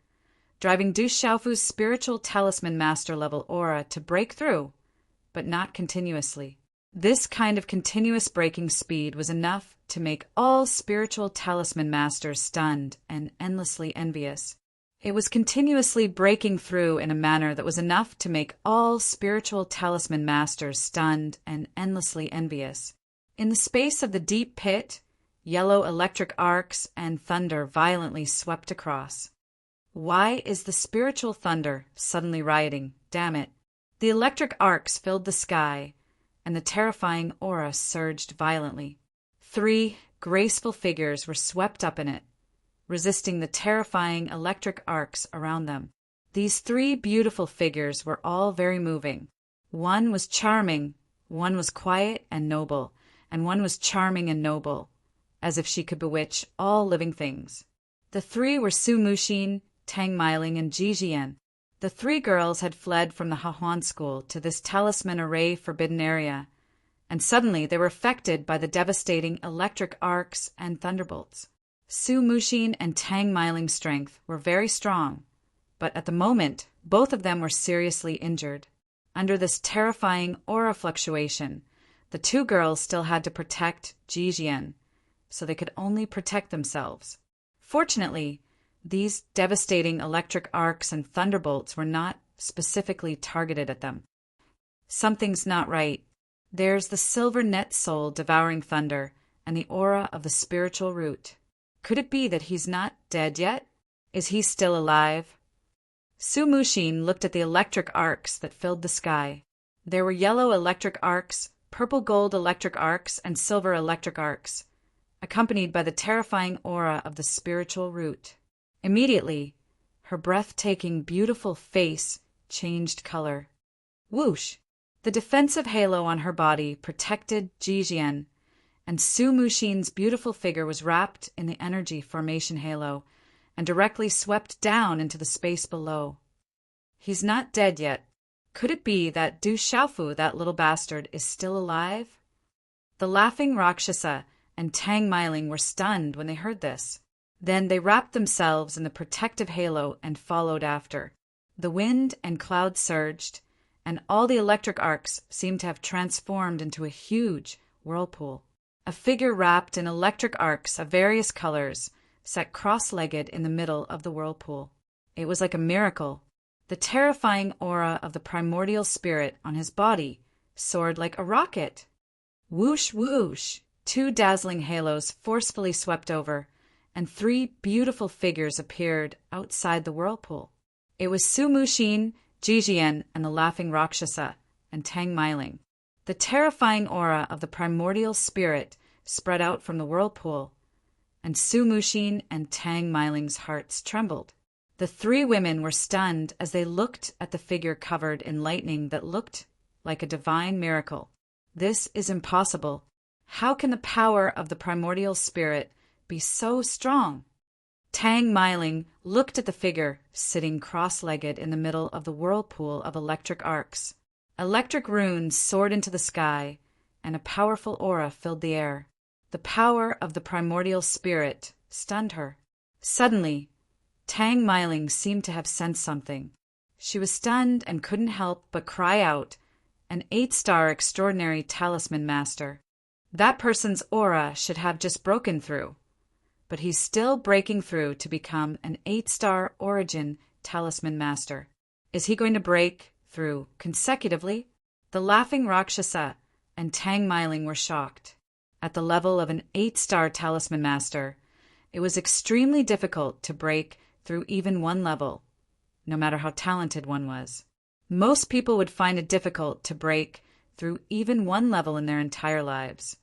driving Du Xiaofu's spiritual talisman master level aura to break through, but not continuously. This kind of continuous breaking speed was enough to make all spiritual talisman masters stunned and endlessly envious. It was continuously breaking through in a manner that was enough to make all spiritual talisman masters stunned and endlessly envious. In the space of the deep pit, yellow electric arcs and thunder violently swept across. Why is the spiritual thunder suddenly rioting? Damn it. The electric arcs filled the sky, and the terrifying aura surged violently. 3 graceful figures were swept up in it, resisting the terrifying electric arcs around them. These 3 beautiful figures were all very moving. One was charming, one was quiet and noble, and one was charming and noble, as if she could bewitch all living things. The 3 were Su Muxin, Tang Meiling, and Ji Jian. The 3 girls had fled from the Hahuan school to this talisman array forbidden area, and suddenly they were affected by the devastating electric arcs and thunderbolts. Su Muxin and Tang Meiling's strength were very strong, but at the moment both of them were seriously injured. Under this terrifying aura fluctuation, the 2 girls still had to protect Ji Jian, so they could only protect themselves. Fortunately, these devastating electric arcs and thunderbolts were not specifically targeted at them. Something's not right. There's the silver net soul devouring thunder and the aura of the spiritual root. Could it be that he's not dead yet? Is he still alive? Su Muxin looked at the electric arcs that filled the sky. There were yellow electric arcs, purple gold electric arcs, and silver electric arcs, accompanied by the terrifying aura of the spiritual root. Immediately, her breathtaking, beautiful face changed color. Whoosh! The defensive halo on her body protected Ji Jian, and Su Muxin's beautiful figure was wrapped in the energy formation halo and directly swept down into the space below. He's not dead yet. Could it be that Du Xiaofu, that little bastard, is still alive? The laughing Rakshasa and Tang Meiling were stunned when they heard this. Then they wrapped themselves in the protective halo and followed after. The wind and clouds surged, and all the electric arcs seemed to have transformed into a huge whirlpool. A figure wrapped in electric arcs of various colors sat cross-legged in the middle of the whirlpool. It was like a miracle. The terrifying aura of the primordial spirit on his body soared like a rocket. Whoosh, whoosh! 2 dazzling halos forcefully swept over, and 3 beautiful figures appeared outside the whirlpool. It was Su Muxin, Ji Jian, and the laughing Rakshasa, and Tang Meiling. The terrifying aura of the primordial spirit spread out from the whirlpool, and Su Muxin and Tang Meiling's hearts trembled. The three women were stunned as they looked at the figure covered in lightning that looked like a divine miracle. This is impossible. How can the power of the primordial spirit be so strong? Tang Meiling looked at the figure sitting cross-legged in the middle of the whirlpool of electric arcs. Electric runes soared into the sky, and a powerful aura filled the air. The power of the primordial spirit stunned her. Suddenly, Tang Meiling seemed to have sensed something. She was stunned and couldn't help but cry out, "An 8-star extraordinary talisman master. That person's aura should have just broken through. But he's still breaking through to become an 8-star origin talisman master. Is he going to break through consecutively?" The laughing Rakshasa and Tang Meiling were shocked. At the level of an 8-star talisman master, it was extremely difficult to break through even one level, no matter how talented one was. Most people would find it difficult to break through even one level in their entire lives,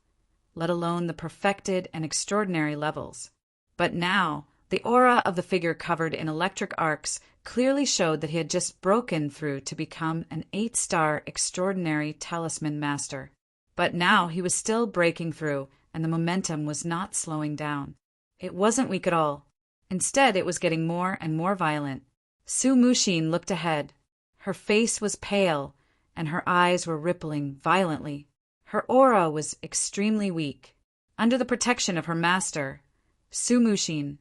let alone the perfected and extraordinary levels. But now, the aura of the figure covered in electric arcs clearly showed that he had just broken through to become an 8-star extraordinary talisman master. But now he was still breaking through, and the momentum was not slowing down. It wasn't weak at all. Instead, it was getting more and more violent. Su Mushin looked ahead. Her face was pale, and her eyes were rippling violently. Her aura was extremely weak. Under the protection of her master, Su Mushin,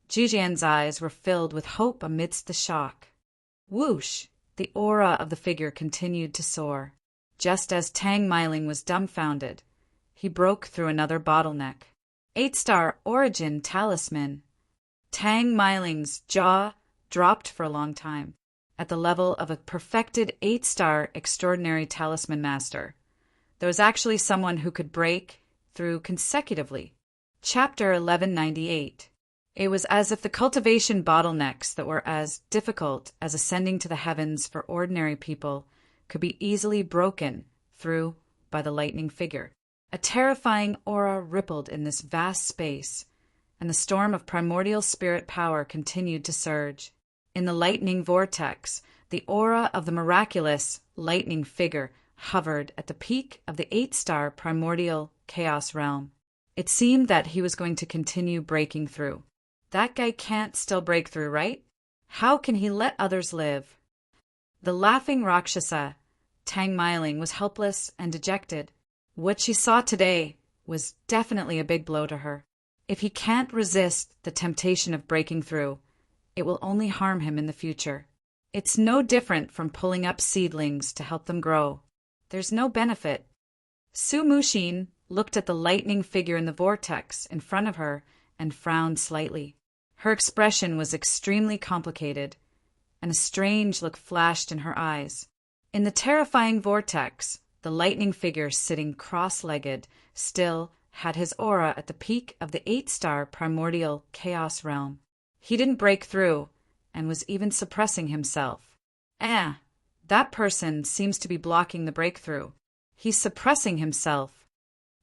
Jijian's eyes were filled with hope amidst the shock. Whoosh! The aura of the figure continued to soar. Just as Tang Meiling was dumbfounded, he broke through another bottleneck. 8-star origin talisman. Tang Meiling's jaw dropped for a long time. At the level of a perfected 8-star extraordinary talisman master, there was actually someone who could break through consecutively. Chapter 1198. It was as if the cultivation bottlenecks that were as difficult as ascending to the heavens for ordinary people could be easily broken through by the lightning figure. A terrifying aura rippled in this vast space, and the storm of primordial spirit power continued to surge. In the lightning vortex, the aura of the miraculous lightning figure hovered at the peak of the 8-star primordial chaos realm. It seemed that he was going to continue breaking through. That guy can't still break through, right? How can he let others live? The laughing Rakshasa, Tang Meiling, was helpless and dejected. What she saw today was definitely a big blow to her. If he can't resist the temptation of breaking through, it will only harm him in the future. It's no different from pulling up seedlings to help them grow. There's no benefit. Su Mushin looked at the lightning figure in the vortex in front of her and frowned slightly. Her expression was extremely complicated, and a strange look flashed in her eyes. In the terrifying vortex, the lightning figure sitting cross-legged still had his aura at the peak of the 8-star primordial chaos realm. He didn't break through, and was even suppressing himself. That person seems to be blocking the breakthrough. He's suppressing himself.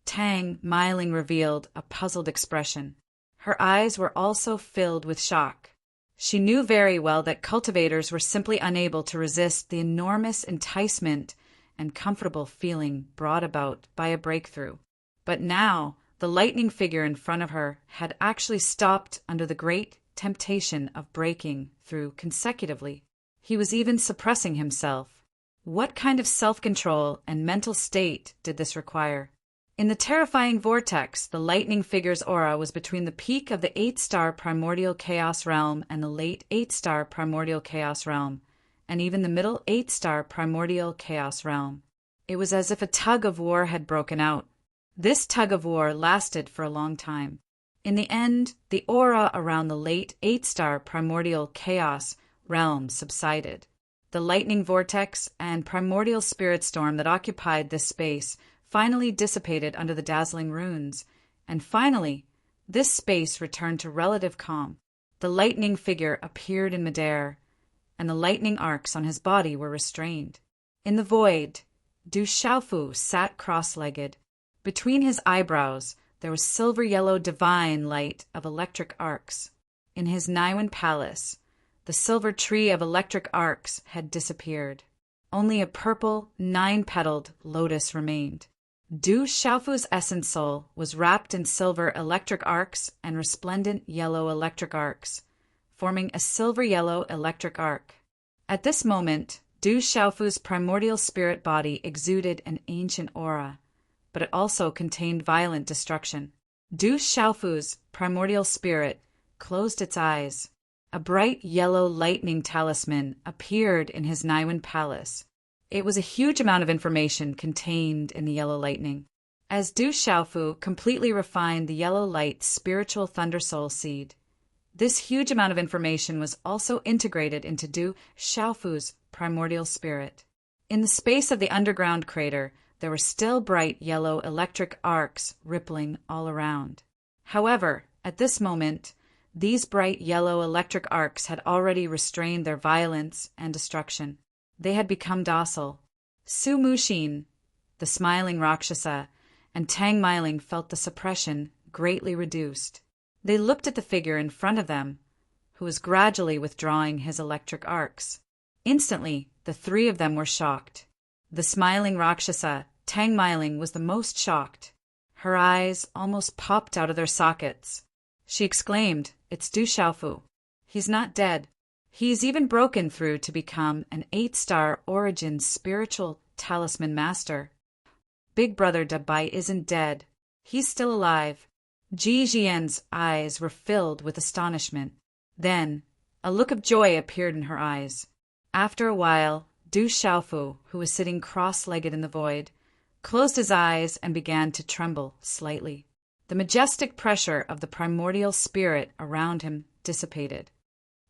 Tang Meiling revealed a puzzled expression. Her eyes were also filled with shock. She knew very well that cultivators were simply unable to resist the enormous enticement and comfortable feeling brought about by a breakthrough. But now, the lightning figure in front of her had actually stopped under the great temptation of breaking through consecutively. He was even suppressing himself. What kind of self-control and mental state did this require? In the terrifying vortex, the lightning figure's aura was between the peak of the 8-star primordial chaos realm and the late 8-star primordial chaos realm, and even the middle 8-star primordial chaos realm. It was as if a tug of war had broken out. This tug of war lasted for a long time. In the end, the aura around the late 8-star primordial chaos realm subsided. The lightning vortex and primordial spirit storm that occupied this space finally dissipated under the dazzling runes, and finally, this space returned to relative calm. The lightning figure appeared in midair, and the lightning arcs on his body were restrained. In the void, Du Xiaofu sat cross-legged. Between his eyebrows, there was silver-yellow divine light of electric arcs. In his Niwen palace, The silver tree of electric arcs had disappeared. Only a purple, 9-petaled lotus remained. Du Xiaofu's essence soul was wrapped in silver electric arcs and resplendent yellow electric arcs, forming a silver-yellow electric arc. At this moment, Du Xiaofu's primordial spirit body exuded an ancient aura, but it also contained violent destruction. Du Xiaofu's primordial spirit closed its eyes. A bright yellow lightning talisman appeared in his Naiwen palace. It was a huge amount of information contained in the yellow lightning. As Du Xiaofu completely refined the yellow light spiritual thunder soul seed, this huge amount of information was also integrated into Du Xiaofu's primordial spirit. In the space of the underground crater, there were still bright yellow electric arcs rippling all around. However, at this moment, these bright yellow electric arcs had already restrained their violence and destruction. They had become docile. Su Muxin, the smiling Rakshasa, and Tang Meiling felt the suppression greatly reduced. They looked at the figure in front of them, who was gradually withdrawing his electric arcs. Instantly, the three of them were shocked. The smiling Rakshasa, Tang Meiling, was the most shocked. Her eyes almost popped out of their sockets. She exclaimed, "It's Du Xiaofu. He's not dead. He's even broken through to become an 8-star origin spiritual talisman master. Big brother Dabai isn't dead. He's still alive." Ji Jian's eyes were filled with astonishment. Then, a look of joy appeared in her eyes. After a while, Du Xiaofu, who was sitting cross-legged in the void, closed his eyes and began to tremble slightly. The majestic pressure of the primordial spirit around him dissipated.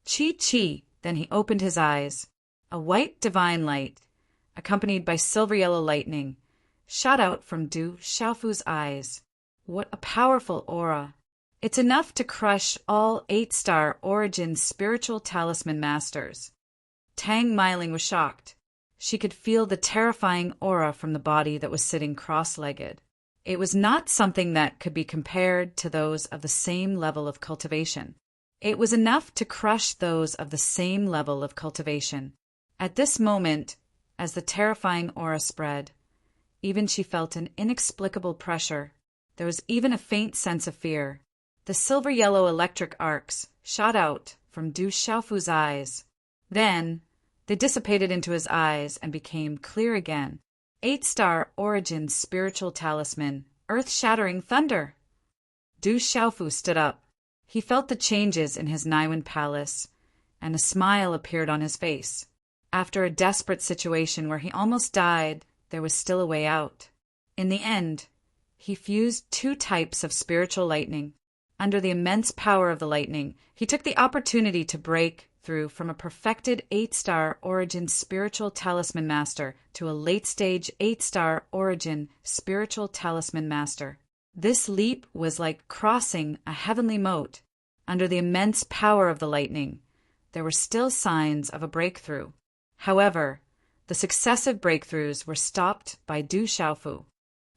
Chi. Then he opened his eyes. A white divine light, accompanied by silver-yellow lightning, shot out from Du Xiaofu's eyes. What a powerful aura! It's enough to crush all 8-star origin spiritual talisman masters. Tang Meiling was shocked. She could feel the terrifying aura from the body that was sitting cross-legged. It was not something that could be compared to those of the same level of cultivation. It was enough to crush those of the same level of cultivation. At this moment, as the terrifying aura spread, even she felt an inexplicable pressure. There was even a faint sense of fear. The silver-yellow electric arcs shot out from Du Xiaofu's eyes. Then, they dissipated into his eyes and became clear again. 8-star origin spiritual talisman, earth-shattering thunder. Du Xiaofu stood up. He felt the changes in his Naiwen palace, and a smile appeared on his face. After a desperate situation where he almost died, there was still a way out. In the end, he fused 2 types of spiritual lightning. Under the immense power of the lightning, he took the opportunity to break through from a perfected 8-star origin spiritual talisman master to a late-stage 8-star origin spiritual talisman master. This leap was like crossing a heavenly moat. Under the immense power of the lightning, there were still signs of a breakthrough. However, the successive breakthroughs were stopped by Du Xiaofu.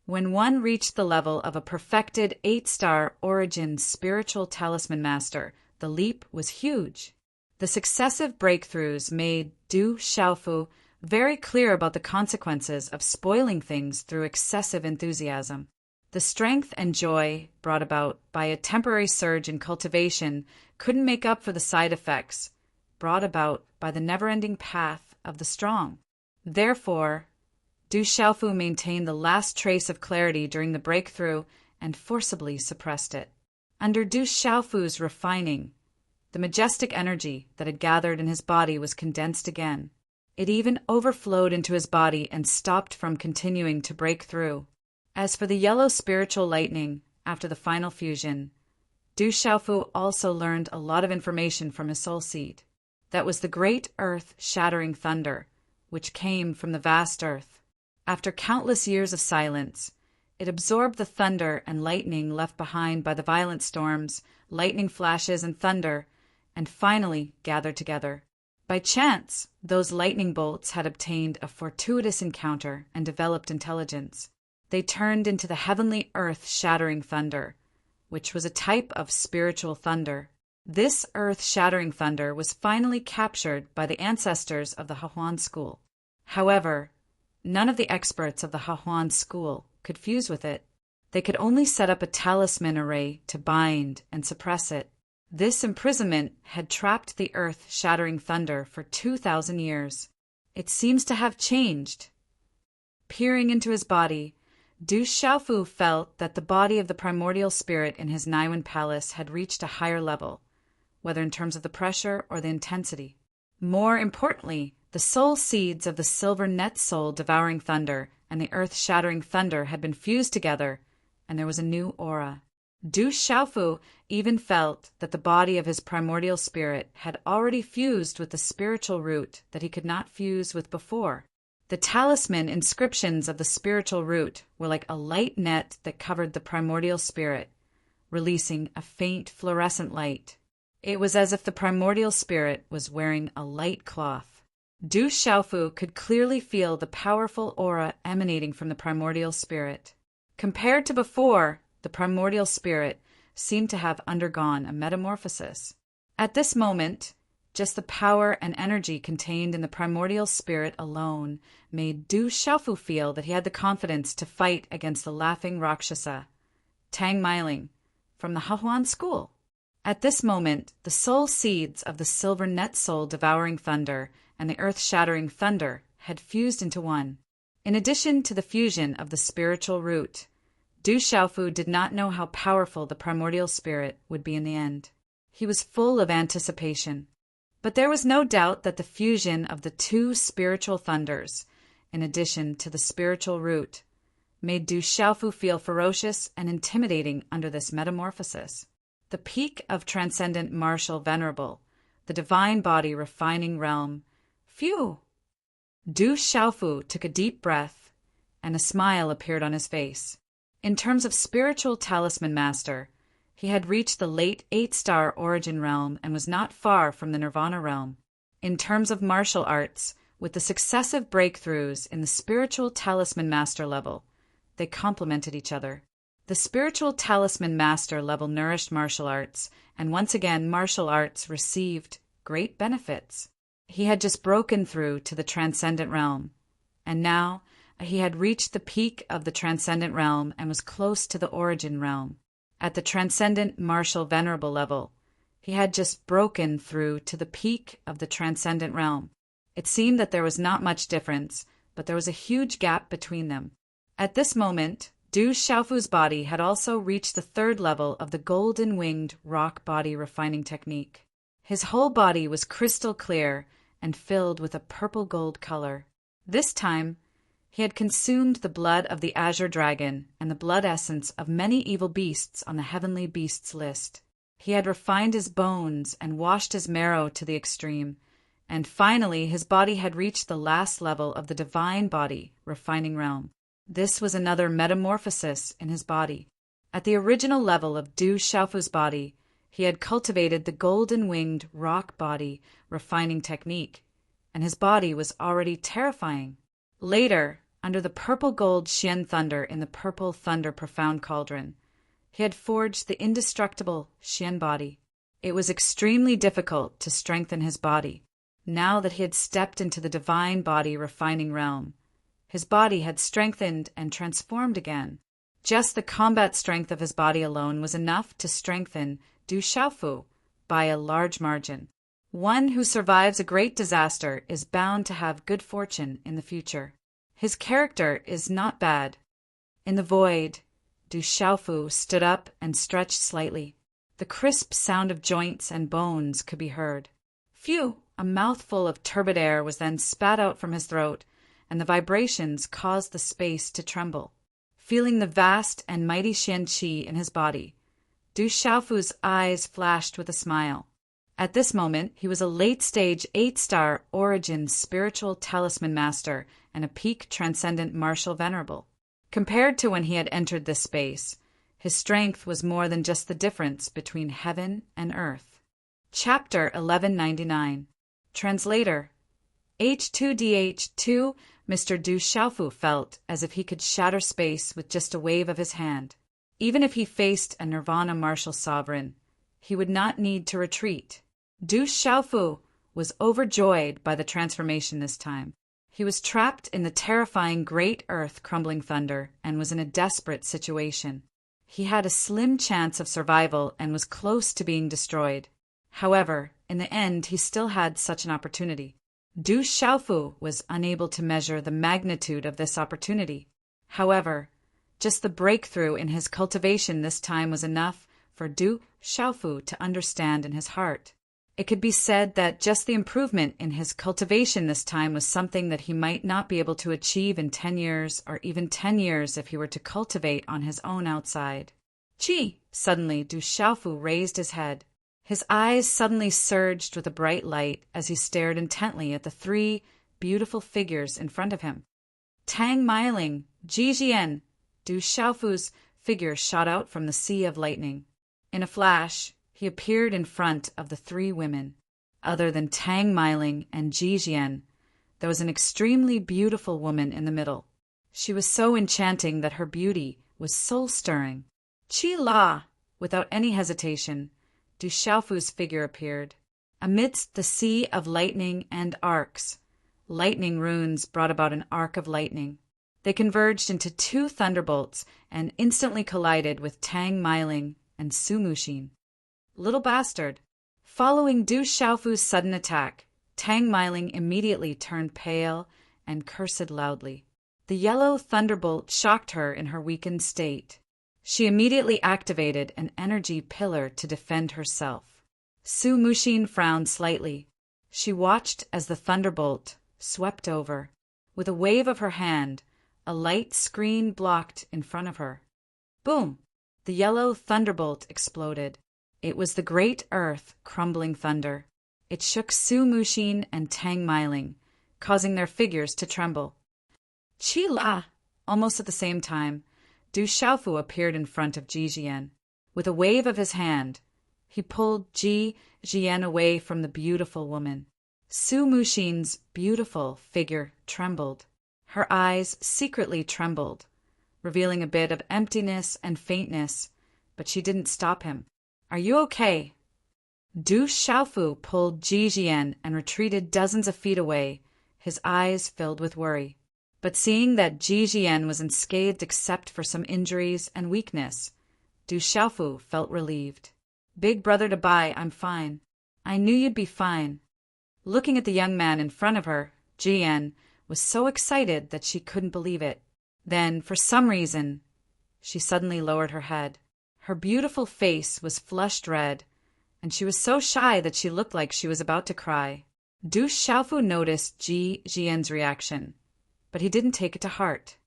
When one reached the level of a perfected 8-star origin spiritual talisman master, the leap was huge. The successive breakthroughs made Du Xiaofu very clear about the consequences of spoiling things through excessive enthusiasm. The strength and joy brought about by a temporary surge in cultivation couldn't make up for the side effects brought about by the never-ending path of the strong. Therefore, Du Xiaofu maintained the last trace of clarity during the breakthrough and forcibly suppressed it. Under Du Xiaofu's refining, the majestic energy that had gathered in his body was condensed again. It even overflowed into his body and stopped from continuing to break through. As for the yellow spiritual lightning, after the final fusion, Du Xiaofu also learned a lot of information from his soul seed. That was the great earth-shattering thunder, which came from the vast earth. After countless years of silence, it absorbed the thunder and lightning left behind by the violent storms, lightning flashes, and thunder, and finally gathered together. By chance, those lightning bolts had obtained a fortuitous encounter and developed intelligence. They turned into the heavenly earth-shattering thunder, which was a type of spiritual thunder. This earth-shattering thunder was finally captured by the ancestors of the Hahuan school. However, none of the experts of the Hahuan school could fuse with it. They could only set up a talisman array to bind and suppress it. This imprisonment had trapped the earth-shattering thunder for 2,000 years. It seems to have changed. Peering into his body, Du Xiaofu felt that the body of the primordial spirit in his Naiwen palace had reached a higher level, whether in terms of the pressure or the intensity. More importantly, the soul seeds of the silver net soul devouring thunder and the earth-shattering thunder had been fused together, and there was a new aura. Du Xiaofu even felt that the body of his primordial spirit had already fused with the spiritual root that he could not fuse with before. The talisman inscriptions of the spiritual root were like a light net that covered the primordial spirit, releasing a faint fluorescent light. It was as if the primordial spirit was wearing a light cloth. Du Xiaofu could clearly feel the powerful aura emanating from the primordial spirit. Compared to before, the primordial spirit seemed to have undergone a metamorphosis. At this moment, just the power and energy contained in the primordial spirit alone made Du Xiaofu feel that he had the confidence to fight against the laughing Rakshasa, Tang Meiling, from the Hahuan school. At this moment, the soul seeds of the silver net soul devouring thunder and the earth-shattering thunder had fused into one. In addition to the fusion of the spiritual root, Du Xiaofu did not know how powerful the primordial spirit would be in the end. He was full of anticipation. But there was no doubt that the fusion of the two spiritual thunders, in addition to the spiritual root, made Du Xiaofu feel ferocious and intimidating under this metamorphosis. The peak of transcendent martial venerable, the divine body refining realm. Phew! Du Xiaofu took a deep breath, and a smile appeared on his face. In terms of spiritual talisman master, he had reached the late 8-star origin realm and was not far from the nirvana realm. In terms of martial arts, with the successive breakthroughs in the spiritual talisman master level, they complemented each other. The spiritual talisman master level nourished martial arts, and once again martial arts received great benefits. He had just broken through to the transcendent realm, and now he had reached the peak of the transcendent realm and was close to the origin realm. At the transcendent martial venerable level, he had just broken through to the peak of the transcendent realm. It seemed that there was not much difference, but there was a huge gap between them. At this moment, Du Xiaofu's body had also reached the third level of the golden-winged rock body refining technique. His whole body was crystal clear and filled with a purple gold color. This time, he had consumed the blood of the azure dragon and the blood essence of many evil beasts on the heavenly beasts list. He had refined his bones and washed his marrow to the extreme, and finally his body had reached the last level of the divine body refining realm. This was another metamorphosis in his body. At the original level of Du Xiaofu's body, he had cultivated the golden-winged rock body refining technique, and his body was already terrifying. Later, under the purple gold Xian thunder in the purple thunder profound cauldron, he had forged the indestructible Xian body. It was extremely difficult to strengthen his body. Now that he had stepped into the divine body refining realm, his body had strengthened and transformed again. Just the combat strength of his body alone was enough to strengthen Du Xiaofu by a large margin. One who survives a great disaster is bound to have good fortune in the future. His character is not bad. In the void, Du Xiaofu stood up and stretched slightly. The crisp sound of joints and bones could be heard. Phew! A mouthful of turbid air was then spat out from his throat, and the vibrations caused the space to tremble. Feeling the vast and mighty Xian qi in his body, Du Xiaofu's eyes flashed with a smile. At this moment, he was a late-stage 8-star origin spiritual talisman master and a peak transcendent martial venerable. Compared to when he had entered this space, his strength was more than just the difference between heaven and earth. Chapter 1199. Translator. H2DH2. Mr. Du Xiaofu felt as if he could shatter space with just a wave of his hand. Even if he faced a nirvana martial sovereign, he would not need to retreat. Du Xiaofu was overjoyed by the transformation this time. He was trapped in the terrifying great earth crumbling thunder and was in a desperate situation. He had a slim chance of survival and was close to being destroyed. However, in the end he still had such an opportunity. Du Xiaofu was unable to measure the magnitude of this opportunity. However, just the breakthrough in his cultivation this time was enough for Du Xiaofu to understand in his heart. It could be said that just the improvement in his cultivation this time was something that he might not be able to achieve in 10 years or even 10 years if he were to cultivate on his own outside. Gee! Suddenly, Du Xiaofu raised his head. His eyes suddenly surged with a bright light as he stared intently at the 3 beautiful figures in front of him. Tang Meiling, Ji Jian, Du Xiaofu's figure shot out from the sea of lightning. In a flash, he appeared in front of the 3 women. Other than Tang Meiling and Ji Jian, there was an extremely beautiful woman in the middle. She was so enchanting that her beauty was soul-stirring. Qi La! Without any hesitation, Du Xiaofu's figure appeared. Amidst the sea of lightning and arcs, lightning runes brought about an arc of lightning. They converged into 2 thunderbolts and instantly collided with Tang Meiling and Su Muxin. Little bastard! Following Du Xiaofu's sudden attack, Tang Meiling immediately turned pale and cursed loudly. The yellow thunderbolt shocked her in her weakened state. She immediately activated an energy pillar to defend herself. Su Muxin frowned slightly. She watched as the thunderbolt swept over. With a wave of her hand, a light screen blocked in front of her. Boom! The yellow thunderbolt exploded. It was the great earth crumbling thunder. It shook Su Muxin and Tang Meiling, causing their figures to tremble. Qi La! Almost at the same time, Du Xiaofu appeared in front of Ji Jian. With a wave of his hand, he pulled Ji Jian away from the beautiful woman. Su Muxin's beautiful figure trembled. Her eyes secretly trembled, revealing a bit of emptiness and faintness, but she didn't stop him. Are you okay? Du Xiaofu pulled Ji Jian and retreated dozens of feet away, his eyes filled with worry. But seeing that Ji Jian was unscathed except for some injuries and weakness, Du Xiaofu felt relieved. Big brother to Bai, I'm fine. I knew you'd be fine. Looking at the young man in front of her, Jian was so excited that she couldn't believe it. Then, for some reason, she suddenly lowered her head. Her beautiful face was flushed red, and she was so shy that she looked like she was about to cry. Du Xiaofu noticed Ji Jian's reaction, but he didn't take it to heart.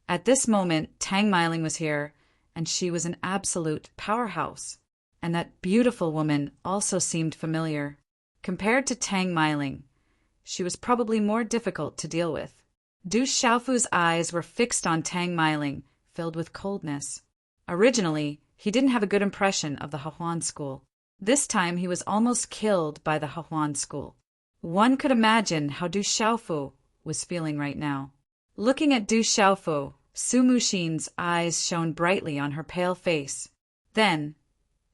At this moment, Tang Meiling was here, and she was an absolute powerhouse. And that beautiful woman also seemed familiar. Compared to Tang Meiling, she was probably more difficult to deal with. Du Xiaofu's eyes were fixed on Tang Meiling, filled with coldness. Originally, he didn't have a good impression of the Hehuan school. This time he was almost killed by the Hehuan school. One could imagine how Du Xiaofu was feeling right now. Looking at Du Xiaofu, Su Muxin's eyes shone brightly on her pale face. Then,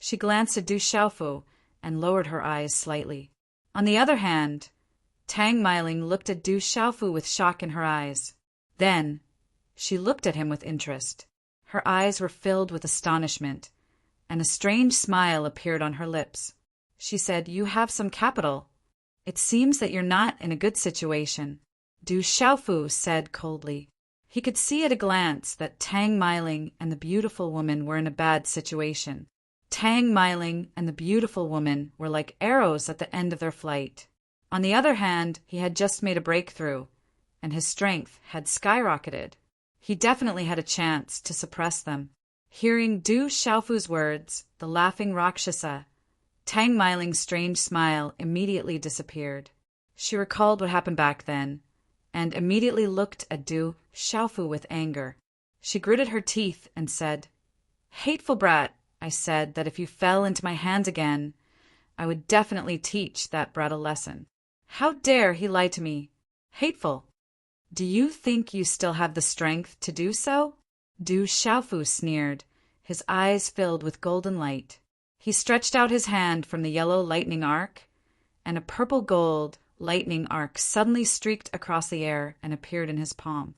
she glanced at Du Xiaofu and lowered her eyes slightly. On the other hand, Tang Meiling looked at Du Xiaofu with shock in her eyes. Then, she looked at him with interest. Her eyes were filled with astonishment, and a strange smile appeared on her lips. She said, "You have some capital. It seems that you're not in a good situation." Du Xiaofu said coldly. He could see at a glance that Tang Meiling and the beautiful woman were in a bad situation. Tang Meiling and the beautiful woman were like arrows at the end of their flight. On the other hand, he had just made a breakthrough, and his strength had skyrocketed. He definitely had a chance to suppress them. Hearing Du Xiaofu's words, the laughing Rakshasa, Tang Meiling's strange smile immediately disappeared. She recalled what happened back then, and immediately looked at Du Xiaofu with anger. She gritted her teeth and said, "Hateful brat, I said that if you fell into my hands again, I would definitely teach that brat a lesson. How dare he lie to me? Hateful! Do you think you still have the strength to do so?" Du Xiaofu sneered, his eyes filled with golden light. He stretched out his hand from the yellow lightning arc, and a purple-gold lightning arc suddenly streaked across the air and appeared in his palm.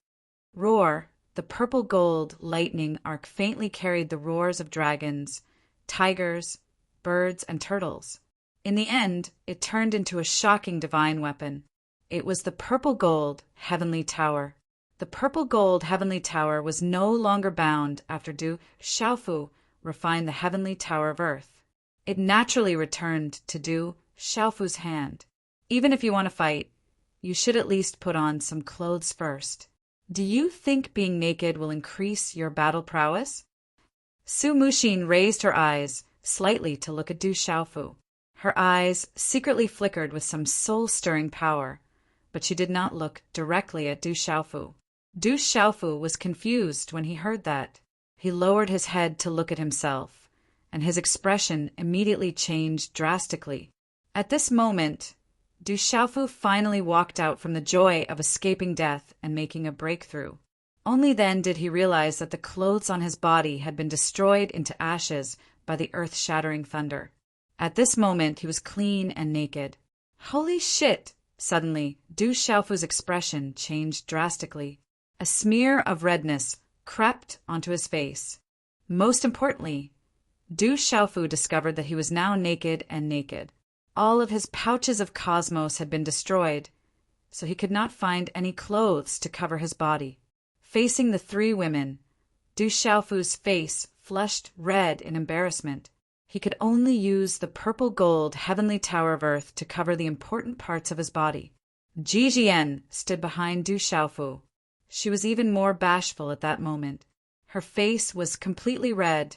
Roar, the purple-gold lightning arc faintly carried the roars of dragons, tigers, birds, and turtles. In the end, it turned into a shocking divine weapon. It was the purple-gold heavenly tower. The purple-gold heavenly tower was no longer bound after Du Xiaofu refined the heavenly tower of earth. It naturally returned to Du Xiaofu's hand. Even if you want to fight, you should at least put on some clothes first. Do you think being naked will increase your battle prowess? Su Muxin raised her eyes slightly to look at Du Xiaofu. Her eyes secretly flickered with some soul-stirring power, but she did not look directly at Du Xiaofu. Du Xiaofu was confused when he heard that. He lowered his head to look at himself, and his expression immediately changed drastically. At this moment, Du Xiaofu finally walked out from the joy of escaping death and making a breakthrough. Only then did he realize that the clothes on his body had been destroyed into ashes by the earth-shattering thunder. At this moment, he was clean and naked. Holy shit! Suddenly, Du Xiaofu's expression changed drastically. A smear of redness crept onto his face. Most importantly, Du Xiaofu discovered that he was now naked and naked. All of his pouches of cosmos had been destroyed, so he could not find any clothes to cover his body. Facing the three women, Du Xiaofu's face flushed red in embarrassment. He could only use the purple-gold heavenly tower of earth to cover the important parts of his body. Ji Jian stood behind Du Xiaofu. She was even more bashful at that moment. Her face was completely red,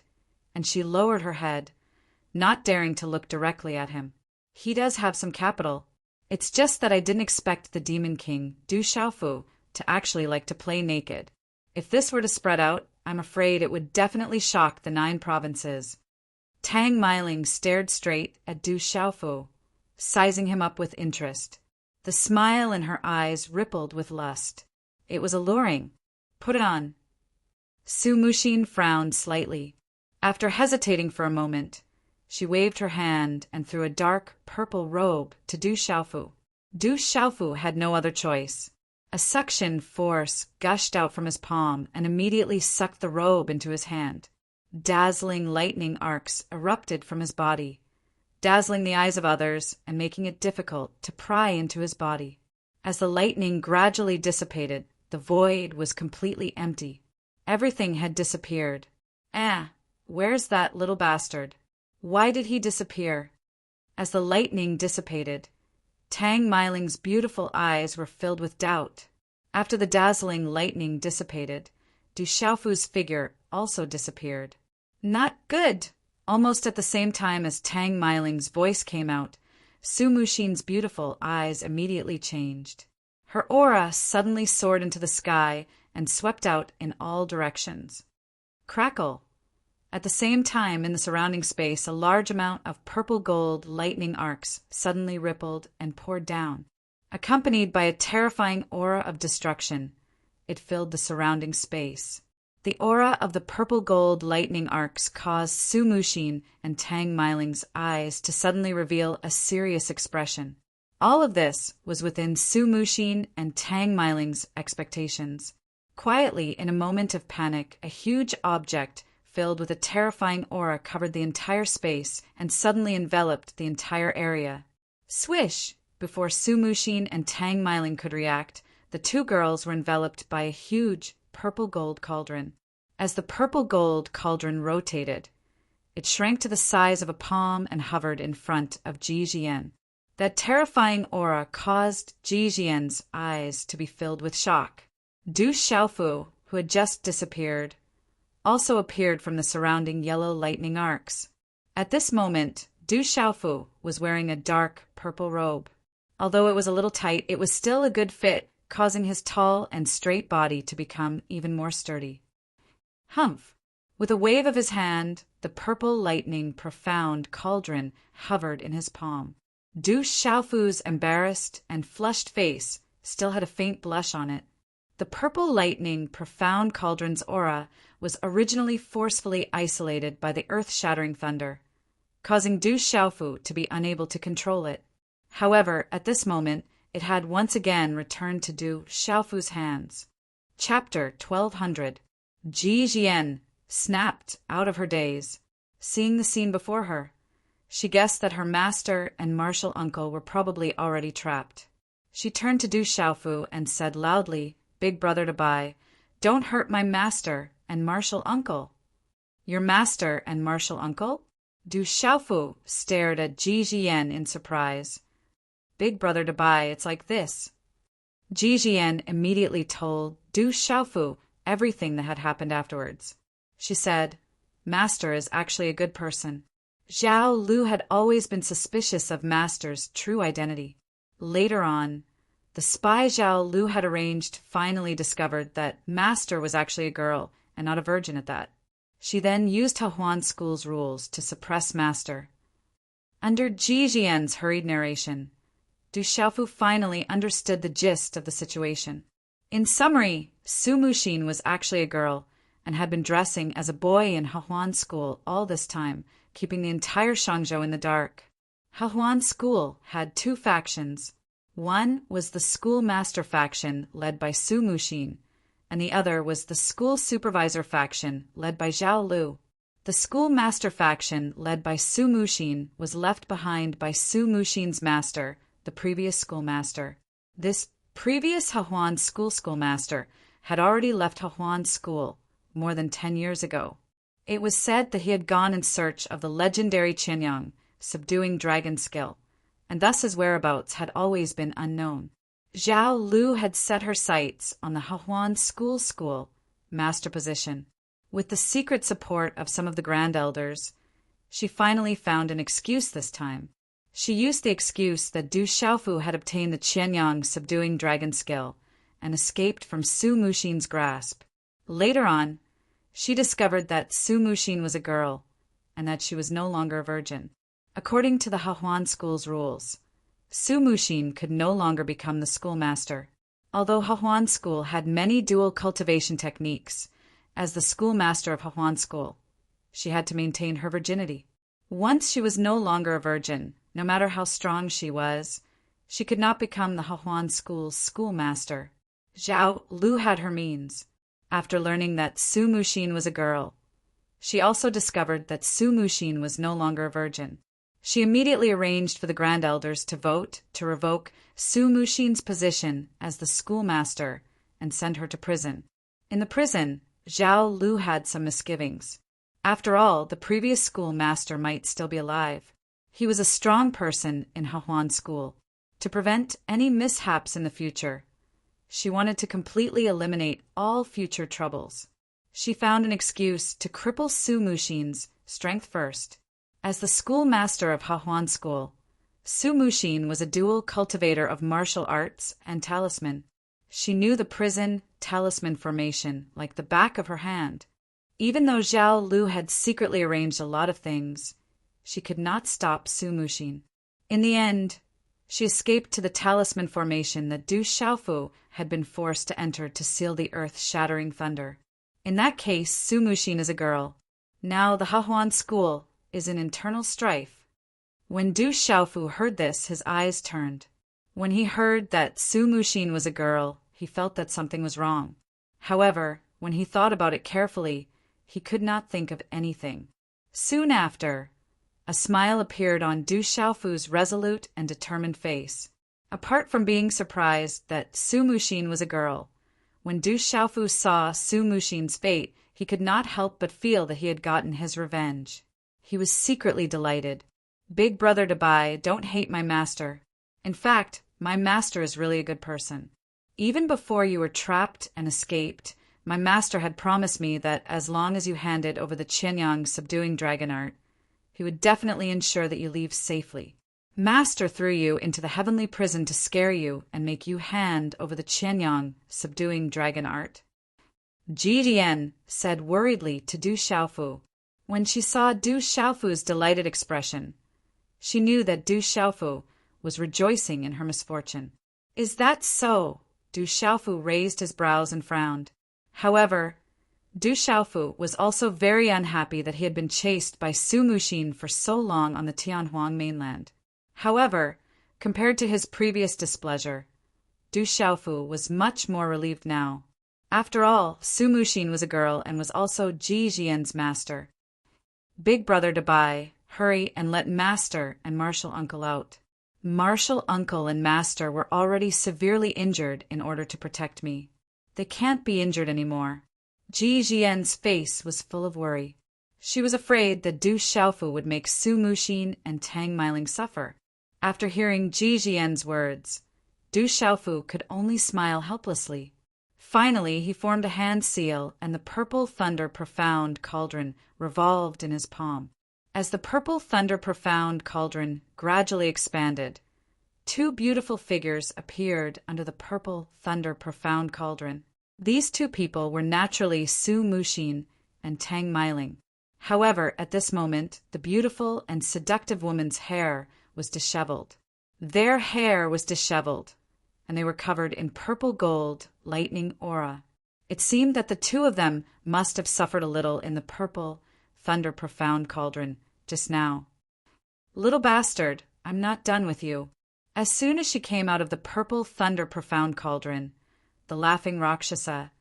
and she lowered her head, not daring to look directly at him. He does have some capital. It's just that I didn't expect the Demon King, Du Xiaofu, to actually like to play naked. If this were to spread out, I'm afraid it would definitely shock the 9 provinces. Tang Meiling stared straight at Du Xiaofu, sizing him up with interest. The smile in her eyes rippled with lust. It was alluring. Put it on. Su Muxin frowned slightly. After hesitating for a moment, she waved her hand and threw a dark purple robe to Du Xiaofu. Du Xiaofu had no other choice. A suction force gushed out from his palm and immediately sucked the robe into his hand. Dazzling lightning arcs erupted from his body, dazzling the eyes of others and making it difficult to pry into his body. As the lightning gradually dissipated, the void was completely empty. Everything had disappeared. Where's that little bastard? Why did he disappear? As the lightning dissipated, Tang Meiling's beautiful eyes were filled with doubt. After the dazzling lightning dissipated, Du Xiaofu's figure also disappeared. Not good! Almost at the same time as Tang Meiling's voice came out, Su Muxin's beautiful eyes immediately changed. Her aura suddenly soared into the sky and swept out in all directions. Crackle! At the same time, in the surrounding space, a large amount of purple-gold lightning arcs suddenly rippled and poured down. Accompanied by a terrifying aura of destruction, it filled the surrounding space. The aura of the purple-gold lightning arcs caused Su Muxin and Tang Meiling's eyes to suddenly reveal a serious expression. All of this was within Su Muxin and Tang Meiling's expectations. Quietly, in a moment of panic, a huge object filled with a terrifying aura covered the entire space and suddenly enveloped the entire area. Swish! Before Su Muxin and Tang Meiling could react, the 2 girls were enveloped by a huge purple-gold cauldron. As the purple-gold cauldron rotated, it shrank to the size of a palm and hovered in front of Ji Jian. That terrifying aura caused Ji Jian's eyes to be filled with shock. Du Xiaofu, who had just disappeared, also appeared from the surrounding yellow lightning arcs. At this moment, Du Xiaofu was wearing a dark purple robe. Although it was a little tight, it was still a good fit, causing his tall and straight body to become even more sturdy. Humph! With a wave of his hand, the purple lightning profound cauldron hovered in his palm. Du Xiaofu's embarrassed and flushed face still had a faint blush on it. The purple lightning profound cauldron's aura was originally forcefully isolated by the earth-shattering thunder, causing Du Xiaofu to be unable to control it. However, at this moment, it had once again returned to Du Xiaofu's hands. Chapter 1200. Ji Jian snapped out of her daze. Seeing the scene before her, she guessed that her master and martial uncle were probably already trapped. She turned to Du Xiaofu and said loudly, "Big brother to Bai, don't hurt my master and martial uncle." "Your master and martial uncle?" Du Xiaofu stared at Ji Jian in surprise. "Big brother to Bai, it's like this." Ji Jian immediately told Du Xiaofu everything that had happened afterwards. She said, "Master is actually a good person." Zhao Lu had always been suspicious of Master's true identity. Later on, the spy Zhao Lu had arranged finally discovered that Master was actually a girl and not a virgin at that. She then used Hahuan School's rules to suppress Master. Under Ji Jian's hurried narration, Du Xiaofu finally understood the gist of the situation. In summary, Su Muxin was actually a girl and had been dressing as a boy in Hahuan School all this time, keeping the entire Shangzhou in the dark. Hahuan School had two factions. One was the schoolmaster faction led by Su Muxin, and the other was the school supervisor faction led by Zhao Lu. The schoolmaster faction led by Su Muxin was left behind by Su Muxin's master, the previous schoolmaster. This previous Hahuan schoolmaster had already left Hahuan School more than 10 years ago. It was said that he had gone in search of the legendary Qianyang, subduing dragon skill, and thus his whereabouts had always been unknown. Zhao Lu had set her sights on the Hahuan school master position. With the secret support of some of the grand elders, she finally found an excuse this time. She used the excuse that Du Xiaofu had obtained the Qianyang subduing dragon skill and escaped from Su Muxin's grasp. Later on, she discovered that Su Muxin was a girl and that she was no longer a virgin. According to the Hahuan School's rules, Su Muxin could no longer become the schoolmaster. Although Hahuan School had many dual cultivation techniques, as the schoolmaster of Hahuan School, she had to maintain her virginity. Once she was no longer a virgin, no matter how strong she was, she could not become the Hahuan School's schoolmaster. Zhao Lu had her means. After learning that Su Muxin was a girl, she also discovered that Su Muxin was no longer a virgin. She immediately arranged for the grand elders to vote to revoke Su Muxin's position as the schoolmaster and send her to prison. In the prison, Zhao Lu had some misgivings. After all, the previous schoolmaster might still be alive. He was a strong person in Hahuan School. To prevent any mishaps in the future, she wanted to completely eliminate all future troubles. She found an excuse to cripple Su Muxin's strength first. As the schoolmaster of Hahuan School, Su Muxin was a dual cultivator of martial arts and talisman. She knew the prison talisman formation like the back of her hand. Even though Zhao Lu had secretly arranged a lot of things, she could not stop Su Muxin. In the end, she escaped to the talisman formation that Du Xiaofu had been forced to enter to seal the earth-shattering thunder. In that case, Su Muxin is a girl. Now the Hahuan School is in internal strife. When Du Xiaofu heard this, his eyes turned. When he heard that Su Muxin was a girl, he felt that something was wrong. However, when he thought about it carefully, he could not think of anything. Soon after, a smile appeared on Du Xiaofu's resolute and determined face. Apart from being surprised that Su Muxin was a girl, when Du Xiaofu saw Su Muxin's fate, he could not help but feel that he had gotten his revenge. He was secretly delighted. "Big brother to Bai, don't hate my master. In fact, my master is really a good person. Even before you were trapped and escaped, my master had promised me that as long as you handed over the Qianyang subduing dragon art, he would definitely ensure that you leave safely. Master threw you into the heavenly prison to scare you and make you hand over the Qianyang subduing dragon art." Ji Jian said worriedly to Du Xiaofu. When she saw Du Xiaofu's delighted expression, she knew that Du Xiaofu was rejoicing in her misfortune. "Is that so?" Du Xiaofu raised his brows and frowned. However, Du Xiaofu was also very unhappy that he had been chased by Su Muxin for so long on the Tianhuang mainland. However, compared to his previous displeasure, Du Xiaofu was much more relieved now. After all, Su Muxin was a girl and was also Ji Jian's master. Big brother Dabai, hurry and let master and martial uncle out. Martial uncle and master were already severely injured in order to protect me. They can't be injured anymore. Ji Jian's face was full of worry. She was afraid that Du Xiaofu would make Su Muxin and Tang Meiling suffer. After hearing Ji Jian's words, Du Xiaofu could only smile helplessly. Finally, he formed a hand seal, and the purple thunder profound cauldron revolved in his palm. As the purple thunder profound cauldron gradually expanded, two beautiful figures appeared under the purple thunder profound cauldron. These two people were naturally Su Muxin and Tang Meiling. However, at this moment, the beautiful and seductive woman's hair was disheveled. Their hair was disheveled, and they were covered in purple gold, lightning aura. It seemed that the two of them must have suffered a little in the purple thunder profound cauldron just now. Little bastard, I'm not done with you. As soon as she came out of the purple thunder profound cauldron, the laughing Rakshasa,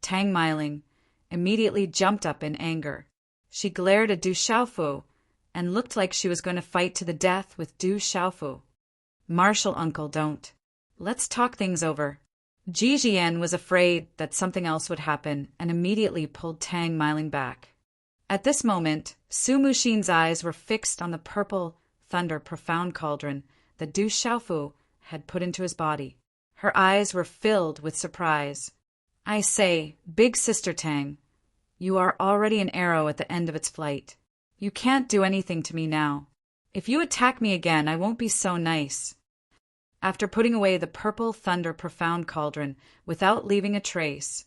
Tang Meiling, immediately jumped up in anger. She glared at Du Xiaofu and looked like she was going to fight to the death with Du Xiaofu. Martial uncle, don't. Let's talk things over. Ji Jian was afraid that something else would happen and immediately pulled Tang Meiling back. At this moment, Su Muxin's eyes were fixed on the purple thunder profound cauldron that Du Xiaofu had put into his body. Her eyes were filled with surprise. I say, big sister Tang, you are already an arrow at the end of its flight. You can't do anything to me now. If you attack me again, I won't be so nice. After putting away the purple thunder profound cauldron without leaving a trace,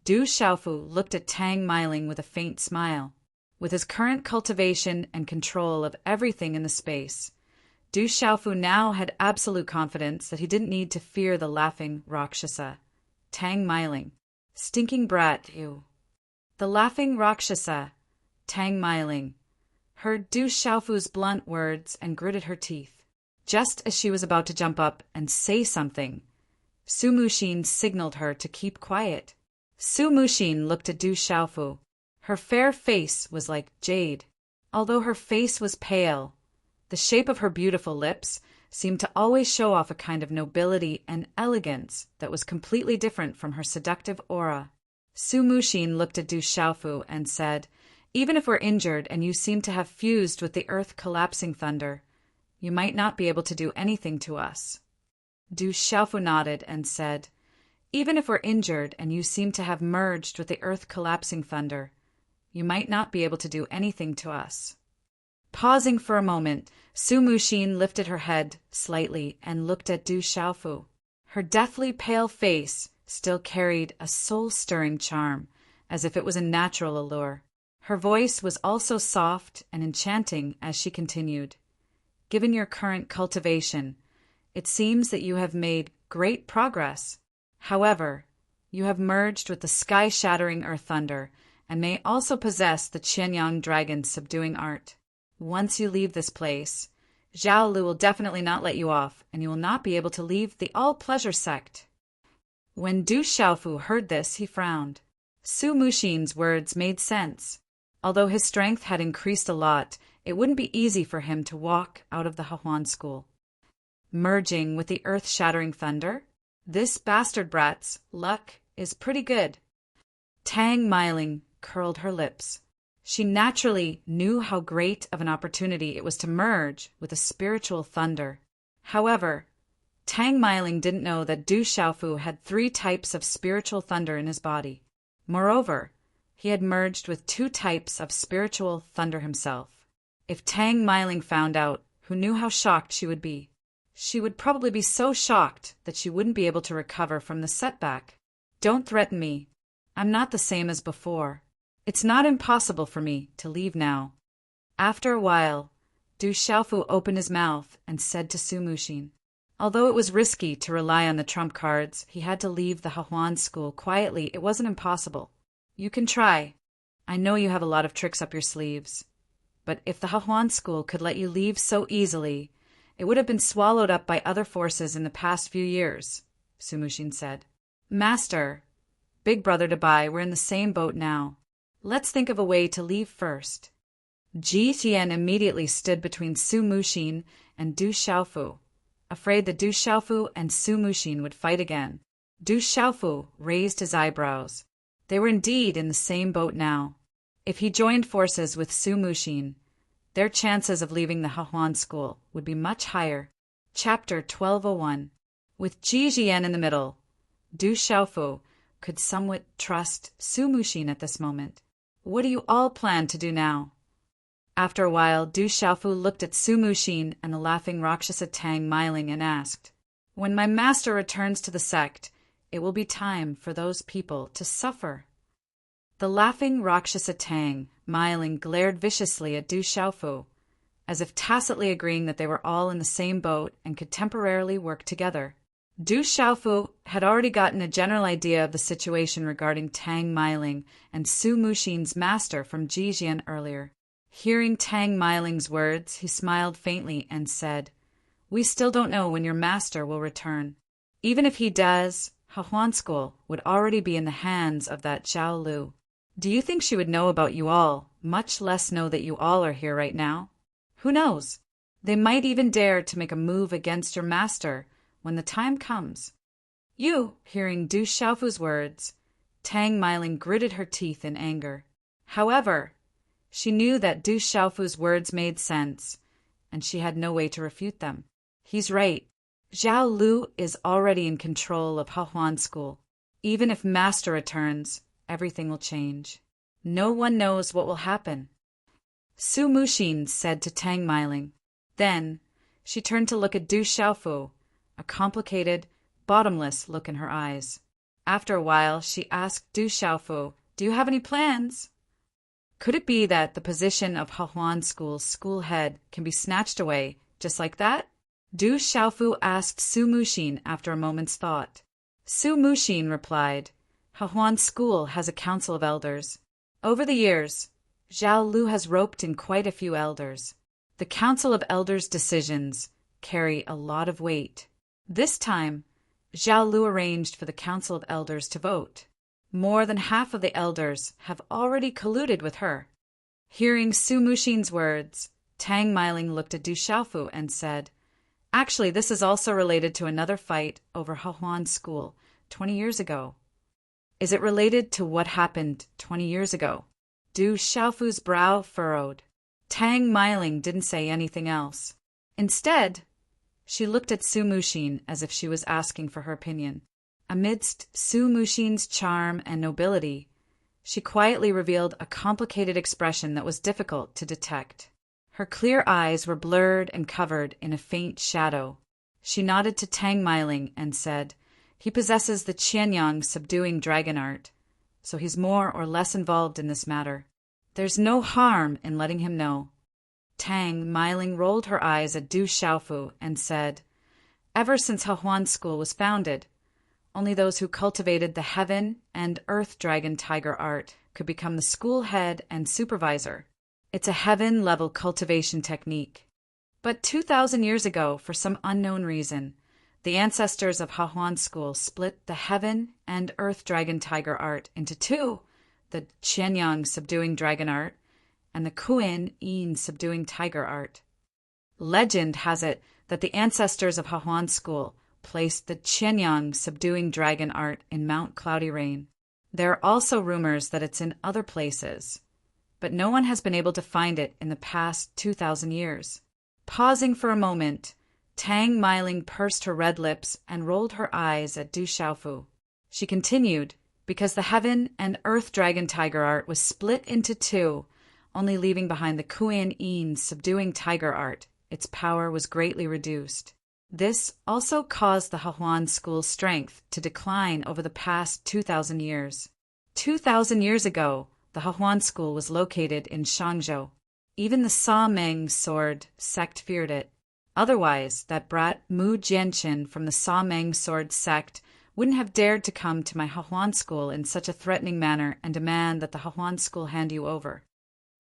Du Xiaofu looked at Tang Meiling with a faint smile. With his current cultivation and control of everything in the space, Du Xiaofu now had absolute confidence that he didn't need to fear the laughing Rakshasa, Tang Meiling. Stinking brat, you. The laughing Rakshasa, Tang Meiling, heard Du Xiaofu's blunt words and gritted her teeth. Just as she was about to jump up and say something, Su Muxin signaled her to keep quiet. Su Muxin looked at Du Xiaofu. Her fair face was like jade. Although her face was pale, the shape of her beautiful lips seemed to always show off a kind of nobility and elegance that was completely different from her seductive aura. Su Muxin looked at Du Xiaofu and said, "Even if we're injured and you seem to have fused with the earth collapsing thunder, you might not be able to do anything to us." Du Xiaofu nodded and said, "Even if we're injured and you seem to have merged with the earth collapsing thunder, you might not be able to do anything to us." Pausing for a moment, Su Muxin lifted her head slightly and looked at Du Xiaofu. Her deathly pale face still carried a soul-stirring charm, as if it was a natural allure. Her voice was also soft and enchanting as she continued, "Given your current cultivation, it seems that you have made great progress. However, you have merged with the sky-shattering earth thunder and may also possess the Qianyang dragon subduing art. Once you leave this place, Zhao Lu will definitely not let you off, and you will not be able to leave the all-pleasure sect." When Du Xiaofu heard this, he frowned. Su Muxin's words made sense. Although his strength had increased a lot, it wouldn't be easy for him to walk out of the Hahuan school. Merging with the earth-shattering thunder? This bastard brat's luck is pretty good. Tang Meiling curled her lips. She naturally knew how great of an opportunity it was to merge with a spiritual thunder. However, Tang Meiling didn't know that Du Xiaofu had 3 types of spiritual thunder in his body. Moreover, he had merged with 2 types of spiritual thunder himself. If Tang Meiling found out, who knew how shocked she would be? She would probably be so shocked that she wouldn't be able to recover from the setback. "Don't threaten me. I'm not the same as before. It's not impossible for me to leave now." After a while, Du Xiaofu opened his mouth and said to Su Muxin, although it was risky to rely on the trump cards, he had to leave the Hahuan school quietly. It wasn't impossible. You can try. I know you have a lot of tricks up your sleeves. But if the Hahuan school could let you leave so easily, it would have been swallowed up by other forces in the past few years, Su Muxin said. Master, Big Brother Dabai, we're in the same boat now. Let's think of a way to leave first. Ji Tian immediately stood between Su Muxin and Du Xiaofu, afraid that Du Xiaofu and Su Muxin would fight again. Du Xiaofu raised his eyebrows. They were indeed in the same boat now. If he joined forces with Su Muxin, their chances of leaving the Hahuan school would be much higher. Chapter 1201. With Ji Jian in the middle, Du Xiaofu could somewhat trust Su Muxin at this moment. What do you all plan to do now? After a while, Du Xiaofu looked at Su Muxin and the laughing Rakshasa Tang Miling and asked, When my master returns to the sect, it will be time for those people to suffer. The laughing Rakshasa Tang Miling glared viciously at Du Xiaofu, as if tacitly agreeing that they were all in the same boat and could temporarily work together. Du Xiaofu had already gotten a general idea of the situation regarding Tang Miling and Su Muxin's master from Ji Jian earlier. Hearing Tang Miling's words, he smiled faintly and said, We still don't know when your master will return. Even if he does, Hahuan school would already be in the hands of that Zhao Lu. Do you think she would know about you all, much less know that you all are here right now? Who knows? They might even dare to make a move against your master when the time comes. Hearing Du Xiaofu's words, Tang Miling gritted her teeth in anger. However, she knew that Du Xiaofu's words made sense, and she had no way to refute them. He's right. Zhao Lu is already in control of Hahuan school. Even if master returns, everything will change. No one knows what will happen. Su Muxin said to Tang Miling. Then, she turned to look at Du Xiaofu, a complicated, bottomless look in her eyes. After a while, she asked Du Xiaofu, Do you have any plans? Could it be that the position of Hahuan school's school head can be snatched away, just like that? Du Xiaofu asked Su Muxin after a moment's thought. Su Muxin replied, Hahuan school has a council of elders. Over the years, Zhao Lu has roped in quite a few elders. The council of elders' decisions carry a lot of weight. This time, Zhao Lu arranged for the council of elders to vote. More than half of the elders have already colluded with her. Hearing Su Muxin's words, Tang Miling looked at Du Xiaofu and said, Actually, this is also related to another fight over Hahuan school 20 years ago. Is it related to what happened 20 years ago? Du Xiaofu's brow furrowed. Tang Miling didn't say anything else. Instead, she looked at Su Muxin as if she was asking for her opinion. Amidst Su Muxin's charm and nobility, she quietly revealed a complicated expression that was difficult to detect. Her clear eyes were blurred and covered in a faint shadow. She nodded to Tang Miling and said, He possesses the Qianyang subduing dragon art, so he's more or less involved in this matter. There's no harm in letting him know. Tang Miling rolled her eyes at Du Xiaofu and said, Ever since Hahuan school was founded, only those who cultivated the heaven and earth dragon tiger art could become the school head and supervisor. It's a heaven-level cultivation technique. But 2,000 years ago, for some unknown reason, the ancestors of Hahuan school split the heaven and earth dragon tiger art into two, the Qianyang subduing dragon art and the Kuan Yin subduing tiger art. Legend has it that the ancestors of Hahuan school placed the Qianyang subduing dragon art in Mount Cloudy Rain. There are also rumors that it's in other places, but no one has been able to find it in the past 2,000 years. Pausing for a moment, Tang Miling pursed her red lips and rolled her eyes at Du Xiaofu. She continued, because the heaven and earth dragon tiger art was split into two, only leaving behind the Kuan Yin subduing tiger art, its power was greatly reduced. This also caused the Hahuan school's strength to decline over the past 2,000 years. 2,000 years ago, the Hahuan school was located in Shangzhou. Even the Sa Meng sword sect feared it. Otherwise, that brat Mu Jianqin from the Sa Meng sword sect wouldn't have dared to come to my Hahuan school in such a threatening manner and demand that the Hahuan school hand you over.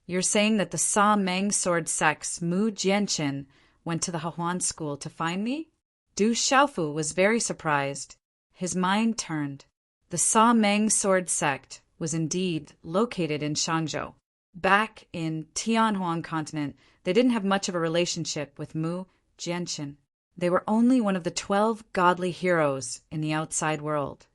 You're saying that the Sa Meng sword sect's Mu Jianqin went to the Hahuan school to find me? Du Xiaofu was very surprised. His mind turned. The Sa Meng sword sect was indeed located in Shangzhou. Back in Tianhuan continent, they didn't have much of a relationship with Mu Jianqin. They were only one of the 12 godly heroes in the outside world.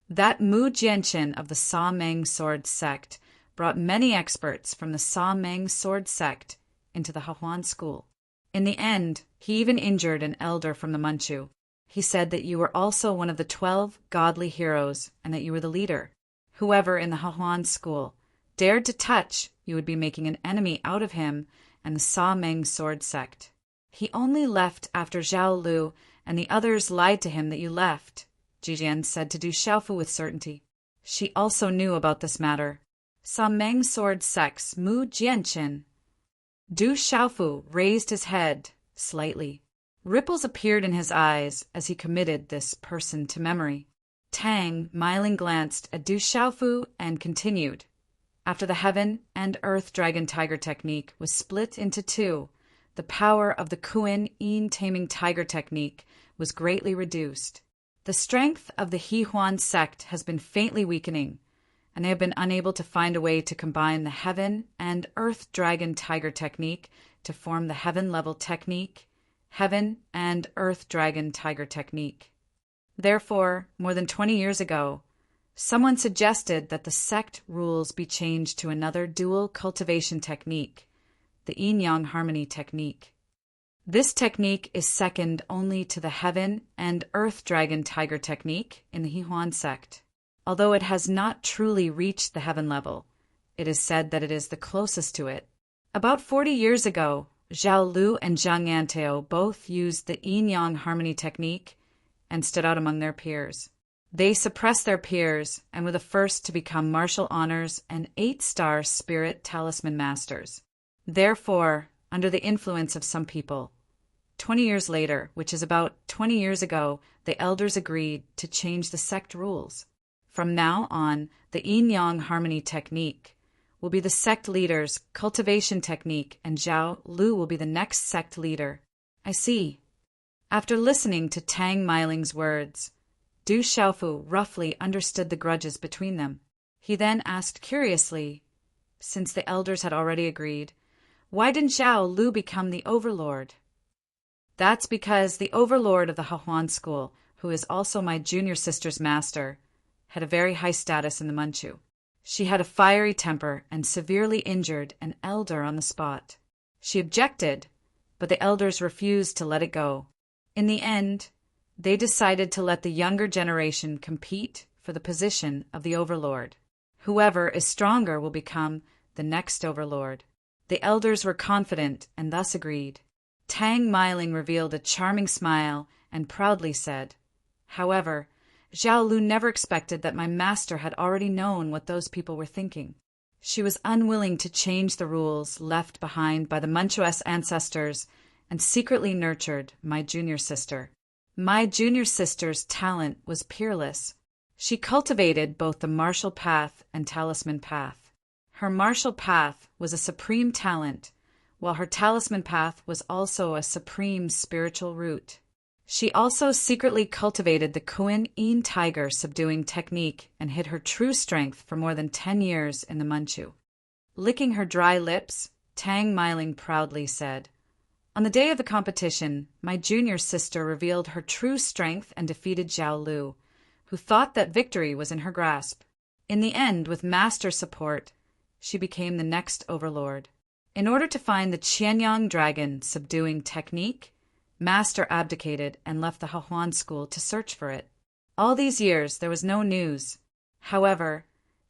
That Mu Jianqin of the Sa Meng sword sect brought many experts from the Sa Meng sword sect into the Hahuan school. In the end, he even injured an elder from the Manchu. He said that you were also one of the 12 godly heroes and that you were the leader. Whoever in the Hahuan school dared to touch, you would be making an enemy out of him and the Sa Meng sword sect. He only left after Zhao Lu and the others lied to him that you left, Jijian said to Du Xiaofu with certainty. She also knew about this matter. Sa Meng sword sect's Mu Jianqin. Du Xiaofu raised his head slightly. Ripples appeared in his eyes as he committed this person to memory. Tang Meiling glanced at Du Xiaofu and continued. After the Heaven and Earth Dragon Tiger technique was split into two, the power of the Kuan Yin Taming Tiger technique was greatly reduced. The strength of the Hehuan sect has been faintly weakening, and they have been unable to find a way to combine the Heaven and Earth Dragon Tiger technique to form the Heaven-level technique, Heaven and Earth Dragon Tiger technique. Therefore, more than 20 years ago, someone suggested that the sect rules be changed to another dual cultivation technique, the Yin-Yang Harmony technique. This technique is second only to the Heaven and Earth Dragon Tiger technique in the Hehuan sect. Although it has not truly reached the Heaven level, it is said that it is the closest to it. About 40 years ago, Zhao Lu and Zhang Yanteo both used the Yin-Yang Harmony technique and stood out among their peers. They suppressed their peers and were the first to become martial honors and 8-star spirit talisman masters. Therefore, under the influence of some people, 20 years later, which is about 20 years ago, the elders agreed to change the sect rules. From now on, the Yin-Yang Harmony technique will be the sect leader's cultivation technique, and Zhao Lu will be the next sect leader. I see. After listening to Tang Meiling's words, Du Xiaofu roughly understood the grudges between them. He then asked curiously, since the elders had already agreed, why didn't Zhao Lu become the overlord? That's because the overlord of the Hahuan school, who is also my junior sister's master, had a very high status in the Manchu. She had a fiery temper and severely injured an elder on the spot. She objected, but the elders refused to let it go. In the end, they decided to let the younger generation compete for the position of the overlord. Whoever is stronger will become the next overlord. The elders were confident and thus agreed. Tang Meiling revealed a charming smile and proudly said, "However, Zhao Lu never expected that my master had already known what those people were thinking. She was unwilling to change the rules left behind by the Manchuese ancestors and secretly nurtured my junior sister. My junior sister's talent was peerless. She cultivated both the martial path and talisman path. Her martial path was a supreme talent, while her talisman path was also a supreme spiritual root. She also secretly cultivated the Kuan Yin Tiger subduing technique and hid her true strength for more than 10 years in the Manchu." Licking her dry lips, Tang Meiling proudly said, "On the day of the competition, my junior sister revealed her true strength and defeated Zhao Lu, who thought that victory was in her grasp. In the end, with master support, she became the next overlord. In order to find the Qianyang dragon subduing technique, Master abdicated and left the Hahuan school to search for it. All these years there was no news. However,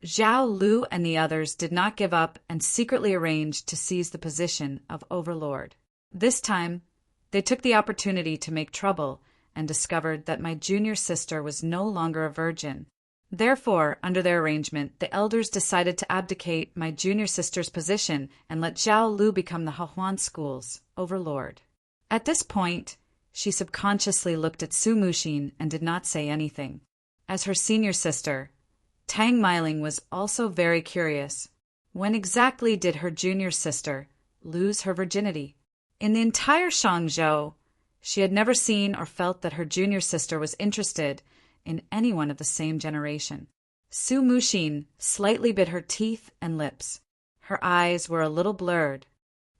Zhao Lu and the others did not give up and secretly arranged to seize the position of overlord. This time, they took the opportunity to make trouble and discovered that my junior sister was no longer a virgin. Therefore, under their arrangement, the elders decided to abdicate my junior sister's position and let Zhao Lu become the Hahuan school's overlord. At this point, She subconsciously looked at Su Muxin and did not say anything. As her senior sister, Tang Meiling was also very curious. When exactly did her junior sister lose her virginity? In the entire Shangzhou, she had never seen or felt that her junior sister was interested in anyone of the same generation. Su Muxin slightly bit her teeth and lips. Her eyes were a little blurred.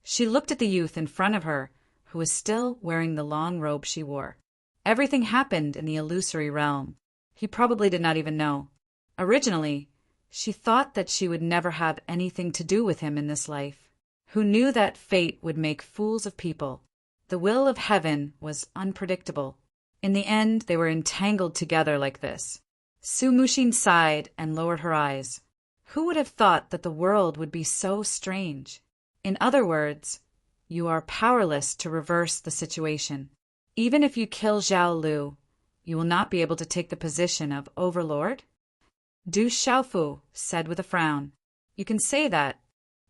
She looked at the youth in front of her, who was still wearing the long robe she wore. Everything happened in the illusory realm. He probably did not even know. Originally, she thought that she would never have anything to do with him in this life. Who knew that fate would make fools of people? The will of heaven was unpredictable. In the end, they were entangled together like this. Su Muxin sighed and lowered her eyes. Who would have thought that the world would be so strange? In other words, you are powerless to reverse the situation. Even if you kill Zhao Lu, you will not be able to take the position of overlord? Du Xiaofu said with a frown. You can say that.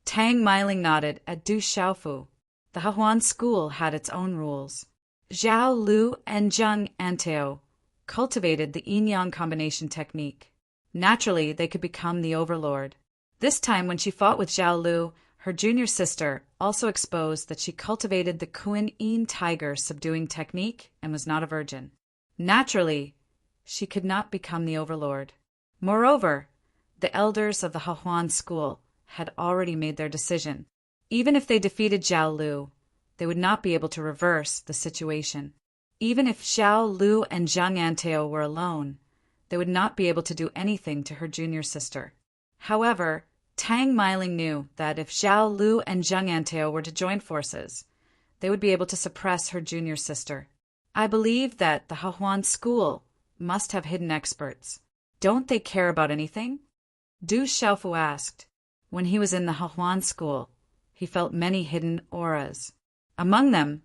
Tang Meiling nodded at Du Xiaofu. The Hahuan school had its own rules. Zhao Lu and Zheng Anteo cultivated the yin-yang combination technique. Naturally, they could become the overlord. This time when she fought with Zhao Lu, her junior sister also exposed that she cultivated the Kuan-Yin tiger subduing technique and was not a virgin. Naturally, she could not become the overlord. Moreover, the elders of the Hahuan school had already made their decision. Even if they defeated Zhao Lu, they would not be able to reverse the situation. Even if Zhao Lu and Zheng Anteo were alone, they would not be able to do anything to her junior sister. However, Tang Meiling knew that if Zhao Lu and Zheng Anteo were to join forces, they would be able to suppress her junior sister. I believe that the Hahuan school must have hidden experts. Don't they care about anything? Du Xiaofu asked. When he was in the Hahuan school, he felt many hidden auras. Among them,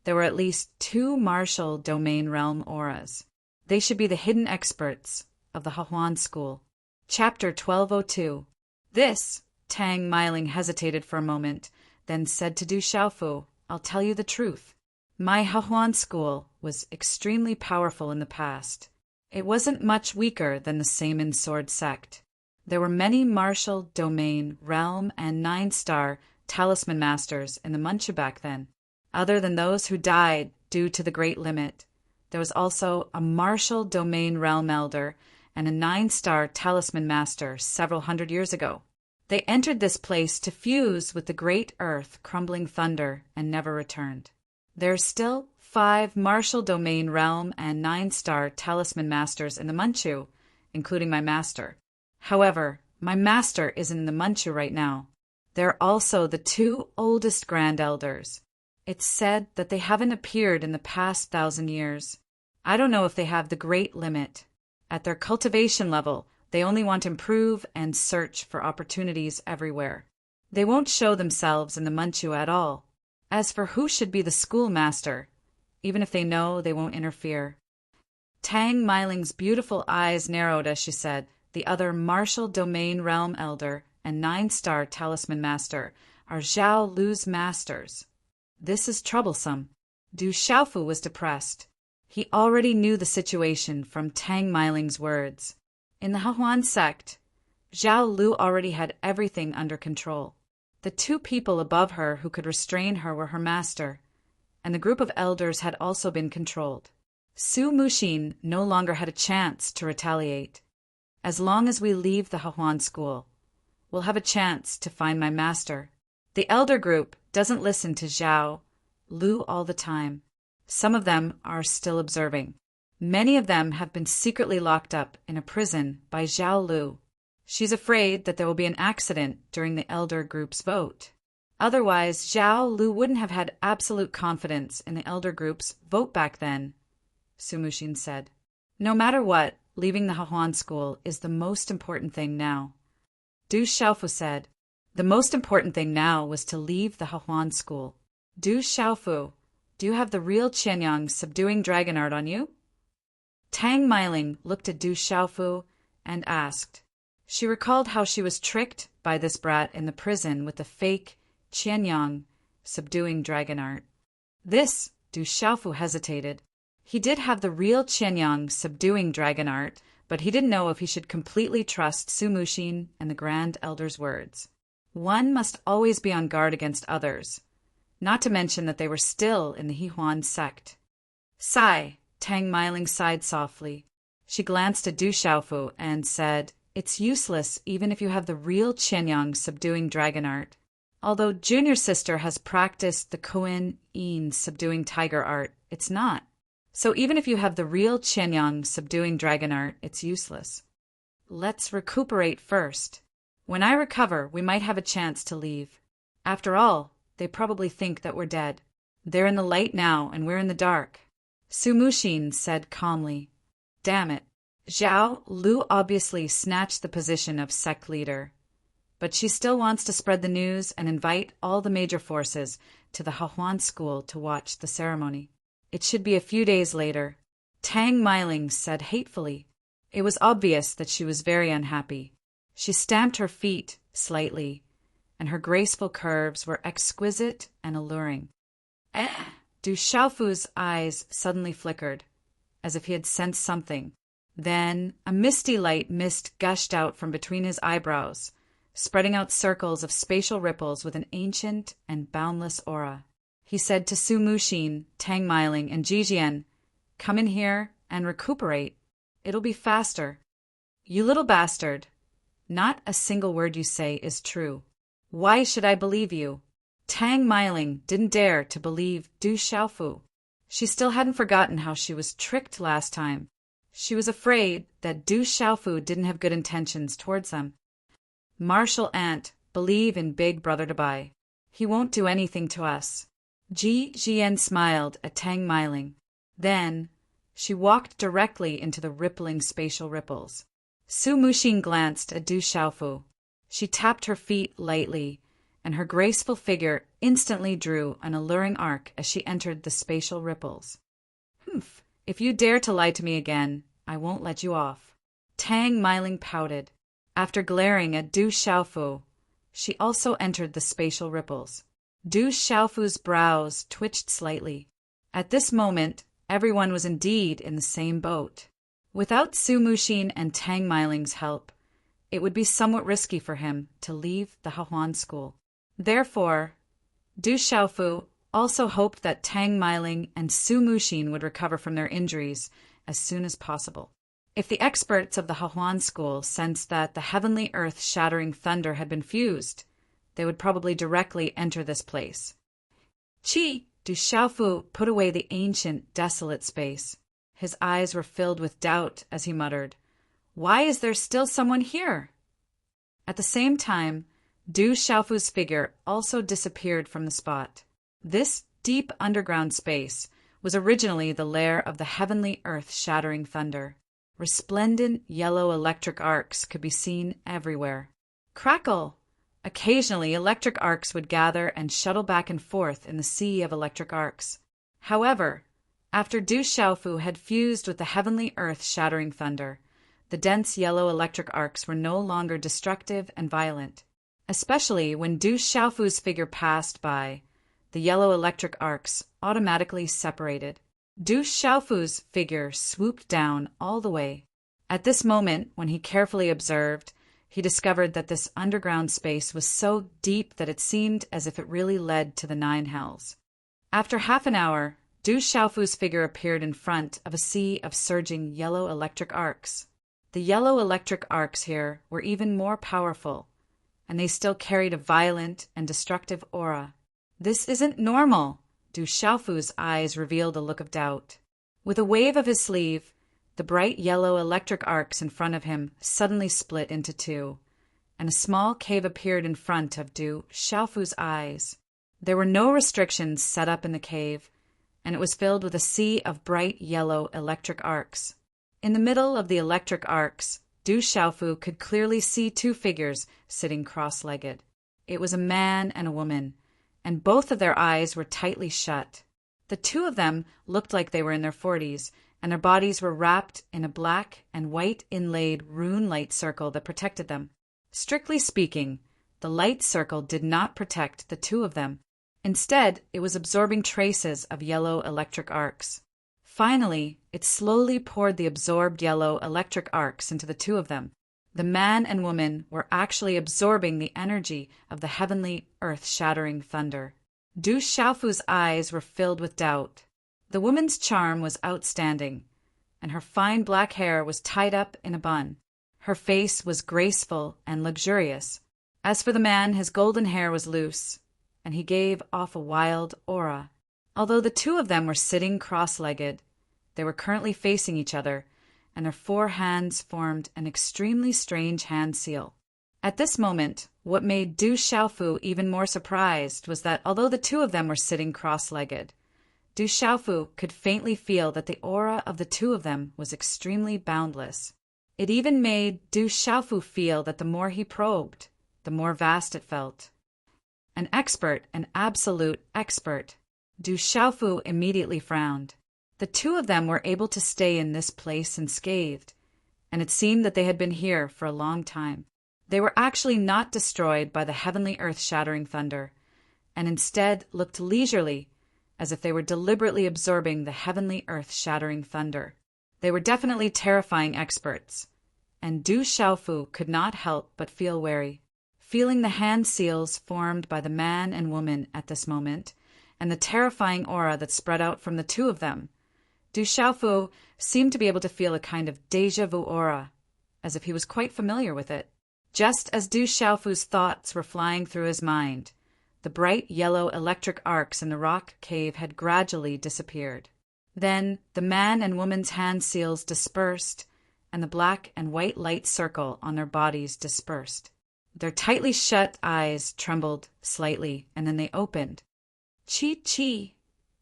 there were at least 2 martial domain realm auras. They should be the hidden experts of the Hahuan school. Chapter 1202. This, Tang Meiling hesitated for a moment, then said to Du Xiaofu, I'll tell you the truth. My Hahuan school was extremely powerful in the past. It wasn't much weaker than the Saman Sword sect. There were many martial, domain, realm, and 9-star talisman masters in the Manchu back then. Other than those who died due to the Great Limit, there was also a martial domain realm elder and a 9-star talisman master several hundred years ago. They entered this place to fuse with the great earth crumbling thunder and never returned. There are still 5 martial domain realm and 9-star talisman masters in the Manchu, including my master. However, my master is in the Manchu right now. There are also the 2 oldest grand elders. It's said that they haven't appeared in the past 1,000 years. I don't know if they have the Great Limit. At their cultivation level, they only want to improve and search for opportunities everywhere. They won't show themselves in the Manchu at all. As for who should be the schoolmaster, even if they know, they won't interfere. Tang Meiling's beautiful eyes narrowed as she said, the other martial domain realm elder and 9-star talisman master are Zhao Lu's masters. This is troublesome. Du Xiaofu was depressed. He already knew the situation from Tang Meiling's words. In the Hahuan sect, Zhao Lu already had everything under control. The 2 people above her who could restrain her were her master, and the group of elders had also been controlled. Su Muxin no longer had a chance to retaliate. As long as we leave the Hahuan school, we'll have a chance to find my master. The elder group doesn't listen to Zhao Lu all the time. Some of them are still observing. Many of them have been secretly locked up in a prison by Zhao Lu. She's afraid that there will be an accident during the elder group's vote. Otherwise, Zhao Lu wouldn't have had absolute confidence in the elder group's vote back then, Su Muxin said. No matter what, leaving the Hahuan school is the most important thing now. Du Xiaofu said. The most important thing now was to leave the Hahuan school. Du Xiaofu, do you have the real Qianyang subduing dragon art on you? Tang Meiling looked at Du Xiaofu and asked. She recalled how she was tricked by this brat in the prison with the fake Qianyang subduing dragon art. This, Du Xiaofu hesitated. He did have the real Qianyang subduing dragon art, but he didn't know if he should completely trust Su Muxin and the Grand Elder's words. One must always be on guard against others, not to mention that they were still in the Hehuan sect. Sigh, Tang Meiling sighed softly. She glanced at Du Xiaofu and said, "It's useless even if you have the real Qianyang subduing dragon art. Although junior sister has practiced the Kuan Yin subduing tiger art, it's not. So even if you have the real Qianyang subduing dragon art, it's useless. Let's recuperate first. When I recover, we might have a chance to leave. After all, they probably think that we're dead. They're in the light now, and we're in the dark." Su Muxin said calmly. "Damn it." Zhao Lu obviously snatched the position of sect leader, but she still wants to spread the news and invite all the major forces to the Hehuan school to watch the ceremony. It should be a few days later. Tang Meiling said hatefully. It was obvious that she was very unhappy. She stamped her feet slightly, and her graceful curves were exquisite and alluring. Du Xiaofu's eyes suddenly flickered, as if he had sensed something. Then a misty light mist gushed out from between his eyebrows, spreading out circles of spatial ripples with an ancient and boundless aura. He said to Su Muxin, Tang Meiling, and Jijian, "Come in here and recuperate. It'll be faster." "You little bastard. Not a single word you say is true. Why should I believe you?" Tang Meiling didn't dare to believe Du Xiaofu. She still hadn't forgotten how she was tricked last time. She was afraid that Du Xiaofu didn't have good intentions towards them. "Martial aunt, believe in Big Brother Dabai. He won't do anything to us." Ji Jian smiled at Tang Meiling. Then she walked directly into the rippling spatial ripples. Su Muxin glanced at Du Xiaofu. She tapped her feet lightly, and her graceful figure instantly drew an alluring arc as she entered the spatial ripples. "Humph! If you dare to lie to me again, I won't let you off." Tang Meiling pouted. After glaring at Du Xiaofu, she also entered the spatial ripples. Du Xiaofu's brows twitched slightly. At this moment, everyone was indeed in the same boat. Without Su Muxin and Tang Meiling's help, it would be somewhat risky for him to leave the Hehuan school. Therefore, Du Xiaofu also hoped that Tang Meiling and Su Muxin would recover from their injuries as soon as possible. If the experts of the Hehuan school sensed that the heavenly earth-shattering thunder had been fused, they would probably directly enter this place. "Qi!" Du Xiaofu put away the ancient, desolate space. His eyes were filled with doubt as he muttered, "Why is there still someone here?" At the same time, Du Xiaofu's figure also disappeared from the spot. This deep underground space was originally the lair of the heavenly earth-shattering thunder. Resplendent yellow electric arcs could be seen everywhere. Crackle! Occasionally, electric arcs would gather and shuttle back and forth in the sea of electric arcs. However, after Du Xiaofu had fused with the heavenly earth-shattering thunder, the dense yellow electric arcs were no longer destructive and violent. Especially when Du Xiaofu's figure passed by, the yellow electric arcs automatically separated. Du Xiaofu's figure swooped down all the way. At this moment, when he carefully observed, he discovered that this underground space was so deep that it seemed as if it really led to the nine hells. After half an hour, Du Xiaofu's figure appeared in front of a sea of surging yellow electric arcs. The yellow electric arcs here were even more powerful, and they still carried a violent and destructive aura. "This isn't normal." Du Xiaofu's eyes revealed a look of doubt. With a wave of his sleeve, the bright yellow electric arcs in front of him suddenly split into two, and a small cave appeared in front of Du Xiaofu's eyes. There were no restrictions set up in the cave, and it was filled with a sea of bright yellow electric arcs. In the middle of the electric arcs, Du Xiaofu could clearly see two figures sitting cross-legged. It was a man and a woman, and both of their eyes were tightly shut. The two of them looked like they were in their 40s, and their bodies were wrapped in a black and white inlaid rune light circle that protected them. Strictly speaking, the light circle did not protect the two of them. Instead, it was absorbing traces of yellow electric arcs. Finally, it slowly poured the absorbed yellow electric arcs into the two of them. The man and woman were actually absorbing the energy of the heavenly, earth-shattering thunder. Du Xiaofu's eyes were filled with doubt. The woman's charm was outstanding, and her fine black hair was tied up in a bun. Her face was graceful and luxurious. As for the man, his golden hair was loose, and he gave off a wild aura. Although the two of them were sitting cross-legged, they were currently facing each other, and their four hands formed an extremely strange hand seal. At this moment, what made Du Xiaofu even more surprised was that although the two of them were sitting cross-legged, Du Xiaofu could faintly feel that the aura of the two of them was extremely boundless. It even made Du Xiaofu feel that the more he probed, the more vast it felt. An absolute expert. Du Xiaofu immediately frowned. The two of them were able to stay in this place unscathed, and it seemed that they had been here for a long time. They were actually not destroyed by the heavenly earth-shattering thunder, and instead looked leisurely, as if they were deliberately absorbing the heavenly earth-shattering thunder. They were definitely terrifying experts, and Du Xiaofu could not help but feel wary. Feeling the hand seals formed by the man and woman at this moment, and the terrifying aura that spread out from the two of them, Du Xiaofu seemed to be able to feel a kind of déjà vu aura, as if he was quite familiar with it. Just as Du Xiaofu's thoughts were flying through his mind, the bright yellow electric arcs in the rock cave had gradually disappeared. Then the man and woman's hand seals dispersed, and the black and white light circle on their bodies dispersed. Their tightly shut eyes trembled slightly, and then they opened. Chi-chi!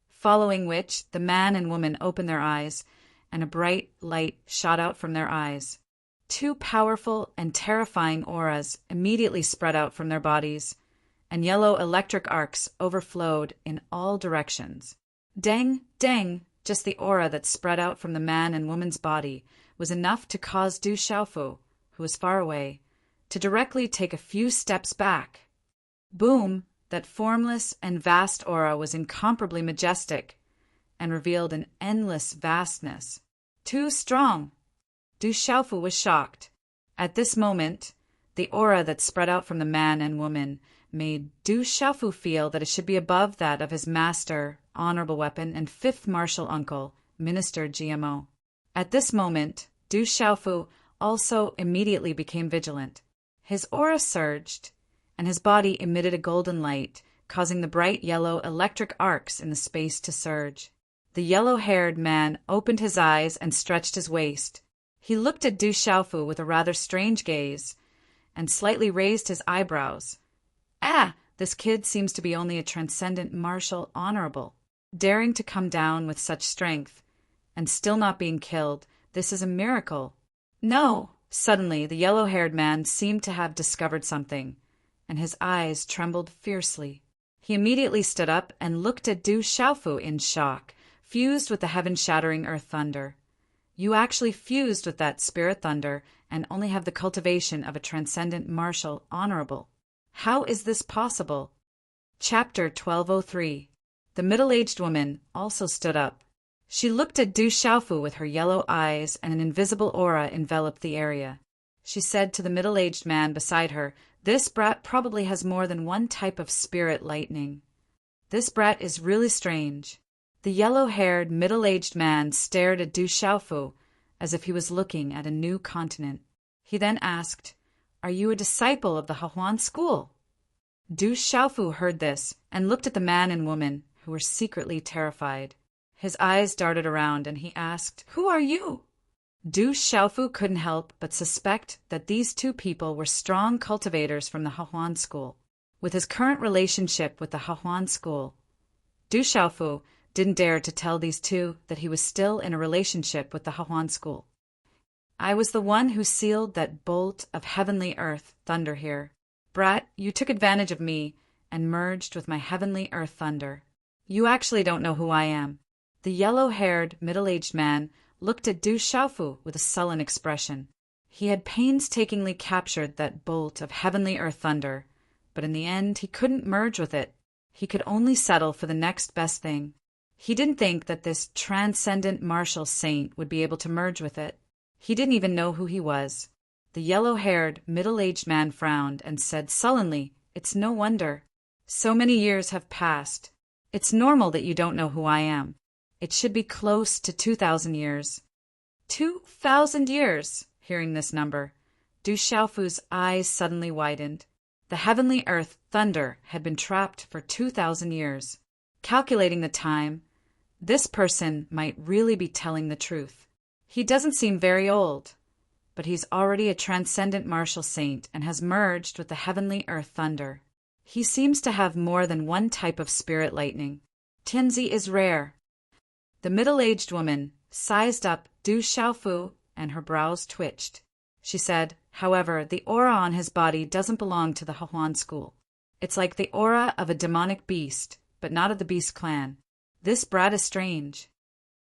Following which, the man and woman opened their eyes, and a bright light shot out from their eyes. Two powerful and terrifying auras immediately spread out from their bodies, and yellow electric arcs overflowed in all directions. Dang, dang! Just the aura that spread out from the man and woman's body was enough to cause Du Xiaofu, who was far away, to directly take a few steps back. Boom! That formless and vast aura was incomparably majestic and revealed an endless vastness. Too strong! Du Xiaofu was shocked. At this moment, the aura that spread out from the man and woman made Du Xiaofu feel that it should be above that of his master, honorable weapon, and fifth martial uncle, Minister GMO. At this moment, Du Xiaofu also immediately became vigilant. His aura surged, and his body emitted a golden light, causing the bright yellow electric arcs in the space to surge. The yellow-haired man opened his eyes and stretched his waist. He looked at Du Xiaofu with a rather strange gaze, and slightly raised his eyebrows. Ah, this kid seems to be only a transcendent martial honorable. Daring to come down with such strength, and still not being killed, this is a miracle. No! Suddenly, the yellow-haired man seemed to have discovered something, and his eyes trembled fiercely. He immediately stood up and looked at Du Xiaofu in shock, fused with the heaven-shattering earth thunder. You actually fused with that spirit thunder and only have the cultivation of a transcendent martial honorable. How is this possible? Chapter 1203. The middle-aged woman also stood up. She looked at Du Xiaofu with her yellow eyes, and an invisible aura enveloped the area. She said to the middle-aged man beside her, "This brat probably has more than one type of spirit lightning. This brat is really strange." The yellow-haired, middle-aged man stared at Du Xiaofu as if he was looking at a new continent. He then asked, "Are you a disciple of the Hahuan school?" Du Xiaofu heard this and looked at the man and woman, who were secretly terrified. His eyes darted around, and he asked, "Who are you?" Du Xiaofu couldn't help but suspect that these two people were strong cultivators from the Hahuan school. With his current relationship with the Hahuan school, Du Xiaofu didn't dare to tell these two that he was still in a relationship with the Hahuan school. "I was the one who sealed that bolt of heavenly earth thunder here. Brat, you took advantage of me and merged with my heavenly earth thunder. You actually don't know who I am." The yellow-haired, middle-aged man looked at Du Xiaofu with a sullen expression. He had painstakingly captured that bolt of heavenly earth thunder, but in the end he couldn't merge with it. He could only settle for the next best thing. He didn't think that this transcendent martial saint would be able to merge with it. He didn't even know who he was. The yellow-haired, middle-aged man frowned and said sullenly, "It's no wonder. So many years have passed. It's normal that you don't know who I am. It should be close to 2,000 years." 2,000 years! Hearing this number, Du Xiaofu's eyes suddenly widened. The heavenly earth thunder had been trapped for 2,000 years. Calculating the time, this person might really be telling the truth. He doesn't seem very old, but he's already a transcendent martial saint and has merged with the heavenly earth thunder. He seems to have more than one type of spirit lightning. Tianzi is rare. The middle-aged woman sized up Du Xiaofu and her brows twitched. She said, "However, the aura on his body doesn't belong to the Hahuan school. It's like the aura of a demonic beast, but not of the beast clan. This brat is strange."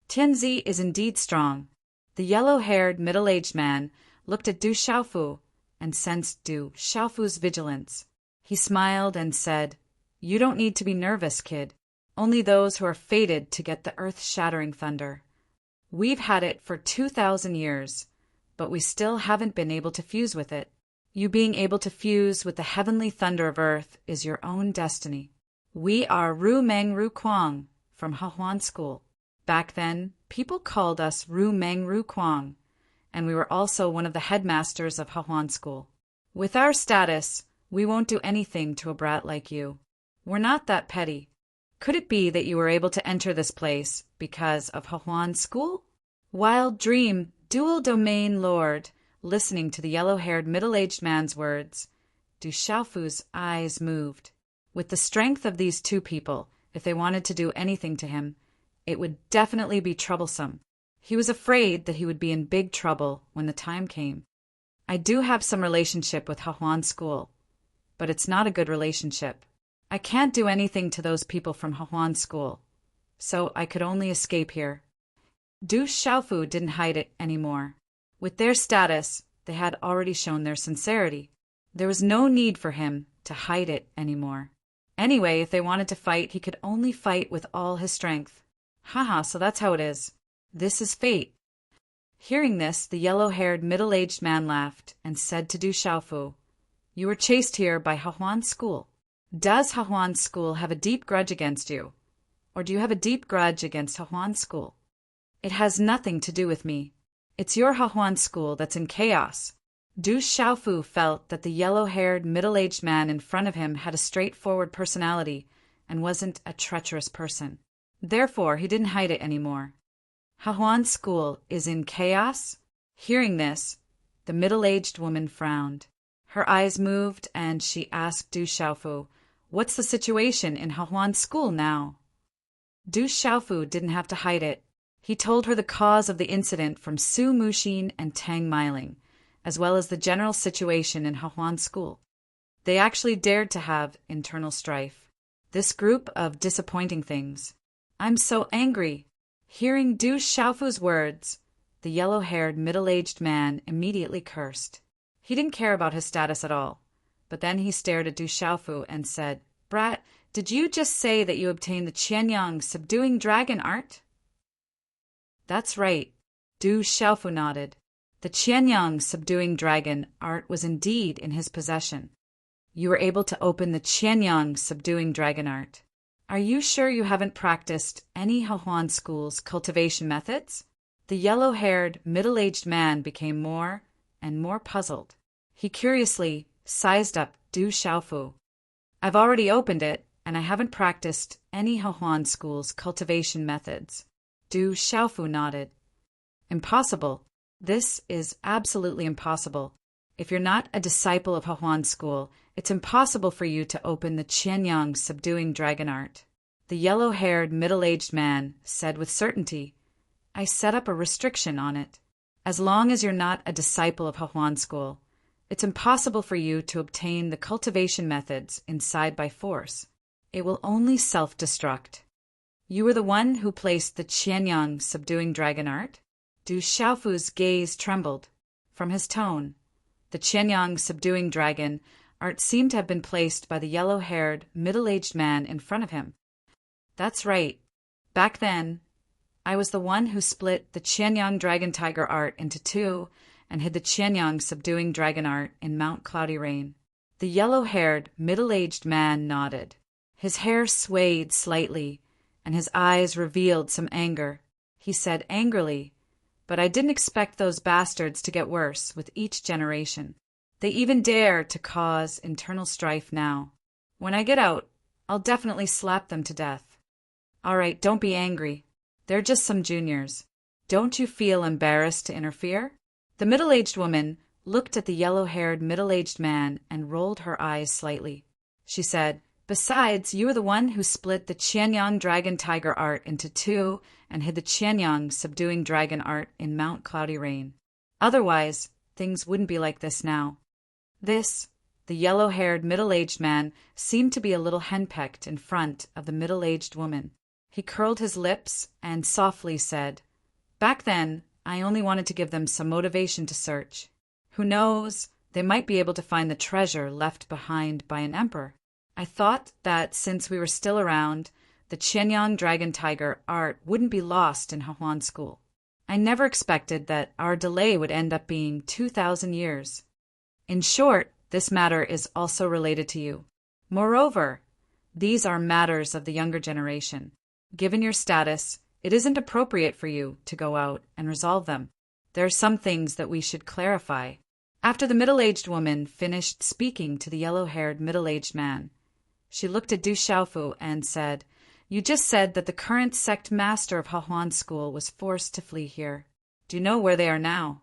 Tianzi is indeed strong. The yellow-haired, middle-aged man looked at Du Xiaofu and sensed Du Xiaofu's vigilance. He smiled and said, "You don't need to be nervous, kid. Only those who are fated to get the earth-shattering thunder. We've had it for 2,000 years, but we still haven't been able to fuse with it. You being able to fuse with the heavenly thunder of earth is your own destiny. We are Ru Meng Ru Kuang from Hahuan School. Back then, people called us Ru Meng Ru Kuang, and we were also one of the headmasters of Hahuan School. With our status, we won't do anything to a brat like you. We're not that petty. Could it be that you were able to enter this place because of Hahuan School?" Wild dream, dual domain lord, listening to the yellow-haired middle-aged man's words, Du Xiaofu's eyes moved. With the strength of these two people, if they wanted to do anything to him, it would definitely be troublesome. He was afraid that he would be in big trouble when the time came. "I do have some relationship with Hahuan School, but it's not a good relationship. I can't do anything to those people from Hahuan School, so I could only escape here." Du Xiaofu didn't hide it anymore. With their status, they had already shown their sincerity. There was no need for him to hide it anymore. Anyway, if they wanted to fight, he could only fight with all his strength. Haha, so that's how it is. This is fate. Hearing this, the yellow-haired middle-aged man laughed and said to Du Xiaofu, "You were chased here by Hahuan School. Does Hahuan School have a deep grudge against you? Or do you have a deep grudge against Hahuan School?" "It has nothing to do with me. It's your Hahuan School that's in chaos." Du Xiaofu felt that the yellow-haired, middle-aged man in front of him had a straightforward personality and wasn't a treacherous person. Therefore, he didn't hide it anymore. "Hahuan School is in chaos?" Hearing this, the middle-aged woman frowned. Her eyes moved and she asked Du Xiaofu, "What's the situation in Hahuan School now?" Du Xiaofu didn't have to hide it. He told her the cause of the incident from Su Muxin and Tang Meiling, as well as the general situation in Hahuan School. They actually dared to have internal strife. This group of disappointing things. "I'm so angry." Hearing Du Xiaofu's words, the yellow-haired middle-aged man immediately cursed. He didn't care about his status at all, but then he stared at Du Xiaofu and said, "Brat, did you just say that you obtained the Qianyang subduing dragon art?" "That's right." Du Xiaofu nodded. The Qianyang subduing dragon art was indeed in his possession. "You were able to open the Qianyang subduing dragon art. Are you sure you haven't practiced any Hahuan School's cultivation methods?" The yellow-haired, middle-aged man became more and more puzzled. He curiously sized up Du Xiaofu. "I've already opened it, and I haven't practiced any Hahuan School's cultivation methods." Du Xiaofu nodded. "Impossible. This is absolutely impossible. If you're not a disciple of Hahuan School, it's impossible for you to open the Qianyang subduing dragon art." The yellow-haired, middle-aged man said with certainty, "I set up a restriction on it. As long as you're not a disciple of Hahuan School, it's impossible for you to obtain the cultivation methods inside by force. It will only self-destruct." "You were the one who placed the Qianyang subduing dragon art?" Du Xiaofu's gaze trembled. From his tone, the Qianyang subduing dragon Art seemed to have been placed by the yellow-haired, middle-aged man in front of him. That's right. Back then, I was the one who split the Qianyang Dragon Tiger art into two and hid the Qianyang Subduing Dragon art in Mount Cloudy Rain. The yellow-haired, middle-aged man nodded. His hair swayed slightly, and his eyes revealed some anger. He said angrily, "But I didn't expect those bastards to get worse with each generation. They even dare to cause internal strife now. When I get out, I'll definitely slap them to death." "All right, don't be angry. They're just some juniors. Don't you feel embarrassed to interfere?" The middle-aged woman looked at the yellow-haired middle-aged man and rolled her eyes slightly. She said, "Besides, you were the one who split the Qianyang Dragon Tiger art into two and hid the Qianyang Subduing Dragon art in Mount Cloudy Rain. Otherwise, things wouldn't be like this now." The yellow-haired middle-aged man seemed to be a little henpecked in front of the middle-aged woman. He curled his lips and softly said, "Back then, I only wanted to give them some motivation to search. Who knows, they might be able to find the treasure left behind by an emperor. I thought that since we were still around, the Qianyang Dragon Tiger art wouldn't be lost in Hahuan School. I never expected that our delay would end up being 2,000 years. In short, this matter is also related to you. Moreover, these are matters of the younger generation. Given your status, it isn't appropriate for you to go out and resolve them. There are some things that we should clarify." After the middle-aged woman finished speaking to the yellow-haired middle-aged man, she looked at Du Xiaofu and said, "You just said that the current sect master of Hahuan School was forced to flee here. Do you know where they are now?"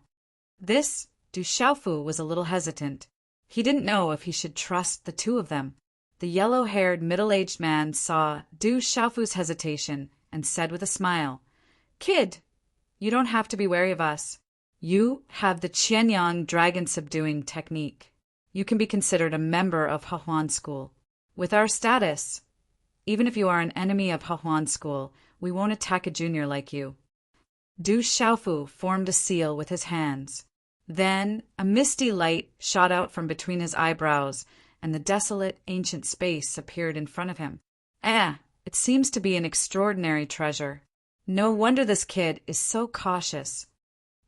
Du Xiaofu was a little hesitant. He didn't know if he should trust the two of them. The yellow-haired middle-aged man saw Du Xiaofu's hesitation and said with a smile, "Kid, you don't have to be wary of us. You have the Qianyang Dragon Subduing technique. You can be considered a member of Hahuan School. With our status, even if you are an enemy of Hahuan School, we won't attack a junior like you." Du Xiaofu formed a seal with his hands. Then a misty light shot out from between his eyebrows, and the desolate ancient space appeared in front of him. It seems to be an extraordinary treasure. No wonder this kid is so cautious."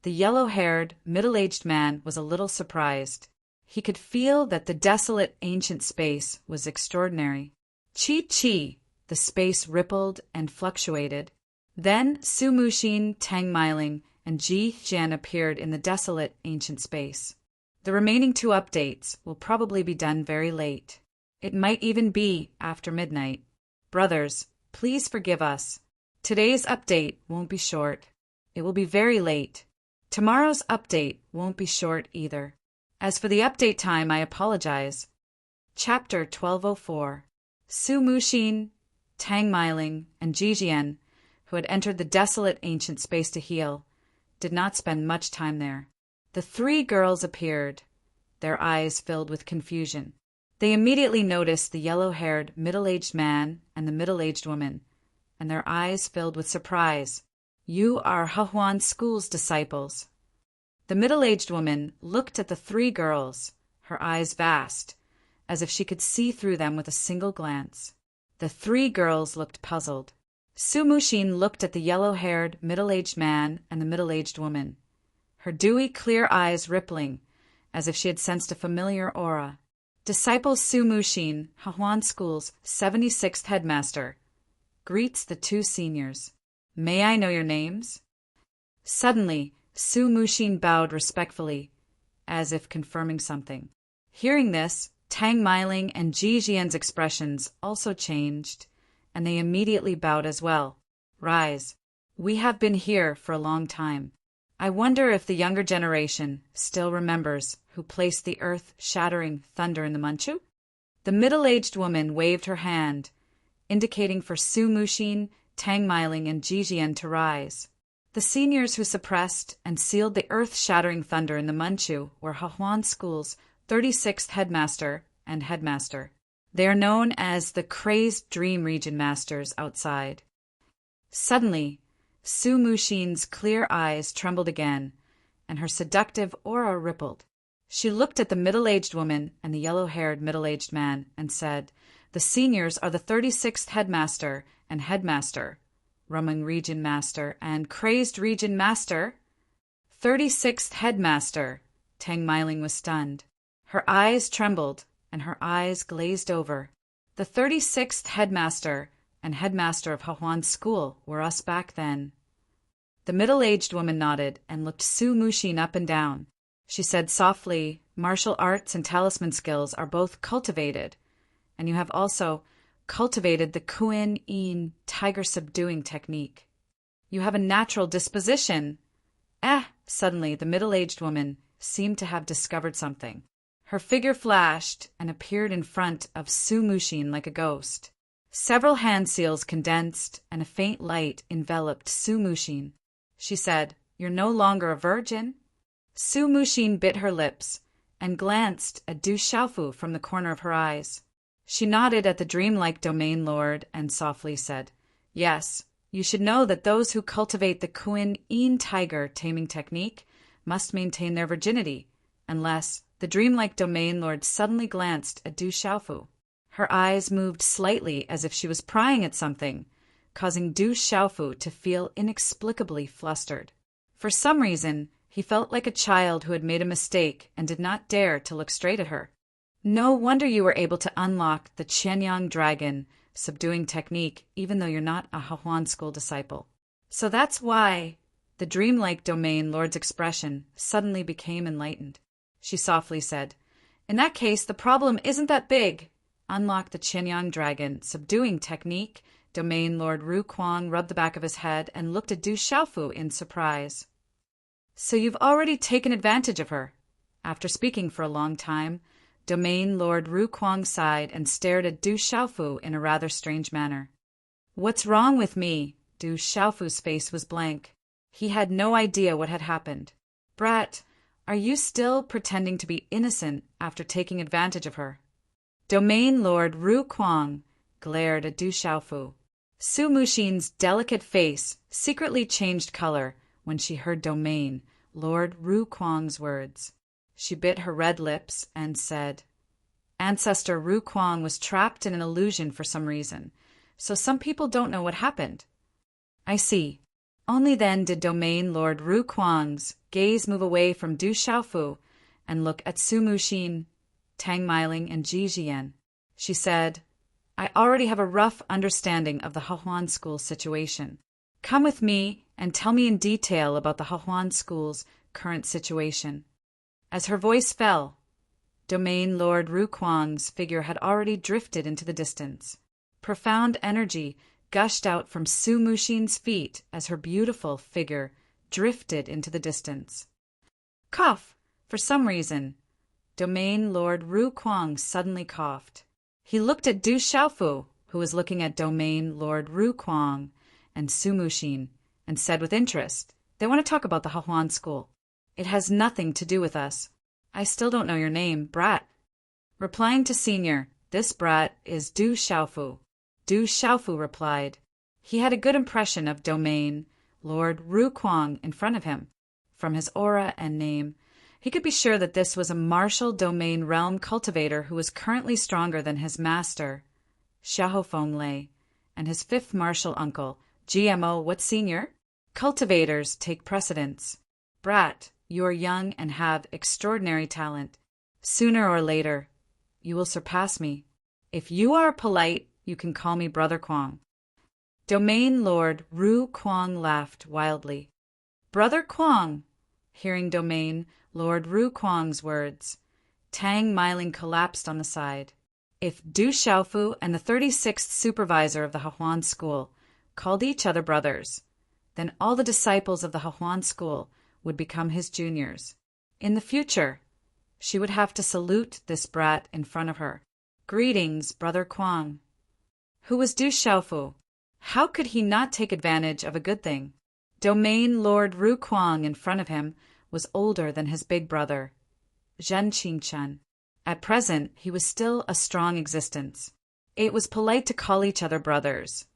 The yellow-haired, middle-aged man was a little surprised. He could feel that the desolate ancient space was extraordinary. Chi, the space rippled and fluctuated. Then Su Muxin, Tang Meiling, and Ji Jian appeared in the desolate ancient space. The remaining two updates will probably be done very late. It might even be after midnight. Brothers, please forgive us. Today's update won't be short. It will be very late. Tomorrow's update won't be short either. As for the update time, I apologize. Chapter 1204. Su Muxin, Tang Meiling, and Ji Jian, who had entered the desolate ancient space to heal, did not spend much time there. The three girls appeared, their eyes filled with confusion. They immediately noticed the yellow-haired, middle-aged man and the middle-aged woman, and their eyes filled with surprise. "You are Hahuan School's disciples." The middle-aged woman looked at the three girls, her eyes vast, as if she could see through them with a single glance. The three girls looked puzzled. Su Muxin looked at the yellow-haired, middle-aged man and the middle-aged woman, her dewy, clear eyes rippling, as if she had sensed a familiar aura. Disciple Su Muxin, Hahuan School's 76th headmaster, greets the two seniors. "May I know your names?" Suddenly, Su Muxin bowed respectfully, as if confirming something. Hearing this, Tang Meiling and Ji Jian's expressions also changed, and they immediately bowed as well. "Rise. We have been here for a long time. I wonder if the younger generation still remembers who placed the earth-shattering thunder in the Manchu?" The middle-aged woman waved her hand, indicating for Su Muxin, Tang Meiling, and Ji Jian to rise. The seniors who suppressed and sealed the earth-shattering thunder in the Manchu were Hahuan School's 36th headmaster and headmaster. They are known as the Crazed Dream Region Masters outside. Suddenly, Su Muxin's clear eyes trembled again, and her seductive aura rippled. She looked at the middle-aged woman and the yellow-haired middle-aged man and said, "The seniors are the 36th headmaster and headmaster, Rumung region master and crazed region master." 36th headmaster. Tang Meiling was stunned. Her eyes trembled and her eyes glazed over. The 36th headmaster and headmaster of Hahuan's school were us back then. The middle-aged woman nodded and looked Su Mushin up and down. She said softly, "Martial arts and talisman skills are both cultivated, and you have also cultivated the Kuin-In tiger-subduing technique. You have a natural disposition." Suddenly the middle-aged woman seemed to have discovered something. Her figure flashed and appeared in front of Su Mushin like a ghost. Several hand seals condensed and a faint light enveloped Su Mushin. She said, "You're no longer a virgin?" Su Mushin bit her lips and glanced at Du Xiaofu from the corner of her eyes. She nodded at the dreamlike domain lord and softly said, "Yes, you should know that those who cultivate the Kuin-In tiger taming technique must maintain their virginity, unless..." The dreamlike domain lord suddenly glanced at Du Xiaofu. Her eyes moved slightly as if she was prying at something, causing Du Xiaofu to feel inexplicably flustered. For some reason, he felt like a child who had made a mistake and did not dare to look straight at her. "No wonder you were able to unlock the Qianyang dragon subduing technique even though you're not a Hahuan school disciple. So that's why..." The dreamlike domain lord's expression suddenly became enlightened. She softly said, "In that case, the problem isn't that big." Unlock the Qianyang dragon subduing technique. Domain Lord Ru Kuang rubbed the back of his head and looked at Du Xiaofu in surprise. "So you've already taken advantage of her?" After speaking for a long time, Domain Lord Ru Kuang sighed and stared at Du Xiaofu in a rather strange manner. "What's wrong with me?" Du Xiaofu's face was blank. He had no idea what had happened. "Brat, are you still pretending to be innocent after taking advantage of her?" Domain Lord Ru Kuang glared at Du Xiaofu. Su Mushin's delicate face secretly changed color when she heard Domain Lord Ru Kuang's words. She bit her red lips and said, "Ancestor Ru Kuang was trapped in an illusion for some reason, so some people don't know what happened." "I see." Only then did Domain Lord Ru Kuang's gaze move away from Du Xiaofu and look at Su Mushin, Tang Meiling, and Ji Jian. She said, "I already have a rough understanding of the Hahuan school situation. Come with me and tell me in detail about the Hahuan school's current situation." As her voice fell, Domain Lord Ru Kuang's figure had already drifted into the distance. Profound energy gushed out from Su Mushin's feet as her beautiful figure drifted into the distance. Cough! For some reason, Domain Lord Ru Kuang suddenly coughed. He looked at Du Xiaofu, who was looking at Domain Lord Ru Kuang and Su Mushin, and said with interest, "They want to talk about the Hahuan school. It has nothing to do with us. I still don't know your name, brat." Replying to Senior, "This brat is Du Xiaofu." Du Xiaofu replied. He had a good impression of Domain Lord Ru Kuang in front of him. From his aura and name, he could be sure that this was a martial domain realm cultivator who was currently stronger than his master, Xiahou Feng Lei, and his fifth martial uncle, GMO. What, Senior? Cultivators take precedence. Brat, you are young and have extraordinary talent. Sooner or later, you will surpass me. If you are polite, you can call me Brother Kuang. Domain Lord Ru Kuang laughed wildly. Brother Kuang! Hearing Domain Lord Ru Kuang's words, Tang Meiling collapsed on the side. If Du Xiaofu and the 36th supervisor of the Hahuan school called each other brothers, then all the disciples of the Hahuan school would become his juniors. In the future, she would have to salute this brat in front of her. Greetings, Brother Kuang. Who was Du Xiaofu? How could he not take advantage of a good thing? Domain Lord Ru Kuang in front of him was older than his big brother, Zhen Qingchen. At present, he was still a strong existence. It was polite to call each other brothers,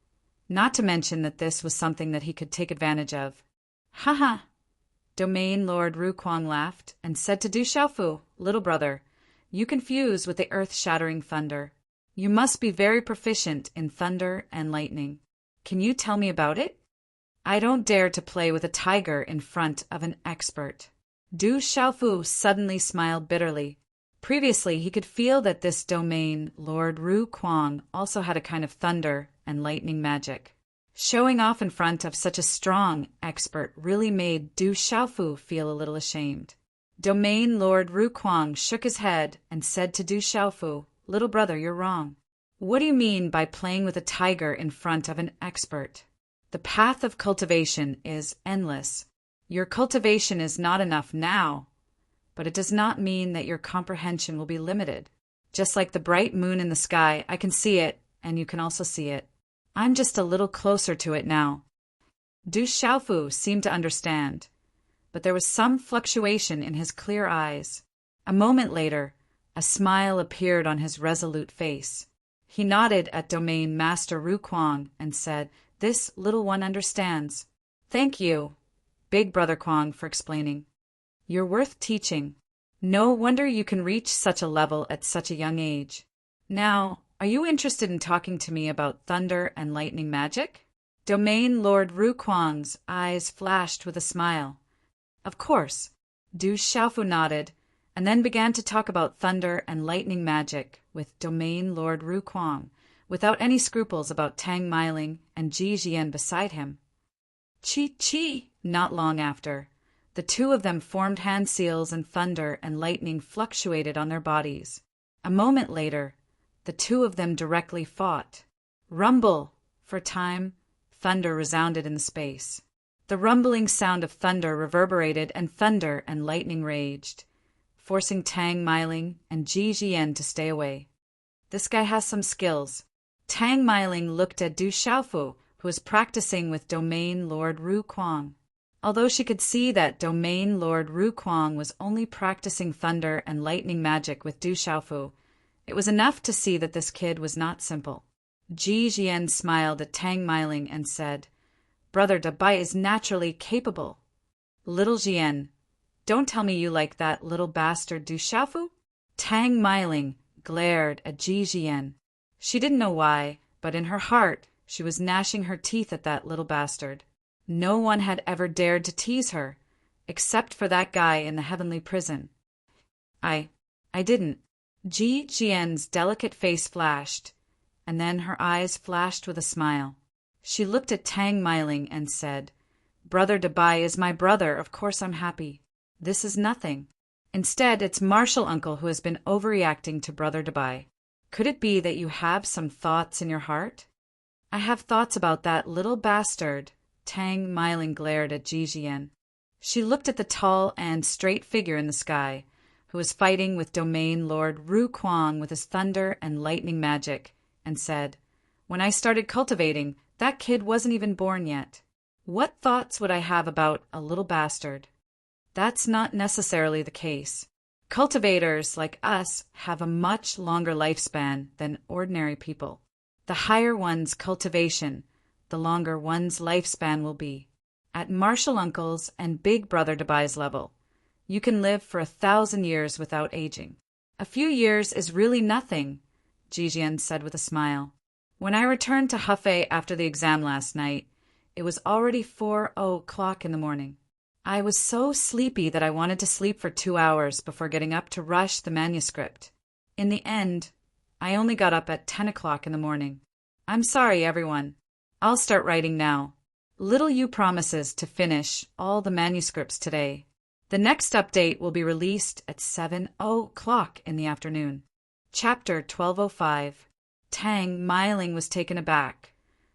not to mention that this was something that he could take advantage of. Haha! Domain Lord Rukwang laughed and said to Du Xiaofu, "Little brother, you confuse with the earth-shattering thunder. You must be very proficient in thunder and lightning. Can you tell me about it?" "I don't dare to play with a tiger in front of an expert." Du Xiaofu suddenly smiled bitterly. Previously, he could feel that this domain, Lord Rukwang, also had a kind of thunder and lightning magic. Showing off in front of such a strong expert really made Du Xiaofu feel a little ashamed. Domain Lord Rukwang shook his head and said to Du Xiaofu, "Little brother, you're wrong. What do you mean by playing with a tiger in front of an expert? The path of cultivation is endless. Your cultivation is not enough now, but it does not mean that your comprehension will be limited. Just like the bright moon in the sky, I can see it, and you can also see it. I'm just a little closer to it now." Du Xiaofu seemed to understand, but there was some fluctuation in his clear eyes. A moment later, a smile appeared on his resolute face. He nodded at Domain Master Rukwang and said, "This little one understands. Thank you, Big Brother Kwang, for explaining. You're worth teaching. No wonder you can reach such a level at such a young age. Now, are you interested in talking to me about thunder and lightning magic?" Domain Lord Rukwang's eyes flashed with a smile. Of course. Du Xiaofu nodded, and then began to talk about thunder and lightning magic with Domain Lord Rukwang, without any scruples about Tang Meiling and Ji Jian beside him. Chi! Not long after, the two of them formed hand seals, and thunder and lightning fluctuated on their bodies. A moment later, the two of them directly fought. Rumble! For a time, thunder resounded in the space. The rumbling sound of thunder reverberated, and thunder and lightning raged, forcing Tang Meiling and Ji Jian to stay away. "This guy has some skills." Tang Meiling looked at Du Xiaofu, who was practicing with Domain Lord Rukwang. Although she could see that Domain Lord Rukwang was only practicing thunder and lightning magic with Du Xiaofu, it was enough to see that this kid was not simple. Ji Jian smiled at Tang Meiling and said, "Brother Dabai is naturally capable." "Little Jian, don't tell me you like that little bastard Du Xiaofu?" Tang Meiling glared at Ji Jian. She didn't know why, but in her heart she was gnashing her teeth at that little bastard. No one had ever dared to tease her, except for that guy in the heavenly prison. I didn't." Ji Jian's delicate face flashed, and then her eyes flashed with a smile. She looked at Tang Meiling and said, "Brother Dabai is my brother, of course I'm happy. This is nothing. Instead, it's Martial Uncle who has been overreacting to Brother Dabai. Could it be that you have some thoughts in your heart?" "I have thoughts about that little bastard." Tang Meiling glared at Ji Jian. She looked at the tall and straight figure in the sky, who was fighting with Domain Lord Rukwang with his thunder and lightning magic, and said, "When I started cultivating, that kid wasn't even born yet. What thoughts would I have about a little bastard?" "That's not necessarily the case. Cultivators like us have a much longer lifespan than ordinary people. The higher one's cultivation, the longer one's lifespan will be. At Martial Uncle's and Big Brother Dabai's level, you can live for 1,000 years without aging." "A few years is really nothing," Ji Jian said with a smile. "When I returned to Hefei after the exam last night, it was already 4:00 in the morning. I was so sleepy that I wanted to sleep for 2 hours before getting up to rush the manuscript. In the end, I only got up at 10:00 in the morning. I'm sorry, everyone. I'll start writing now. Little Yu promises to finish all the manuscripts today. The next update will be released at 7:00 in the afternoon." Chapter 1205. Tang Meiling was taken aback,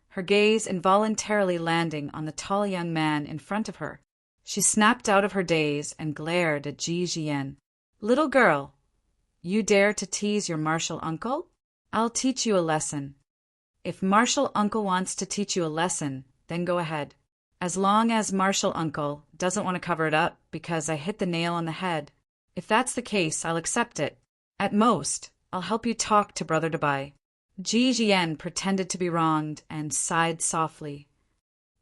her gaze involuntarily landing on the tall young man in front of her. She snapped out of her daze and glared at Ji Jian. "Little girl, you dare to tease your Martial Uncle? I'll teach you a lesson. If Martial Uncle wants to teach you a lesson, then go ahead. As long as Martial Uncle doesn't want to cover it up because I hit the nail on the head, if that's the case, I'll accept it. At most, I'll help you talk to Brother Dabai." Ji Jian pretended to be wronged and sighed softly.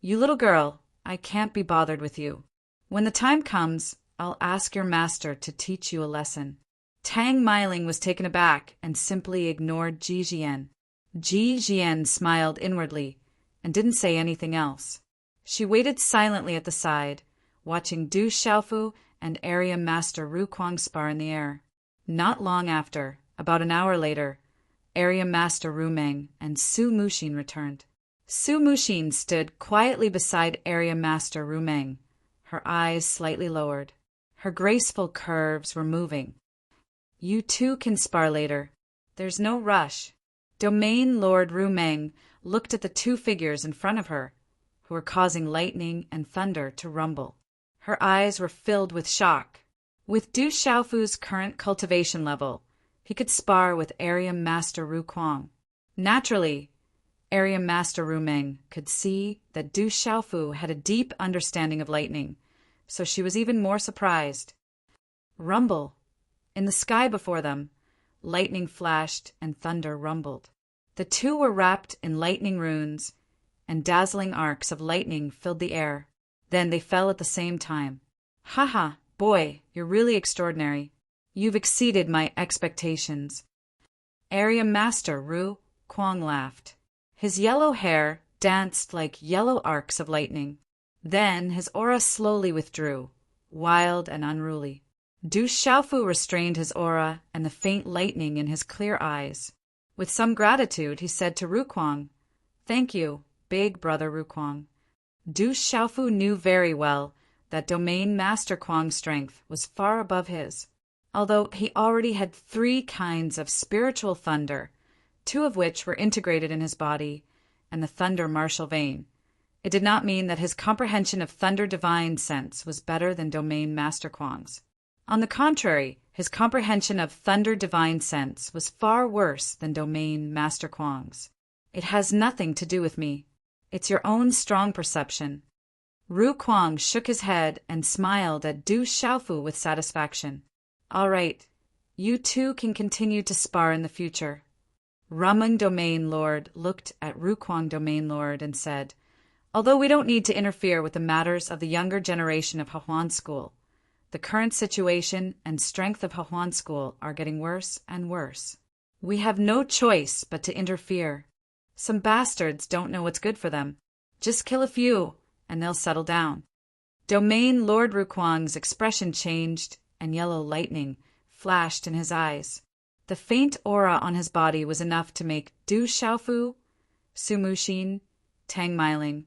"You little girl, I can't be bothered with you. When the time comes, I'll ask your master to teach you a lesson. Tang Meiling was taken aback and simply ignored Ji Jian. Ji Jian smiled inwardly and didn't say anything else. She waited silently at the side, watching Du Xiaofu and Area Master Ru Kuang spar in the air. Not long after, about an hour later, Area Master Ru Meng and Su Muxin returned. Su Muxin stood quietly beside Area Master Ru Meng, her eyes slightly lowered. Her graceful curves were moving. You two can spar later. There's no rush. Domain Lord Ru Meng looked at the two figures in front of her, who were causing lightning and thunder to rumble. Her eyes were filled with shock. With Du Xiaofu's current cultivation level, he could spar with Area Master Ru Kuang. Naturally, Area Master Ru Meng could see that Du Xiaofu had a deep understanding of lightning, so she was even more surprised. Rumble. In the sky before them, lightning flashed and thunder rumbled. The two were wrapped in lightning runes, and dazzling arcs of lightning filled the air. Then they fell at the same time. Haha, boy, you're really extraordinary. You've exceeded my expectations. Area Master Ru Kuang laughed. His yellow hair danced like yellow arcs of lightning. Then his aura slowly withdrew, wild and unruly. Du Xiaofu restrained his aura and the faint lightning in his clear eyes. With some gratitude, he said to Ru Kuang, "Thank you, big brother Ru Kuang." Du Xiaofu knew very well that Domain Master Kuang's strength was far above his. Although he already had 3 kinds of spiritual thunder, 2 of which were integrated in his body, and the thunder martial vein, it did not mean that his comprehension of thunder divine sense was better than Domain Master Kuang's. On the contrary, his comprehension of thunder divine sense was far worse than Domain Master Kuang's. It has nothing to do with me. It's your own strong perception. Ru Kuang shook his head and smiled at Du Xiaofu with satisfaction. All right, you two can continue to spar in the future. Rameng Domain Lord looked at Ru Kuang Domain Lord and said, although we don't need to interfere with the matters of the younger generation of Hahuan School, the current situation and strength of Hahuan School are getting worse and worse. We have no choice but to interfere. Some bastards don't know what's good for them. Just kill a few, and they'll settle down. Domain Lord Ru Kuang's expression changed, and yellow lightning flashed in his eyes. The faint aura on his body was enough to make Du Xiaofu, Su Muxin, Tang Meiling,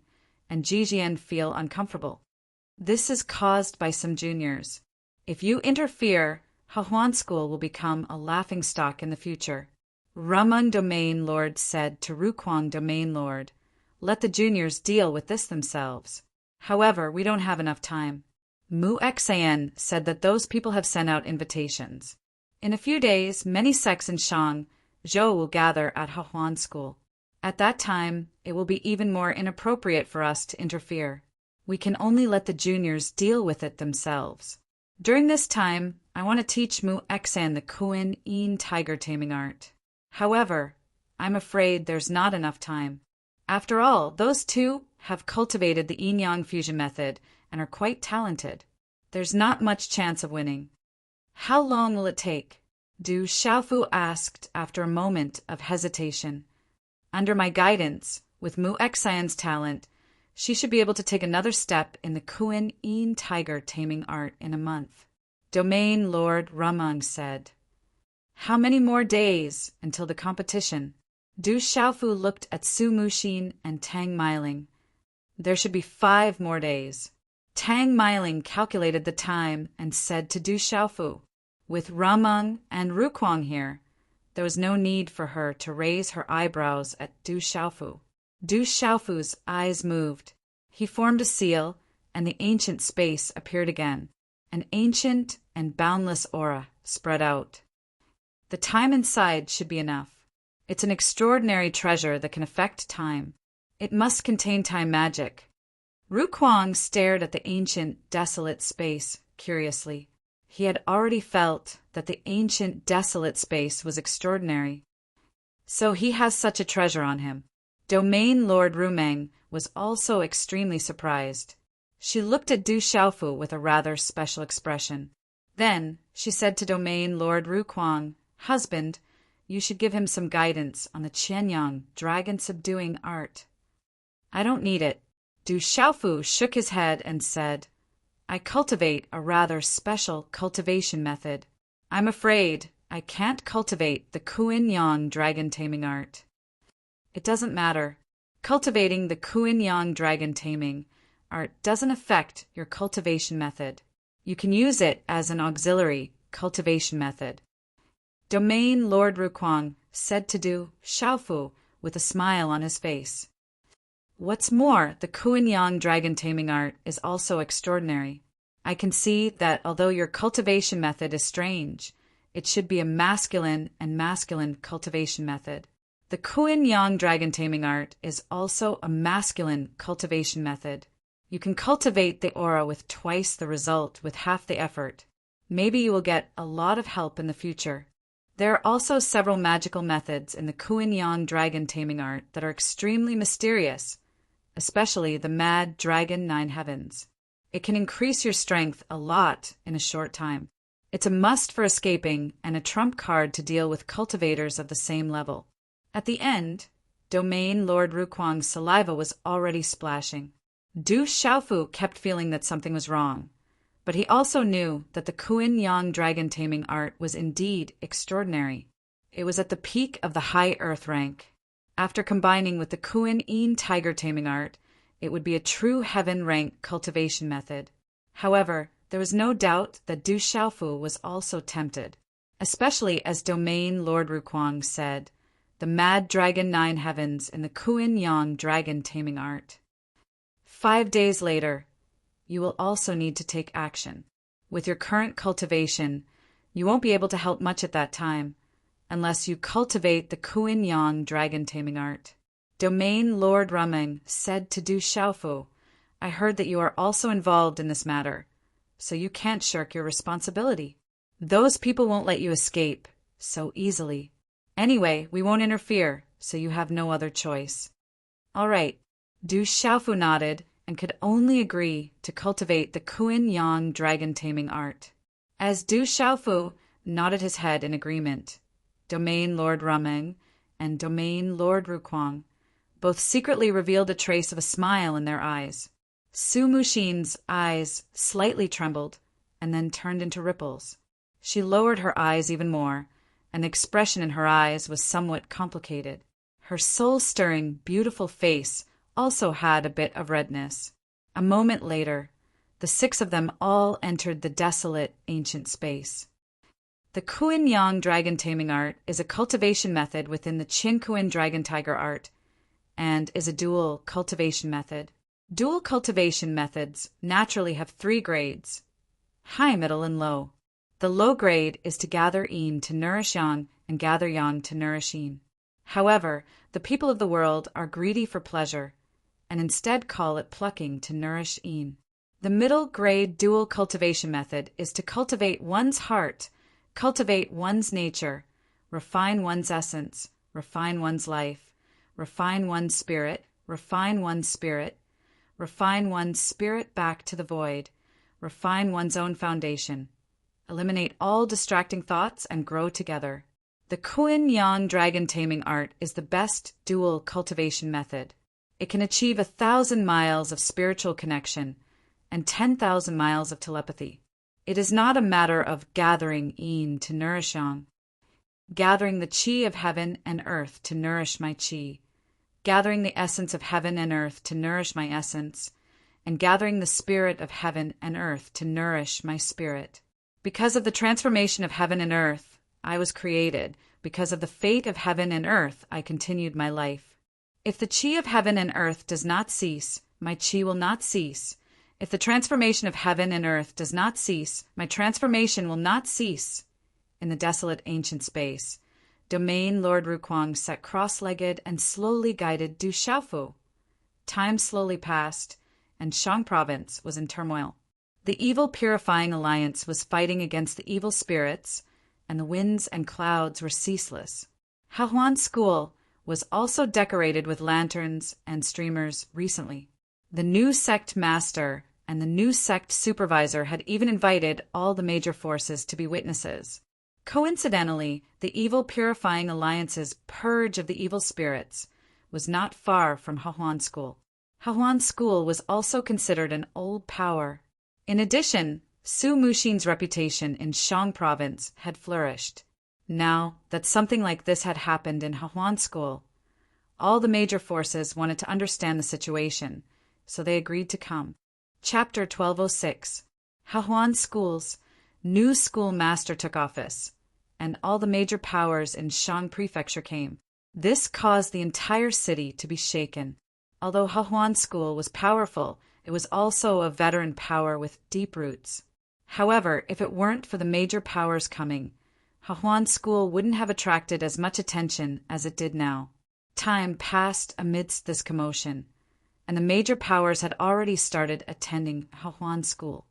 and Ji Jian feel uncomfortable. This is caused by some juniors. If you interfere, Hahuan School will become a laughingstock in the future. Rameng Domain Lord said to Ru Kuang Domain Lord, let the juniors deal with this themselves. However, we don't have enough time. Mu Xian said that those people have sent out invitations. In a few days, many sects in Shang, Zhou will gather at Hahuan School. At that time, it will be even more inappropriate for us to interfere. We can only let the juniors deal with it themselves. During this time, I want to teach Mu Xian the Kuan Yin tiger taming art. However, I'm afraid there's not enough time. After all, those two have cultivated the yin-yang fusion method and are quite talented. There's not much chance of winning. How long will it take? Du Xiaofu asked after a moment of hesitation. Under my guidance, with Mu Xian's talent, she should be able to take another step in the Kuan Yin tiger taming art in a month. Domain Lord Rameng said. How many more days until the competition? Du Xiaofu looked at Su Muxin and Tang Meiling. There should be 5 more days. Tang Meiling calculated the time and said to Du Xiaofu, with Rameng and Ru Kuang here, there was no need for her to raise her eyebrows at Du Xiaofu. Du Xiaofu's eyes moved. He formed a seal, and the ancient space appeared again. An ancient and boundless aura spread out. The time inside should be enough. It's an extraordinary treasure that can affect time. It must contain time magic. Ru Kuang stared at the ancient, desolate space curiously. He had already felt that the ancient, desolate space was extraordinary. So he has such a treasure on him. Domain Lord Ru Meng was also extremely surprised. She looked at Du Xiaofu with a rather special expression. Then she said to Domain Lord Rukwang, "Husband, you should give him some guidance on the Qianyang dragon-subduing art." "I don't need it." Du Xiaofu shook his head and said, "I cultivate a rather special cultivation method. I'm afraid I can't cultivate the Qianyang dragon-taming art." "It doesn't matter. Cultivating the Qianyang dragon-taming art doesn't affect your cultivation method. You can use it as an auxiliary cultivation method," Domain Lord Rukwang said to Du Xiaofu with a smile on his face. "What's more, the Qianyang dragon-taming art is also extraordinary. I can see that although your cultivation method is strange, it should be a masculine cultivation method. The Qianyang dragon-taming art is also a masculine cultivation method. You can cultivate the aura with twice the result with half the effort. Maybe you will get a lot of help in the future. There are also several magical methods in the Qianyang dragon-taming art that are extremely mysterious, especially the Mad Dragon 9 Heavens. It can increase your strength a lot in a short time. It's a must for escaping and a trump card to deal with cultivators of the same level." At the end, Domain Lord Rukwang's saliva was already splashing. Du Xiaofu kept feeling that something was wrong, but he also knew that the Qianyang dragon-taming art was indeed extraordinary. It was at the peak of the high earth rank. After combining with the Qianyang tiger-taming art, it would be a true heaven rank cultivation method. However, there was no doubt that Du Xiaofu was also tempted, especially as Domain Lord Rukwang said, the Mad Dragon 9 Heavens in the Qianyang dragon-taming art. 5 days later, you will also need to take action. With your current cultivation, you won't be able to help much at that time, unless you cultivate the Qianyang dragon-taming art. Domain Lord Rumeng said to Du Xiaofu, "I heard that you are also involved in this matter, so you can't shirk your responsibility. Those people won't let you escape so easily. Anyway, we won't interfere, so you have no other choice." "All right." Du Xiaofu nodded and could only agree to cultivate the Qianyang dragon-taming art. As Du Xiaofu nodded his head in agreement, Domain Lord Rumeng and Domain Lord Rukwang both secretly revealed a trace of a smile in their eyes. Su Muxin's eyes slightly trembled and then turned into ripples. She lowered her eyes even more, and the expression in her eyes was somewhat complicated. Her soul-stirring, beautiful face also had a bit of redness. A moment later, the 6 of them all entered the desolate ancient space. The Qianyang dragon-taming art is a cultivation method within the Qinkuan dragon-tiger art and is a dual cultivation method. Dual cultivation methods naturally have 3 grades: high, middle, and low. The low grade is to gather yin to nourish yang and gather yang to nourish yin. However, the people of the world are greedy for pleasure and instead call it plucking to nourish yin. The middle grade dual cultivation method is to cultivate one's heart, cultivate one's nature, refine one's essence, refine one's life, refine one's spirit, refine one's spirit, refine one's spirit back to the void, refine one's own foundation, eliminate all distracting thoughts and grow together. The Qianyang dragon-taming art is the best dual cultivation method. It can achieve 1,000 miles of spiritual connection and 10,000 miles of telepathy. It is not a matter of gathering yin to nourish yang, gathering the qi of heaven and earth to nourish my qi, gathering the essence of heaven and earth to nourish my essence, and gathering the spirit of heaven and earth to nourish my spirit. Because of the transformation of heaven and earth, I was created. Because of the fate of heaven and earth, I continued my life. If the qi of heaven and earth does not cease, my qi will not cease. If the transformation of heaven and earth does not cease, my transformation will not cease. In the desolate ancient space, Domain Lord Rukwang sat cross-legged and slowly guided Du Xiaofu. Time slowly passed, and Shang province was in turmoil. The evil purifying alliance was fighting against the evil spirits, and the winds and clouds were ceaseless. Hahuan School was also decorated with lanterns and streamers recently. The new sect master and the new sect supervisor had even invited all the major forces to be witnesses. Coincidentally, the Evil Purifying Alliance's purge of the evil spirits was not far from Hahuan School. Hahuan School was also considered an old power. In addition, Su Muxin's reputation in Shang province had flourished. Now that something like this had happened in Hahuan School, all the major forces wanted to understand the situation, so they agreed to come. Chapter 1206. Hahuan School's new schoolmaster took office, and all the major powers in Shang Prefecture came. This caused the entire city to be shaken. Although Hahuan School was powerful, it was also a veteran power with deep roots. However, if it weren't for the major powers coming, Hahuan School wouldn't have attracted as much attention as it did now. Time passed amidst this commotion, and the major powers had already started attending Hahuan School.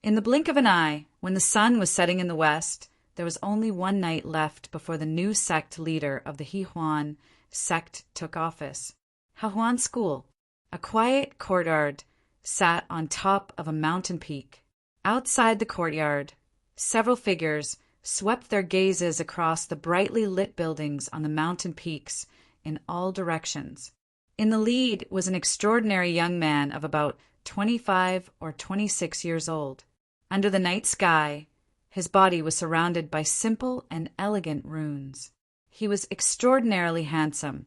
In the blink of an eye, when the sun was setting in the west, there was only one night left before the new sect leader of the Hehuan sect took office. Hahuan School, a quiet courtyard, sat on top of a mountain peak. Outside the courtyard, several figures swept their gazes across the brightly lit buildings on the mountain peaks in all directions. In the lead was an extraordinary young man of about 25 or 26 years old. Under the night sky, his body was surrounded by simple and elegant runes. He was extraordinarily handsome,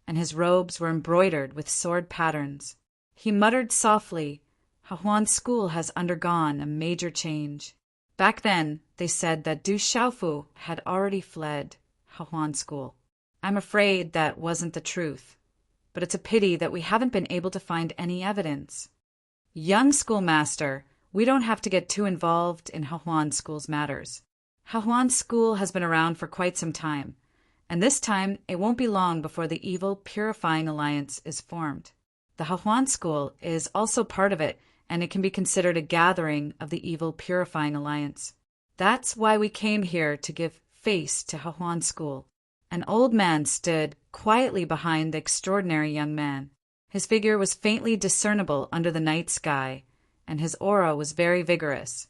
and his robes were embroidered with sword patterns. He muttered softly, "Hahuan School has undergone a major change." Back then, they said that Du Xiaofu had already fled Hahuan School. I'm afraid that wasn't the truth, but it's a pity that we haven't been able to find any evidence. Young schoolmaster, we don't have to get too involved in Hahuan School's matters. Hahuan School has been around for quite some time, and this time it won't be long before the Evil Purifying Alliance is formed. The Hahuan School is also part of it, and it can be considered a gathering of the Evil Purifying Alliance. That's why we came here, to give face to Hahuan School. An old man stood quietly behind the extraordinary young man. His figure was faintly discernible under the night sky, and his aura was very vigorous.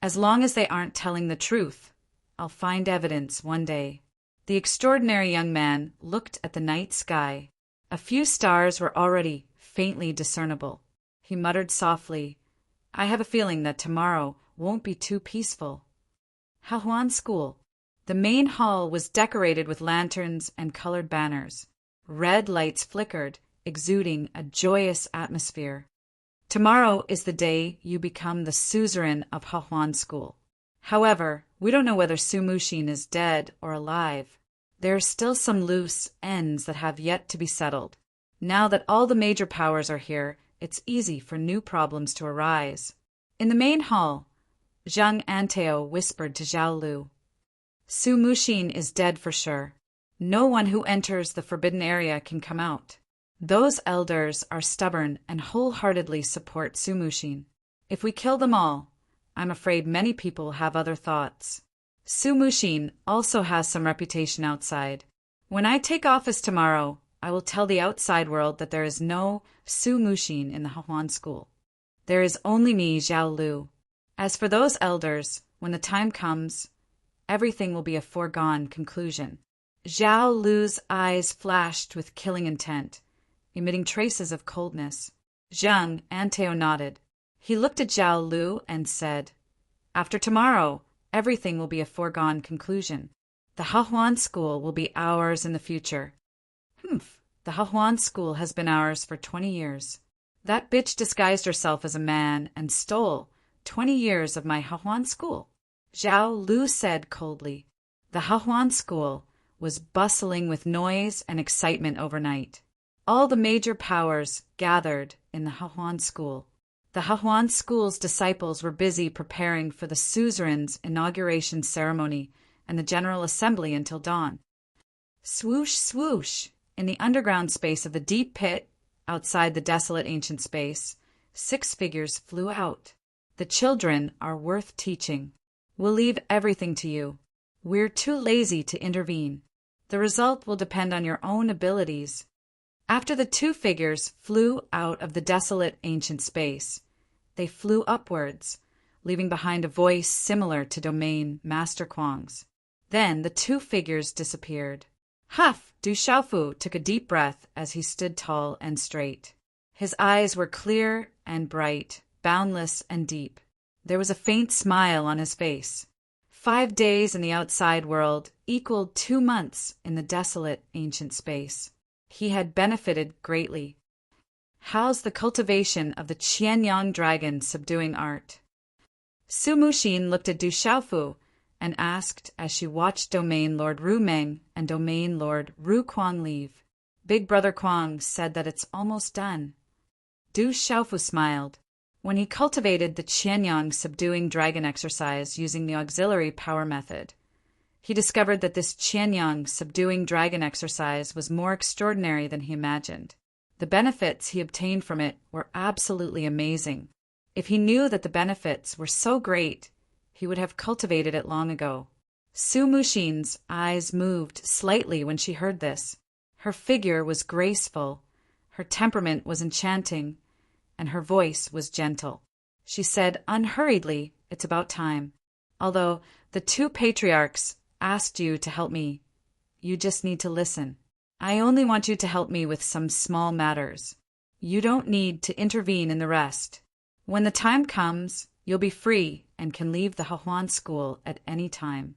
As long as they aren't telling the truth, I'll find evidence one day. The extraordinary young man looked at the night sky. A few stars were already faintly discernible. He muttered softly, "I have a feeling that tomorrow won't be too peaceful." Hahuan School. The main hall was decorated with lanterns and colored banners. Red lights flickered, exuding a joyous atmosphere. Tomorrow is the day you become the suzerain of Hahuan School. However, we don't know whether Su Muxin is dead or alive. There are still some loose ends that have yet to be settled. Now that all the major powers are here, it's easy for new problems to arise. In the main hall, Zhang Anteo whispered to Zhao Lu, "Su Muxin is dead for sure. No one who enters the forbidden area can come out. Those elders are stubborn and wholeheartedly support Su Muxin. If we kill them all, I'm afraid many people have other thoughts. Su Muxin also has some reputation outside. When I take office tomorrow, I will tell the outside world that there is no Su Muxin in the Hahuan School. There is only me, Zhao Lu. As for those elders, when the time comes, everything will be a foregone conclusion." Zhao Lu's eyes flashed with killing intent, emitting traces of coldness. Zhang Anteo nodded. He looked at Zhao Lu and said, "After tomorrow, everything will be a foregone conclusion. The Hahuan School will be ours in the future." "Humph, the Hahuan School has been ours for 20 years. That bitch disguised herself as a man and stole 20 years of my Hahuan School," Zhao Lu said coldly. The Hahuan School was bustling with noise and excitement overnight. All the major powers gathered in the Hahuan School. The Hahuan School's disciples were busy preparing for the suzerain's inauguration ceremony and the General Assembly until dawn. Swoosh, swoosh! In the underground space of the deep pit, outside the desolate ancient space, 6 figures flew out. "The children are worth teaching. We'll leave everything to you. We're too lazy to intervene. The result will depend on your own abilities." After the 2 figures flew out of the desolate ancient space, They flew upwards, leaving behind a voice similar to Domain Master Kwang's. Then the two figures disappeared. Huff! Du Xiaofu took a deep breath as he stood tall and straight. His eyes were clear and bright, boundless and deep. There was a faint smile on his face. 5 days in the outside world equaled 2 months in the desolate ancient space. He had benefited greatly. How's the cultivation of the Qianyang dragon subduing art? Su Muxin looked at Du Xiaofu and asked as she watched Domain Lord Ru Meng and Domain Lord Ru Kuang leave. Big Brother Kuang said that it's almost done. Du Xiaofu smiled. When he cultivated the Qianyang subduing dragon exercise using the auxiliary power method, he discovered that this Qianyang subduing dragon exercise was more extraordinary than he imagined. The benefits he obtained from it were absolutely amazing. If he knew that the benefits were so great, he would have cultivated it long ago. Su Muxin's eyes moved slightly when she heard this. Her figure was graceful, her temperament was enchanting, and her voice was gentle. She said unhurriedly, "It's about time. Although the 2 patriarchs asked you to help me, you just need to listen. I only want you to help me with some small matters. You don't need to intervene in the rest. When the time comes, you'll be free and can leave the Hahuan school at any time.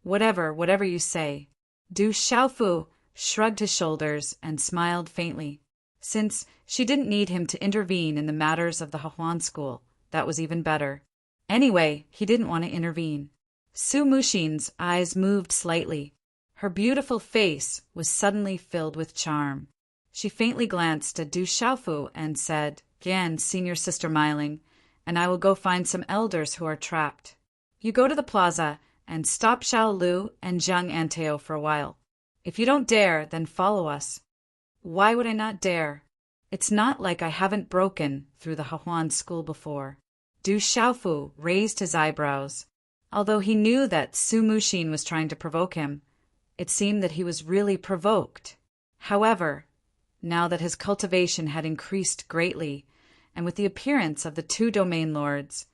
Whatever you say." Du Xiaofu shrugged his shoulders and smiled faintly. Since she didn't need him to intervene in the matters of the Hahuan school, that was even better. Anyway, he didn't want to intervene. Su Muxin's eyes moved slightly. Her beautiful face was suddenly filled with charm. She faintly glanced at Du Xiaofu and said, "Gan, senior sister Meiling, and I will go find some elders who are trapped. You go to the plaza and stop Xiao Lu and Zhang Anteo for a while. If you don't dare, then follow us." "Why would I not dare? It's not like I haven't broken through the Hahuan school before." Du Xiaofu raised his eyebrows. Although he knew that Su Muxin was trying to provoke him, it seemed that he was really provoked. However, now that his cultivation had increased greatly, and with the appearance of the 2 domain lords,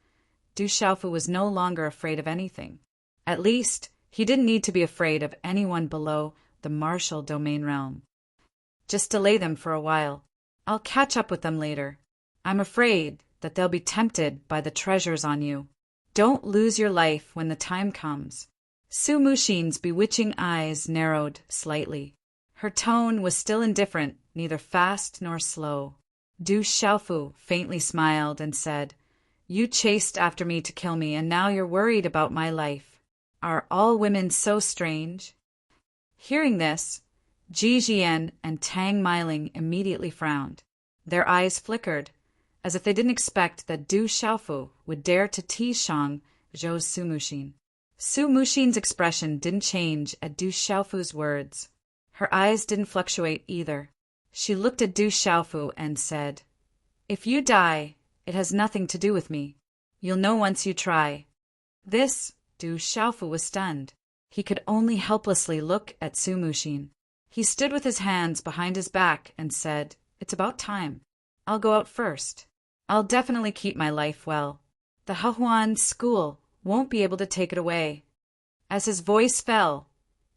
Du Xiaofu was no longer afraid of anything. At least, he didn't need to be afraid of anyone below the martial domain realm. Just delay them for a while. I'll catch up with them later. I'm afraid that they'll be tempted by the treasures on you. Don't lose your life when the time comes. Su Muxin's bewitching eyes narrowed slightly. Her tone was still indifferent, neither fast nor slow. Du Xiaofu faintly smiled and said, "You chased after me to kill me, and now you're worried about my life. Are all women so strange?" Hearing this, Ji Jian and Tang Meiling immediately frowned. Their eyes flickered, as if they didn't expect that Du Xiaofu would dare to tease Shang Zhou's Su Muxin. Su Muxin's expression didn't change at Du Xiaofu's words. Her eyes didn't fluctuate either. She looked at Du Xiaofu and said, "If you die, it has nothing to do with me. You'll know once you try." Du Xiaofu was stunned. He could only helplessly look at Su Muxin. He stood with his hands behind his back and said, "It's about time. I'll go out first. I'll definitely keep my life well. The Hahuan school won't be able to take it away." As his voice fell,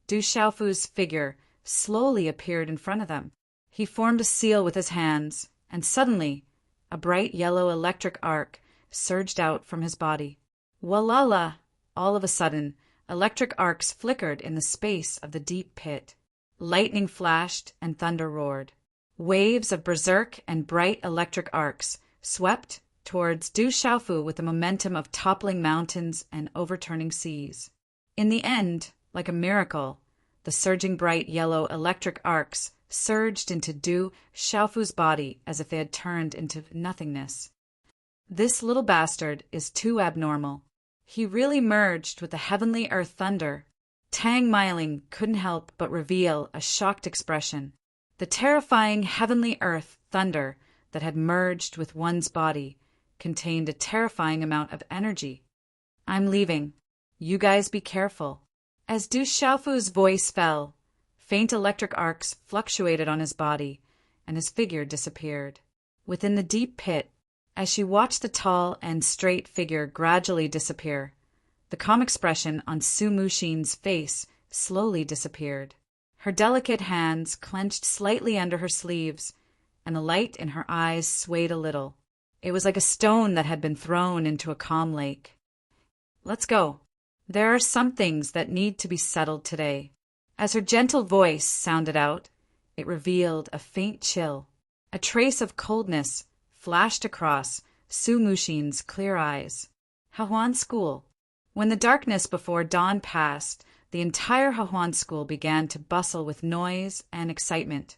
Du Xiaofu's figure slowly appeared in front of them. He formed a seal with his hands, and suddenly a bright yellow electric arc surged out from his body. Walala! All of a sudden, electric arcs flickered in the space of the deep pit. Lightning flashed and thunder roared. Waves of berserk and bright electric arcs swept towards Du Xiaofu with the momentum of toppling mountains and overturning seas. In the end, like a miracle, the surging bright yellow electric arcs surged into Du Xiaofu's body as if they had turned into nothingness. This little bastard is too abnormal. He really merged with the heavenly earth thunder. Tang Meiling couldn't help but reveal a shocked expression. The terrifying heavenly earth thunder that had merged with one's body contained a terrifying amount of energy. "I'm leaving. You guys be careful." As Du Xiaofu's voice fell, faint electric arcs fluctuated on his body, and his figure disappeared. Within the deep pit, As she watched the tall and straight figure gradually disappear, the calm expression on Su Muxin's face slowly disappeared. Her delicate hands clenched slightly under her sleeves, and the light in her eyes swayed a little. It was like a stone that had been thrown into a calm lake. "Let's go. There are some things that need to be settled today." As her gentle voice sounded out, it revealed a faint chill. A trace of coldness flashed across Su Muxin's clear eyes. Hahuan School. When the darkness before dawn passed, the entire Hahuan School began to bustle with noise and excitement.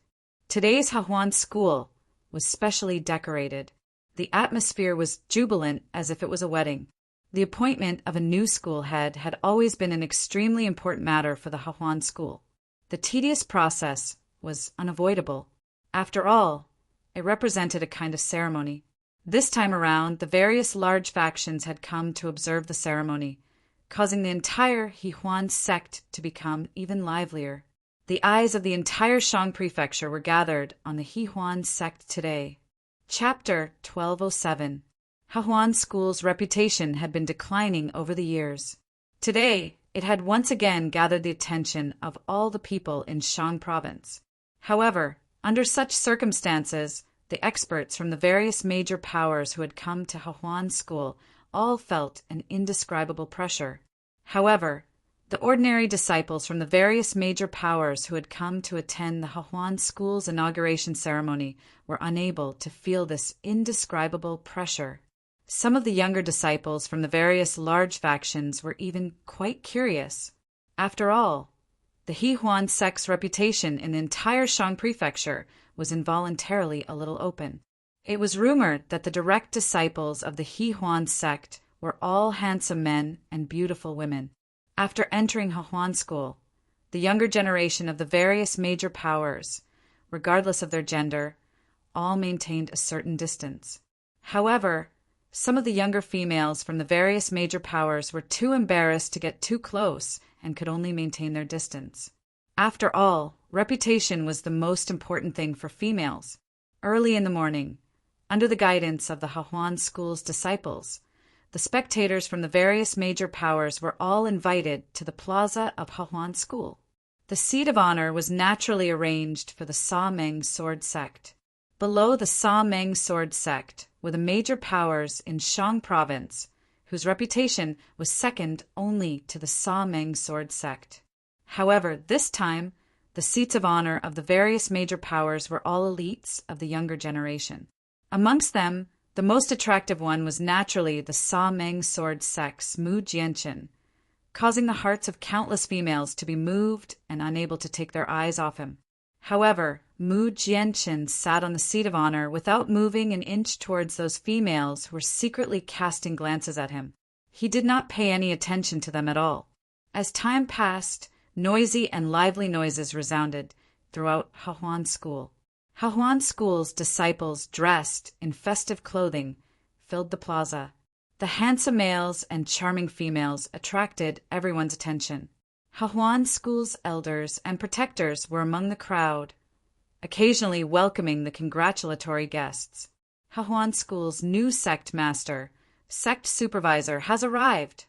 Today's Hahuan School was specially decorated. The atmosphere was jubilant as if it was a wedding. The appointment of a new school head had always been an extremely important matter for the Hahuan School. The tedious process was unavoidable. After all, it represented a kind of ceremony. This time around, the various large factions had come to observe the ceremony, causing the entire Hihuan sect to become even livelier. The eyes of the entire Shang prefecture were gathered on the Hihuan sect today. Chapter 1207. Hahuan School's reputation had been declining over the years. Today, it had once again gathered the attention of all the people in Shang province. However, under such circumstances, the experts from the various major powers who had come to Hahuan School all felt an indescribable pressure. However, the ordinary disciples from the various major powers who had come to attend the Hahuan School's inauguration ceremony were unable to feel this indescribable pressure. Some of the younger disciples from the various large factions were even quite curious. After all, the Hihuan sect's reputation in the entire Shang prefecture was involuntarily a little open. It was rumored that the direct disciples of the Hihuan sect were all handsome men and beautiful women. After entering Hahuan School, the younger generation of the various major powers, regardless of their gender, all maintained a certain distance. However, some of the younger females from the various major powers were too embarrassed to get too close and could only maintain their distance. After all, reputation was the most important thing for females. Early in the morning, under the guidance of the Hahuan School's disciples, the spectators from the various major powers were all invited to the plaza of Hahuan School. The seat of honor was naturally arranged for the Sa Meng sword sect. Below the Sa Meng sword sect were the major powers in Shang province, whose reputation was second only to the Sa Meng sword sect. However, this time, the seats of honor of the various major powers were all elites of the younger generation. Amongst them, the most attractive one was naturally the Sa Meng sword sect's Mu Jianchen, causing the hearts of countless females to be moved and unable to take their eyes off him. However, Mu Jianchen sat on the seat of honor without moving an inch towards those females who were secretly casting glances at him. He did not pay any attention to them at all. As time passed, noisy and lively noises resounded throughout Hahuan School. Hahuan School's disciples, dressed in festive clothing, filled the plaza. The handsome males and charming females attracted everyone's attention. Hahuan School's elders and protectors were among the crowd, occasionally welcoming the congratulatory guests. Hahuan School's new sect master, sect supervisor, has arrived.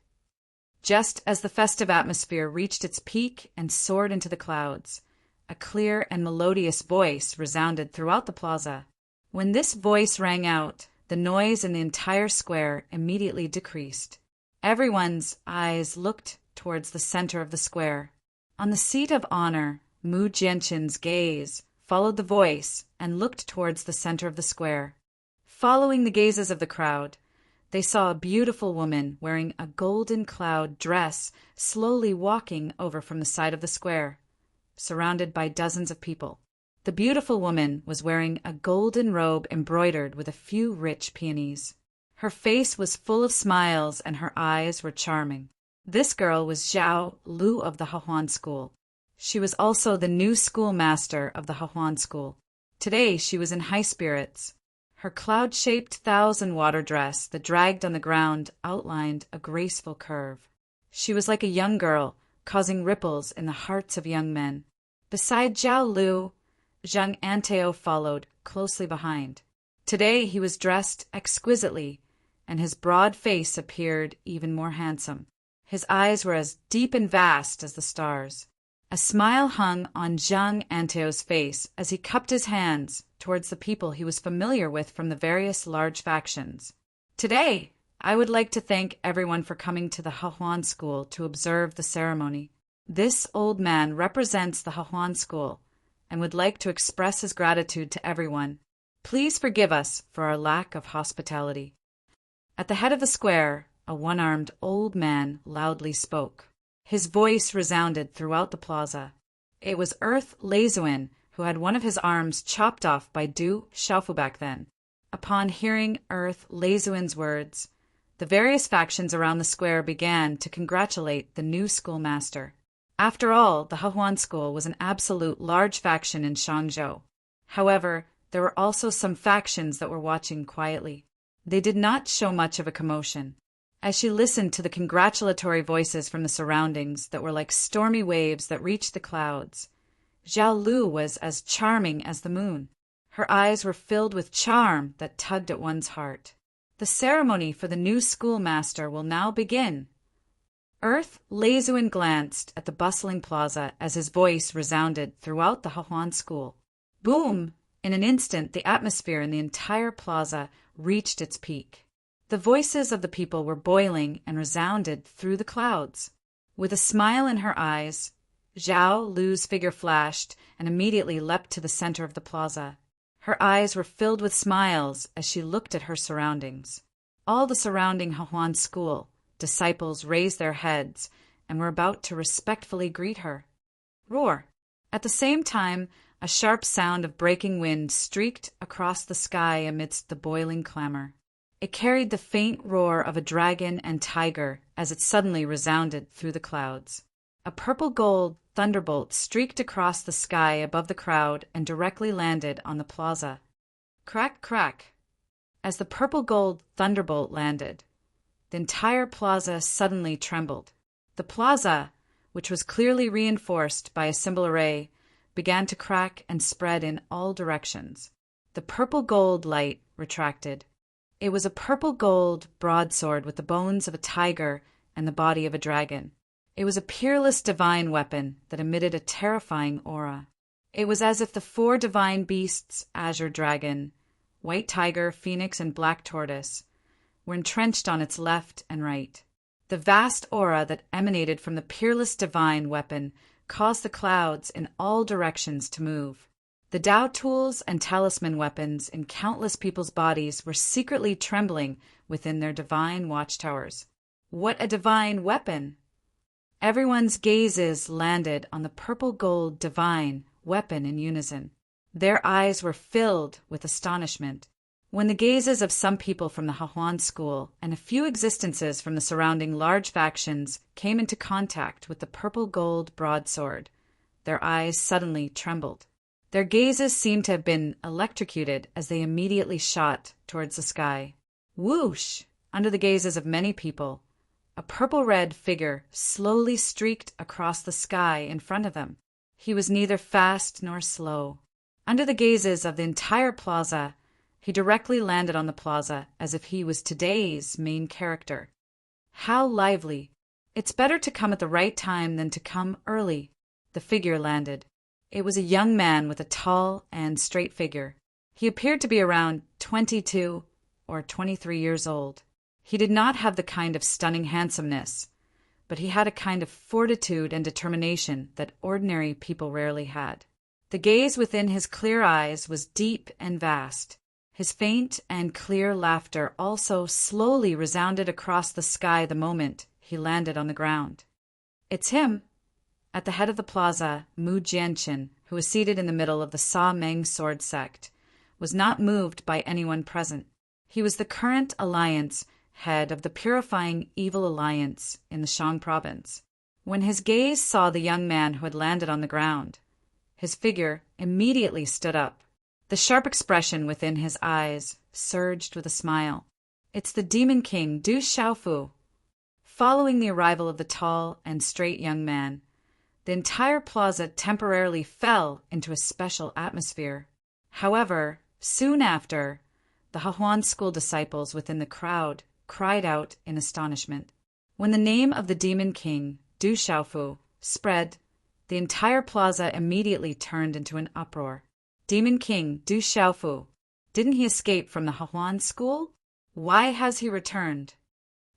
Just as the festive atmosphere reached its peak and soared into the clouds, a clear and melodious voice resounded throughout the plaza. When this voice rang out, the noise in the entire square immediately decreased. Everyone's eyes looked towards the center of the square. On the seat of honor, Mu Jianchen's gaze followed the voice and looked towards the center of the square. Following the gazes of the crowd, they saw a beautiful woman wearing a golden cloud dress slowly walking over from the side of the square, surrounded by dozens of people. The beautiful woman was wearing a golden robe embroidered with a few rich peonies. Her face was full of smiles and her eyes were charming. This girl was Zhao Lu of the Hahuan School. She was also the new schoolmaster of the Hahuan School. Today she was in high spirits. Her cloud-shaped thousand-water dress that dragged on the ground outlined a graceful curve. She was like a young girl, causing ripples in the hearts of young men. Beside Zhao Lu, Zhang Anteo followed closely behind. Today he was dressed exquisitely, and his broad face appeared even more handsome. His eyes were as deep and vast as the stars. A smile hung on Zhang Anteo's face as he cupped his hands towards the people he was familiar with from the various large factions. Today, I would like to thank everyone for coming to the Hahuan School to observe the ceremony. This old man represents the Hahuan School and would like to express his gratitude to everyone. Please forgive us for our lack of hospitality. At the head of the square, a one-armed old man loudly spoke. His voice resounded throughout the plaza. It was Earth Lazuin, who had one of his arms chopped off by Du Xiaofu back then. Upon hearing Earth Lazuin's words, the various factions around the square began to congratulate the new schoolmaster. After all, the Hahuan School was an absolute large faction in Shangzhou. However, there were also some factions that were watching quietly. They did not show much of a commotion. As she listened to the congratulatory voices from the surroundings that were like stormy waves that reached the clouds, Zhao Lu was as charming as the moon. Her eyes were filled with charm that tugged at one's heart. The ceremony for the new schoolmaster will now begin. Earth Lazuin glanced at the bustling plaza as his voice resounded throughout the Hahuan School. Boom! In an instant, the atmosphere in the entire plaza reached its peak. The voices of the people were boiling and resounded through the clouds. With a smile in her eyes, Zhao Lu's figure flashed and immediately leapt to the center of the plaza. Her eyes were filled with smiles as she looked at her surroundings. All the surrounding Hahuan School disciples raised their heads and were about to respectfully greet her. Roar! At the same time, a sharp sound of breaking wind streaked across the sky amidst the boiling clamor. It carried the faint roar of a dragon and tiger as it suddenly resounded through the clouds. A purple-gold thunderbolt streaked across the sky above the crowd and directly landed on the plaza. Crack, crack. As the purple-gold thunderbolt landed, the entire plaza suddenly trembled. The plaza, which was clearly reinforced by a symbol array, began to crack and spread in all directions. The purple-gold light retracted. It was a purple-gold broadsword with the bones of a tiger and the body of a dragon. It was a peerless divine weapon that emitted a terrifying aura. It was as if the four divine beasts, azure dragon, white tiger, phoenix, and black tortoise, were entrenched on its left and right. The vast aura that emanated from the peerless divine weapon caused the clouds in all directions to move. The Dao tools and talisman weapons in countless people's bodies were secretly trembling within their divine watchtowers. What a divine weapon! Everyone's gazes landed on the purple-gold divine weapon in unison. Their eyes were filled with astonishment. When the gazes of some people from the Hahuan School and a few existences from the surrounding large factions came into contact with the purple-gold broadsword, their eyes suddenly trembled. Their gazes seemed to have been electrocuted as they immediately shot towards the sky. Whoosh! Under the gazes of many people, a purple-red figure slowly streaked across the sky in front of them. He was neither fast nor slow. Under the gazes of the entire plaza, he directly landed on the plaza as if he was today's main character. How lively! It's better to come at the right time than to come early. The figure landed. It was a young man with a tall and straight figure. He appeared to be around 22 or 23 years old. He did not have the kind of stunning handsomeness, but he had a kind of fortitude and determination that ordinary people rarely had. The gaze within his clear eyes was deep and vast. His faint and clear laughter also slowly resounded across the sky the moment he landed on the ground. It's him. At the head of the plaza, Mu Jianqin, who was seated in the middle of the Sa Meng sword sect, was not moved by anyone present. He was the current alliance head of the Purifying Evil Alliance in the Shang province. When his gaze saw the young man who had landed on the ground, his figure immediately stood up. The sharp expression within his eyes surged with a smile. It's the Demon King, Du Xiaofu. Following the arrival of the tall and straight young man, the entire plaza temporarily fell into a special atmosphere. However, soon after, The Hahuan school disciples within the crowd cried out in astonishment. When the name of the demon king, Du Xiaofu, spread, the entire plaza immediately turned into an uproar. Demon King Du Xiaofu, didn't he escape from the Hahuan school? Why has he returned?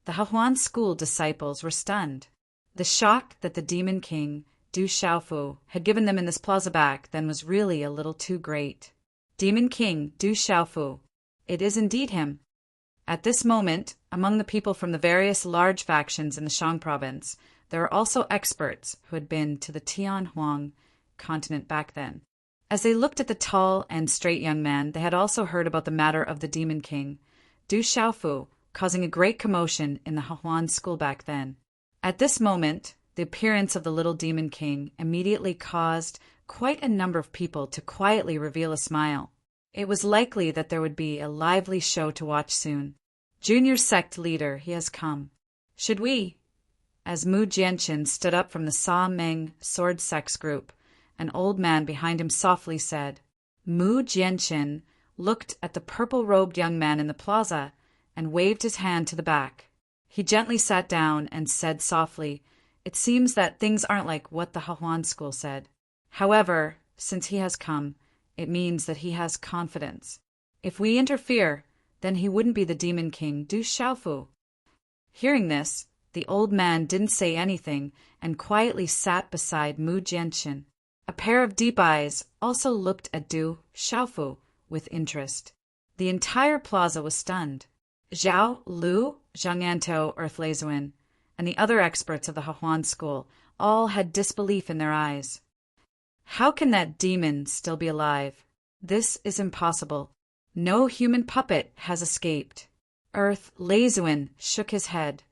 The Hahuan school disciples were stunned. The shock that the demon king, Du Xiaofu, had given them in this plaza back then was really a little too great. Demon King Du Xiaofu, it is indeed him. At this moment, among the people from the various large factions in the Shang province, there are also experts who had been to the Tianhuang continent back then. As they looked at the tall and straight young man, they had also heard about the matter of the demon king, Du Xiaofu, causing a great commotion in the Hahuan school back then. At this moment, the appearance of the little demon king immediately caused quite a number of people to quietly reveal a smile. It was likely that there would be a lively show to watch soon. Junior sect leader, he has come. Should we? As Mu Jianqin stood up from the Sa Meng sword sex group, an old man behind him softly said. Mu Jianqin looked at the purple-robed young man in the plaza and waved his hand to the back. He gently sat down and said softly, "It seems that things aren't like what the Hahuan school said. However, since he has come, it means that he has confidence. If we interfere, then he wouldn't be the demon king Du Xiaofu." Hearing this, the old man didn't say anything and quietly sat beside Mu Jianqin. A pair of deep eyes also looked at Du Xiaofu with interest. The entire plaza was stunned. Zhao Lu, Zhang Antou, Earth Leizuin, and the other experts of the Hahuan school all had disbelief in their eyes. How can that demon still be alive? This is impossible. No human puppet has escaped. Earth Leizuin shook his head.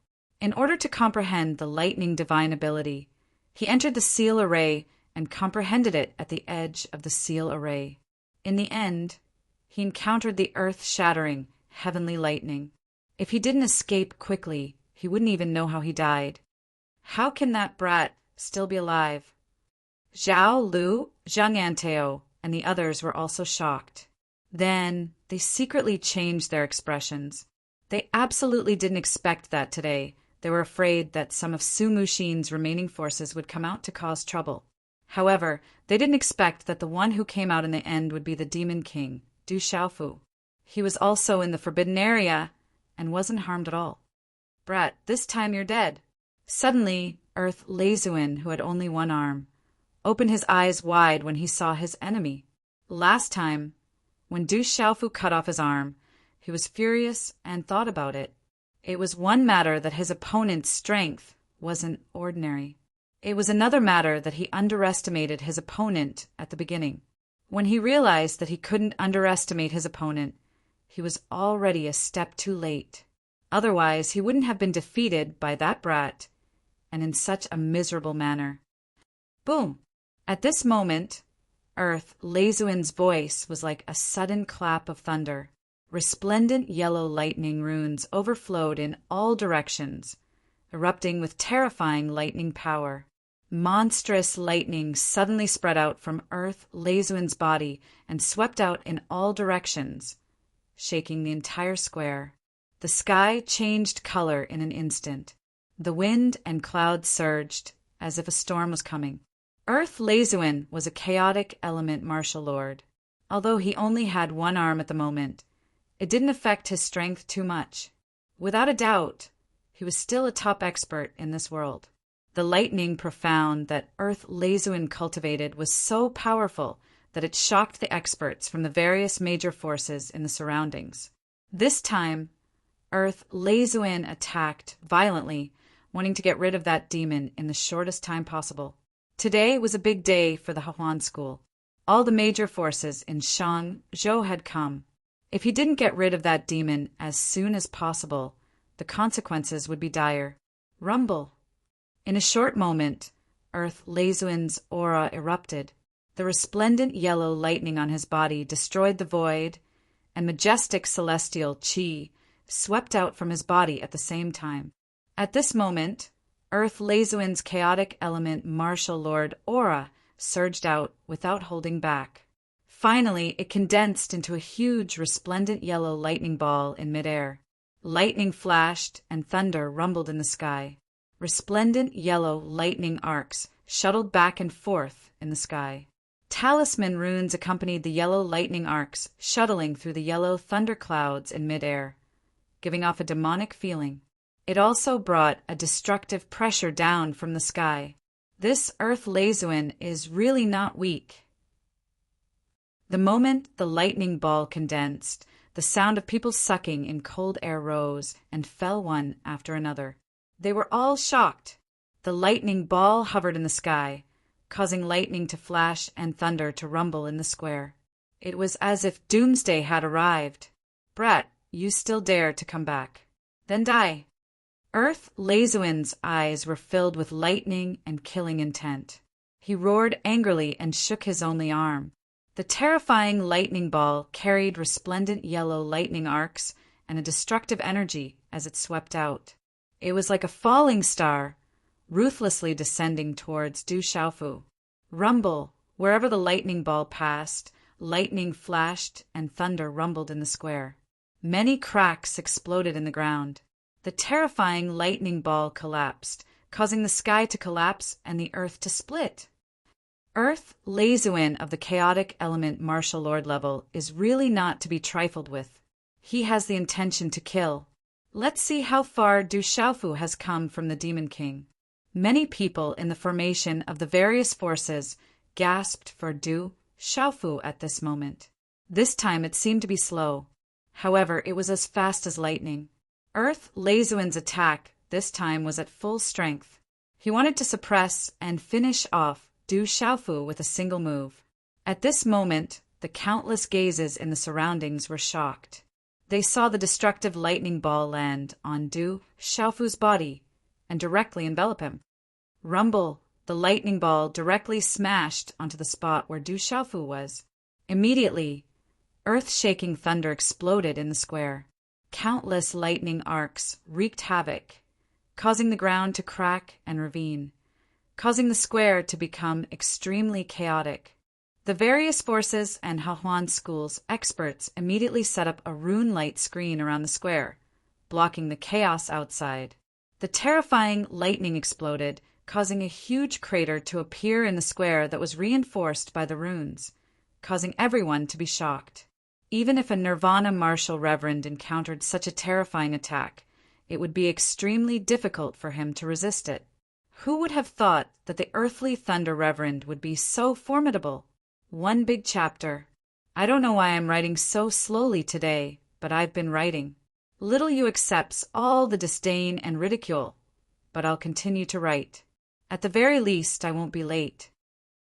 In order to comprehend the lightning divine ability, he entered the seal array and comprehended it at the edge of the seal array. In the end, he encountered the earth-shattering, heavenly lightning. If he didn't escape quickly, he wouldn't even know how he died. How can that brat still be alive? Zhao Lu, Zhang Anteo, and the others were also shocked. Then they secretly changed their expressions. They absolutely didn't expect that today. They were afraid that some of Su Muxin's remaining forces would come out to cause trouble. However, they didn't expect that the one who came out in the end would be the demon king, Du Xiaofu. He was also in the forbidden area and wasn't harmed at all. Brat, this time you're dead. Suddenly, Earth Leizuin, who had only one arm, opened his eyes wide when he saw his enemy. Last time, when Du Xiaofu cut off his arm, he was furious and thought about it. It was one matter that his opponent's strength wasn't ordinary. It was another matter that he underestimated his opponent at the beginning. When he realized that he couldn't underestimate his opponent, he was already a step too late. Otherwise, he wouldn't have been defeated by that brat, and in such a miserable manner. Boom! At this moment, Earth Leizuin's voice was like a sudden clap of thunder. Resplendent yellow lightning runes overflowed in all directions, erupting with terrifying lightning power. Monstrous lightning suddenly spread out from Earth Leizuin's body and swept out in all directions, shaking the entire square. The sky changed color in an instant. The wind and clouds surged, as if a storm was coming. Earth Leizuin was a chaotic element martial lord. Although he only had one arm at the moment, it didn't affect his strength too much. Without a doubt, he was still a top expert in this world. The lightning profound that Earth Leizuin cultivated was so powerful that it shocked the experts from the various major forces in the surroundings. This time, Earth Leizuin attacked violently, wanting to get rid of that demon in the shortest time possible. Today was a big day for the Hahuan school. All the major forces in Shang Zhou had come. If he didn't get rid of that demon as soon as possible, the consequences would be dire. Rumble! In a short moment, Earth Leizuin's aura erupted. The resplendent yellow lightning on his body destroyed the void, and majestic celestial qi swept out from his body at the same time. At this moment, Earth Leizuin's chaotic element martial lord aura surged out without holding back. Finally, it condensed into a huge, resplendent yellow lightning ball in midair. Lightning flashed and thunder rumbled in the sky. Resplendent yellow lightning arcs shuttled back and forth in the sky. Talisman runes accompanied the yellow lightning arcs shuttling through the yellow thunder clouds in midair, giving off a demonic feeling. It also brought a destructive pressure down from the sky. This Earth Lazuin is really not weak. The moment the lightning ball condensed, the sound of people sucking in cold air rose and fell one after another. They were all shocked. The lightning ball hovered in the sky, causing lightning to flash and thunder to rumble in the square. It was as if doomsday had arrived. Brat, you still dare to come back. Then die. Earth Lazuin's eyes were filled with lightning and killing intent. He roared angrily and shook his only arm. The terrifying lightning ball carried resplendent yellow lightning arcs and a destructive energy as it swept out. It was like a falling star, ruthlessly descending towards Du Xiaofu. Rumble! Wherever the lightning ball passed, lightning flashed and thunder rumbled in the square. Many cracks exploded in the ground. The terrifying lightning ball collapsed, causing the sky to collapse and the earth to split. Earth Lazuin of the chaotic element martial lord level is really not to be trifled with. He has the intention to kill. Let's see how far Du Xiaofu has come from the Demon King. Many people in the formation of the various forces gasped for Du Xiaofu at this moment. This time it seemed to be slow. However, it was as fast as lightning. Earth Lazuin's attack this time was at full strength. He wanted to suppress and finish off Du Xiaofu with a single move. At this moment, the countless gazes in the surroundings were shocked. They saw the destructive lightning ball land on Du Xiaofu's body and directly envelop him. Rumble! The lightning ball directly smashed onto the spot where Du Xiaofu was. Immediately, earth-shaking thunder exploded in the square. Countless lightning arcs wreaked havoc, causing the ground to crack and ravine, causing the square to become extremely chaotic. The various forces and Hahuan schools experts immediately set up a rune light screen around the square, blocking the chaos outside. The terrifying lightning exploded, causing a huge crater to appear in the square that was reinforced by the runes, causing everyone to be shocked. Even if a Nirvana martial reverend encountered such a terrifying attack, it would be extremely difficult for him to resist it. Who would have thought that the earthly thunder reverend would be so formidable? One big chapter. I don't know why I'm writing so slowly today, but I've been writing. Little Yu accepts all the disdain and ridicule, but I'll continue to write. At the very least, I won't be late.